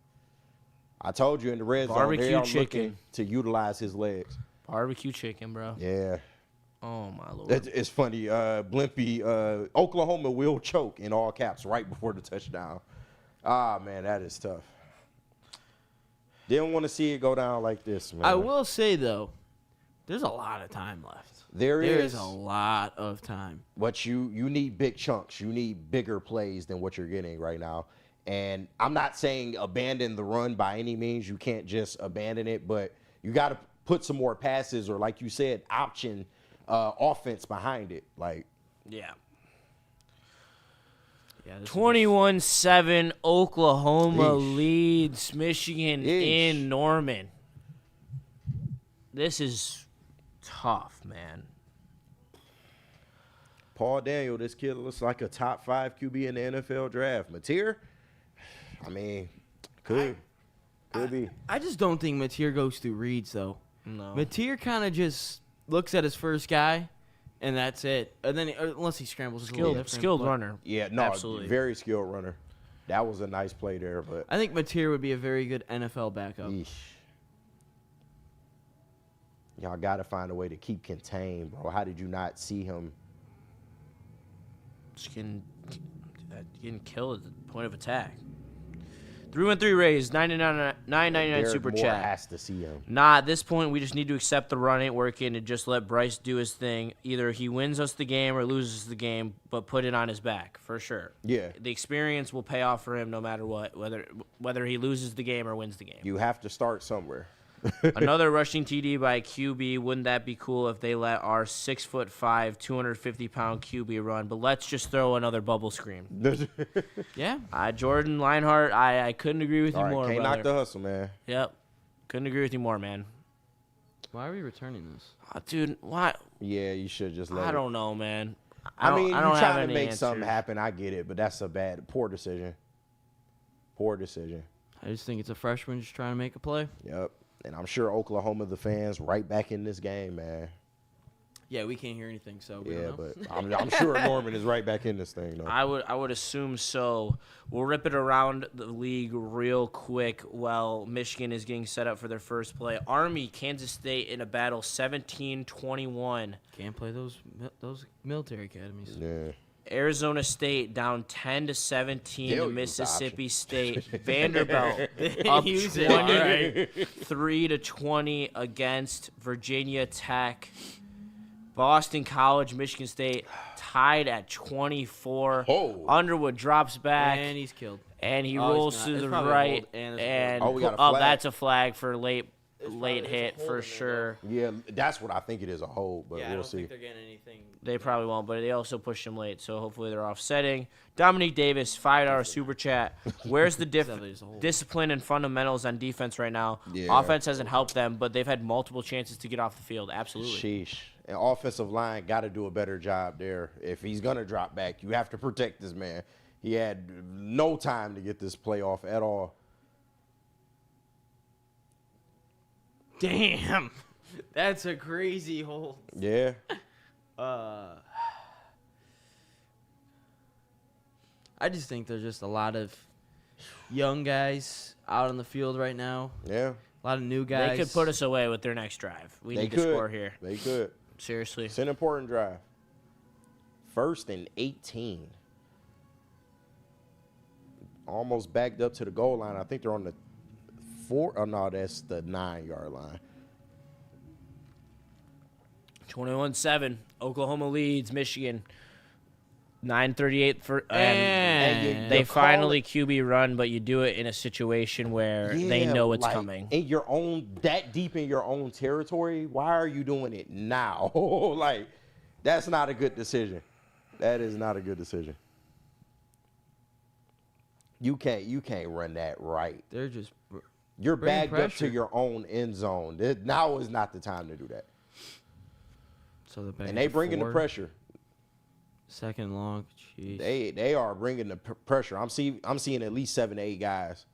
I told you in the red zone, Barbecue they are chicken. looking to utilize his legs. Barbecue chicken, bro. Yeah. Oh, my Lord. It's funny. Blimpy, Oklahoma will choke in all caps right before the touchdown. Ah, man, that is tough. Didn't want to see it go down like this, man. I will say, though, there's a lot of time left. There There's is. a lot of time. But you need big chunks. You need bigger plays than what you're getting right now. And I'm not saying abandon the run by any means. You can't just abandon it, but you got to put some more passes or, like you said, option offense behind it. Like, Yeah. Yeah, this is- 21-7, Oklahoma Yeesh. leads Michigan Yeesh. in Norman. This is tough, man. Paul Daniel, this kid looks like a top 5 QB in the NFL draft. Mateer, I mean, could be. I just don't think Mateer goes through reads, though. No. Mateer kind of just looks at his first guy, and that's it. And then, unless he scrambles, it's a little different, Skilled but runner. Yeah, no, Absolutely. very skilled runner. That was a nice play there, but I think Mateer would be a very good NFL backup. yeesh. Y'all got to find a way to keep contained, bro. How did you not see him? Just getting killed at the point of attack. 313 Rays, $9.99 Derek super Moore chat. has to see him. Nah, at this point, we just need to accept the run ain't working and just let Bryce do his thing. Either he wins us the game or loses the game, but put it on his back, for sure. Yeah. The experience will pay off for him no matter what, whether he loses the game or wins the game. You have to start somewhere. Another rushing TD by QB. Wouldn't that be cool if they let our 6'5", 250-pound QB run? But let's just throw another bubble screen. Yeah. Jordan Leinhardt, I couldn't agree with you All right, more, can't brother. knock the hustle, man. Yep. Couldn't agree with you more, man. Why are we returning this? Dude, why? Yeah, you should just let I it. don't know, man. I mean, I don't you have trying any to make answers. something happen. I get it, but that's a poor decision. Poor decision. I just think it's a freshman just trying to make a play. Yep. And I'm sure Oklahoma, the fans, right back in this game, man. Yeah, we can't hear anything, so we Yeah, don't know. but I'm sure Norman is right back in this thing, though. I would assume so. We'll rip it around the league real quick while Michigan is getting set up for their first play. Army, Kansas State in a battle, 17-21. Can't play those military academies. Yeah. Arizona State down 10-17 They'll to use Mississippi options. State. Vanderbilt up Use it, all right. 23-20 against Virginia Tech. Boston College, Michigan State tied at 24. Oh. Underwood drops back And he's killed. and he Oh, he's rolls not. to It's the probably a right. hold and it's a And hold. Oh, we got a flag. that's a flag for late probably- it's a hit hold for in there, sure. Yeah, that's what I think it is, a hold, but Yeah, I we'll don't see. think they're getting anything. They probably won't, but they also pushed him late, so hopefully they're offsetting. Dominique Davis, $5 super chat. Where's the Definitely is a hold. discipline and fundamentals on defense right now? Yeah. Offense hasn't helped them, but they've had multiple chances to get off the field. Absolutely. Sheesh. And offensive line got to do a better job there. If he's going to drop back, you have to protect this man. He had no time to get this play off at all. Damn. That's a crazy hold. Yeah. I just think there's just a lot of young guys out on the field right now. Yeah. A lot of new guys. They could put us away with their next drive. We They need could. to score here. They could. Seriously. It's an important drive. 1st and 18. Almost backed up to the goal line. I think they're on the 4. Oh, no, that's the 9-yard line. 21-7. Oklahoma leads Michigan. 9:38 for And they you call finally it- QB run, but you do it in a situation where they Yeah, know it's like, coming. In your own, that deep in your own territory, why are you doing it now? Like, that's not a good decision. That is not a good decision. You can't run that right. They're just. You're Bringing backed up pressure. to your own end zone. Now is not the time to do that. So the back And they bringing the pressure. Second long. Jeez. They are bringing the pressure. I'm seeing at least 7 to 8 guys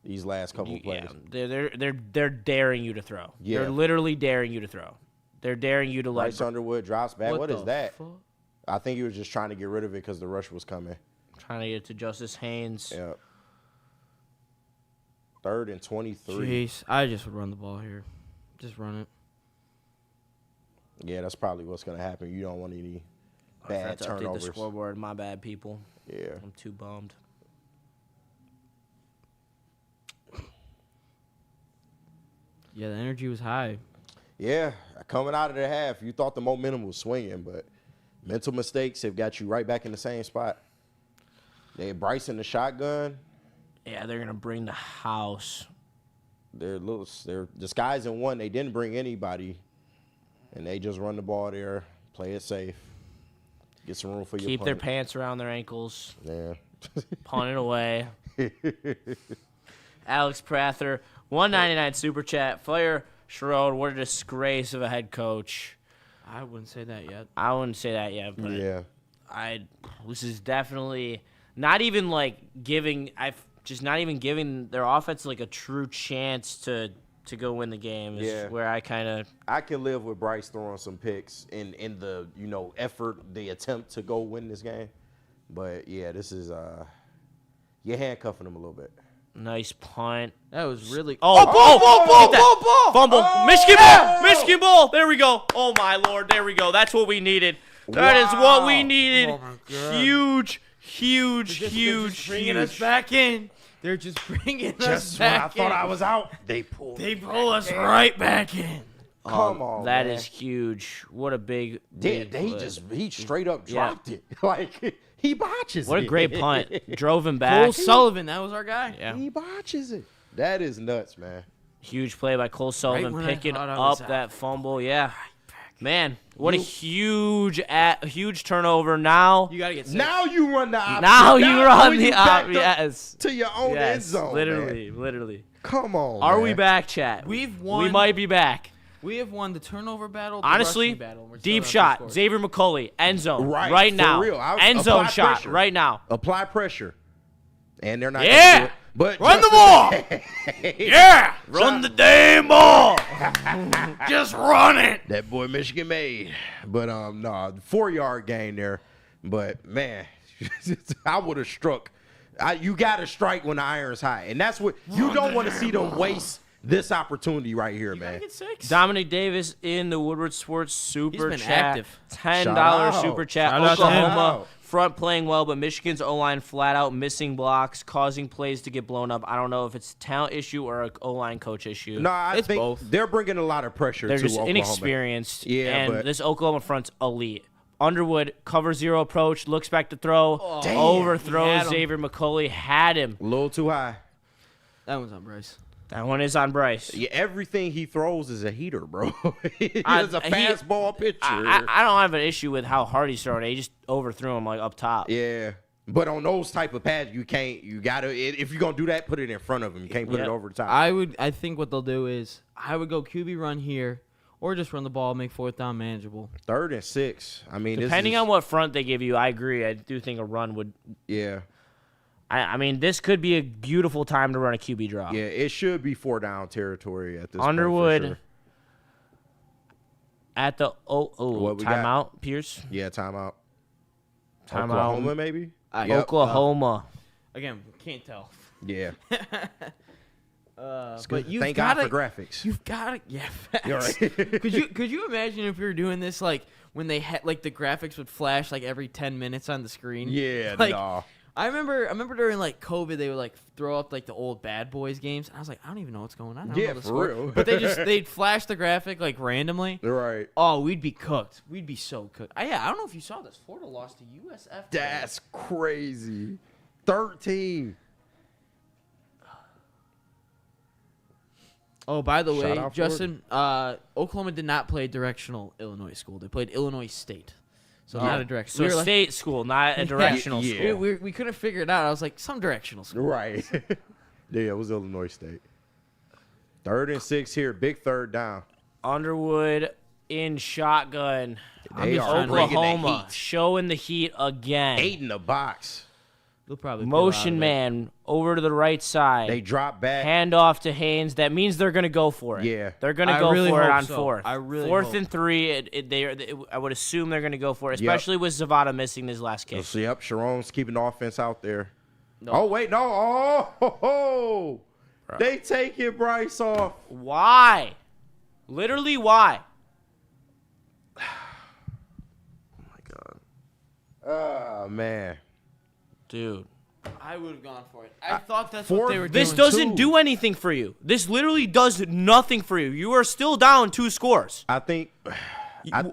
these last couple of plays. Yeah, they're daring you to throw. Yeah. They're literally daring you to throw. They're daring you to let. Bryce Underwood drops back. What is the that? fuck? I think he was just trying to get rid of it because the rush was coming. Trying to get it to Justice Haynes. Yeah. 3rd and 23. Jeez. I just would run the ball here. Just run it. Yeah, that's probably what's going to happen. You don't want any I forgot bad to update turnovers. the scoreboard. My bad, people. Yeah. I'm too bummed. Yeah, the energy was high. Yeah, coming out of the half, you thought the momentum was swinging, but mental mistakes have got you right back in the same spot. They Bryce in the shotgun. Yeah, they're gonna bring the house. They're disguising one. They didn't bring anybody, and they just run the ball there, play it safe, get some room for your Keep their punt. pants around their ankles. Yeah. Punt it away. Alex Prather, $1.99 super chat. Fire Sherrod, what a disgrace of a head coach. I wouldn't say that yet. I wouldn't say that yet, but Yeah. this is definitely not even like giving their offense like a true chance to go win the game is Yeah. where I kind of I can live with Bryce throwing some picks in the effort, the attempt to go win this game. But yeah, this is you're handcuffing him a little bit. nice punt. That was really. Ball! Fumble. Michigan ball. Michigan ball. There we go. Oh my Lord. There we go. That's what we needed. That is what we needed. Oh, my God. Huge. Bringing us back in. They're just bringing us back in. I was out, they pulled. They pull us right back in. Come on, That man. is huge. What a big He play. he straight up Yeah. dropped it. Like he botches What it. a great punt. Drove him Cole back. Sullivan, that was our guy. Yeah. He botches it. That is nuts, man. Huge play by Cole Sullivan when I picking thought I was up out. that fumble. Yeah. Man, what a huge turnover. Now You gotta get six. Now you run the option. Now you run when the backed up yes. to your own end Yes, zone. literally. Man. Come on. Are man. we back, chat? We've We won. might be back. We have won the turnover battle. The Honestly, rushing battle. We're still deep not shot. scored. Xavier McCauley, end zone. Right, Right for now. real. End zone Apply shot pressure. right now. Apply pressure, and they're not. Yeah! Gonna do it. But Run the ball. Yeah! Run the damn ball! Just run it! That boy Michigan made. But no, 4-yard gain there. But man, I would have struck. You got to strike when the iron's high, and that's what you don't want to see them waste this opportunity right here, man. Get six. Dominic Davis in the Woodward Sports Super been Chat. active. $10 Shout out. Super Chat. Shout out to him. Oklahoma front playing well, but Michigan's O-line flat out missing blocks, causing plays to get blown up. I don't know if it's a talent issue or an O-line coach issue. No, I It's think both. they're bringing a lot of pressure They're to just Oklahoma. inexperienced. Yeah, and but this Oklahoma front's elite. Underwood, cover zero approach, looks back to throw, Damn. overthrows He had him. Xavier McCauley, had him. a little too high. That one's on Bryce. That one is on Bryce. Yeah, everything he throws is a heater, bro. It's a He- fastball pitcher. I don't have an issue with how hard he's throwing it. He just overthrew him like up top. Yeah. But on those type of pads, you gotta, if you're gonna do that, put it in front of him. You can't put it over the top. I think what they'll do is I would go QB run here, or just run the ball, make 4th down manageable. 3rd and 6. I mean, Depending on what front they give you, I agree. I do think a run would. Yeah. I mean, this could be a beautiful time to run a QB draw. Yeah, it should be 4 down territory at this Underwood point for sure. at the What we got? timeout, Pierce. Yeah, timeout. Timeout. Oklahoma, maybe? Yep. Oklahoma. Again, can't tell. Yeah. But you've Thank gotta, God for graphics. You've got to, yeah. You're Facts. right. could you imagine if we were doing this like when they had like the graphics would flash like every 10 minutes on the screen? Yeah, like, no. I remember during like COVID they would like throw up like the old Bad Boys games. And I was like, I don't even know what's going on. I don't Yeah, know the for score. real. But they'd flash the graphic like randomly. Right. Oh, we'd be cooked. We'd be so cooked. Yeah, I don't know if you saw this. Florida lost to USF. today. That's crazy. 13. Oh, by the Shout way, out Justin, Oklahoma did not play directional Illinois school. They played Illinois State. So not a directional. So we were like- state school, not a directional Yeah. school. we couldn't figure it out. I was like, some directional school. Right. Yeah, it was Illinois State. 3rd and 6 here. Big 3rd down. Underwood in shotgun. They are bringing the Oklahoma heat. showing the heat again. 8 in the box. They'll probably pull out Motion of it. man over to the right side. They drop back. Hand off to Haynes. That means they're going to go for it. Yeah. They're going to I go really for it hope on so. 4th. I really 4th hope. and 3, I would assume they're going to go for it, especially with Zavada missing his last kick. So, yep, Sharon's keeping the offense out there. No. Oh, wait, no. Oh, ho, ho. They taking Bryce off. Why? Literally, why? Oh, my God. Oh, man. Dude. I would have gone for it. I thought that's fourth- what they were doing. This doesn't two. do anything for you. This literally does nothing for you. You are still down 2 scores. I think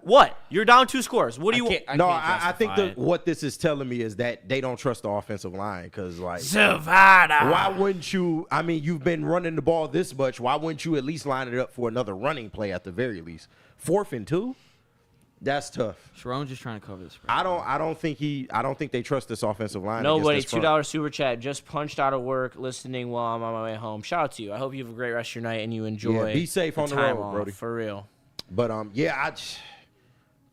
What? You're down 2 scores. What do you want? I think justify it. what this is telling me is that they don't trust the offensive line because, like, Zavada. why wouldn't you? I mean, you've been running the ball this much. Why wouldn't you at least line it up for another running play at the very least? 4th and 2? That's tough. Sharon's just trying to cover the spread. I don't think they trust this offensive line. Nobody, against this front. $2 super chat. Just punched out of work, listening while I'm on my way home. Shout out to you. I hope you have a great rest of your night and you enjoy. Yeah, be safe on the time road, off, Brody. For real. But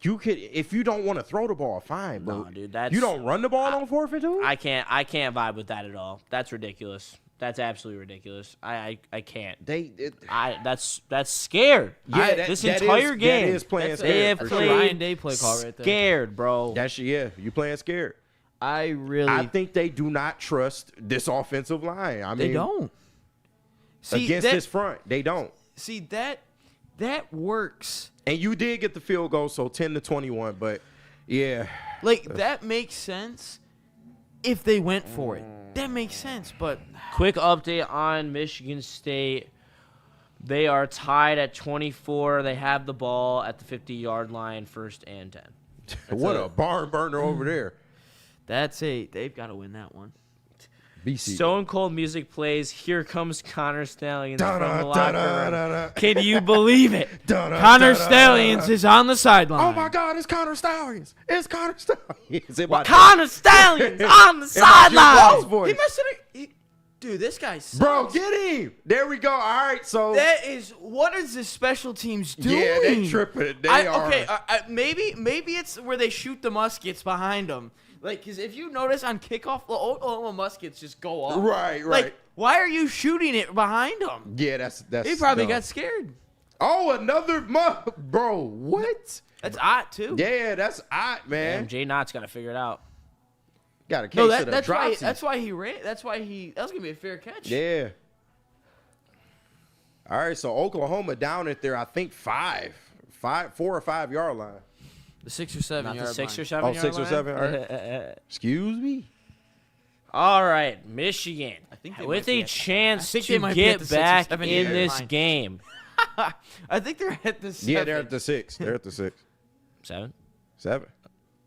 you could, if you don't want to throw the ball, fine, bro. No, dude, that's- you don't run the ball on 4th and 2. I can't vibe with that at all. That's ridiculous. That's absolutely ridiculous. I can't. That's scared. This entire game. That is playing That's scared. They have for That's sure. a played Ryan Day play call right there. scared, bro. You playing scared. I think they do not trust this offensive line. I mean, they don't. See, against this front, they don't. See that works. And you did get the field goal, so 10-21. But yeah, Like that makes sense if they went for it. That makes sense, but Quick update on Michigan State. They are tied at 24. They have the ball at the 50-yard line, 1st and 10. what a barn burner over there. they've got to win that one. BC. Stone Cold music plays. Here comes Connor Stallions from Da-da, the locker da-da, room. da-da. Can you believe it? Da-da, Connor da-da, Stallions is on the sideline. Oh my God, it's Connor Stallions. It's Connor Stallions. Connor Stallions on the boss sideline. voice. He must have. Dude, this guy sucks. Bro, get him. There we go. All right, so What is the special teams doing? yeah, they tripping. They are. Okay, maybe it's where they shoot the muskets behind them. Like, because if you notice on kickoff, the Oklahoma muskets just go off. Right. Like, why are you shooting it behind them? Yeah, that's. He probably dumb. got scared. Oh, another bro. What? That's odd too. Yeah, that's odd, man. Damn, Jay Knott's got to figure it out. Got a case No, of the that's why. dropsy. That's why he ran. That was gonna be a fair catch. Yeah. All right, so Oklahoma down at their, I think 4 or 5 yard line. The 6 or 7 Not yard the 6 line. or 7 Oh, yard 6 or line? 7? All right. Excuse me. All right, Michigan think they with might be a at the- chance I think they to might be at get the 6 or back 7 in yard this line. game. I think they're at the 7. Yeah, they're at the 6. They're at the 6. 7. 7.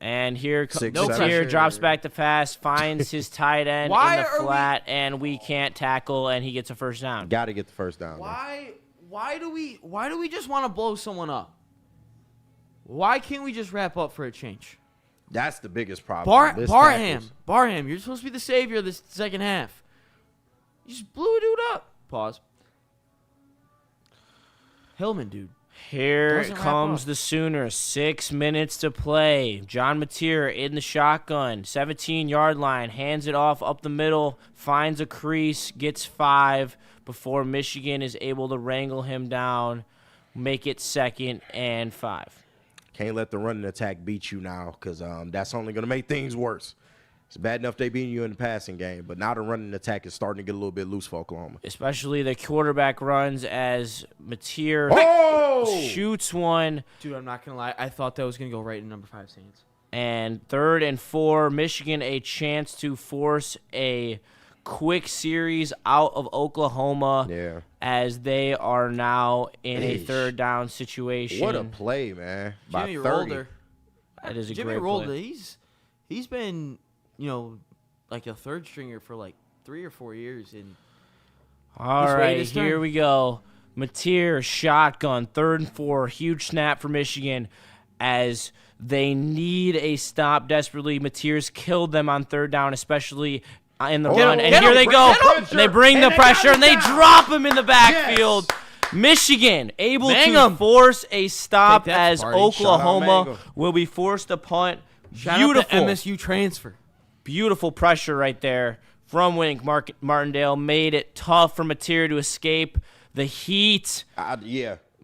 And here Six, comes seven. Matier, drops back to pass, finds his tight end Why in the are we- flat, and we can't tackle, and he gets a first down. Got to get the first down. man. Why do we just want to blow someone up? Why can't we just wrap up for a change? That's the biggest problem. This tackles. Barham, you're supposed to be the savior of this second half. You just blew a dude up. Pause. Hillman, dude. Here Doesn't wrap comes up. the Sooners. 6 minutes to play. John Matier in the shotgun. 17-yard line. Hands it off up the middle. Finds a crease. Gets 5 before Michigan is able to wrangle him down. Make it 2nd and 5. Can't let the running attack beat you now because that's only going to make things worse. It's bad enough they beating you in the passing game, but now the running attack is starting to get a little bit loose for Oklahoma. Especially the quarterback runs as Matier shoots one. Dude, I'm not going to lie. I thought that was going to go right in number 5's hands. And 3rd and 4, Michigan a chance to force a quick series out of Oklahoma as they are now in a 3rd down situation. What a play, man. By Jimmy 30. Rolder. That is a Jimmy great Rolder, play. he's been, like a third stringer for like 3 or 4 years. And All He's ready right, to start. here we go. Matier, shotgun, 3rd and 4. Huge snap for Michigan as they need a stop desperately. Matier's killed them on 3rd down, especially in the run. And here they go. And they bring the pressure, and they drop him in the backfield. Michigan able to force a stop Take that, as Sparty. Oklahoma Shout out Mango. will be forced to punt. shout out Beautiful. to MSU transfer. Beautiful pressure right there from Wink Martindale. Made it tough for Matier to escape the heat.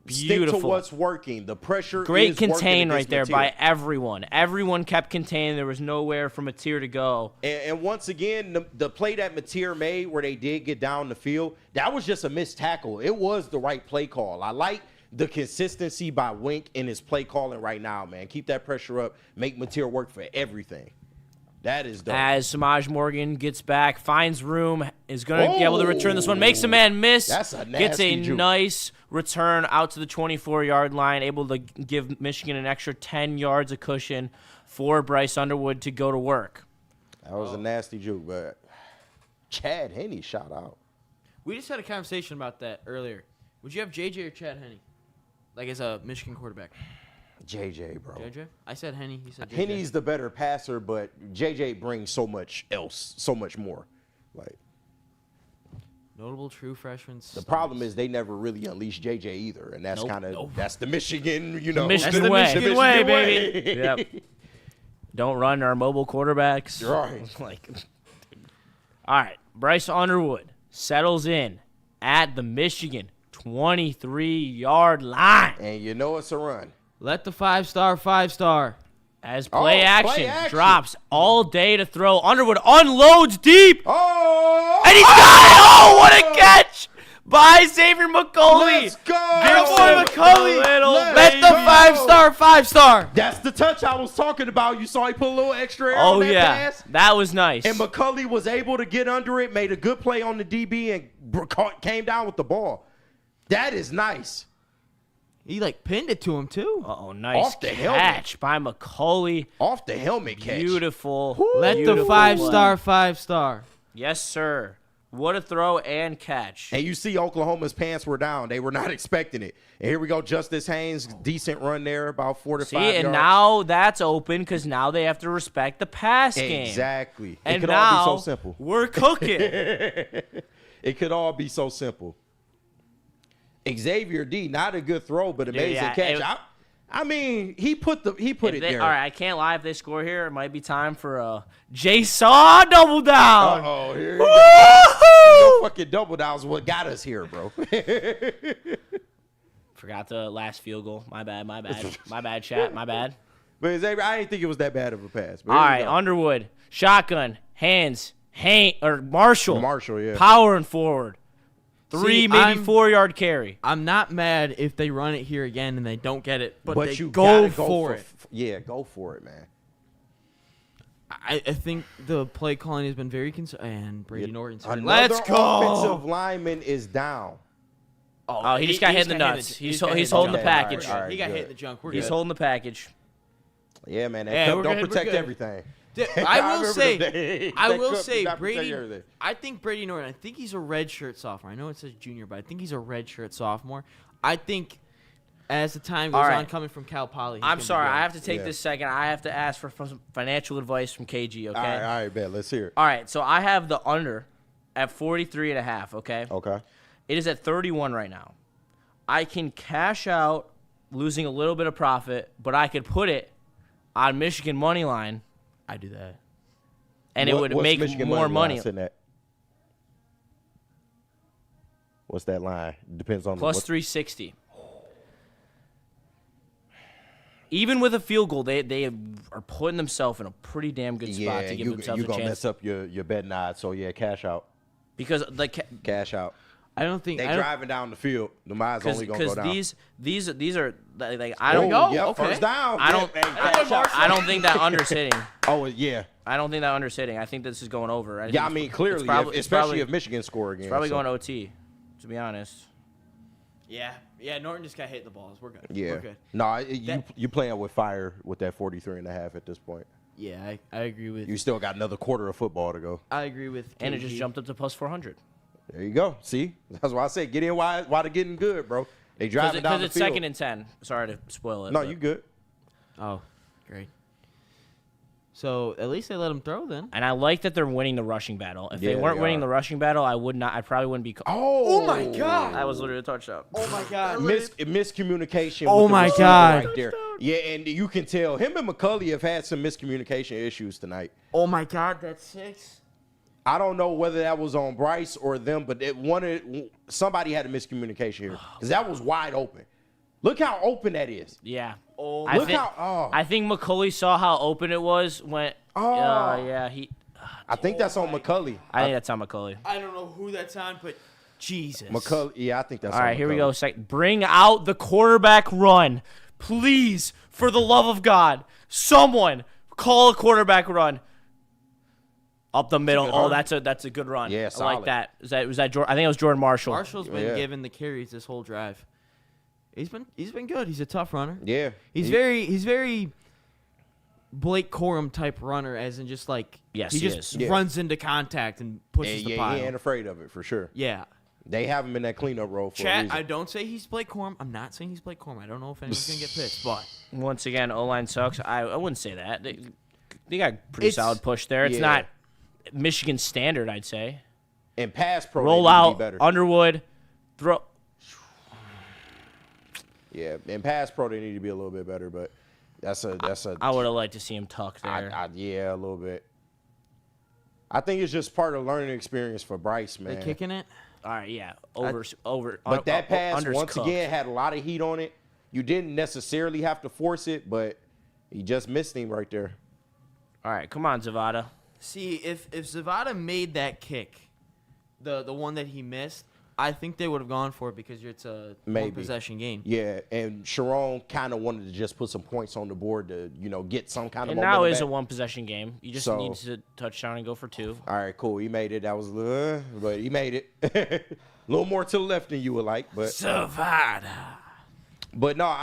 Beautiful. Stick to what's working. The pressure Great is working contain right against there Matier. by everyone. Everyone kept containing. There was nowhere for Matier to go. And once again, the play that Matier made where they did get down the field, that was just a missed tackle. It was the right play call. I like the consistency by Wink in his play calling right now, man. Keep that pressure up. Make Matier work for everything. That is dope. As Samaj Morgan gets back, finds room, is going to be able to return this one. Makes a man miss. That's a gets a nasty juke. nice return out to the 24-yard line, able to give Michigan an extra 10 yards of cushion for Bryce Underwood to go to work. That was a nasty juke, but Chad Henne shot out. We just had a conversation about that earlier. Would you have JJ or Chad Henne? Like as a Michigan quarterback. JJ, bro. JJ? I said Henne. He said JJ. Henne's the better passer, but JJ brings so much else, so much more. Like Notable true freshman. the problem is they never really unleashed JJ either, and that's kind of that's the Michigan, Michigan the way. Michigan way, baby. Yep. Don't run our mobile quarterbacks. Right. All right. Bryce Underwood settles in at the Michigan 23-yard line. And you know it's a run. Let the 5-star. As play action play action. drops all day to throw. Underwood unloads deep. Oh! And he's got it! Oh, what a catch by Xavier McCauley. Let's go! Good boy, McCauley. Let the 5-star. That's the touch I was talking about. You saw he put a little extra air Oh, on that yeah. pass. That was nice. And McCulley was able to get under it, made a good play on the DB, and came down with the ball. That is nice. He pinned it to him too. Oh, nice Off the catch by McCauley. Off the helmet catch. Beautiful. Let the Beautiful play. 5-star. Yes, sir. What a throw and catch. And you see Oklahoma's pants were down. They were not expecting it. And here we go, Justice Haynes, decent run there, about 4 to 5 See, yards. and now that's open because now they have to respect the pass game. Exactly. And it could now all be so simple. we're cooking. It could all be so simple. Xavier D, not a good throw, but amazing catch. I mean, he put it there. All right, I can't lie. If they score here, it might be time for a J-Saw double down. Uh-oh, here you go. No fucking double downs is what got us here, bro. Forgot the last field goal. My bad. My bad, chat. My bad. But Xavier, I didn't think it was that bad of a pass. But All here we right, go. Underwood, shotgun, Marshall. Marshall, yeah. Powering forward. 3, maybe 4-yard carry. I'm not mad if they run it here again and they don't get it, but they you go gotta for it. Yeah, go for it, man. I think the play calling has been very and Brady Norton. Let's go. Offensive lineman is down. Oh, he just got hit in the nuts. He's holding the package. All right, he got good. hit in the junk. He's holding the package. Yeah, man. Yeah, Don't protect everything. I will say, That Brady. protect everything. I think Brady Norton. I think he's a redshirt sophomore. I know it says junior, but I think he's a redshirt sophomore. I think as the time goes on, coming from Cal Poly. I'm sorry, I have to take this second. I have to ask for some financial advice from KG. Okay. All right, bet. Let's hear it. All right, so I have the under at 43.5. Okay. Okay. It is at 31 right now. I can cash out, losing a little bit of profit, but I could put it on Michigan money line. I do that, and it would make Michigan more money. What's that line? Depends on plus 360. Even with a field goal, they are putting themselves in a pretty damn good spot to give themselves a chance. You're gonna mess up your bet nod, so yeah, cash out. Because cash out. I don't think they're driving down the field. The miles only gonna go down. Because these are like I don't go. Yeah, okay. First down. I don't think that under's hitting. Oh yeah. I don't think that under's hitting. I think this is going over. I mean clearly, especially if Michigan score again. It's probably going OT. To be honest. Yeah. Norton just got hit in the balls. We're good. Yeah. We're good. No, you playing with fire with that 43.5 at this point. Yeah, I agree with. You still got another quarter of football to go. I agree with. KG. And it just jumped up to plus 400. There you go. See, that's why I say get in while they're getting good, bro. They driving down the field. Because it's 2nd and 10. Sorry to spoil it. No, you good. Oh, great. So at least they let him throw then. And I like that they're winning the rushing battle. If they weren't winning the rushing battle, I probably wouldn't be. Oh my God! That was literally a touchdown. Oh my God! Miscommunication. Oh my God! Right there. Yeah, and you can tell him and McCulley have had some miscommunication issues tonight. Oh my God! That's 6. I don't know whether that was on Bryce or them, but somebody had a miscommunication here because that was wide open. Look how open that is. Yeah. Oh, I think McCulley saw how open it was when. Yeah. I think that's on McCulley. I think that's on McCulley. I don't know who that's on, but Jesus. McCulley. Yeah, I think that's all on right. McCulley. Here we go. Bring out the quarterback run, please, for the love of God. Someone call a quarterback run. Up the middle. Oh, that's a good run. Yeah, I like that. Was that Jordan? I think it was Jordan Marshall. Marshall's been given the carries this whole drive. He's been good. He's a tough runner. Yeah. He's very Blake Corum type runner, as in just like he just runs into contact and pushes the pile. He ain't afraid of it for sure. Yeah. They have him in that cleanup role for a reason. I don't say he's Blake Corum. I'm not saying he's Blake Corum. I don't know if anyone's gonna get pissed, but once again, O-line sucks. I wouldn't say that. They got pretty solid push there. It's not Michigan standard, I'd say. And pass pro roll out Underwood, throw. Yeah, in pass pro they need to be a little bit better, but that's a. I would have liked to see him tuck there. Yeah, a little bit. I think it's just part of the learning experience for Bryce, man. They kicking it. All right, yeah, over. But that pass once cooked. again had a lot of heat on it. You didn't necessarily have to force it, but he just missed him right there. All right, come on, Zavada. See, if Zavada made that kick, the one that he missed, I think they would have gone for it because it's a one-possession game. Yeah, and Sharon kind of wanted to just put some points on the board to, get some kind of momentum. And now is back. A one-possession game. You just need to touchdown and go for 2. All right, cool. He made it. That was but he made it. A little more to the left than you would like, but Zavada. But no,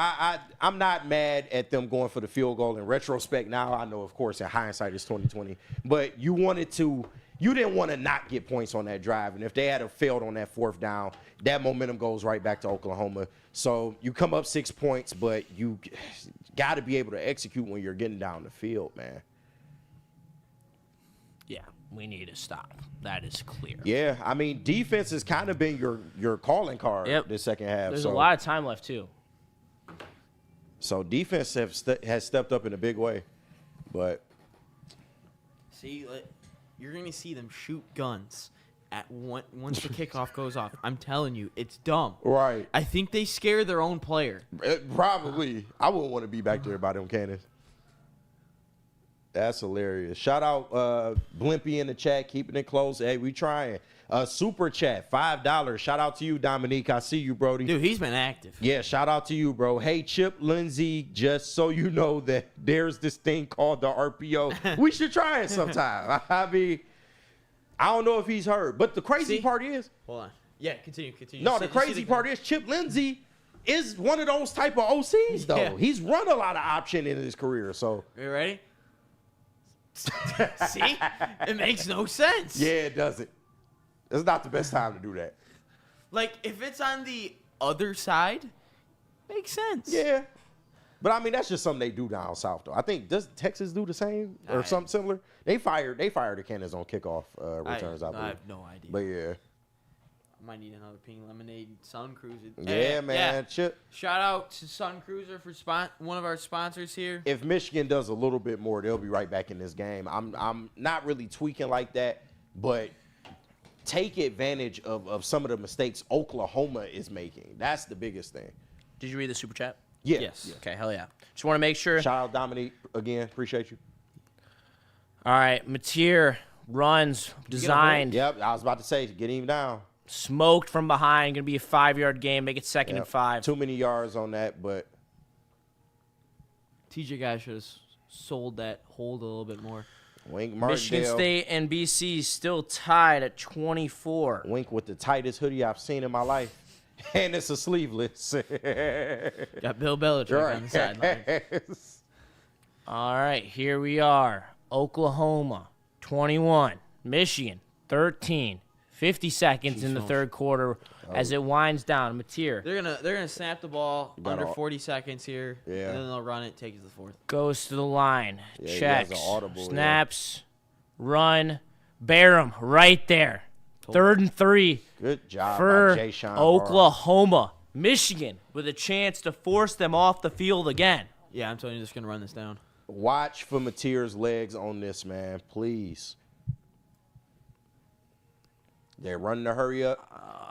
I'm not mad at them going for the field goal. In retrospect, now I know, of course, in hindsight, it's 2020. But you didn't want to not get points on that drive. And if they had failed on that 4th down, that momentum goes right back to Oklahoma. So you come up 6 points, but you got to be able to execute when you're getting down the field, man. Yeah, we need to stop. That is clear. Yeah, I mean, defense has kind of been your calling card this second half. There's a lot of time left, too. So defense has stepped up in a big way. But see, you're going to see them shoot guns once the kickoff goes off. I'm telling you, it's dumb. Right. I think they scare their own player. Probably. I wouldn't want to be back there by them cannons. That's hilarious. Shout out Blimpy in the chat, keeping it close. Hey, we trying. Super chat, $5. Shout out to you, Dominique. I see you, Brody. Dude, he's been active. Yeah, shout out to you, bro. Hey, Chip Lindsay, just so you know that there's this thing called the RPO. We should try it sometime. I mean, I don't know if he's heard, but the crazy part is. Hold on. Yeah, continue. No, the crazy part is Chip Lindsay is one of those type of OCs, though. Yeah. He's run a lot of option in his career, so. You ready? See? It makes no sense. Yeah, it doesn't. It's not the best time to do that. Like, if it's on the other side, makes sense. Yeah. But, I mean, that's just something they do down south, though. I think, does Texas do the same or something similar? They fired the Cannons on kickoff returns, I believe. I have no idea. But, yeah. I might need another Pink Lemonade Sun Cruiser. Yeah, man. Chip. Shout out to Sun Cruiser for one of our sponsors here. If Michigan does a little bit more, they'll be right back in this game. I'm not really tweaking like that, but take advantage of some of the mistakes Oklahoma is making. That's the biggest thing. Did you read the super chat? Yeah. Yes. Okay, hell yeah. Just want to make sure. Shout out Dominique again. Appreciate you. All right, Mateer runs designed. Yep, I was about to say, get him down. Smoked from behind. Going to be a 5-yard game. Make it second and 5. Too many yards on that, but. TJ guy should have sold that hold a little bit more. Wink Martindale. Michigan State and BC still tied at 24. Wink with the tightest hoodie I've seen in my life. And it's a sleeveless. Got Bill Belichick on the sideline. All right, here we are. Oklahoma, 21. Michigan, 13. 50 seconds in the third quarter as it winds down. Mateer They're gonna snap the ball under 40 seconds here. Yeah. And then they'll run it, take it to the fourth. goes to the line. Yeah, he checks. has an audible, snaps. Run. Bear him right there. 3rd and 3 Good job for by Jay-Sean Oklahoma. Michigan with a chance to force them off the field again. Yeah, I'm telling you, just gonna run this down. Watch for Mateer's legs on this, man. Please. They're running to hurry up.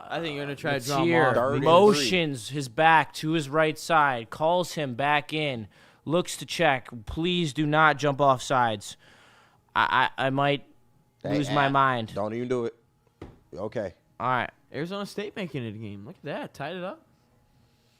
I think you're gonna try to draw him Mateer off. 30. motions his back to his right side, calls him back in, looks to check. Please do not jump off sides. I might lose my mind. Don't even do it. Okay. All right. Arizona State making it a game. Look at that. Tied it up.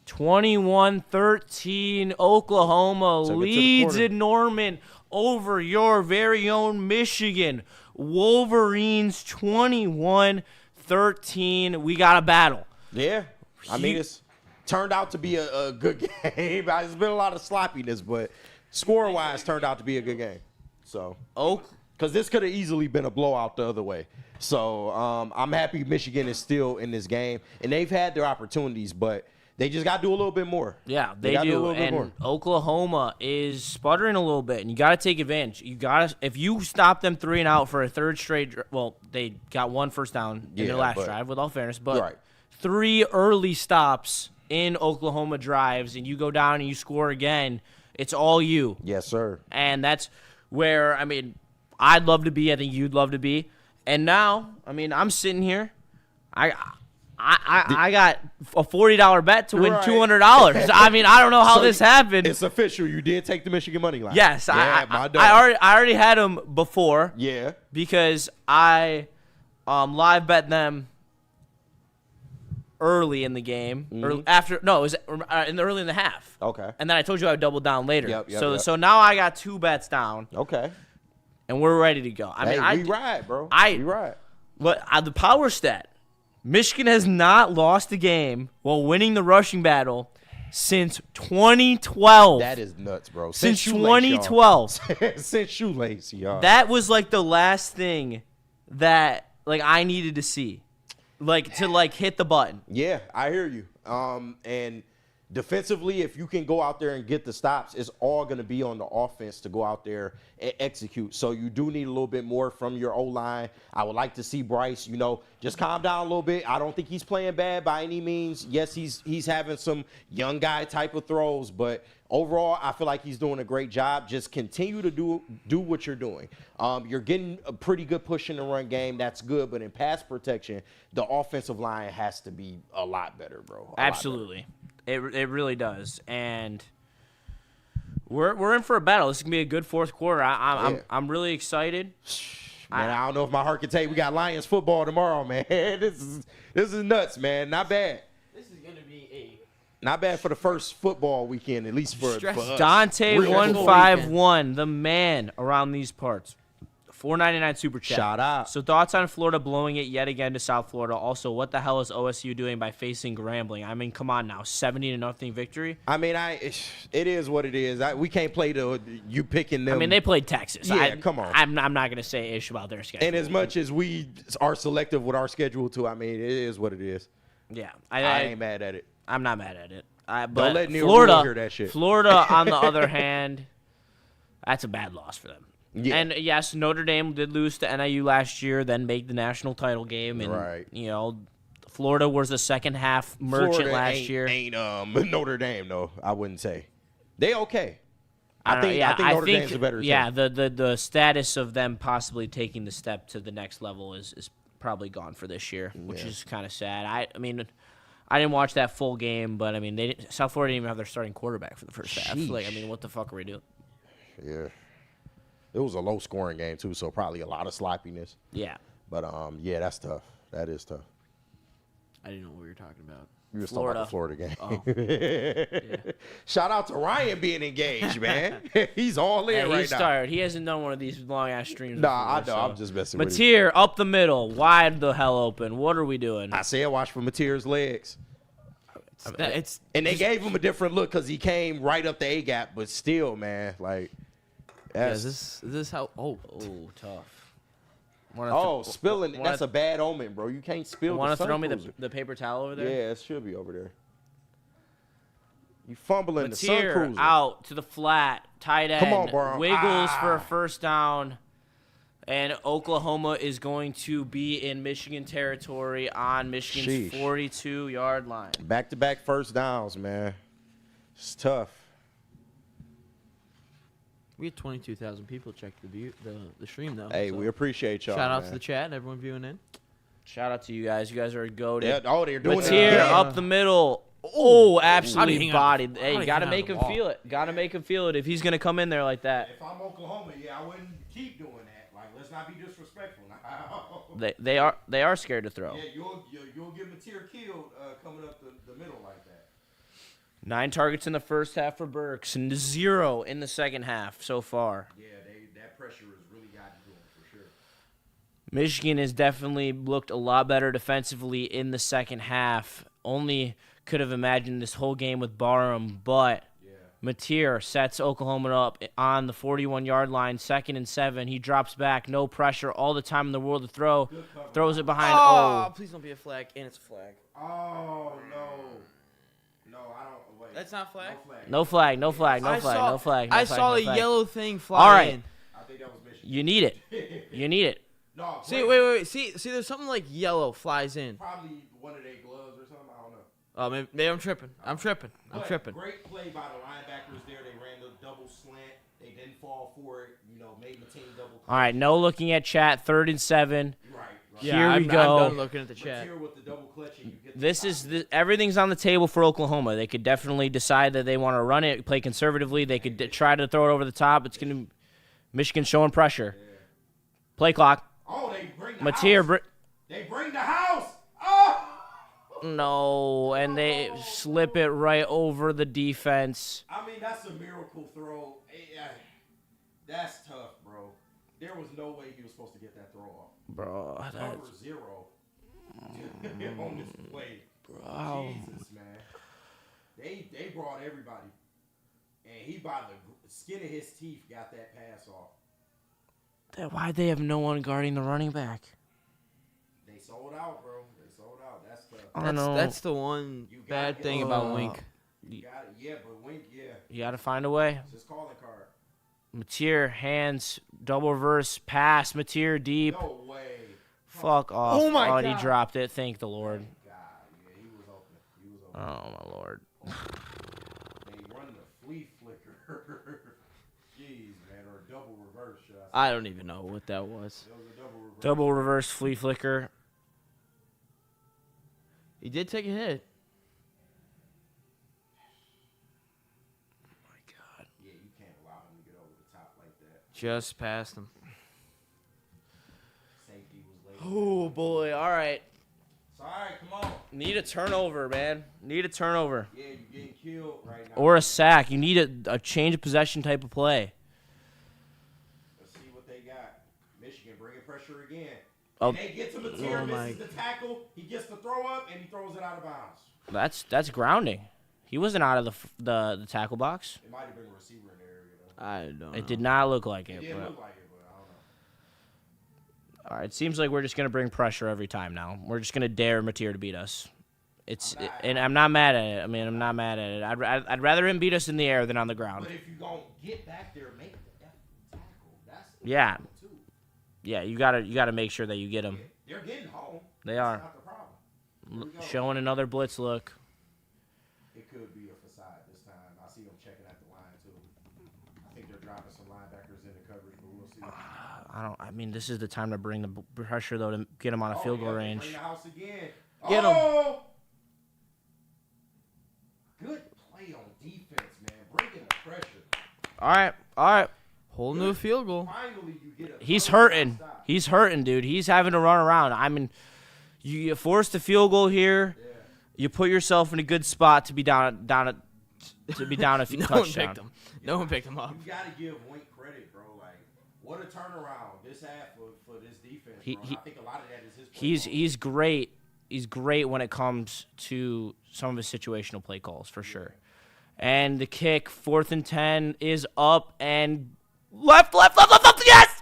21-13, Oklahoma Took it to the leads quarter. in Norman over your very own Michigan. Wolverines 21-13. We got a battle. Yeah. I mean, it's turned out to be a good game. There's been a lot of sloppiness, but score-wise turned out to be a good game. So, because this could have easily been a blowout the other way. So, I'm happy Michigan is still in this game. And they've had their opportunities, but they just got to do a little bit more. Yeah, they gotta do. a little bit And more. Oklahoma is sputtering a little bit, and you got to take advantage. You got to, if you stop them 3 and out for a third straight. Well, they got 1 first down in their last drive, with all fairness, but Right. 3 early stops in Oklahoma drives, and you go down and you score again. It's all you. Yes, sir. And that's where, I mean, I'd love to be. I think you'd love to be. And now, I mean, I'm sitting here. I got a $40 bet to win Right. $200. I mean, I don't know how So this happened. It's official. You did take the Michigan money line. Yes, Yeah, my dog. I already had them before Yeah. because I live bet them early in the game. Early in the half. Okay. And then I told you I would double down later. Yep. So now I got 2 bets down, Okay. and we're ready to go. I mean, we ride, bro. I- we ride. But the power stat, Michigan has not lost a game while winning the rushing battle since 2012. That is nuts, bro. Since Shoelace, 2012. y'all. Since shoelace, y'all. That was like the last thing that like I needed to see. Like to like hit the button. Yeah, I hear you. And defensively, if you can go out there and get the stops, it's all going to be on the offense to go out there and execute. So you do need a little bit more from your O-line. I would like to see Bryce, just calm down a little bit. I don't think he's playing bad by any means. Yes, he's having some young guy type of throws, but overall, I feel like he's doing a great job. Just continue to do what you're doing. You're getting a pretty good push in the run game. That's good. But in pass protection, the offensive line has to be a lot better, bro. A lot better. Absolutely. It really does. And we're in for a battle. This is gonna be a good fourth quarter. I'm really excited. Man, I don't know if my heart can take. We got Lions football tomorrow, man. This is nuts, man. Not bad. This is gonna be Not bad for the first football weekend, at least for us. Dante Real 151, the man around these parts. $4.99 super chat. Shout out. So thoughts on Florida blowing it yet again to South Florida? Also, what the hell is OSU doing by facing Grambling? I mean, come on now, 70-0 victory. I mean, it is what it is. We can't play you picking them. I mean, they played Texas. Yeah, come on. I'm not gonna say ish about their schedule. And as much as we are selective with our schedule too, I mean, it is what it is. Yeah, I ain't mad at it. I'm not mad at it. But Don't let Neil Florida Rule hear that shit. Florida, on the other hand, that's a bad loss for them. Yeah. And yes, Notre Dame did lose to NIU last year, then make the national title game. And, Right. Florida was a second half merchant Florida last year. Ain't Notre Dame though. I wouldn't say they okay. I think Notre Dame's a better team. Yeah, the status of them possibly taking the step to the next level is probably gone for this year, which is kind of sad. I mean, I didn't watch that full game, but I mean, South Florida didn't even have their starting quarterback for the first half. Like, I mean, what the fuck are we doing? Yeah. It was a low-scoring game, too, so probably a lot of sloppiness. Yeah. But, yeah, that's tough. That is tough. I didn't know what we were talking about. You were talking about the Florida game. Oh. Yeah. Shout out to Ryan being engaged, man. He's all in right He's now. tired. He hasn't done one of these long-ass streams Nah, before, I know. so. I'm just messing with you. Mateer, up the middle, wide the hell open. What are we doing? I said watch for Mateer's legs. And they gave him a different look because he came right up the A-gap, but still, man, like. Is this how? Oh, Wanna spilling. That's a bad omen, bro. You can't spill. Want to Sun throw me Cruiser. the paper towel over there? Yeah, it should be over there. You fumbling the Sun Mateer Cruiser. out to the flat, tight end. Come on, bro. Wiggles for a first down. And Oklahoma is going to be in Michigan territory on Michigan's 42-yard line. Back-to-back first downs, man. It's tough. we had 22,000 people check the stream though. Hey, so we appreciate y'all. shout out man. to the chat and everyone viewing in. Shout out to you guys. You guys are goated. Yeah, they're doing it Mateer again. up the middle. Oh, How'd he absolutely hang on- bodied. how'd Hey, he got to hang on make the him wall? feel it. Got to make him feel it if he's going to come in there like that. If I'm Oklahoma, yeah, I wouldn't keep doing that. Like, let's not be disrespectful now. They are scared to throw. Yeah, you'll get Mateer killed coming up the middle like that. 9 targets in the first half for Burks and 0 in the second half so far. Yeah, that pressure has really gotten to him for sure. Michigan has definitely looked a lot better defensively in the second half. Only could have imagined this whole game with Barham, but Mateer sets Oklahoma up on the 41-yard line, 2nd and 7. He drops back, no pressure, all the time in the world to throw. Throws it behind. Oh, please don't be a flag, and it's a flag. Oh, no. No, I don't. Wait. That's not flag? No flag, no flag, no I flag, saw- no flag. No I flag, saw no a flag. yellow thing fly All right. in. I think that was Michigan. You need it. You need it. No, See, wait. See, there's something like yellow flies in. Probably one of their gloves or something. I don't know. Oh, maybe I'm tripping. I'm tripping. But great play by the linebackers there. They ran the double slant. They didn't fall for it. Made the team double. All right, no looking at chat. 3rd and 7. Right. Here I'm, we go. I'm done looking at the chat. Mateer with the double clutching. You get the This top. is everything's on the table for Oklahoma. They could definitely decide that they want to run it, play conservatively. They could try to throw it over the top. It's going to Michigan showing pressure. Play clock. Oh, they bring the Mateer, house. They bring the house. Oh. no, and they slip it right over the defense. I mean, that's a miracle throw. That's tough, bro. There was no way he was supposed to get that throw off. Bro, Cover 0 on this play. Bro. Jesus, man. They brought everybody. And he, by the skin of his teeth, got that pass off. Why'd they have no one guarding the running back? They sold out, bro. They sold out. That's tough. I don't know. That's the one You bad gotta thing get- about Wink. You got it. Yeah, but Wink, yeah. You got to find a way. It's his calling card. Mateer, hands, double reverse, pass. Mateer, deep. No way. Fuck off. Oh, my God. God. He dropped it. Thank the Lord. God, yeah, he was open. He was open. Oh, my Lord. They run the flea flicker. Jeez, man, or a double reverse shot. I don't even know what that was. It was a double reverse. Double reverse flea flicker. He did take a hit. Yeah, you can't allow him to get over the top like that. Just past him. Oh, boy. All right. It's all right. Come on. Need a turnover, man. Need a turnover. Yeah, you're getting killed right now. Or a sack. You need a change of possession type of play. Let's see what they got. Michigan bringing pressure again. Oh. And they get to Mateer, misses the tackle. He gets the throw up, and he throws it out of bounds. That's grounding. He wasn't out of the tackle box. It might have been a receiver in the area, though. I don't know. It did not look like it. It didn't but- look like it, but I don't know. All right, it seems like we're just gonna bring pressure every time now. We're just gonna dare Mateer to beat us. And I'm not mad at it. I mean, I'm not mad at it. I'd rather him beat us in the air than on the ground. But if you're going to get back there, make the tackle. That's the Yeah. problem, too. Yeah, you gotta make sure that you get him. They're getting home. They That's are. not the problem. Here we go. Showing another blitz look. It could be a facade this time. I see them checking at the line, too. I think they're dropping some linebackers into coverage, but we'll see. I mean, this is the time to bring the pressure though to get him on a field goal range. Bring the house again. Get 'em. Oh! Good play on defense, man. Bringing the pressure. All right. Whole new field goal. Finally, you get a He's third hurting. stop. He's hurting, dude. He's having to run around. I mean, you get forced a field goal here. Yeah. You put yourself in a good spot to be down a No touchdown. one picked him. No one picked him up. You got to give Wink credit, bro. Like, what a turnaround this half for this defense, He- bro. he- I think a lot of that is his play call. He's great. He's great when it comes to some of his situational play calls, for sure. And the kick, 4th and 10, is up and left. Yes!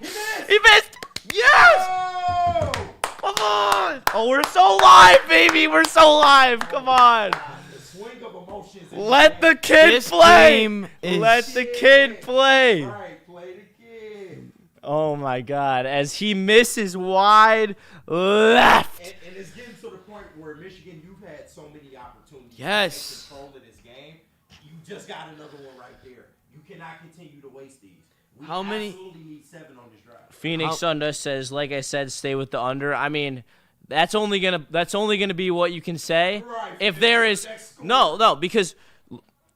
He missed! Yes! Oh! Come on! Oh, we're so live, baby! We're so live! Come on! The swing of emotions. in Let the game. kid This play! game is- Let the kid play! All right, play the kid. Oh, my God. As he misses wide left. And it's getting to the point where Michigan, you've had so many opportunities Yes. to take control of this game. You just got another one right there. You cannot continue to waste these. We How many- absolutely need 7 on this drive. Phoenix Sunda says, like I said, stay with the under. I mean, that's only gonna be what you can say. Right, If because there the is next score- no, because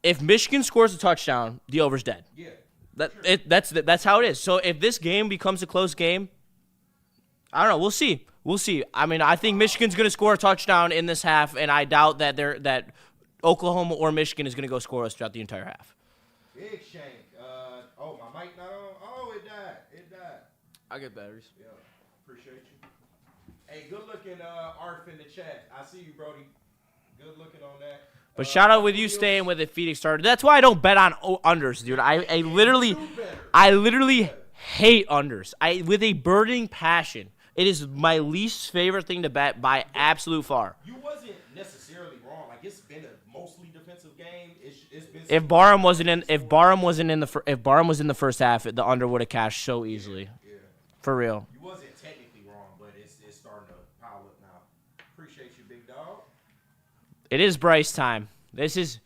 if Michigan scores a touchdown, the over's dead. Yeah. That's how it is. So if this game becomes a close game, I don't know. We'll see. We'll see. I mean, I think Michigan's gonna score a touchdown in this half, and I doubt that Oklahoma or Michigan is gonna go scoreless throughout the entire half. Big Shank. Oh, my mic not on. Oh, it died. It died. I get batteries. Yeah. Appreciate you. Hey, good looking Arf in the chat. I see you, Brody. Good looking on that. But shout out with you staying with it, Phoenix started. That's why I don't bet on unders, dude. I literally hate unders. With a burning passion. It is my least favorite thing to bet by absolute far. You wasn't necessarily wrong. Like, it's been a mostly defensive game. It's been. If Barham was in the first half, the under would have cashed so easily. Yeah. For real. You wasn't technically wrong, but it's starting to pile up now. Appreciate you, big dog. It is Bryce time. This is,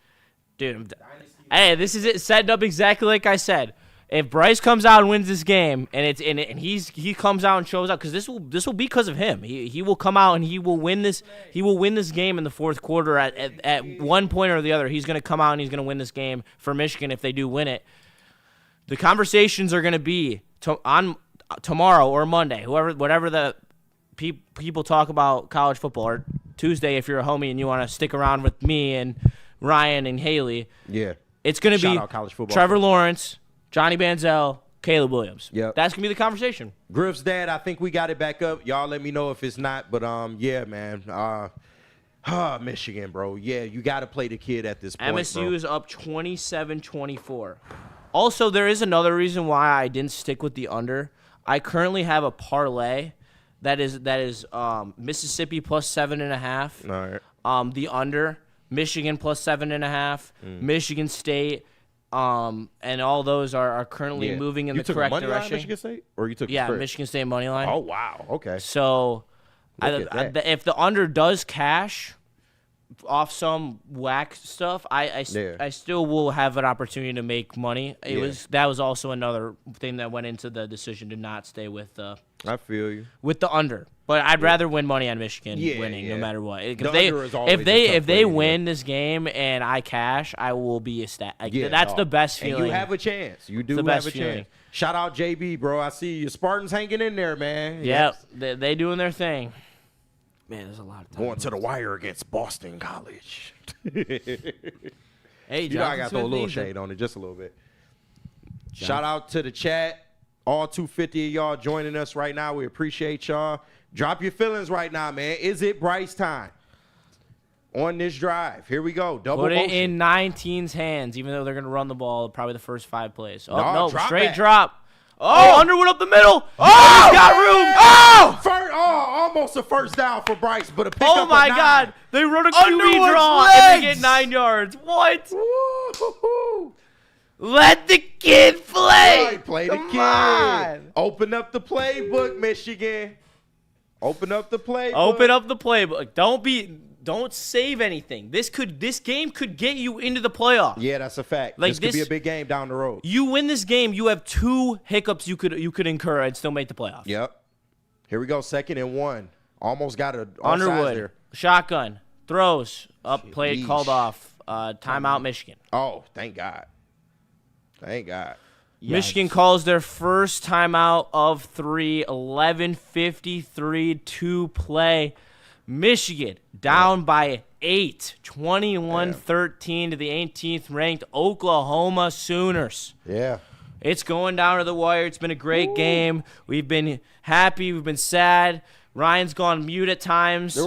dude. Dynasty. Hey, this is it setting up exactly like I said. If Bryce comes out and wins this game, and he comes out and shows up, because this will be because of him. He will come out and he will win this. He will win this game in the fourth quarter at one point or the other. He's going to come out and he's going to win this game for Michigan if they do win it. The conversations are going to be on tomorrow or Monday, whatever the people talk about college football, or Tuesday if you're a homie and you want to stick around with me and Ryan and Haley. Yeah. It's going to Shout be out college football. Trevor Lawrence, Johnny Manziel, Caleb Williams. Yep. That's going to be the conversation. Griff's dad, I think we got it back up. Y'all let me know if it's not. But, yeah, man. Michigan, bro. Yeah, you got to play the kid at this point, MSU bro. is up 27-24. Also, there is another reason why I didn't stick with the under. I currently have a parlay that is Mississippi plus 7.5. All right. The under, Michigan plus 7.5, Michigan State, and all those are currently moving in you the took correct money line direction. Michigan State? Or you took the Yeah, spread? Michigan State money line. Oh, wow. Okay. So, Look at that. if the under does cash off some whack stuff, I still will have an opportunity to make money. That was also another thing that went into the decision to not stay with I feel you. with the under. But I'd rather win money on Michigan winning no matter what. The under is always If they a tough play to win this game and I cash, I will be ecstatic. That's the best feeling. And you have a chance. You do have a chance. Shout out JB, bro. I see you Spartans hanging in there, man. Yep, they doing their thing. Man, there's a lot of time. Going to the wire against Boston College. Hey, you know I got to throw a little shade on it, just a little bit. Shout out to the chat. All 250 of y'all joining us right now. We appreciate y'all. Drop your feelings right now, man. Is it Bryce time on this drive? Here we go. Double Put it motion. in 19's hands, even though they're going to run the ball probably the first 5 plays. Oh, No, no, drop straight back. drop. Oh, Underwood up the middle. Oh, He's got room. Almost a first down for Bryce, but a pick up Oh, my a 9. God. They run a QB Underwood's draw legs. and they get 9 yards. What? Woo-hoo-hoo. Let the kid play. Right, play the Come kid. on. Open up the playbook, Michigan. Open up the playbook. Open up the playbook. Don't save anything. This game could get you into the playoffs. Yeah, that's a fact. Like this could be a this- big game down the road. You win this game, you have 2 hiccups you could incur and still make the playoffs. Yep. Here we go. 2nd and 1. Almost got a offsides Underwood, there. shotgun, throws, up, played, Yeesh. called off. Timeout, Michigan. Oh, thank God. Thank God. Michigan calls their first timeout of 3, 11:53 to play. Michigan down by 8, 21-13 to the 18th ranked Oklahoma Sooners. Yeah. It's going down to the wire. It's been a great game. We've been happy. We've been sad. Ryan's gone mute at times.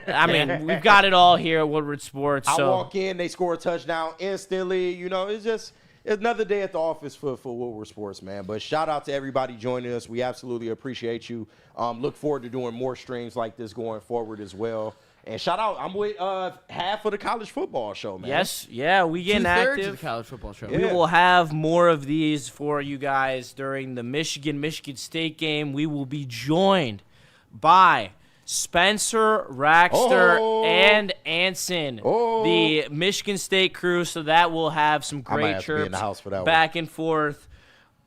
I mean, we've got it all here at Woodward Sports. I So walk in, they score a touchdown instantly. You know, it's another day at the office for Woodward Sports, man. But shout out to everybody joining us. We absolutely appreciate you. Look forward to doing more streams like this going forward as well. And shout out, I'm with half of the college football show, man. yes, yeah, we getting 2/3 active. of the college football show. Yeah. We will have more of these for you guys during the Michigan State game. We will be joined by Spencer, Raxter, Oh. and Anson, Oh. the Michigan State crew. So that will have some I might great have to be in chirps the house for that one. back and forth.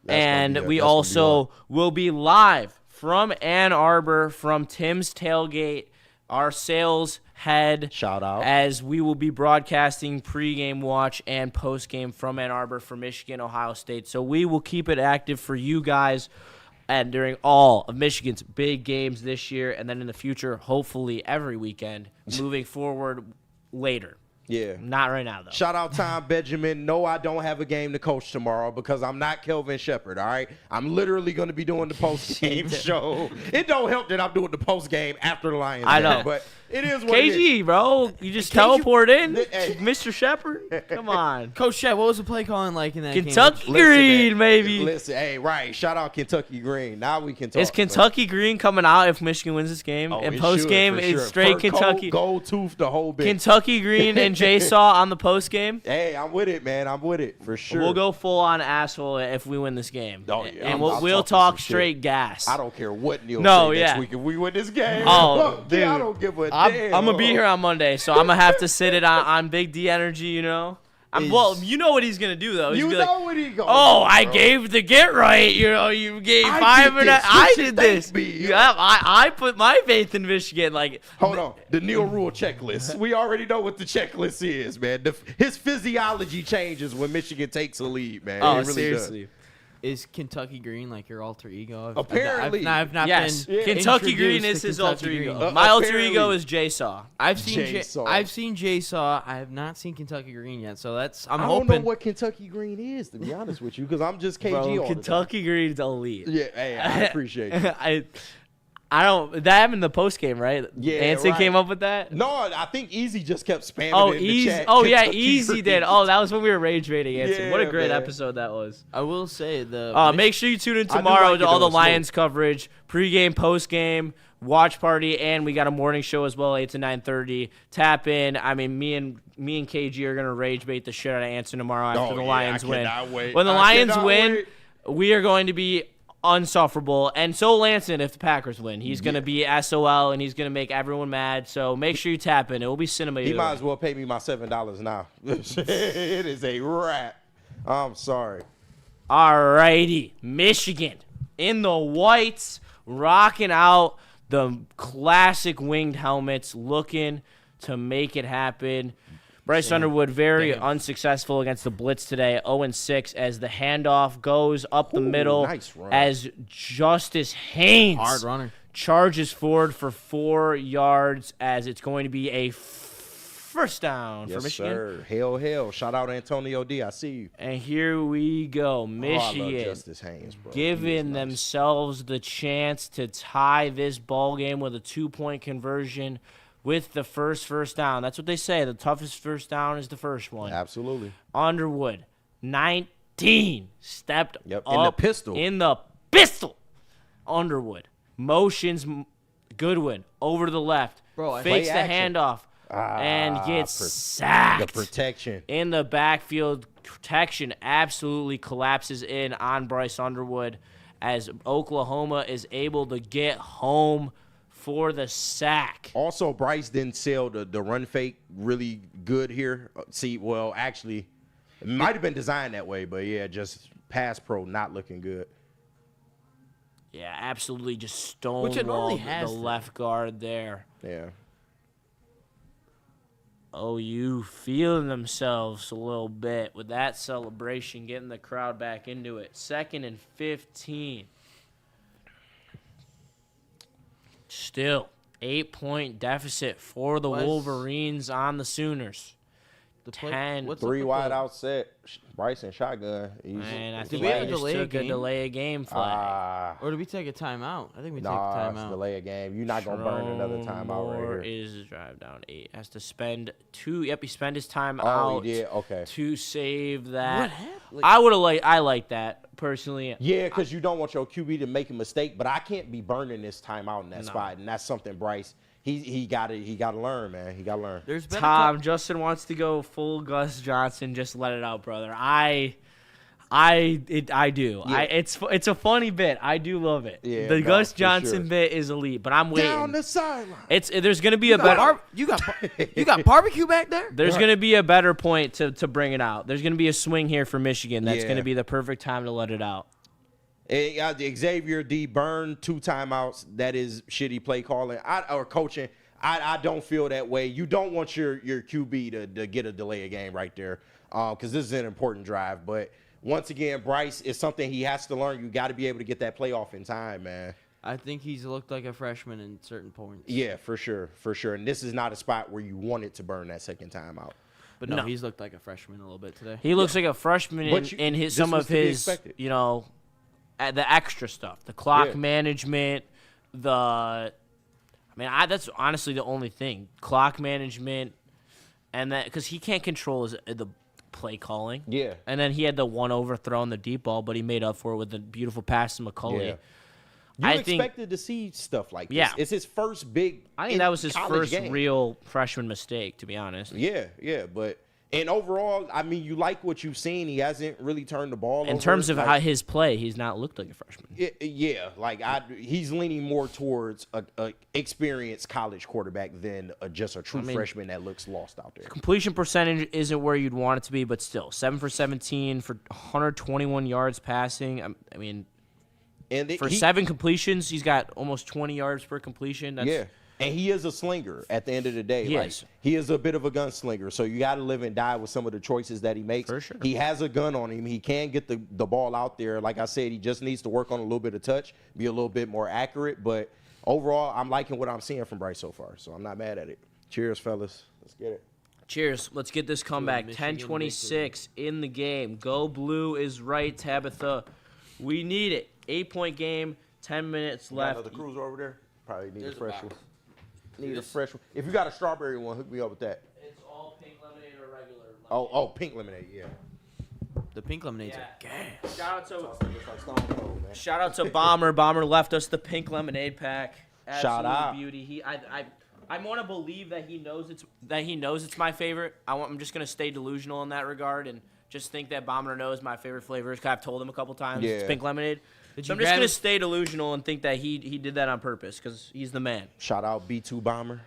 That's gonna And be a- we that's gonna be also one. will be live from Ann Arbor from Tim's Tailgate. Our sales head. Shout out. As we will be broadcasting pregame watch and postgame from Ann Arbor for Michigan, Ohio State. So we will keep it active for you guys and during all of Michigan's big games this year, and then in the future, hopefully every weekend, moving forward later. Yeah. Not right now, though. Shout out Tom Benjamin. No, I don't have a game to coach tomorrow because I'm not Kelvin Shepard, all right? I'm literally going to be doing the post-game show. It don't help that I'm doing the post-game after the Lions I game, know. but it is what it is. KG, bro, you just KG teleport in? Hey. Mr. Shepard? Come on. Coach Chet, what was the play calling like in that Kentucky game? Green, baby. Listen, hey, right. Shout out Kentucky Green. Now we can talk. Is Kentucky Green coming out if Michigan wins this game? Oh, and it post game, should, for it's sure. straight Fur Kentucky. coat, gold tooth, the whole bit. Kentucky Green and Jay Saw on the post game. Hey, I'm with it, man. I'm with it for sure. We'll go full on asshole if we win this game. Oh, yeah. And I'll we'll talk talk some shit. straight gas. I don't care what Neil No, say next yeah. week if we win this game. Oh, Dude, I dude. don't give a I'm damn. gonna be here on Monday, so I'm gonna have to sit it on Big D energy. You know. Well, you know what he's gonna do though. He's You gonna be know like, what he goes. oh, I gave the get right. You know, you gave I 5 did and this. I You did should this. thank me. Yeah, I put my faith in Michigan. Like, Hold on. The Neil Rule checklist. We already know what the checklist is, man. His physiology changes when Michigan takes a lead, man. oh, It really seriously. does. Is Kentucky Green like your alter ego? Apparently. I've not Yes, been Kentucky Green introduced is to his Kentucky alter Green. ego. My alter apparently. ego is Jay Saw. I've seen Jay Saw. I've seen Jay Saw. I have not seen Kentucky Green yet, so that's I'm I don't hoping. know what Kentucky Green is, to be honest with you, because I'm just KG all Bro, the time. Kentucky Green's elite. Yeah, hey, I appreciate it. I don't. That happened in the post game, right? Yeah, Anson right. came up with that. No, I think Easy just kept spamming Oh, it in the Easy. chat. Oh yeah, Kentucky Easy Green. did. Oh, that was when we were rage baiting Anson. What a Yeah, great man. episode that was. I will say the Make sure you tune in I do tomorrow like to it all the though, it's Lions coverage, pregame, postgame, watch party, and we got a morning show as well, 8 to 9:30. Tap in. I mean, me and KG are gonna rage bait the shit out of Anson tomorrow after Oh, the yeah, Lions I win. cannot wait. When the I Lions cannot win, wait. we are going to be unsufferable, and so Lanson if the Packers win. He's gonna be SOL, and he's gonna make everyone mad. So make sure you tap in. It will be cinema. He either might way. as well pay me my $7 now. It is a wrap. I'm sorry. Alrighty, Michigan in the whites rocking out the classic winged helmets, looking to make it happen. Bryce Underwood very unsuccessful against the blitz today, 0-6 as the handoff goes up the middle nice run. as Justice Haynes Hard runner. charges forward for 4 yards as it's going to be a first down for Michigan. Sir. Hell. Shout out Antonio D. I see you. And here we go. I Michigan love Justice Haynes, bro. giving themselves the chance to tie this ball game with a 2-point conversion with the first down. That's what they say. The toughest first down is the first one. Absolutely. Underwood, 19, stepped up. In the pistol. In the pistol. Underwood motions Goodwin over to the left. Bro, fakes the play action. handoff and gets sacked. The protection. In the backfield, protection absolutely collapses in on Bryce Underwood as Oklahoma is able to get home for the sack. Also, Bryce didn't sell the run fake really good here. Actually, it might have been designed that way, but yeah, just pass pro not looking good. Yeah, absolutely just Which it normally stonewalled has the to. left guard there. Yeah. OU feeling themselves a little bit with that celebration, getting the crowd back into it. 2nd and 15. Still, 8-point deficit for the Wolverines on the Sooners. The play, 10. what's 3 up with wide the- outset. Bryson shotgun. And I Did think we have a they just delay took a game? delay of game flag. Or did we take a timeout? I think we took a Nah, it's timeout. delay a game. You're not going to burn another timeout Moore right here. is drive down 8. Has to spend 2. Yep, he spent his time Oh, out he did? Okay. to save that. What happened? Like- I would have I like that personally. Yeah, because you don't want your QB to make a mistake, but I can't be burning this timeout in that spot, and that's something Bryce he got to learn, man. He got to learn. There's been Tom, Justin wants to go full Gus Johnson. Just let it out, brother. I do. Yeah. It's a funny bit. I do love it. Yeah, the no, Gus for Johnson sure. bit is elite, but I'm waiting. Down the sideline. There's gonna be a better. you got barbecue back there? There's going to be a better point to bring it out. There's going to be a swing here for Michigan. That's Yeah. going to be the perfect time to let it out. Xavier D. Byrne 2 timeouts. That is shitty play calling or coaching. I don't feel that way. You don't want your QB to get a delay of game right there because this is an important drive. But once again, Bryce is something he has to learn. You got to be able to get that playoff in time, man. I think he's looked like a freshman in certain points. Yeah, for sure. And this is not a spot where you want it to burn that second time out. But no, he's looked like a freshman a little bit today. He looks like a frachman in this some was of to be his, expected. the extra stuff, the clock Yeah. management, that's honestly the only thing. Clock management, and that because he can't control the play calling. Yeah. And then he had the one overthrow on the deep ball, but he made up for it with the beautiful pass to McCulley. Yeah. You I think- expected to see stuff like this. Yeah. It's his first big I think that was his college first game. real freshman mistake, to be honest. Yeah, but and overall, I mean, you like what you've seen. He hasn't really turned the ball In over. terms of Like, how his play, he's not looked like a freshman. he's leaning more towards a experienced college quarterback than just a true freshman that looks lost out there. Completion percentage isn't where you'd want it to be, but still, 7 for 17 for 121 yards passing. I mean, And for 7 completions, he's got almost 20 yards per completion. That's, and he is a slinger at the end of the day. He Like, is. he is a bit of a gunslinger, so you got to live and die with some of the choices that he makes. For sure. He has a gun on him. He can get the ball out there. Like I said, he just needs to work on a little bit of touch, be a little bit more accurate. But overall, I'm liking what I'm seeing from Bryce so far, so I'm not mad at it. Cheers, fellas. Let's get it. Cheers. Let's get this comeback. Michigan 10-26 in the game. Go Blue is right, Tabitha. We need it. 8-point game, 10 minutes left. Another cruiser over there. Probably need There's a fresh a one. box. Need a fresh one. If you got a strawberry one, hook me up with that. It's all pink lemonade or regular lemonade. Oh, pink lemonade, yeah. The pink lemonades Yeah. are gas. Shout out to Bomber. Bomber left us the pink lemonade pack. Shout Absolute out. beauty. I want to believe that he knows it's my favorite. I'm just gonna stay delusional in that regard and just think that Bomber knows my favorite flavors. 'Cause I've told him a couple times it's Yeah. pink lemonade. Did So you I'm just grab gonna it? stay delusional and think that he did that on purpose because he's the man. Shout out B2 Bomber.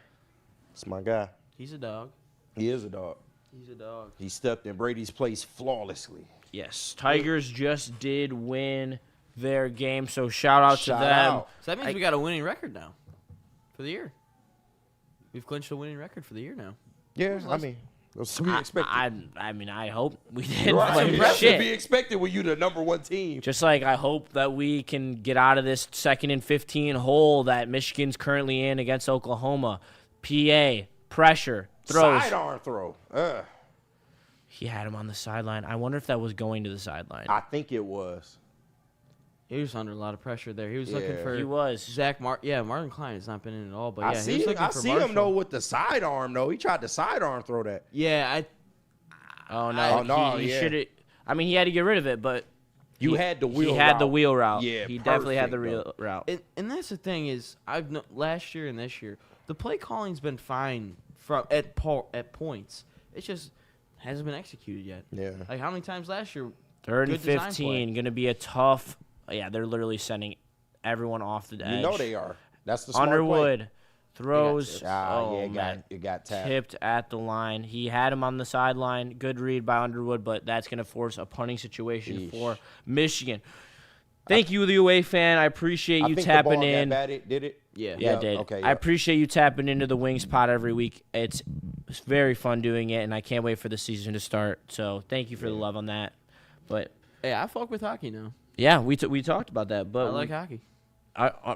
It's my guy. He's a dog. He is a dog. He's a dog. He stepped in Brady's place flawlessly. Yes, Tigers just did win their game. So shout out to them. out. So that means we got a winning record now for the year. We've clinched a winning record for the year now. Yeah, I mean, that's what we expected. I mean, I hope we did. Right. Like, That's to shit. be expected when you the number 1 team. Just like I hope that we can get out of this 2nd and 15 hole that Michigan's currently in against Oklahoma. PA, pressure, throws. Sidearm throw. He had him on the sideline. I wonder if that was going to the sideline. I think it was. He was under a lot of pressure there. He was looking Yeah. for He was. Zach Martin Klein has not been in at all, but I yeah, he see, was looking I for see Marshall. him though with the sidearm though. He tried to sidearm throw that. Yeah, Oh no, Oh, no, he yeah. should have. I mean, he had to get rid of it, but You had the wheel. he had route. the wheel route. Yeah, he definitely had the perfect, real route. and that's the thing is last year and this year the play calling's been fine from at points. It just hasn't been executed yet. Yeah. Like how many times last year? 3rd and good design 15, going to be a tough. Yeah, they're literally sending everyone off the edge. You know they are. That's the smart Underwood throws. tipped. It got tapped. tipped at the line. He had him on the sideline. Good read by Underwood, but that's going to force a punting situation for Michigan. Thank you, the UA fan. I appreciate I you think tapping the ball in. got batted, did it? Yeah. Yeah, it did. Okay. I appreciate you tapping into the Wings Pod every week. It's very fun doing it, and I can't wait for the season to start. So thank you for the love on that. But Hey, I fuck with hockey now. yeah, we talked about that. But I like hockey.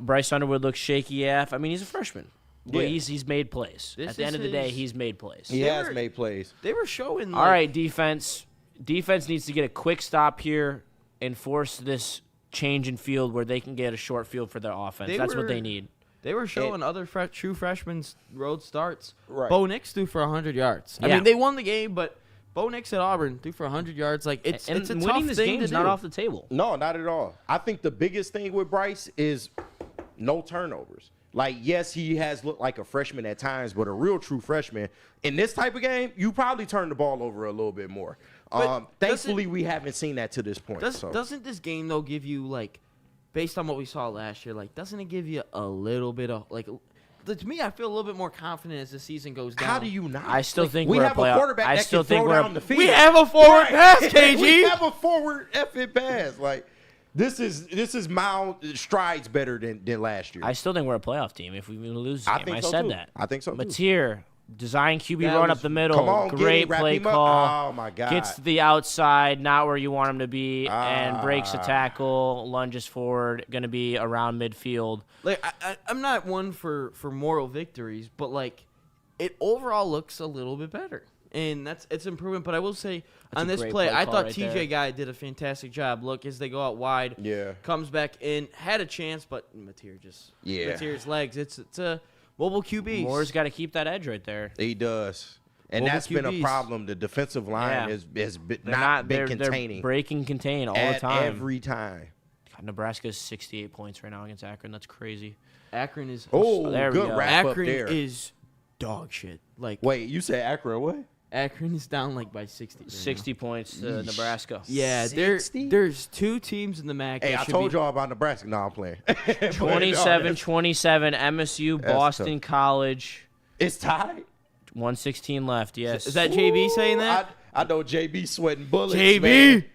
Bryce Underwood looks shaky AF. I mean, he's a freshman, but Yeah. he's made plays. This At the end is of the day, his- he's made plays. He They has were- made plays. They were showing. All right, defense. Defense needs to get a quick stop here and force this change in field where they can get a short field for their offense. They That's what were- they need. They were showing other true freshmen's road starts. Right. Bo Nix threw for 100 yards. I Yeah. mean, they won the game, but Bo Nix at Auburn threw for 100 yards. Like it's And it's a winning tough this thing game to is do. not off the table. No, not at all. I think the biggest thing with Bryce is no turnovers. Like, yes, he has looked like a freshman at times, but a real true freshman in this type of game, you probably turn the ball over a little bit more. But Thankfully, we haven't seen that to this point. Doesn't this game though give you like, based on what we saw last year, like doesn't it give you a little bit of like? To me, I feel a little bit more confident as the season goes down. How do you not? I still think we we're have a a playoff. quarterback I that still can think throw we're down the field. We have a forward pass, KG. We have a forward effing pass. Like this is mild strides better than last year. I still think we're a playoff team if we lose this I game. think I so, said too. that. I think so, too. Mateer, design QB That run was- up the middle. Come on, great wrap play him up. call. Oh, my God. Gets to the outside, not where you want him to be, and breaks a tackle, lunges forward, going to be around midfield. Like I'm not one for moral victories, but like it overall looks a little bit better, and it's improvement. But I will say on a this great play, play I call thought right TJ there. Guy did a fantastic job. Look, as they go out wide, Yeah. comes back in, had a chance, but Mateer's legs. It's a mobile QB. Moore's got to keep that edge right there. He does. And Mobile that's been a QBs. problem. The defensive line Yeah. has been, They're not been they're containing break and contain all the at time. every time. God, Nebraska's 68 points right now against Akron. That's crazy. Akron is Oh, there we good go. wrap up Akron there. is dog shit. Like Wait, you said Akron what? Akron is down like by 60. right now. 60 points to Yeesh. Nebraska. Yeah, 60? there's two teams in the MAC. Hey, that I should told be, y'all about Nebraska. No, I'm playing. 27-27, MSU, That's Boston tough. College. It's tied. 116 left, yes. Is that JB saying that? I know JB sweating bullets. JB? man.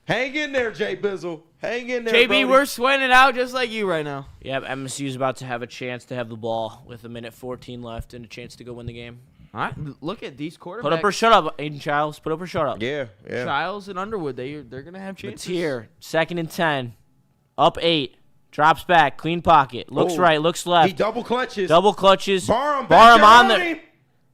Hang in there, J Bizzle. Hang in there, JB, Brody. we're sweating it out just like you right now. Yep, MSU's about to have a chance to have the ball with a minute 14 left and a chance to go win the game. All right, look at these quarterbacks. Put up or shut up, Aiden Childs. Put up or shut up. Yeah. Childs and Underwood. They're gonna have chances. Mateer, 2nd and 10. Up 8. Drops back. Clean pocket. Looks Oh. right. Looks He left. double clutches. Double clutches. Barham on the. him.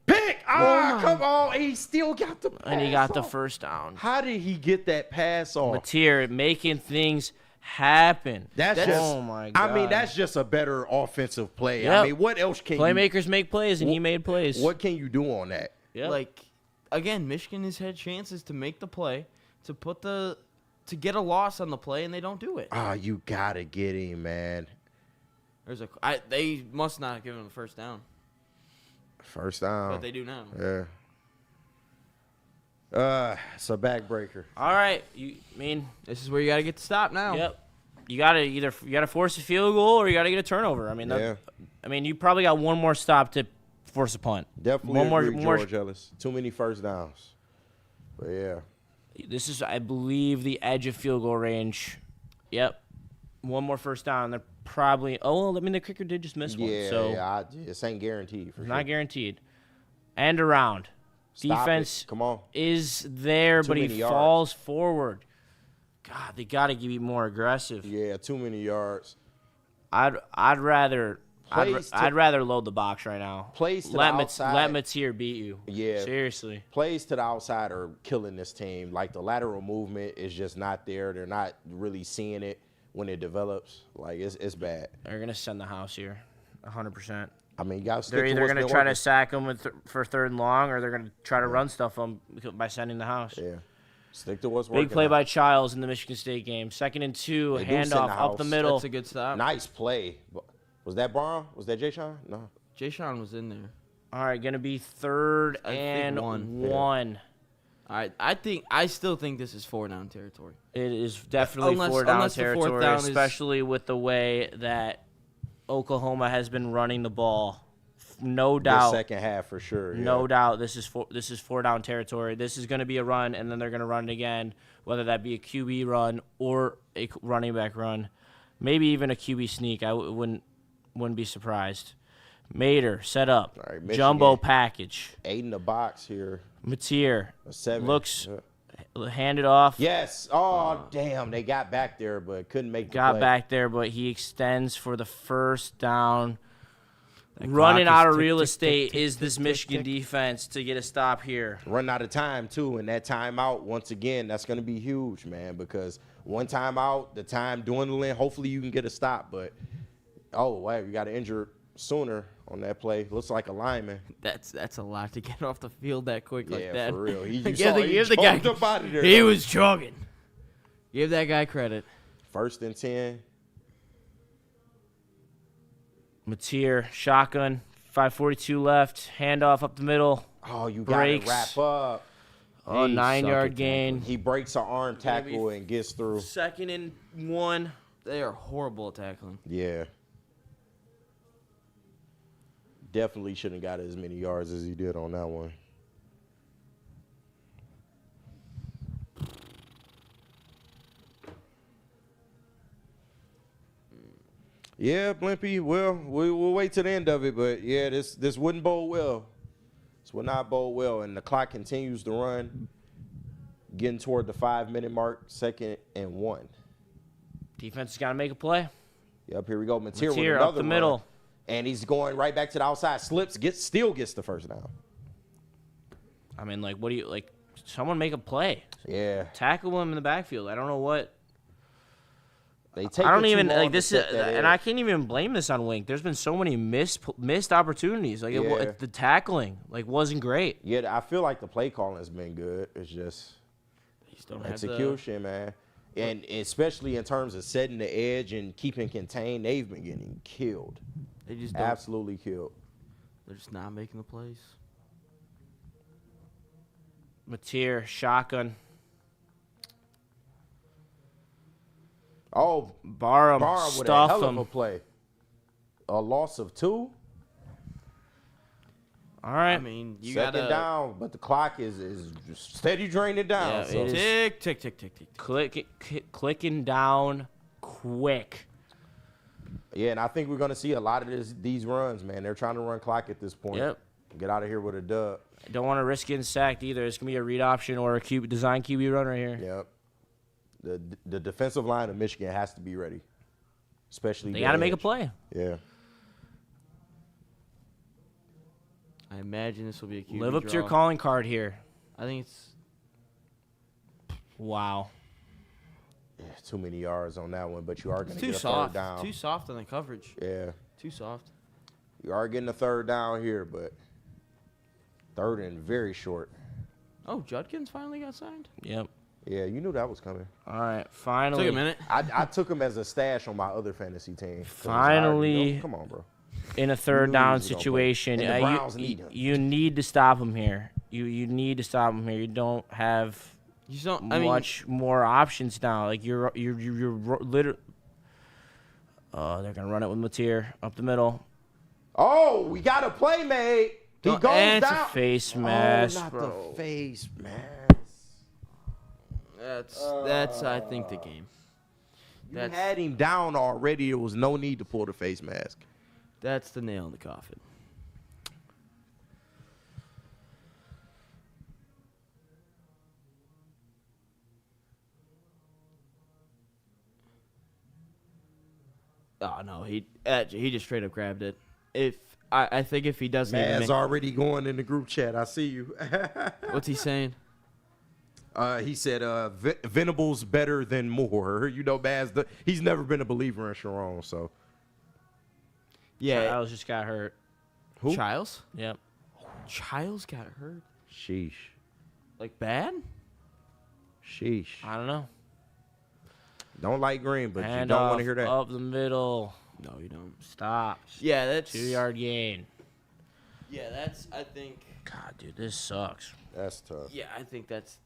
Pick. Ah, come on. He still got the pass And he got the off. first down. How did he get that pass off? Mateer making things happen. That's just, oh my god. I mean, that's just a better offensive play. Yep. I mean, what else can Playmakers make plays, and he made plays. What can you do on that? Yep. Like, again, Michigan has had chances to make the play, to get a loss on the play, and they don't do it. Ah, you gotta get him, man. They must not have given him the first down, First down. but they do now. Yeah. It's a backbreaker. All right. This is where you got to get the stop now. Yep. You gotta force a field goal or you gotta get a turnover. I mean, Yeah. you probably got one more stop to force a punt. Definitely one more. agree, George Ellis. Too many first downs. But yeah. This is, I believe, the edge of field goal range. Yep. one more first down. They're probably. Oh, well, I mean, the kicker did just miss one. So this ain't guaranteed. For not sure. guaranteed. And around. Stop Defense it. Come on. is there, Too but he many yards. falls forward. God, they got to be more aggressive. Yeah, too many yards. I'd rather load the box right now. Plays to the let outside. Let Matier beat you. Yeah. Seriously. Plays to the outside are killing this team. Like, the lateral movement is just not there. They're not really seeing it when it develops. Like, it's bad. They're going to send the house here, 100%. I mean, you got to stick They're to either what's going to been try to working. sack him for third and long, or they're going to try to run stuff on by sending the house. Yeah. Stick to what's working. Big play out. by Childs in the Michigan State game. 2nd and 2, They do send the handoff up the house. middle. That's a good stop. Nice play. Was that Braun? Was that Jay Sean? No. Jay Sean was in there. All right, going to be 3rd I think and one. 1. All right, I still think this is 4-down territory. It is definitely Unless- 4-down unless the fourth territory, down is- especially with the way that Oklahoma has been running the ball. No The doubt. second half for sure. Yeah. No doubt this is 4-down territory. This is going to be a run, and then they're going to run it again, whether that be a QB run or a running back run, maybe even a QB sneak. I wouldn't be surprised. Mater set up, All right, Michigan. jumbo package. 8 in the box here. Matier A 7. looks Yeah. handed off. Yes. Oh, damn. They got back there, but couldn't make the Got play. back there, but he extends for the first down. That Running clock is out of tick, real tick, estate tick, is tick, this tick, Michigan tick. defense to get a stop here. Run out of time, too, and that timeout, once again, that's going to be huge, man, because one timeout, the time dwindling, hopefully you can get a stop, but, oh, wow, you got an injured Sooner on that play. Looks like a lineman. That's a lot to get off the field that quick like that. For real. He, you Give saw, the- he give the guy- jumped up out of there. He was jogging. Give that guy credit. 1st and 10. Matier, shotgun, 5:42 left, handoff up the middle. Oh, you got to Breaks. wrap up. Oh, He 9-yard suck at gain. He breaks an arm Gonna be tackle and gets through. 2nd and 1. They are horrible at tackling. Yeah. Definitely shouldn't have got as many yards as he did on that one. Yeah, Blimpy. Well, we'll wait to the end of it, but yeah, this wouldn't bode well. This would not bode well, and the clock continues to run, getting toward the 5-minute mark. 2nd and 1. Defense has got to make a play. Yep, here we go. Matier with Matier another up the run. middle. And he's going right back to the outside. Slips, still gets the first down. I mean, like, what do you like? Someone make a play. Yeah. Tackle him in the backfield. I don't know what. They take I don't it too even long like to this, set that and I edge. can't even blame this on Wink. There's been so many missed opportunities. Like Yeah. the tackling, like, wasn't great. Yeah, I feel like the play calling has been good. It's just They just don't have execution, man. And especially in terms of setting the edge and keeping contained, they've been getting killed. They just don't. Absolutely killed. They're just not making the plays. Matier, shotgun, Oh, Barham, Barham with a stuff hell of him. a play. A loss of 2. All right. I mean, you 2nd gotta down, but the clock is just steady draining down. Yeah, so. it is. tick, tick, tick, tick, tick. Clicking down quick. Yeah, and I think we're going to see a lot of these runs, man. They're trying to run clock at this point. Yep. Get out of here with a dub. Don't want to risk getting sacked either. It's gonna be a read option or a design QB run right here. Yep. The defensive line of Michigan has to be ready, especially They the got to make a edge. play. Yeah. I imagine this will be a QB Live up to your draw. calling card here. I think it's Wow. Yeah, too many yards on that one, but you are going to too get a soft. third down. Too soft on the coverage. Yeah. Too soft. You are getting a third down here, but 3rd and very short. Oh, Judkins finally got signed. Yep. Yeah, you knew that was coming. All right. Finally. Took a minute. I took him as a stash on my other fantasy team. 'cause Finally. come on, bro. In a third knew down he was gonna play. situation, And the Browns need him. you need to stop him here. You need to stop him here. You don't have You just don't. I mean, much more options now. Like you're literally. Oh, they're gonna run it with Matier up the middle. Oh, we got a play made. He Don't goes It's down. a face mask, oh, not bro. the face mask. that's I think the game. You had him down already. There was no need to pull the face mask. That's the nail in the coffin. Oh no, he just straight up grabbed it. I think if he doesn't, Man's already going in the group chat. I see you. What's he saying? He said, Venable's better than Moore. You know, Baz, he's never been a believer in Sharon, so. Yeah. Childs just got hurt. Who? Childs? Yep. Childs got hurt? Sheesh. Like bad? Sheesh. I don't know. Don't like Green, but Hand you don't want off to hear that. Up the middle. No, you don't. Stop. Yeah, that's 2-yard gain. Yeah, that's I think. God, dude, this sucks. That's tough. Yeah, I think that's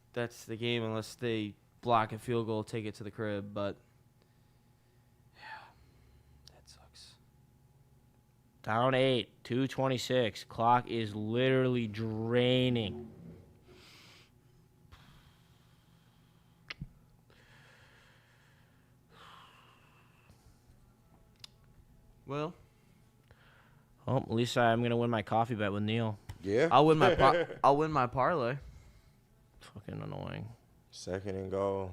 the game unless they block a field goal, take it to the crib. But yeah, that sucks. Down 8, 2:26. Clock is literally draining. Well, At least I'm gonna win my coffee bet with Neil. Yeah. I'll win my parlay. Fucking annoying. Second and goal.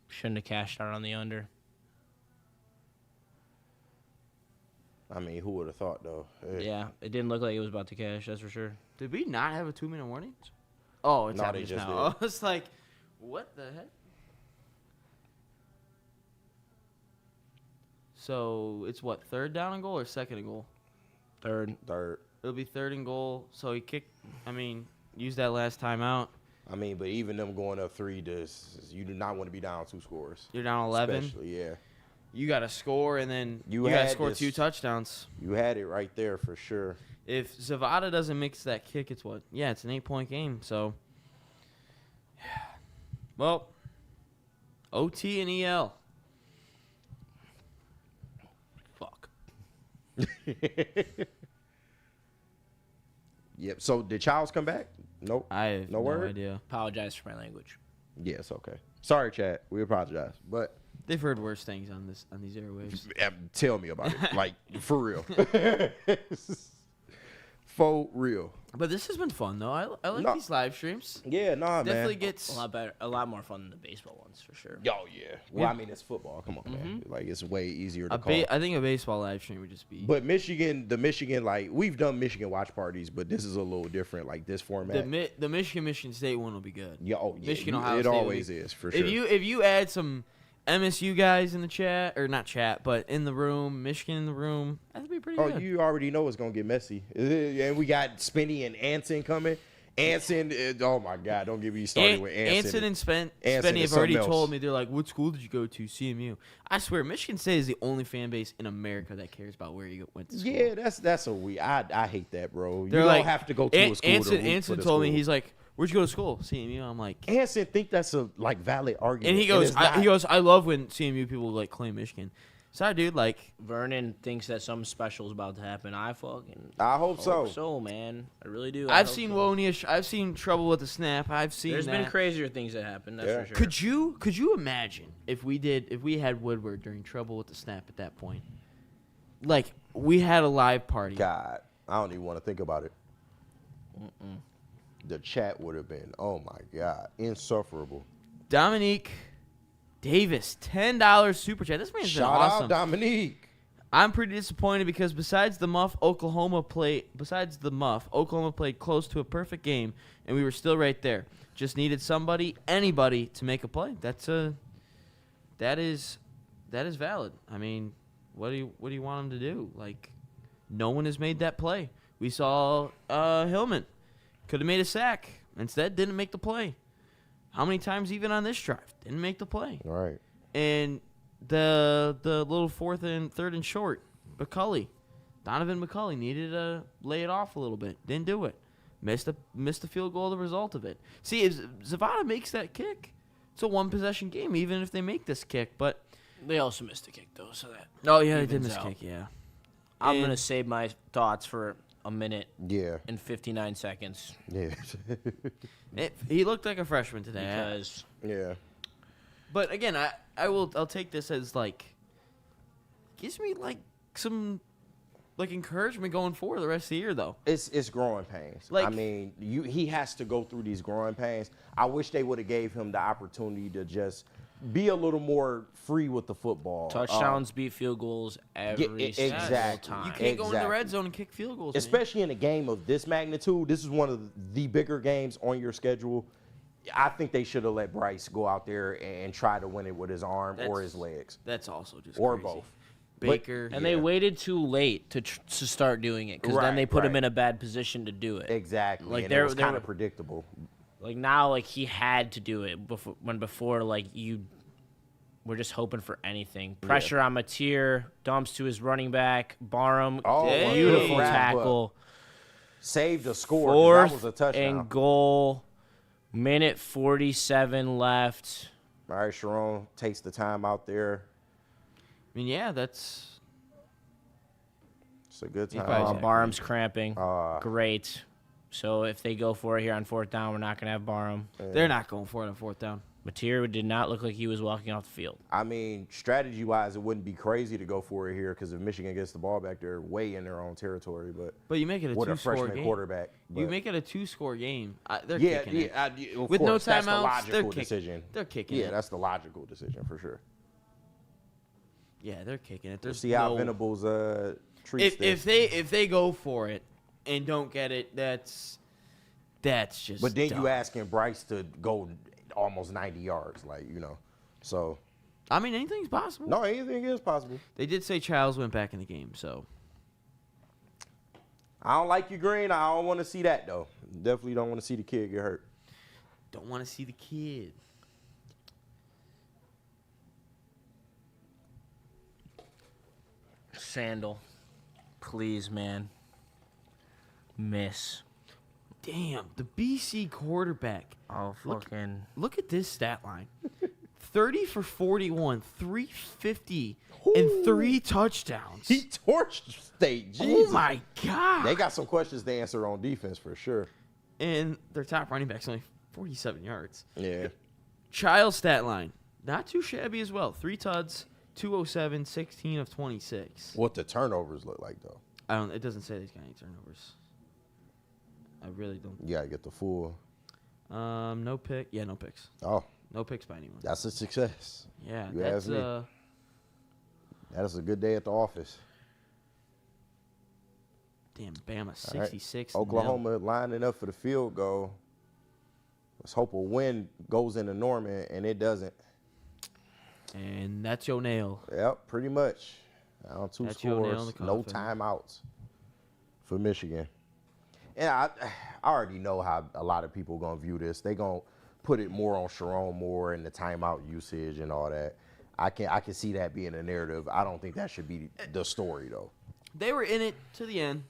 Shouldn't have cashed out on the under. I mean, who would have thought, though? Hey. Yeah, it didn't look like it was about to cash. That's for sure. Did we not have a 2-minute warning? Oh, it's No, happening they just now. did. I was like, what the heck? So it's what, third down and goal or second and goal? Third. It'll be third and goal. So he used that last timeout. I mean, but even them going up 3, you do not want to be down 2 scores. You're down 11. Especially, yeah. You got to score, and then you got to had score this- 2 touchdowns. You had it right there for sure. If Zavada doesn't mix that kick, it's what? Yeah, it's an 8-point game. So, yeah. Well, OT and EL. Fuck. Yep. So did Childs come back? Nope. I have No no word? idea. Apologize for my language. Yes. Okay. Sorry, Chad. We apologize. But They've heard worse things on these airwaves. tell me about it. Like, for real. For real. But this has been fun, though. I like No. these live streams. Yeah, nah, Definitely man. gets. A lot better, a lot more fun than the baseball ones for sure. Oh, yeah. Well, I mean, it's football. Come on, man. Like, it's way easier to call. I think a baseball live stream would just be. But the Michigan, like, we've done Michigan watch parties, but this is a little different, like, this format. The Michigan State one will be good. Yeah, oh, yeah. Michigan Ohio It State will always be- is, for sure. If you add some MSU guys in the chat, or not chat, but in the room, Michigan in the room, that'd be pretty Oh, good. you already know it's going to get messy. And we got Spinney and Anson coming. Anson, oh, my God. Don't get me started with Anson. Anson and Anson Spenny is have already something else. told me, they're like, what school did you go to? CMU. I swear, Michigan State is the only fan base in America that cares about where you went to school. Yeah, that's a weird. I hate that, bro. They're you like, don't have to go to a school to root Anson for the told me, school. he's like, where'd you go to school? CMU. I'm like, Anson think that's a like valid argument. and he goes, it's not. I love when CMU people like claim Michigan. Sorry, dude. Like, Vernon thinks that something special is about to happen. I hope so. So, man. I really do. I've seen Wonish. I've seen trouble with the snap. I've seen. There's that. been crazier things that happen. That's Yeah. for sure. Could you imagine if we had Woodward during trouble with the snap at that point? Like, we had a live party. God, I don't even want to think about it. The chat would have been, oh my God, insufferable. Dominique Davis, $10 super chat. This man's been Shout awesome. out Dominique. I'm pretty disappointed because besides the muff, Oklahoma played close to a perfect game, and we were still right there. Just needed anybody to make a play. That is valid. I mean, what do you want him to do? Like, no one has made that play. We saw Hillman could have made a sack. Instead, didn't make the play. How many times even on this drive didn't make the play? All right. And the little third and short, Donovan McCulley needed to lay it off a little bit. Didn't do it. Missed the field goal. The result of it. See, if Zavada makes that kick, it's a 1-possession game. Even if they make this kick, but They also missed a kick, though, so that. oh yeah, they did evens miss out. kick. Yeah. I'm And- going to save my thoughts for a minute Yeah. and 59 seconds Yeah. He looked like a freshman today. because Yeah. But again, I'll take this as like gives me like some like encouragement going forward the rest of the year though. It's growing pains. Like, I mean, he has to go through these growing pains. I wish they would have gave him the opportunity to just be a little more free with the football. Touchdowns beat field goals every single time. You can't go in the red zone and kick field goals, especially in a game of this magnitude. This is one of the bigger games on your schedule. I think they should have let Bryce go out there and try to win it with his arm or his legs. That's also just or crazy. both. Baker. And they waited too late to start doing it because then they put him in a bad position to do it. Exactly. Like and it was kind of predictable. Like now, like he had to do it before like you were just hoping for anything. Pressure on Mateer, dumps to his running back, Barham, beautiful tackle. Saved the score. Fourth that was a touchdown. and goal, minute 47 left. All right, Sharon takes the time out there. I mean, yeah, it's a good time. Barham's cramping. Great. So if they go for it here on fourth down, we're not going to have Barham. They're not going for it on fourth down. Mateer did not look like he was walking off the field. I mean, strategy-wise, it wouldn't be crazy to go for it here because if Michigan gets the ball back, they're way in their own territory. But you make it a with two-score a freshman game. quarterback. You make it a two-score game. They're yeah, kicking it. Of with course, no that's the timeouts, logical decision. They're kicking Yeah, it. that's the logical decision for sure. Yeah, they're kicking it. We'll see how Venables treats this. If they go for it and don't get it, that's just. But then dumb. you asking Bryce to go almost 90 yards, so. I mean, anything's possible. No, anything is possible. They did say Childs went back in the game, so. I don't like you, Green. I don't want to see that though. Definitely don't want to see the kid get hurt. Don't want to see the kid. Sandal, please, man. Miss. Damn, the BC quarterback. Oh, fucking. Look at this stat line. 30 for 41, 350, and 3 touchdowns. He torched State. Jesus. Oh, my God. They got some questions to answer on defense for sure. And their top running back's only 47 yards. Yeah. Childs stat line. Not too shabby as well. 3 tuds, 207, 16 of 26. What the turnovers look like, though? It doesn't say these got any turnovers. I really don't. You gotta get the full. No pick. Yeah, no picks. Oh, no picks by anyone. that's a success. Yeah, You that's ask me. That is a good day at the office. Damn, Bama, All 66. right. Oklahoma lining up for the field goal. Let's hope a win goes into Norman, and it doesn't. And that's your nail. Yep, pretty much. Down 2 That's your nail in scores, the no coffin. timeouts for Michigan. And I already know how a lot of people going to view this. They going to put it more on Sharon Moore and the timeout usage and all that. I can see that being a narrative. I don't think that should be the story, though. They were in it to the end.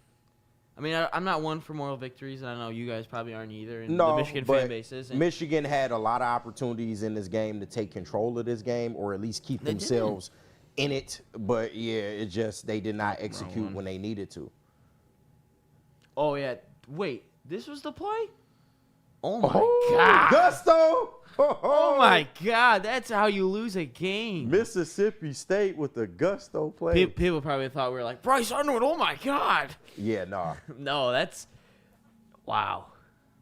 I mean, I'm not one for moral victories, and I know you guys probably aren't either. And No, the Michigan but fan base is. Michigan had a lot of opportunities in this game to take control of this game or at least keep themselves in it. But, yeah, it just they did not execute when they needed to. Oh, yeah. Wait, this was the play? Oh, my God. Gusto! Oh, my God. That's how you lose a game. Mississippi State with the gusto play. People probably thought we were like, Bryce Underwood, oh, my God. Yeah, nah. No, that's – wow.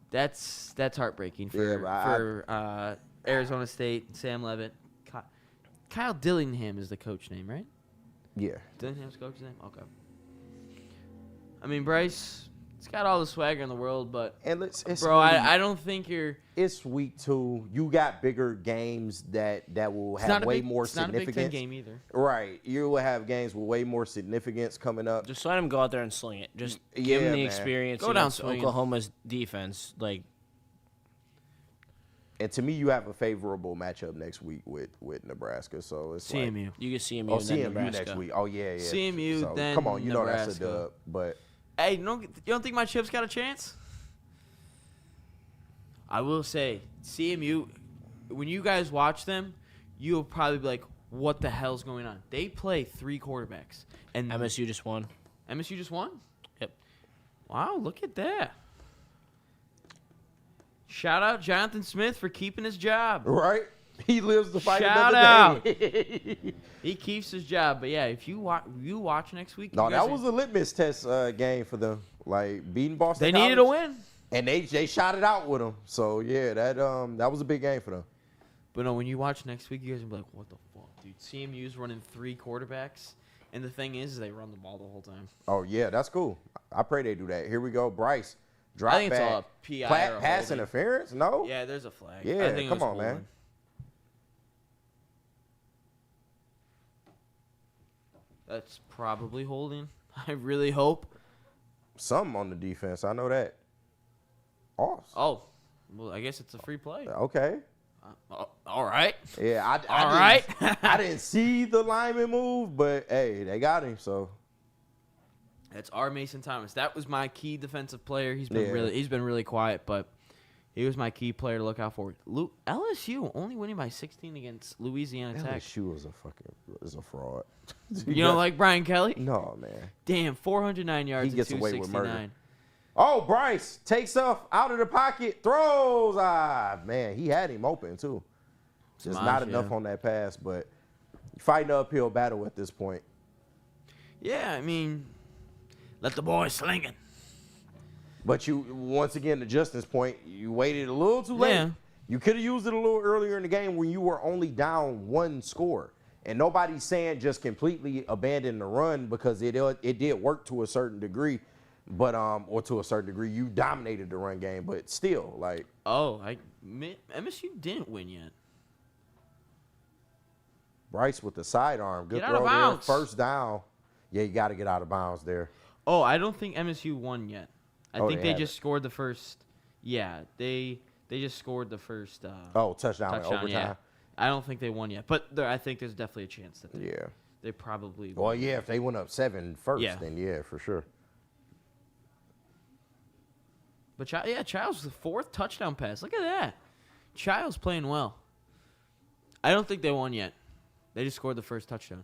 That's heartbreaking for Arizona State, Sam Levitt. Kyle Dillingham is the coach name, right? Yeah. Dillingham's coach's name? Okay. I mean, Bryce, he's got all the swagger in the world, but And I don't think you're. It's week 2. You got bigger games that will have way more significance. It's not a Big Ten game either. Right. You will have games with way more significance coming up. Just let him go out there and sling it. Just give him the man. experience Go down against swinging. Oklahoma's defense. Like, And to me, you have a favorable matchup next week with Nebraska. So it's CMU. you can see him Oh, and then CMU Nebraska. next week. Oh, yeah, yeah. CMU, So, then come on, you know that's a Nebraska. dub. But Hey, you don't think my Chips got a chance? I will say, CMU, when you guys watch them, you'll probably be like, what the hell's going on? They play 3 quarterbacks. And MSU just won. MSU just won? Yep. Wow, look at that. Shout out Jonathan Smith for keeping his job. right? He lives to fight Shout another day. He keeps his job. But, yeah, if you watch next week. No, that was a litmus test game for them. Like, beating Boston They College, needed a win. And they shot it out with them. So, yeah, that was a big game for them. But, no, when you watch next week, you guys will be like, what the fuck, dude? CMU's running 3 quarterbacks. And the thing is, they run the ball the whole time. Oh, yeah, that's cool. I pray they do that. Here we go. Bryce, drop I think back. it's all a PI or a pass holding. interference? No? Yeah, there's a flag. Yeah, I think it come was on, man. holding. That's probably holding. I really hope. Something on the defense. I know that. Off. Oh, well, I guess it's a free play. Okay. All right. Yeah, All right. I didn't see the lineman move, but, hey, they got him, so. That's R. Mason Thomas. That was my key defensive player. He's been Yeah. he's been really quiet, but he was my key player to look out for. LSU only winning by 16 against Louisiana Tech. LSU is a fraud. You don't like Brian Kelly? No, man. Damn, 409 yards. He gets and away with 269. murder. Oh, Bryce takes off out of the pocket, throws. Man, he had him open, too. Just Smash, not enough yeah. on that pass, but fighting an uphill battle at this point. Yeah, I mean, let the boy sling it. But you, once again, to Justin's point, you waited a little too late. Yeah. You could have used it a little earlier in the game when you were only down 1 score. And nobody's saying just completely abandon the run because it did work to a certain degree. But or to a certain degree, you dominated the run game. But still, like. Oh, MSU didn't win yet. Bryce with the sidearm. Good Get out of throw there. bounds. First down. Yeah, you got to get out of bounds there. Oh, I don't think MSU won yet. I Oh, think they they had just scored the first. Yeah, they just scored the first. Touchdown in overtime. Yeah. I don't think they won yet, but I think there's definitely a chance that Yeah. they probably. Well, won. yeah, if they went up 7 first, Yeah. then yeah, for sure. But Childs the 4th touchdown pass. Look at that. Childs playing well. I don't think they won yet. They just scored the first touchdown.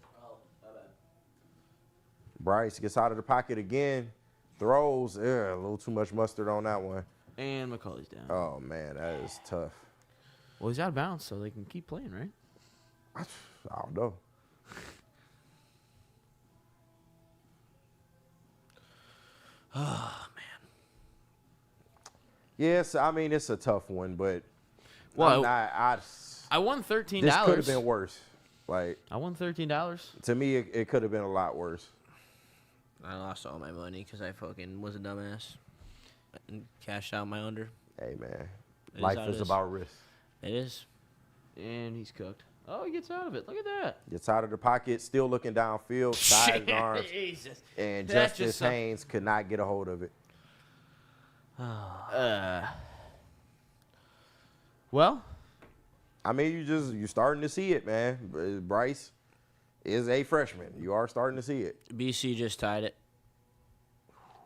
Bryce gets out of the pocket again. Throws. A little too much mustard on that one. And McCulley's down. Oh, man, that is tough. Well, he's out of bounds, so they can keep playing, right? I don't know. Oh, man. Yes, I mean, it's a tough one, but Well, I won $13. this could have been worse. Like, I won $13. to me, it could have been a lot worse. I lost all my money because I fucking was a dumbass and cashed out my under. Hey, man, It life how it is is. about risk. It is. And he's cooked. Oh, he gets out of it. Look at that. Gets out of the pocket, still looking downfield, sidearms, Jesus. and That's Justice just some- Haynes could not get a hold of it. Well, I mean, you're starting to see it, man. Bryce is a freshman. You are starting to see it. BC just tied it.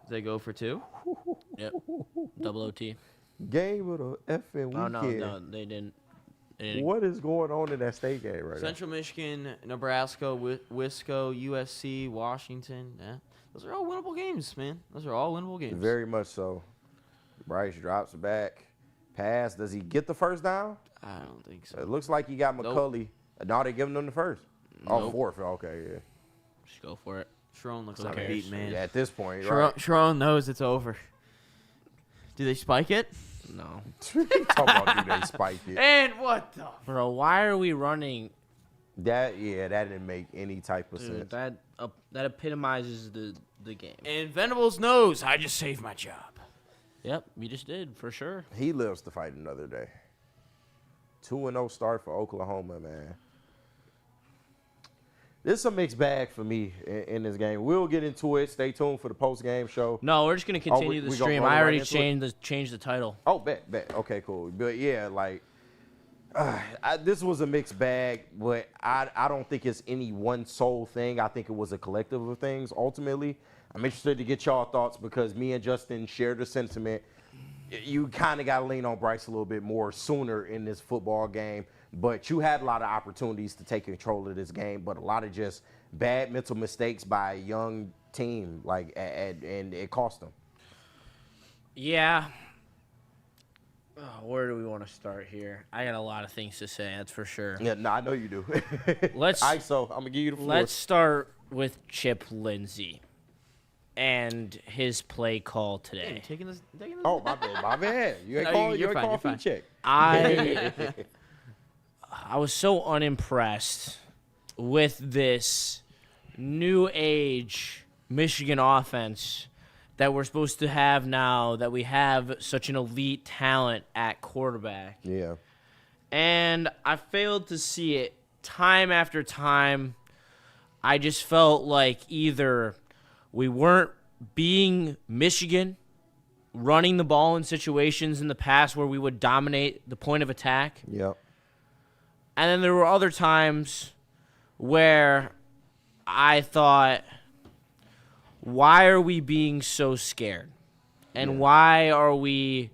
they go for 2. Yep. Double OT. Game of the effing Oh, weekend. no, they didn't. They didn't. What is going on in that state game right Central Michigan, Nebraska, Wisco, USC, Washington. Yeah. Those are all winnable games, man. Those are all winnable now? games. Very much so. Bryce drops back. Pass. Does he get the first down? I don't think so. It looks like he got McCulley. No, they giving him the first. Oh, Nope. 4th. Okay, yeah. Just go for it. Sharon looks Who like a cares? beat man. Yeah, at this point, Sharon, right? Sharon knows it's over. Do they spike it? No. Talk about do they spike it. And what the? Bro, why are we running? That didn't make any type of Dude, sense. that epitomizes the game. And Venables knows I just saved my job. Yep, we just did, for sure. He lives to fight another day. 2-0 start for Oklahoma, man. This is a mixed bag for me in this game. We'll get into it. Stay tuned for the post-game show. No, we're just going to continue the we stream. going I right already into it? changed the title. Oh, bet. Okay, cool. But, yeah, like, this was a mixed bag, but I don't think it's any one sole thing. I think it was a collective of things, ultimately. I'm interested to get y'all thoughts because me and Justin share the sentiment. You kind of got to lean on Bryce a little bit more sooner in this football game, but you had a lot of opportunities to take control of this game, but a lot of just bad mental mistakes by a young team, like, and it cost them. Yeah. Oh, where do we want to start here? I got a lot of things to say, that's for sure. Yeah, no, I know you do. I'm gonna give you the floor. Let's start with Chip Lindsey and his play call today. Hey, taking this Oh, my bad. You ain't No, call you're fine, call you're for fine. check. I was so unimpressed with this new age Michigan offense that we're supposed to have now that we have such an elite talent at quarterback. Yeah. And I failed to see it time after time. I just felt like either we weren't being Michigan, running the ball in situations in the past where we would dominate the point of attack. Yep. And then there were other times where I thought, why are we being so scared? And why are we...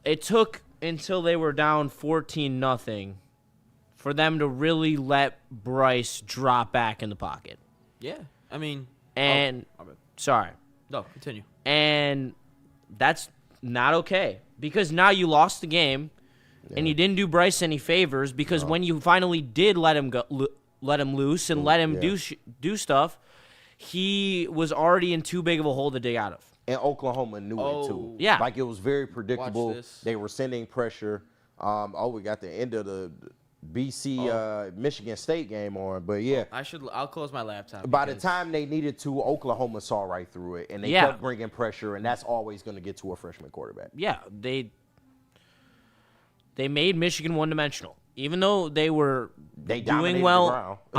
It took until they were down 14-0 for them to really let Bryce drop back in the pocket. Yeah, I mean, And my bad. sorry. No, continue. And that's not okay because now you lost the game and you didn't do Bryce any favors because when you finally did let him loose and let him do stuff, he was already in too big of a hole to dig out of. And Oklahoma knew it too. Yeah. Like it was very predictable. Watch this. They were sending pressure. We got the end of the BC Michigan State game on, but yeah. I'll close my laptop. By the because- time they needed to, Oklahoma saw right through it, and they Yeah. kept bringing pressure, and that's always going to get to a freshman quarterback. Yeah, they made Michigan one-dimensional. Even though they were They doing dominated well the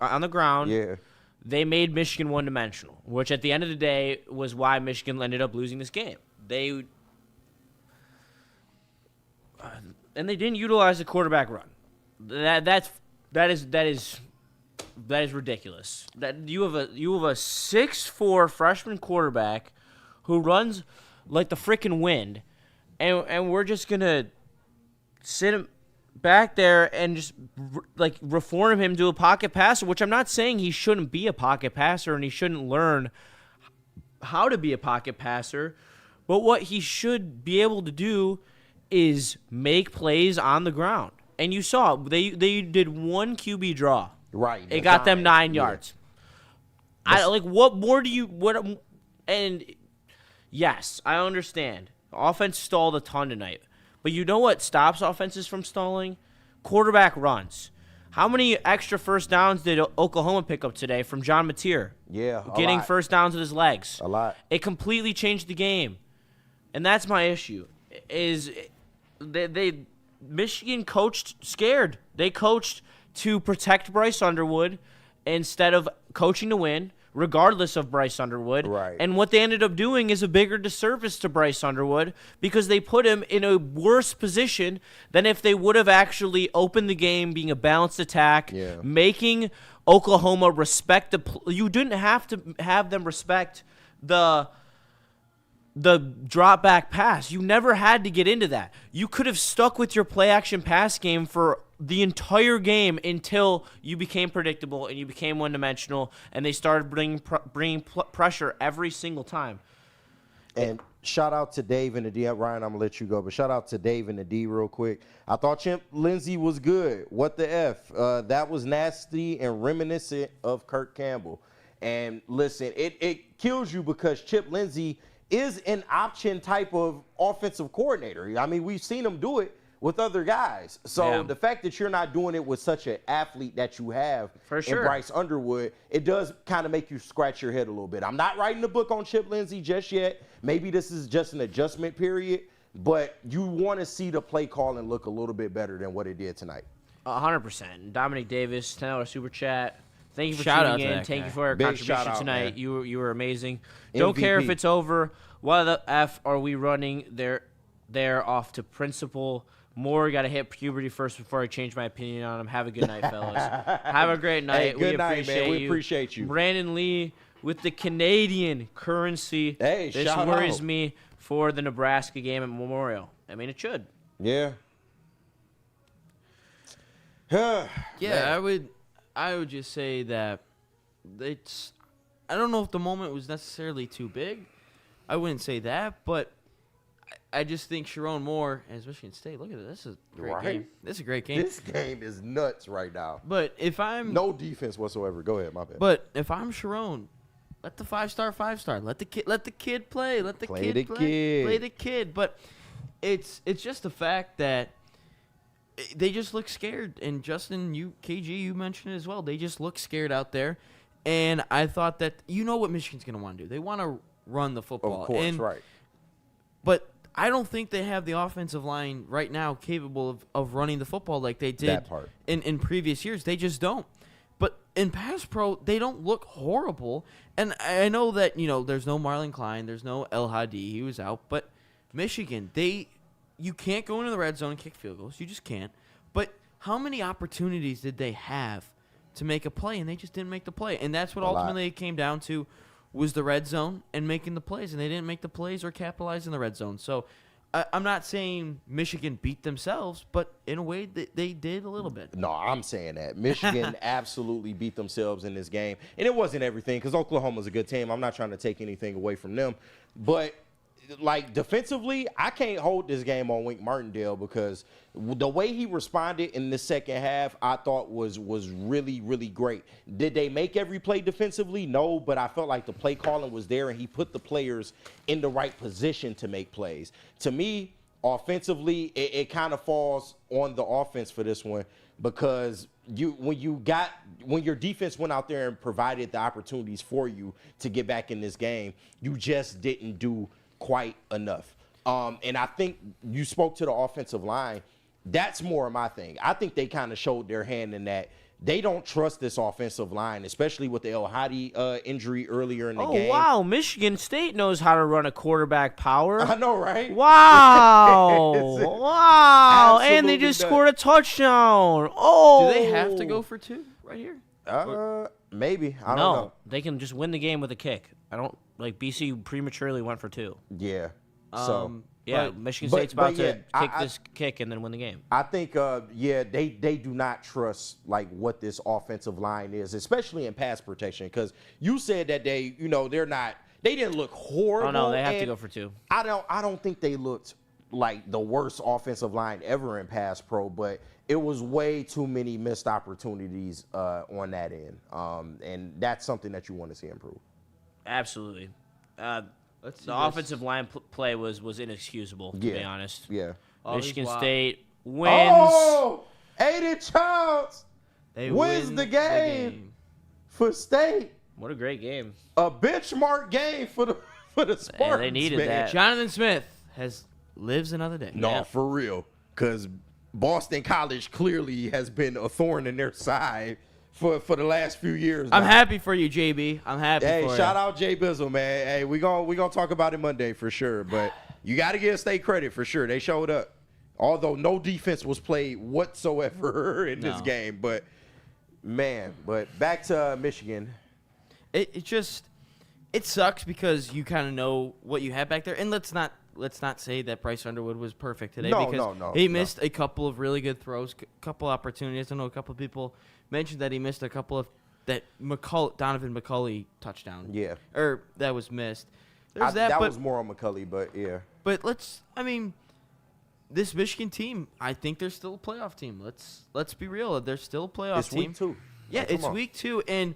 on the ground, Yeah. they made Michigan one-dimensional, which at the end of the day was why Michigan ended up losing this game. And they didn't utilize the quarterback run. That is ridiculous. That you have a 6'4" freshman quarterback who runs like the freaking wind, and we're just gonna sit him back there and just reform him to a pocket passer, which I'm not saying he shouldn't be a pocket passer and he shouldn't learn how to be a pocket passer, but what he should be able to do is make plays on the ground. And you saw they did one QB draw. Right. It got them 9 Yeah. yards. What more do you and yes, I understand. Offense stalled a ton tonight. But you know what stops offenses from stalling? Quarterback runs. How many extra first downs did Oklahoma pick up today from John Mateer? Yeah. Getting lot. first downs with his legs. A lot. It completely changed the game. And that's my issue. Is they Michigan coached scared. They coached to protect Bryce Underwood instead of coaching to win, regardless of Bryce Underwood. Right. And what they ended up doing is a bigger disservice to Bryce Underwood because they put him in a worse position than if they would have actually opened the game, being a balanced attack, making Oklahoma respect you didn't have to have them respect the drop back pass. You never had to get into that. You could have stuck with your play action pass game for the entire game until you became predictable and you became one dimensional and they started bringing pressure every single time. And shout out to Dave and the D. Ryan, I'm going to let you go, but shout out to Dave and the D real quick. I thought Chip Lindsey was good. What the F? That was nasty and reminiscent of Kirk Campbell. And listen, it kills you because Chip Lindsey is an option type of offensive coordinator. I mean, we've seen him do it with other guys. So the fact that you're not doing it with such an athlete that you have in Bryce Underwood, it does kind of make you scratch your head a little bit. I'm not writing a book on Chip Lindsey just yet. Maybe this is just an adjustment period, but you want to see the play calling look a little bit better than what it did tonight. 100%. Dominic Davis, $10 super chat. Thank you for Shout out tuning to in. that Thank guy. you for your Big contribution shout out, tonight. man. You were amazing. Don't care if MVP. it's over. Why the F are we running there off to principal? More got to hit puberty first before I change my opinion on him. Have a good night, fellas. Have a great night. Good we night, appreciate man. We you. appreciate you. Brandon Lee with the Canadian currency. Hey, this shout worries out. me for the Nebraska game at Memorial. I mean, it should. Yeah. Yeah, I would just say that it's. I don't know if the moment was necessarily too big. I wouldn't say that, but I just think Sharon Moore as Michigan State. Look at this. This is a great game. This is a great game. This game is nuts right now. But if I'm no defense whatsoever. Go ahead, my bad. But if I'm Sharon, let the 5-star. Let the kid play. Let the kid play. Play the kid. But it's just the fact that they just look scared. And Justin, KG, you mentioned it as well. They just look scared out there. And I thought that what Michigan's going to want to do. They want to run the football. Of course, right. But I don't think they have the offensive line right now capable of running the football like they did in previous years. They just don't. But in pass pro, they don't look horrible. And I know that, there's no Marlon Klein. There's no El Hadi. He was out. But Michigan, you can't go into the red zone and kick field goals. You just can't. But how many opportunities did they have to make a play? And they just didn't make the play. And that's what ultimately it came down to, was the red zone and making the plays. And they didn't make the plays or capitalize in the red zone. So I'm not saying Michigan beat themselves, but in a way they did a little bit. No, I'm saying that. Michigan absolutely beat themselves in this game. And it wasn't everything, because Oklahoma's a good team. I'm not trying to take anything away from them. But, defensively, I can't hold this game on Wink Martindale, because the way he responded in the second half, I thought was really, really great. Did they make every play defensively? No, but I felt like the play calling was there, and he put the players in the right position to make plays. To me, offensively, it kind of falls on the offense for this one, because when your defense went out there and provided the opportunities for you to get back in this game, you just didn't do quite enough. And I think you spoke to the offensive line. That's more of my thing. I think they kind of showed their hand in that they don't trust this offensive line, especially with the El Hadi injury earlier in the game. Oh, wow. Michigan State knows how to run a quarterback power. I know, right? Wow. Wow. And they just scored a touchdown. Oh. Do they have to go for two right here? Maybe. I don't know. They can just win the game with a kick. BC prematurely went for two. Yeah. Michigan State's about to kick this kick and then win the game. I think, they do not trust what this offensive line is, especially in pass protection. Because you said that they didn't look horrible. Oh no, they have to go for two. I don't think they looked like the worst offensive line ever in pass pro, but it was way too many missed opportunities on that end, and that's something that you want to see improve. Absolutely. The offensive line play was inexcusable, to be honest. Yeah. Michigan State wins. Oh, Aiden Childs wins the game for State. What a great game. A benchmark game for the Spartans. Yeah, they needed that. Jonathan Smith lives another day. No, for real. Because Boston College clearly has been a thorn in their side for the last few years. I'm happy for you, JB. I'm happy for you. Hey, shout out Jay Bizzle, man. Hey, we gonna talk about it Monday for sure. But you got to give State credit for sure. They showed up. Although no defense was played whatsoever in this game. But, man, back to Michigan. It sucks because you kind of know what you have back there. And let's not say that Bryce Underwood was perfect today, because he missed a couple of really good throws, a couple opportunities. I know a couple of people mentioned that he missed a couple of that Donovan McCulley touchdown. Yeah. Or that was missed. That was more on McCulley, but yeah. But this Michigan team, I think they're still a playoff team. Let's be real. They're still a playoff team. It's week 2. Yeah, it's week 2. And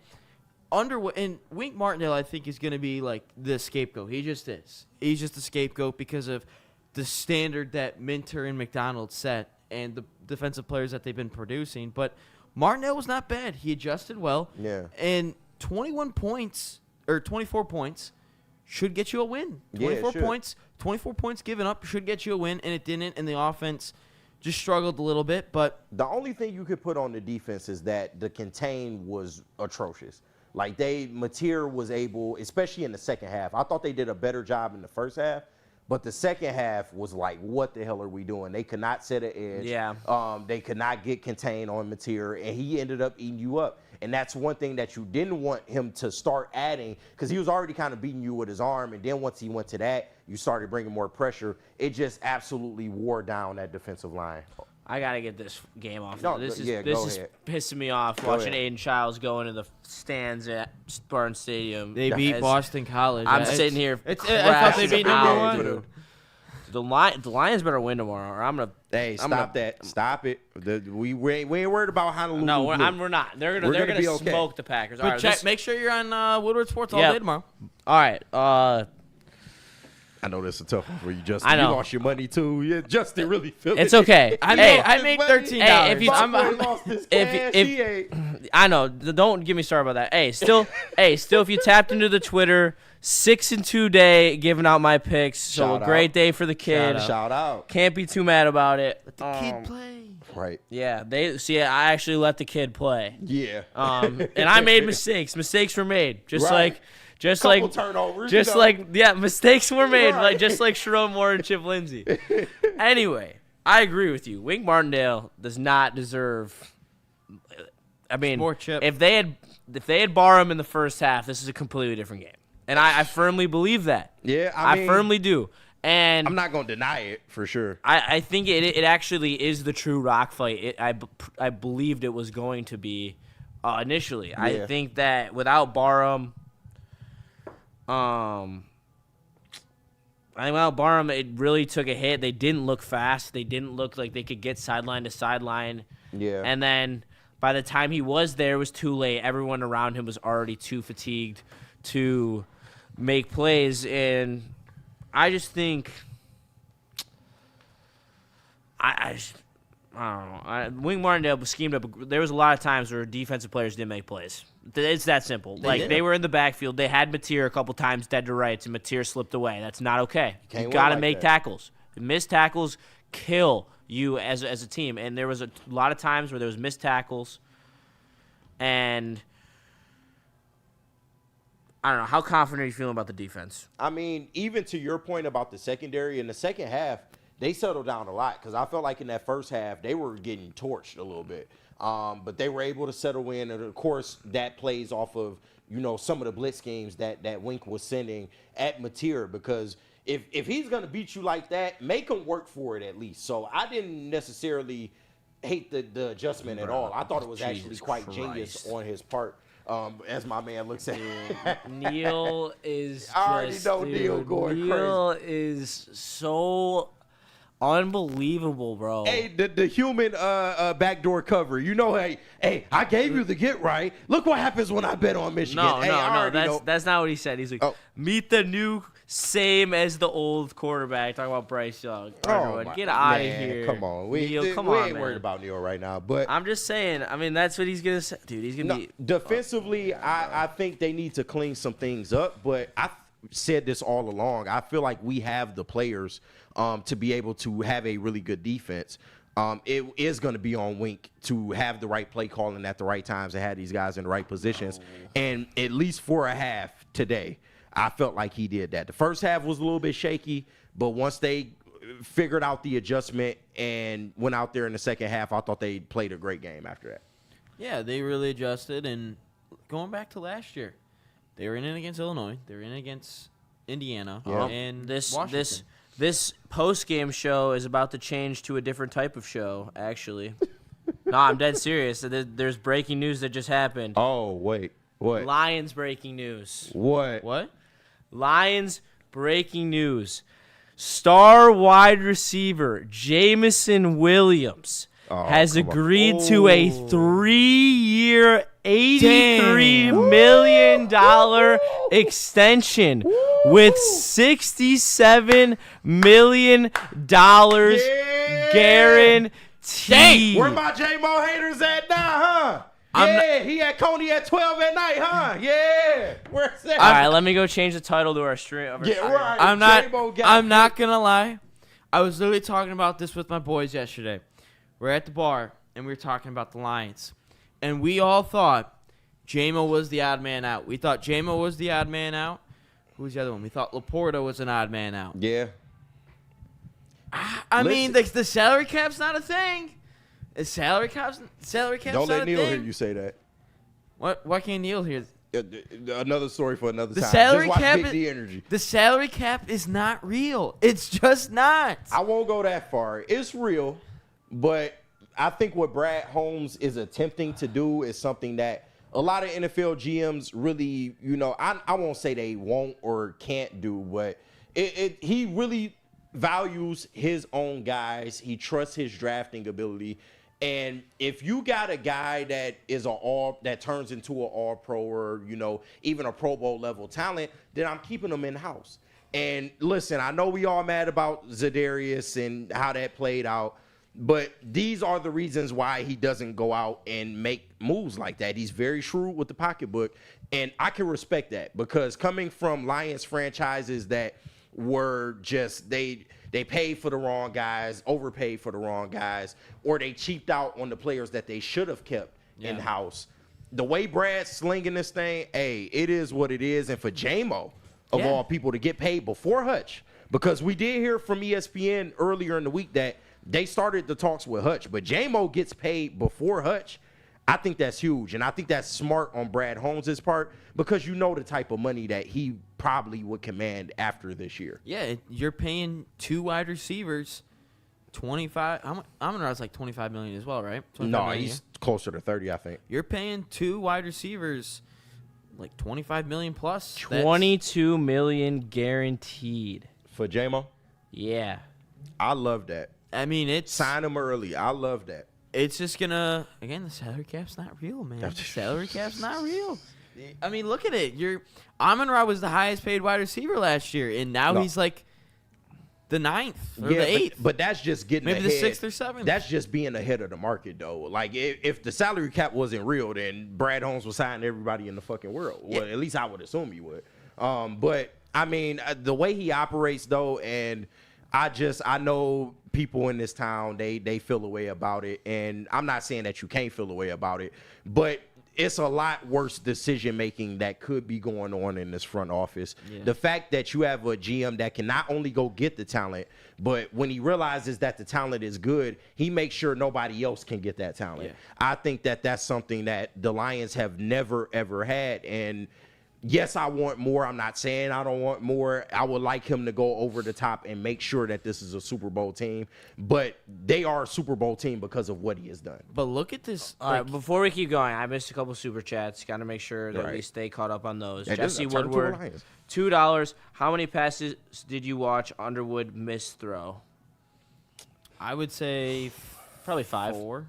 Wink Martindale, I think, is going to be the scapegoat. He just is. He's just a scapegoat because of the standard that Minter and McDonald set and the defensive players that they've been producing. But Martindale was not bad. He adjusted well. Yeah. And 24 points should get you a win. 24 points given up should get you a win, and it didn't. And the offense just struggled a little bit. But the only thing you could put on the defense is that the contain was atrocious. Mateer was able, especially in the second half. I thought they did a better job in the first half, but the second half was what the hell are we doing? They could not set an edge. Yeah. They could not get contained on Mateer, and he ended up eating you up. And that's one thing that you didn't want him to start adding, because he was already kind of beating you with his arm, and then once he went to that, you started bringing more pressure. It just absolutely wore down that defensive line. I got to get this game off. No, this is pissing me off watching Aiden Childs go into the stands at Spartan Stadium. They beat Boston College. I'm sitting here. I thought they beat number 1. The Lions better win tomorrow, or I'm gonna. Hey, stop it. We ain't worried about Honolulu. No, Blue. we're not. They're gonna be okay. smoke the Packers. But All right, make sure you're on Woodward Sports all day tomorrow. All right. I know that's a tough one for you, Justin. I know. You lost your money too. Yeah, Justin really feel It's it. okay. I made $13. Hey, if you lost his cash, he ain't. I know. Don't get me started about that. Hey, still, if you tapped into the Twitter, 6-2 day, giving out my picks. So Shout a great out. day for the kid. Shout out. Can't be too mad about it. Let the kid play. Right. Yeah, I actually let the kid play. Yeah. And I made mistakes. Mistakes were made. Just Right. like turnovers. mistakes were made, Right. just like Sherrone Moore and Chip Lindsey. Anyway, I agree with you. Wink Martindale does not deserve. I mean, More Chip. if they had Barham in the first half, this is a completely different game, and I firmly believe that. Yeah, I firmly do. And I'm not gonna deny it for sure. I think it actually is the true rock fight. I believed it was going to be initially. Yeah. I think that without Barham. It really took a hit. They didn't look fast. They didn't look like they could get sideline to sideline. Yeah. And then by the time he was there, it was too late. Everyone around him was already too fatigued to make plays. And I just think I don't know. Wing Martindale was schemed up. There was a lot of times where defensive players didn't make plays. It's that simple. They were in the backfield. They had Mateer a couple times dead to rights, and Mateer slipped away. That's not okay. You got to make tackles. Missed tackles kill you as a team. And there was a lot of times where there was missed tackles. And I don't know. How confident are you feeling about the defense? I mean, even to your point about the secondary, in the second half, they settled down a lot because I felt like in that first half they were getting torched a little bit. But they were able to settle in, and of course that plays off of some of the blitz games that Wink was sending at Mateer, because if he's gonna beat you like that, make him work for it at least. So I didn't necessarily hate the adjustment at all. I thought it was actually quite genius on his part. As my man looks at it. Neil is I already know Neil going Neil is so unbelievable, bro. Hey, the human backdoor cover. Hey, I gave you the get right. Look what happens when I bet on Michigan. No. That's not what he said. He's like, meet the new same as the old quarterback. Talking about Bryce Young. Get out of here. Come on. We ain't worried about Neil right now. But I'm just saying, I mean, that's what he's going to say. Dude, he's going to be. Defensively, I think they need to clean some things up. But I said this all along. I feel like we have the players to be able to have a really good defense. It is going to be on Wink to have the right play calling at the right times and have these guys in the right positions. And at least for a half today, I felt like he did that. The first half was a little bit shaky, but once they figured out the adjustment and went out there in the second half, I thought they played a great game after that. Yeah, they really adjusted. And going back to last year, they were in it against Illinois. They were in it against Indiana. Yeah. And Washington. This post-game show is about to change to a different type of show, actually. No, I'm dead serious. There's breaking news that just happened. Oh, wait. What? Lions breaking news. What? Lions breaking news. Star wide receiver Jamison Williams has agreed to a 3-year, $83 million extension with $67 million guaranteed. Dang, where my J-Mo haters at now, huh? He had Coney at 12 at night, huh? Yeah. Where's that? All right, let me go change the title to our stream. Right. I'm not gonna lie. I was literally talking about this with my boys yesterday. We're at the bar and we were talking about the Lions, and we all thought J-Mo was the odd man out. We thought J-Mo was the odd man out. Who was the other one? We thought Laporta was an odd man out. Yeah. I mean, the salary cap's not a thing. The salary cap's not a thing. Don't let Neil hear you say that. What? Why can't Neil hear? Another story for another time. Salary Just watch cap Big D Energy. The salary cap is not real. It's just not. I won't go that far. It's real, but I think what Brad Holmes is attempting to do is something that a lot of NFL GMs really, I won't say they won't or can't do, but he really values his own guys. He trusts his drafting ability. And if you got a guy that is that turns into an all-pro or, even a Pro Bowl level talent, then I'm keeping him in-house. And listen, I know we all mad about Za'Darius and how that played out, but these are the reasons why he doesn't go out and make moves like that. He's very shrewd with the pocketbook, and I can respect that because coming from Lions franchises that were just they paid for the wrong guys, overpaid for the wrong guys, or they cheaped out on the players that they should have kept in-house. The way Brad's slinging this thing, it is what it is. And for J-Mo, of all people, to get paid before Hutch, because we did hear from ESPN earlier in the week that they started the talks with Hutch, but J-Mo gets paid before Hutch. I think that's huge, and I think that's smart on Brad Holmes' part because the type of money that he probably would command after this year. Yeah, you're paying 2 wide receivers 25. Amon-Ra's like $25 million as well, right? No, he's closer to 30, I think. You're paying 2 wide receivers like $25 million plus. $22 million guaranteed For J-Mo? Yeah. I love that. I mean, sign him early. I love that. It's just gonna the salary cap's not real, man. The salary cap's not real. I mean, look at it. Amon-Ra was the highest paid wide receiver last year, and now he's like the 9th or the 8th. But that's just getting maybe ahead. the 6th or 7th. That's just being ahead of the market, though. Like if the salary cap wasn't real, then Brad Holmes would sign everybody in the fucking world. Well, at least I would assume he would. But I mean, the way he operates, though, and I know people in this town, they feel a way about it. And I'm not saying that you can't feel a way about it, but it's a lot worse decision-making that could be going on in this front office. Yeah. The fact that you have a GM that can not only go get the talent, but when he realizes that the talent is good, he makes sure nobody else can get that talent. Yeah. I think that that's something that the Lions have never, ever had. And yes, I want more. I'm not saying I don't want more. I would like him to go over the top and make sure that this is a Super Bowl team. But they are a Super Bowl team because of what he has done. But look at this. All right, before we keep going, I missed a couple Super Chats. Got to make sure that we stay caught up on those. Jesse Woodward, $2. How many passes did you watch Underwood miss throw? I would say probably 5. 4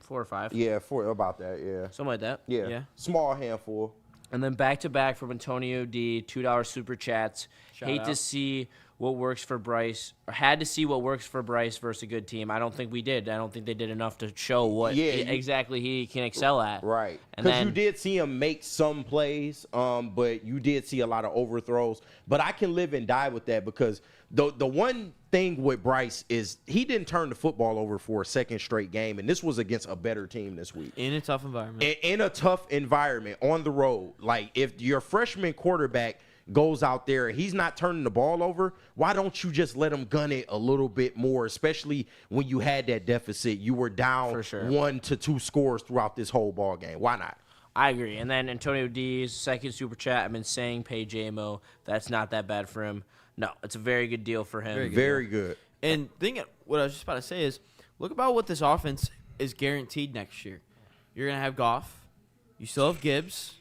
or 5. Yeah, 4, about that, yeah. Something like that. Yeah. Small handful. And then back-to-back from Antonio D, $2 Super Chats. Hate to see what works for Bryce, or had to see what works for Bryce versus a good team. I don't think we did. I don't think they did enough to show what exactly he can excel at. Right. Because you did see him make some plays, but you did see a lot of overthrows. But I can live and die with that because the one thing with Bryce is he didn't turn the football over for a second straight game, and this was against a better team this week. In a tough environment. In a tough environment, on the road. Like, if your freshman quarterback goes out there and he's not turning the ball over, why don't you just let him gun it a little bit more, especially when you had that deficit? You were down 1 to 2 scores throughout this whole ball game. Why not? I agree. And then Antonio D's second Super Chat, I've been saying pay J-Mo. That's not that bad for him. No, it's a very good deal for him. Very good. And what I was just about to say is, look about what this offense is guaranteed next year. You're going to have Goff. You still have Gibbs.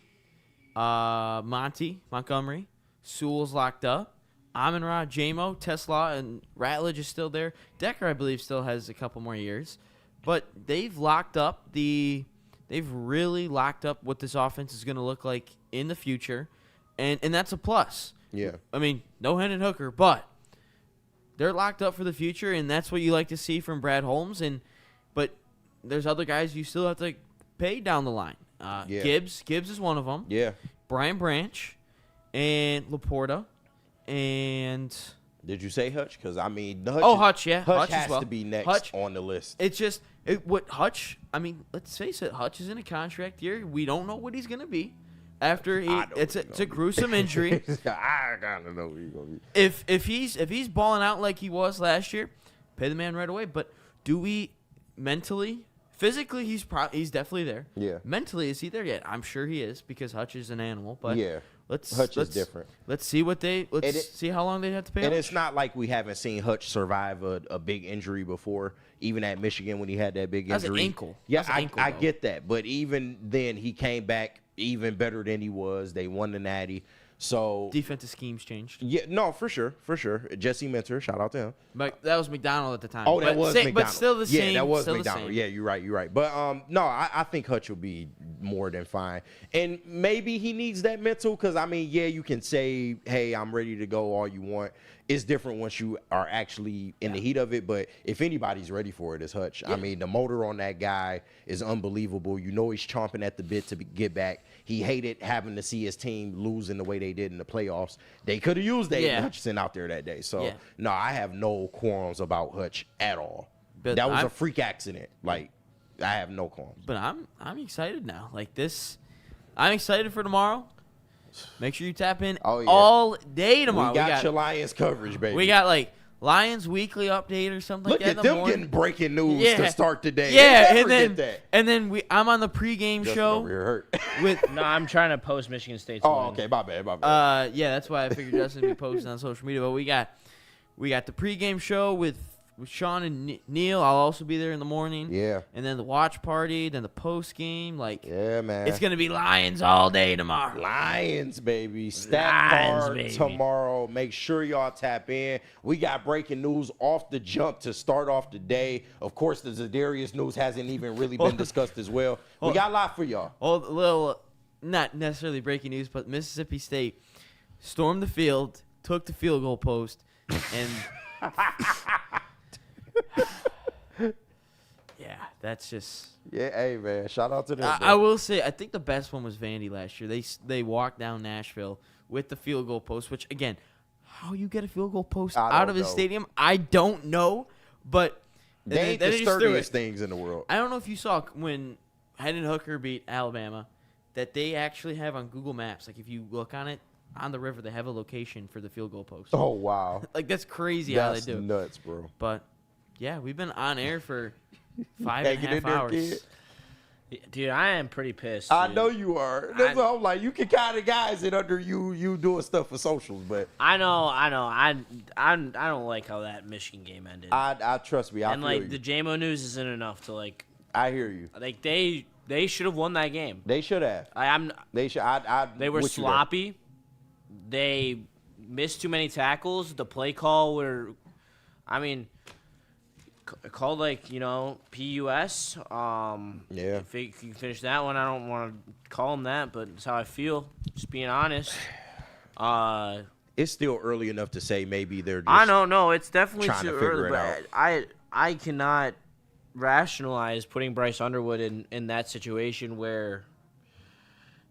Montgomery. Sewell's locked up. Amon-Ra, J-Mo, Tesla, and Ratledge is still there. Decker, I believe, still has a couple more years. But they've really locked up what this offense is going to look like in the future. And that's a plus. Yeah. I mean, no Hendon Hooker, but they're locked up for the future, and that's what you like to see from Brad Holmes. But there's other guys you still have to pay down the line. Gibbs is one of them. Yeah. Brian Branch and Laporta and did you say Hutch? Because I mean, Hutch, yeah, Hutch has as well. To be next on the list. It's just Hutch. I mean, let's face it, Hutch is in a contract year. We don't know what he's gonna be after it's a gruesome injury. I gotta know what he's gonna be. If he's balling out like he was last year, pay the man right away. But do we mentally? Physically, he's definitely there. Yeah. Mentally, is he there yet? I'm sure he is because Hutch is an animal. But Hutch is different. Let's see see how long they have to pay. And it's not like we haven't seen Hutch survive a big injury before. Even at Michigan when he had that big injury. That's an ankle. Yeah, I get that. But even then, he came back even better than he was. They won the Natty. So defensive schemes changed. Yeah, no, for sure. Jesse Minter, shout out to him. But that was McDonald at the time. Oh, that was McDonald. But still the same. Yeah, that was still McDonald. The same. Yeah, you're right. But no, I think Hutch will be more than fine. And maybe he needs that mental because, I mean, yeah, you can say, hey, I'm ready to go all you want. It's different once you are actually in the heat of it. But if anybody's ready for it, it's Hutch. Yeah. I mean, the motor on that guy is unbelievable. You know he's chomping at the bit to get back. He hated having to see his team losing the way they did in the playoffs. They could have used Aiden Hutchinson out there that day. So, no, I have no qualms about Hutch at all. But that was a freak accident. Like, I have no qualms. But I'm excited now. Like this, I'm excited for tomorrow. Make sure you tap in all day tomorrow. We got your Lions coverage, baby. We got like Lions weekly update or something Look like that. Look at them getting breaking news to start the day. Yeah, and then I'm on the pregame show. No, I'm trying to post Michigan State's win. Okay, my bad. Yeah, that's why I figured Justin would be posting on social media. But we got the pregame show with Sean and Neil. I'll also be there in the morning. Yeah. And then the watch party, then the post game. Like, yeah, man. It's gonna be Lions all day tomorrow. Lions, baby. Stat card tomorrow. Make sure y'all tap in. We got breaking news off the jump to start off the day. Of course, the Zadarius news hasn't even really been discussed as well. We got a lot for y'all. A little, not necessarily breaking news, but Mississippi State stormed the field, took the field goal post, and. Yeah, that's just. Yeah, hey man, shout out to them. I will say, I think the best one was Vandy last year. They walked down Nashville with the field goal post, which again, how you get a field goal post out of a stadium, I don't know. But they ain't the sturdiest things in the world. I don't know if you saw when Hendon Hooker beat Alabama, that they actually have on Google Maps. Like if you look on it. On the river, they have a location for the field goal post. Oh, wow. Like, that's crazy how they do it. That's nuts, bro. But, yeah, we've been on air for 5.5 hours. Dude, I am pretty pissed. I know you are. That's what I'm like. You can kind of guys it under you doing stuff for socials, but I know. I don't like how that Michigan game ended. I trust me. I and feel like you. the JMO news isn't enough to like. I hear you. Like they should have won that game. They should have. They should. They were sloppy. They missed too many tackles. The play call called like, PUS. Yeah. If you can finish that one, I don't want to call them that, but it's how I feel. Just being honest. It's still early enough to say maybe they're just I don't know. It's definitely trying too to figure early, it but I cannot rationalize putting Bryce Underwood in that situation where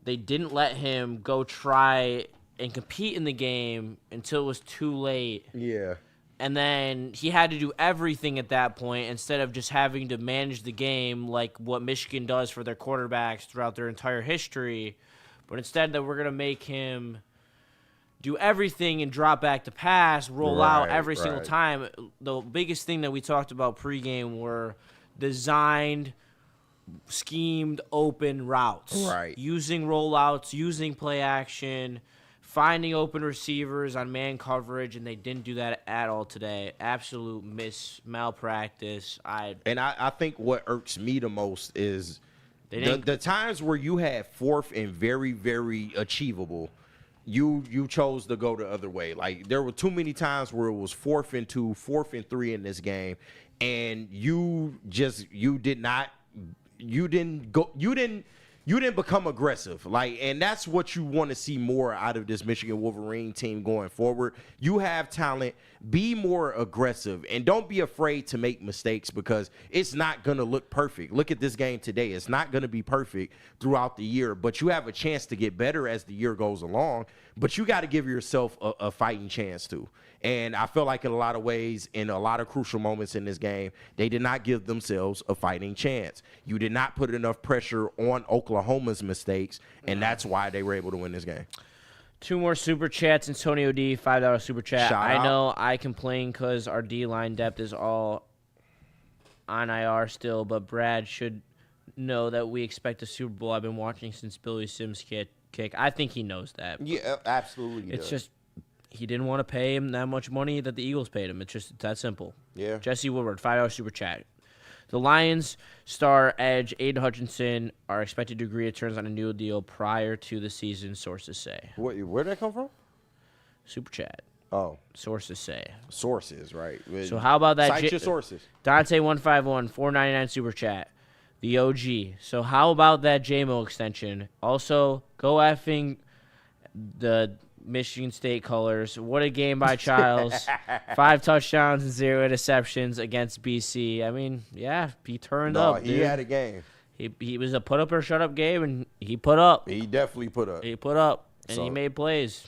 they didn't let him go try and compete in the game until it was too late. Yeah. And then he had to do everything at that point instead of just having to manage the game like what Michigan does for their quarterbacks throughout their entire history. But instead that we're going to make him do everything and drop back to pass, roll out every single time. The biggest thing that we talked about pregame were designed, schemed, open routes. Right. Using rollouts, using play action, finding open receivers on man coverage, and they didn't do that at all today. Absolute malpractice. I think what irks me the most is the times where you had fourth and very, very achievable, you chose to go the other way. Like there were too many times where it was 4th and 2, 4th and 3 in this game, and you didn't become aggressive. And that's what you want to see more out of this Michigan Wolverine team going forward. You have talent. Be more aggressive and don't be afraid to make mistakes because it's not going to look perfect. Look at this game today. It's not going to be perfect throughout the year, but you have a chance to get better as the year goes along, but you got to give yourself a fighting chance too. And I feel like in a lot of ways, in a lot of crucial moments in this game, they did not give themselves a fighting chance. You did not put enough pressure on Oklahoma's mistakes, and that's why they were able to win this game. 2 more super chats. Antonio D, $5 super chat. Shout I out. know I complain because our D-line depth is all on IR still, but Brad should know that we expect a Super Bowl. I've been watching since Billy Sims kick. I think he knows that. Yeah, absolutely. It's just he didn't want to pay him that much money that the Eagles paid him. It's just that simple. Yeah. Jesse Woodward, $5 super chat. The Lions star edge Aiden Hutchinson are expected to agree to terms on a new deal prior to the season, sources say. Where'd that come from? Super chat. Oh, Sources say. sources, right? So how about that? Cite your sources. Dante151, $4.99 super chat. The OG. So how about that JMO extension? Also, go effing the Michigan State colors. What a game by Childs. 5 touchdowns and 0 interceptions against BC. I mean, yeah, he turned up, dude. He had a game. He was a put up or shut up game, and he put up. He definitely put up. He put up, and So, he made plays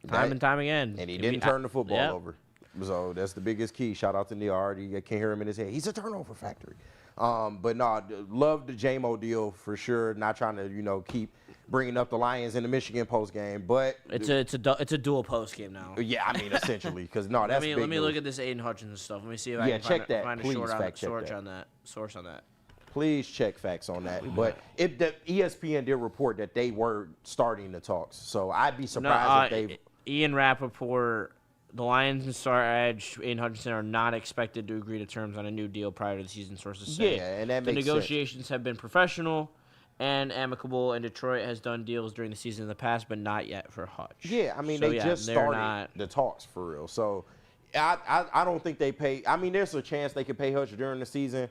time and time again. And he didn't turn the football yeah. over. So that's the biggest key. Shout out to Niard. I can't hear him in his head. He's a turnover factory. But no, love the JMO deal for sure. Not trying to, keep bringing up the Lions in the Michigan post game, but It's a dual post game now. yeah, I mean essentially because no, that's Let me look at this Aiden Hutchinson stuff. Let me see if I can check that. find a Please source fact-check on that. Source on that. Please check facts on that. But if the ESPN did report that they were starting the talks, so I'd be surprised if they. Ian Rappaport, the Lions and star edge Aiden Hutchinson are not expected to agree to terms on a new deal prior to the season, sources say. Yeah, and that the makes negotiations have been professional and amicable, and Detroit has done deals during the season in the past, but not yet for Hutch. Yeah, I mean So, they yeah, just they're started not- the talks for real. So I don't think they pay. I mean, there's a chance they could pay Hutch during the season.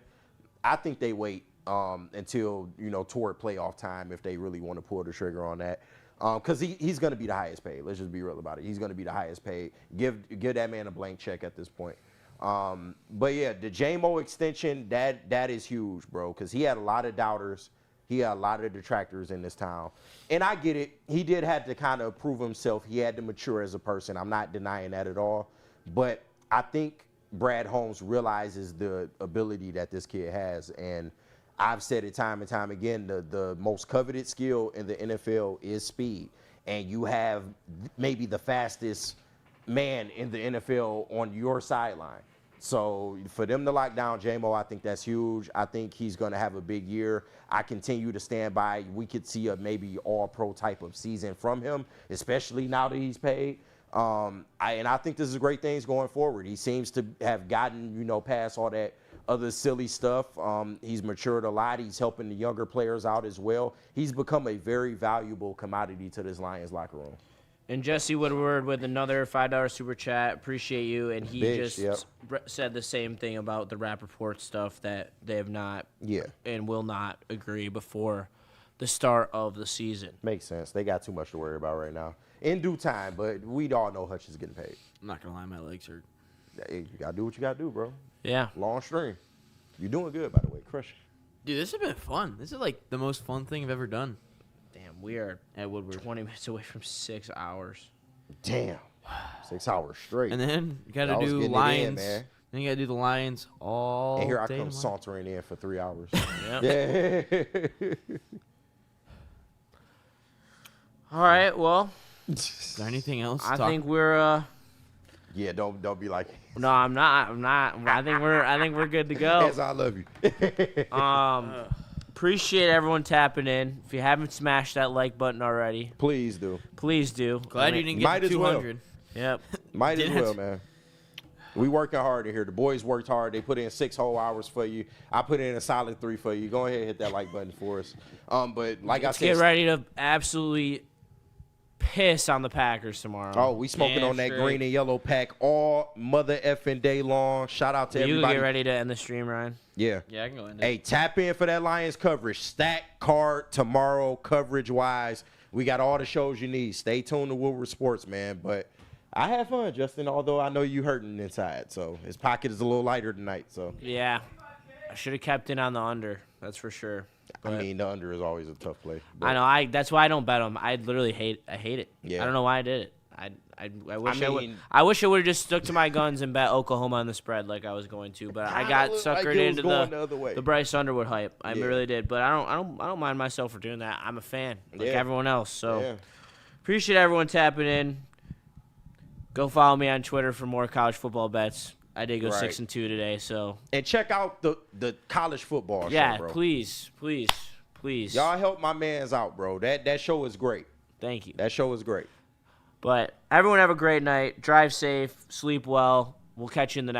I think they wait until toward playoff time if they really want to pull the trigger on that. Because he's going to be the highest paid. Let's just be real about it. He's going to be the highest paid. Give that man a blank check at this point. But yeah, the JMO extension that is huge, bro. Because he had a lot of doubters. He had a lot of detractors in this town. And I get it. He did have to kind of prove himself. He had to mature as a person. I'm not denying that at all. But I think Brad Holmes realizes the ability that this kid has. And I've said it time and time again, the most coveted skill in the NFL is speed. And you have maybe the fastest man in the NFL on your sideline. So for them to lock down JMO, I think that's huge. I think he's going to have a big year. I continue to stand by. We could see a maybe all-pro type of season from him, especially now that he's paid. I think this is great things going forward. He seems to have gotten, past all that other silly stuff. He's matured a lot. He's helping the younger players out as well. He's become a very valuable commodity to this Lions locker room. And Jesse Woodward with another $5 super chat. Appreciate you. And he said the same thing about the Rappaport stuff, that they have not and will not agree before the start of the season. Makes sense. They got too much to worry about right now. In due time, but we all know Hutch is getting paid. I'm not going to lie, my legs hurt. Hey, you got to do what you got to do, bro. Yeah. Long stream. You're doing good, by the way. Crush. Dude, this has been fun. This is like the most fun thing I've ever done. Damn, we are at Woodward 20 minutes away from 6 hours. Damn. 6 hours straight. And then you got to do Lions. Man. Then you got to do the Lions all day. And here I come tomorrow. sauntering in for 3 hours. Yeah. All right, well. Is there anything else? I think we're Yeah, don't be like. No, I'm not. I think we're good to go. Yes, I love you. Appreciate everyone tapping in. If you haven't smashed that like button already, Please do. please do. Glad you didn't get to 200. Yep. Might as well, man. We working hard in here. The boys worked hard. They put in 6 whole hours for you. I put in a solid 3 for you. Go ahead and hit that like button for us. But like Let's I said, get ready to absolutely piss on the Packers tomorrow. Oh, we smoking on that green and yellow pack all mother effing day long. Shout out to everybody. You get ready to end the stream, Ryan. Yeah. Yeah, I can go in. Hey, tap in for that Lions coverage. Stack card tomorrow, coverage-wise. We got all the shows you need. Stay tuned to Woodward Sports, man. But I had fun, Justin, although I know you hurting inside. So his pocket is a little lighter tonight. So Yeah. I should have kept it on the under. That's for sure. I mean, the under is always a tough play. But I know. That's why I don't bet them. I literally hate it. Yeah. I don't know why I did it. I wish mean- I wish I would have just stuck to my guns and bet Oklahoma on the spread like I was going to, but I got looked like suckered it was into going the other way. the Bryce Underwood hype. I Yeah. really did, but I don't mind myself for doing that. I'm a fan like Yeah. everyone else. So Yeah. appreciate everyone tapping in. Go follow me on Twitter for more college football bets. I did go Right. 6-2 today, so And check out the college football yeah, show, bro. please. Y'all help my mans out, bro. That show is great. Thank you. That show is great. But everyone have a great night. Drive safe. Sleep well. We'll catch you in the next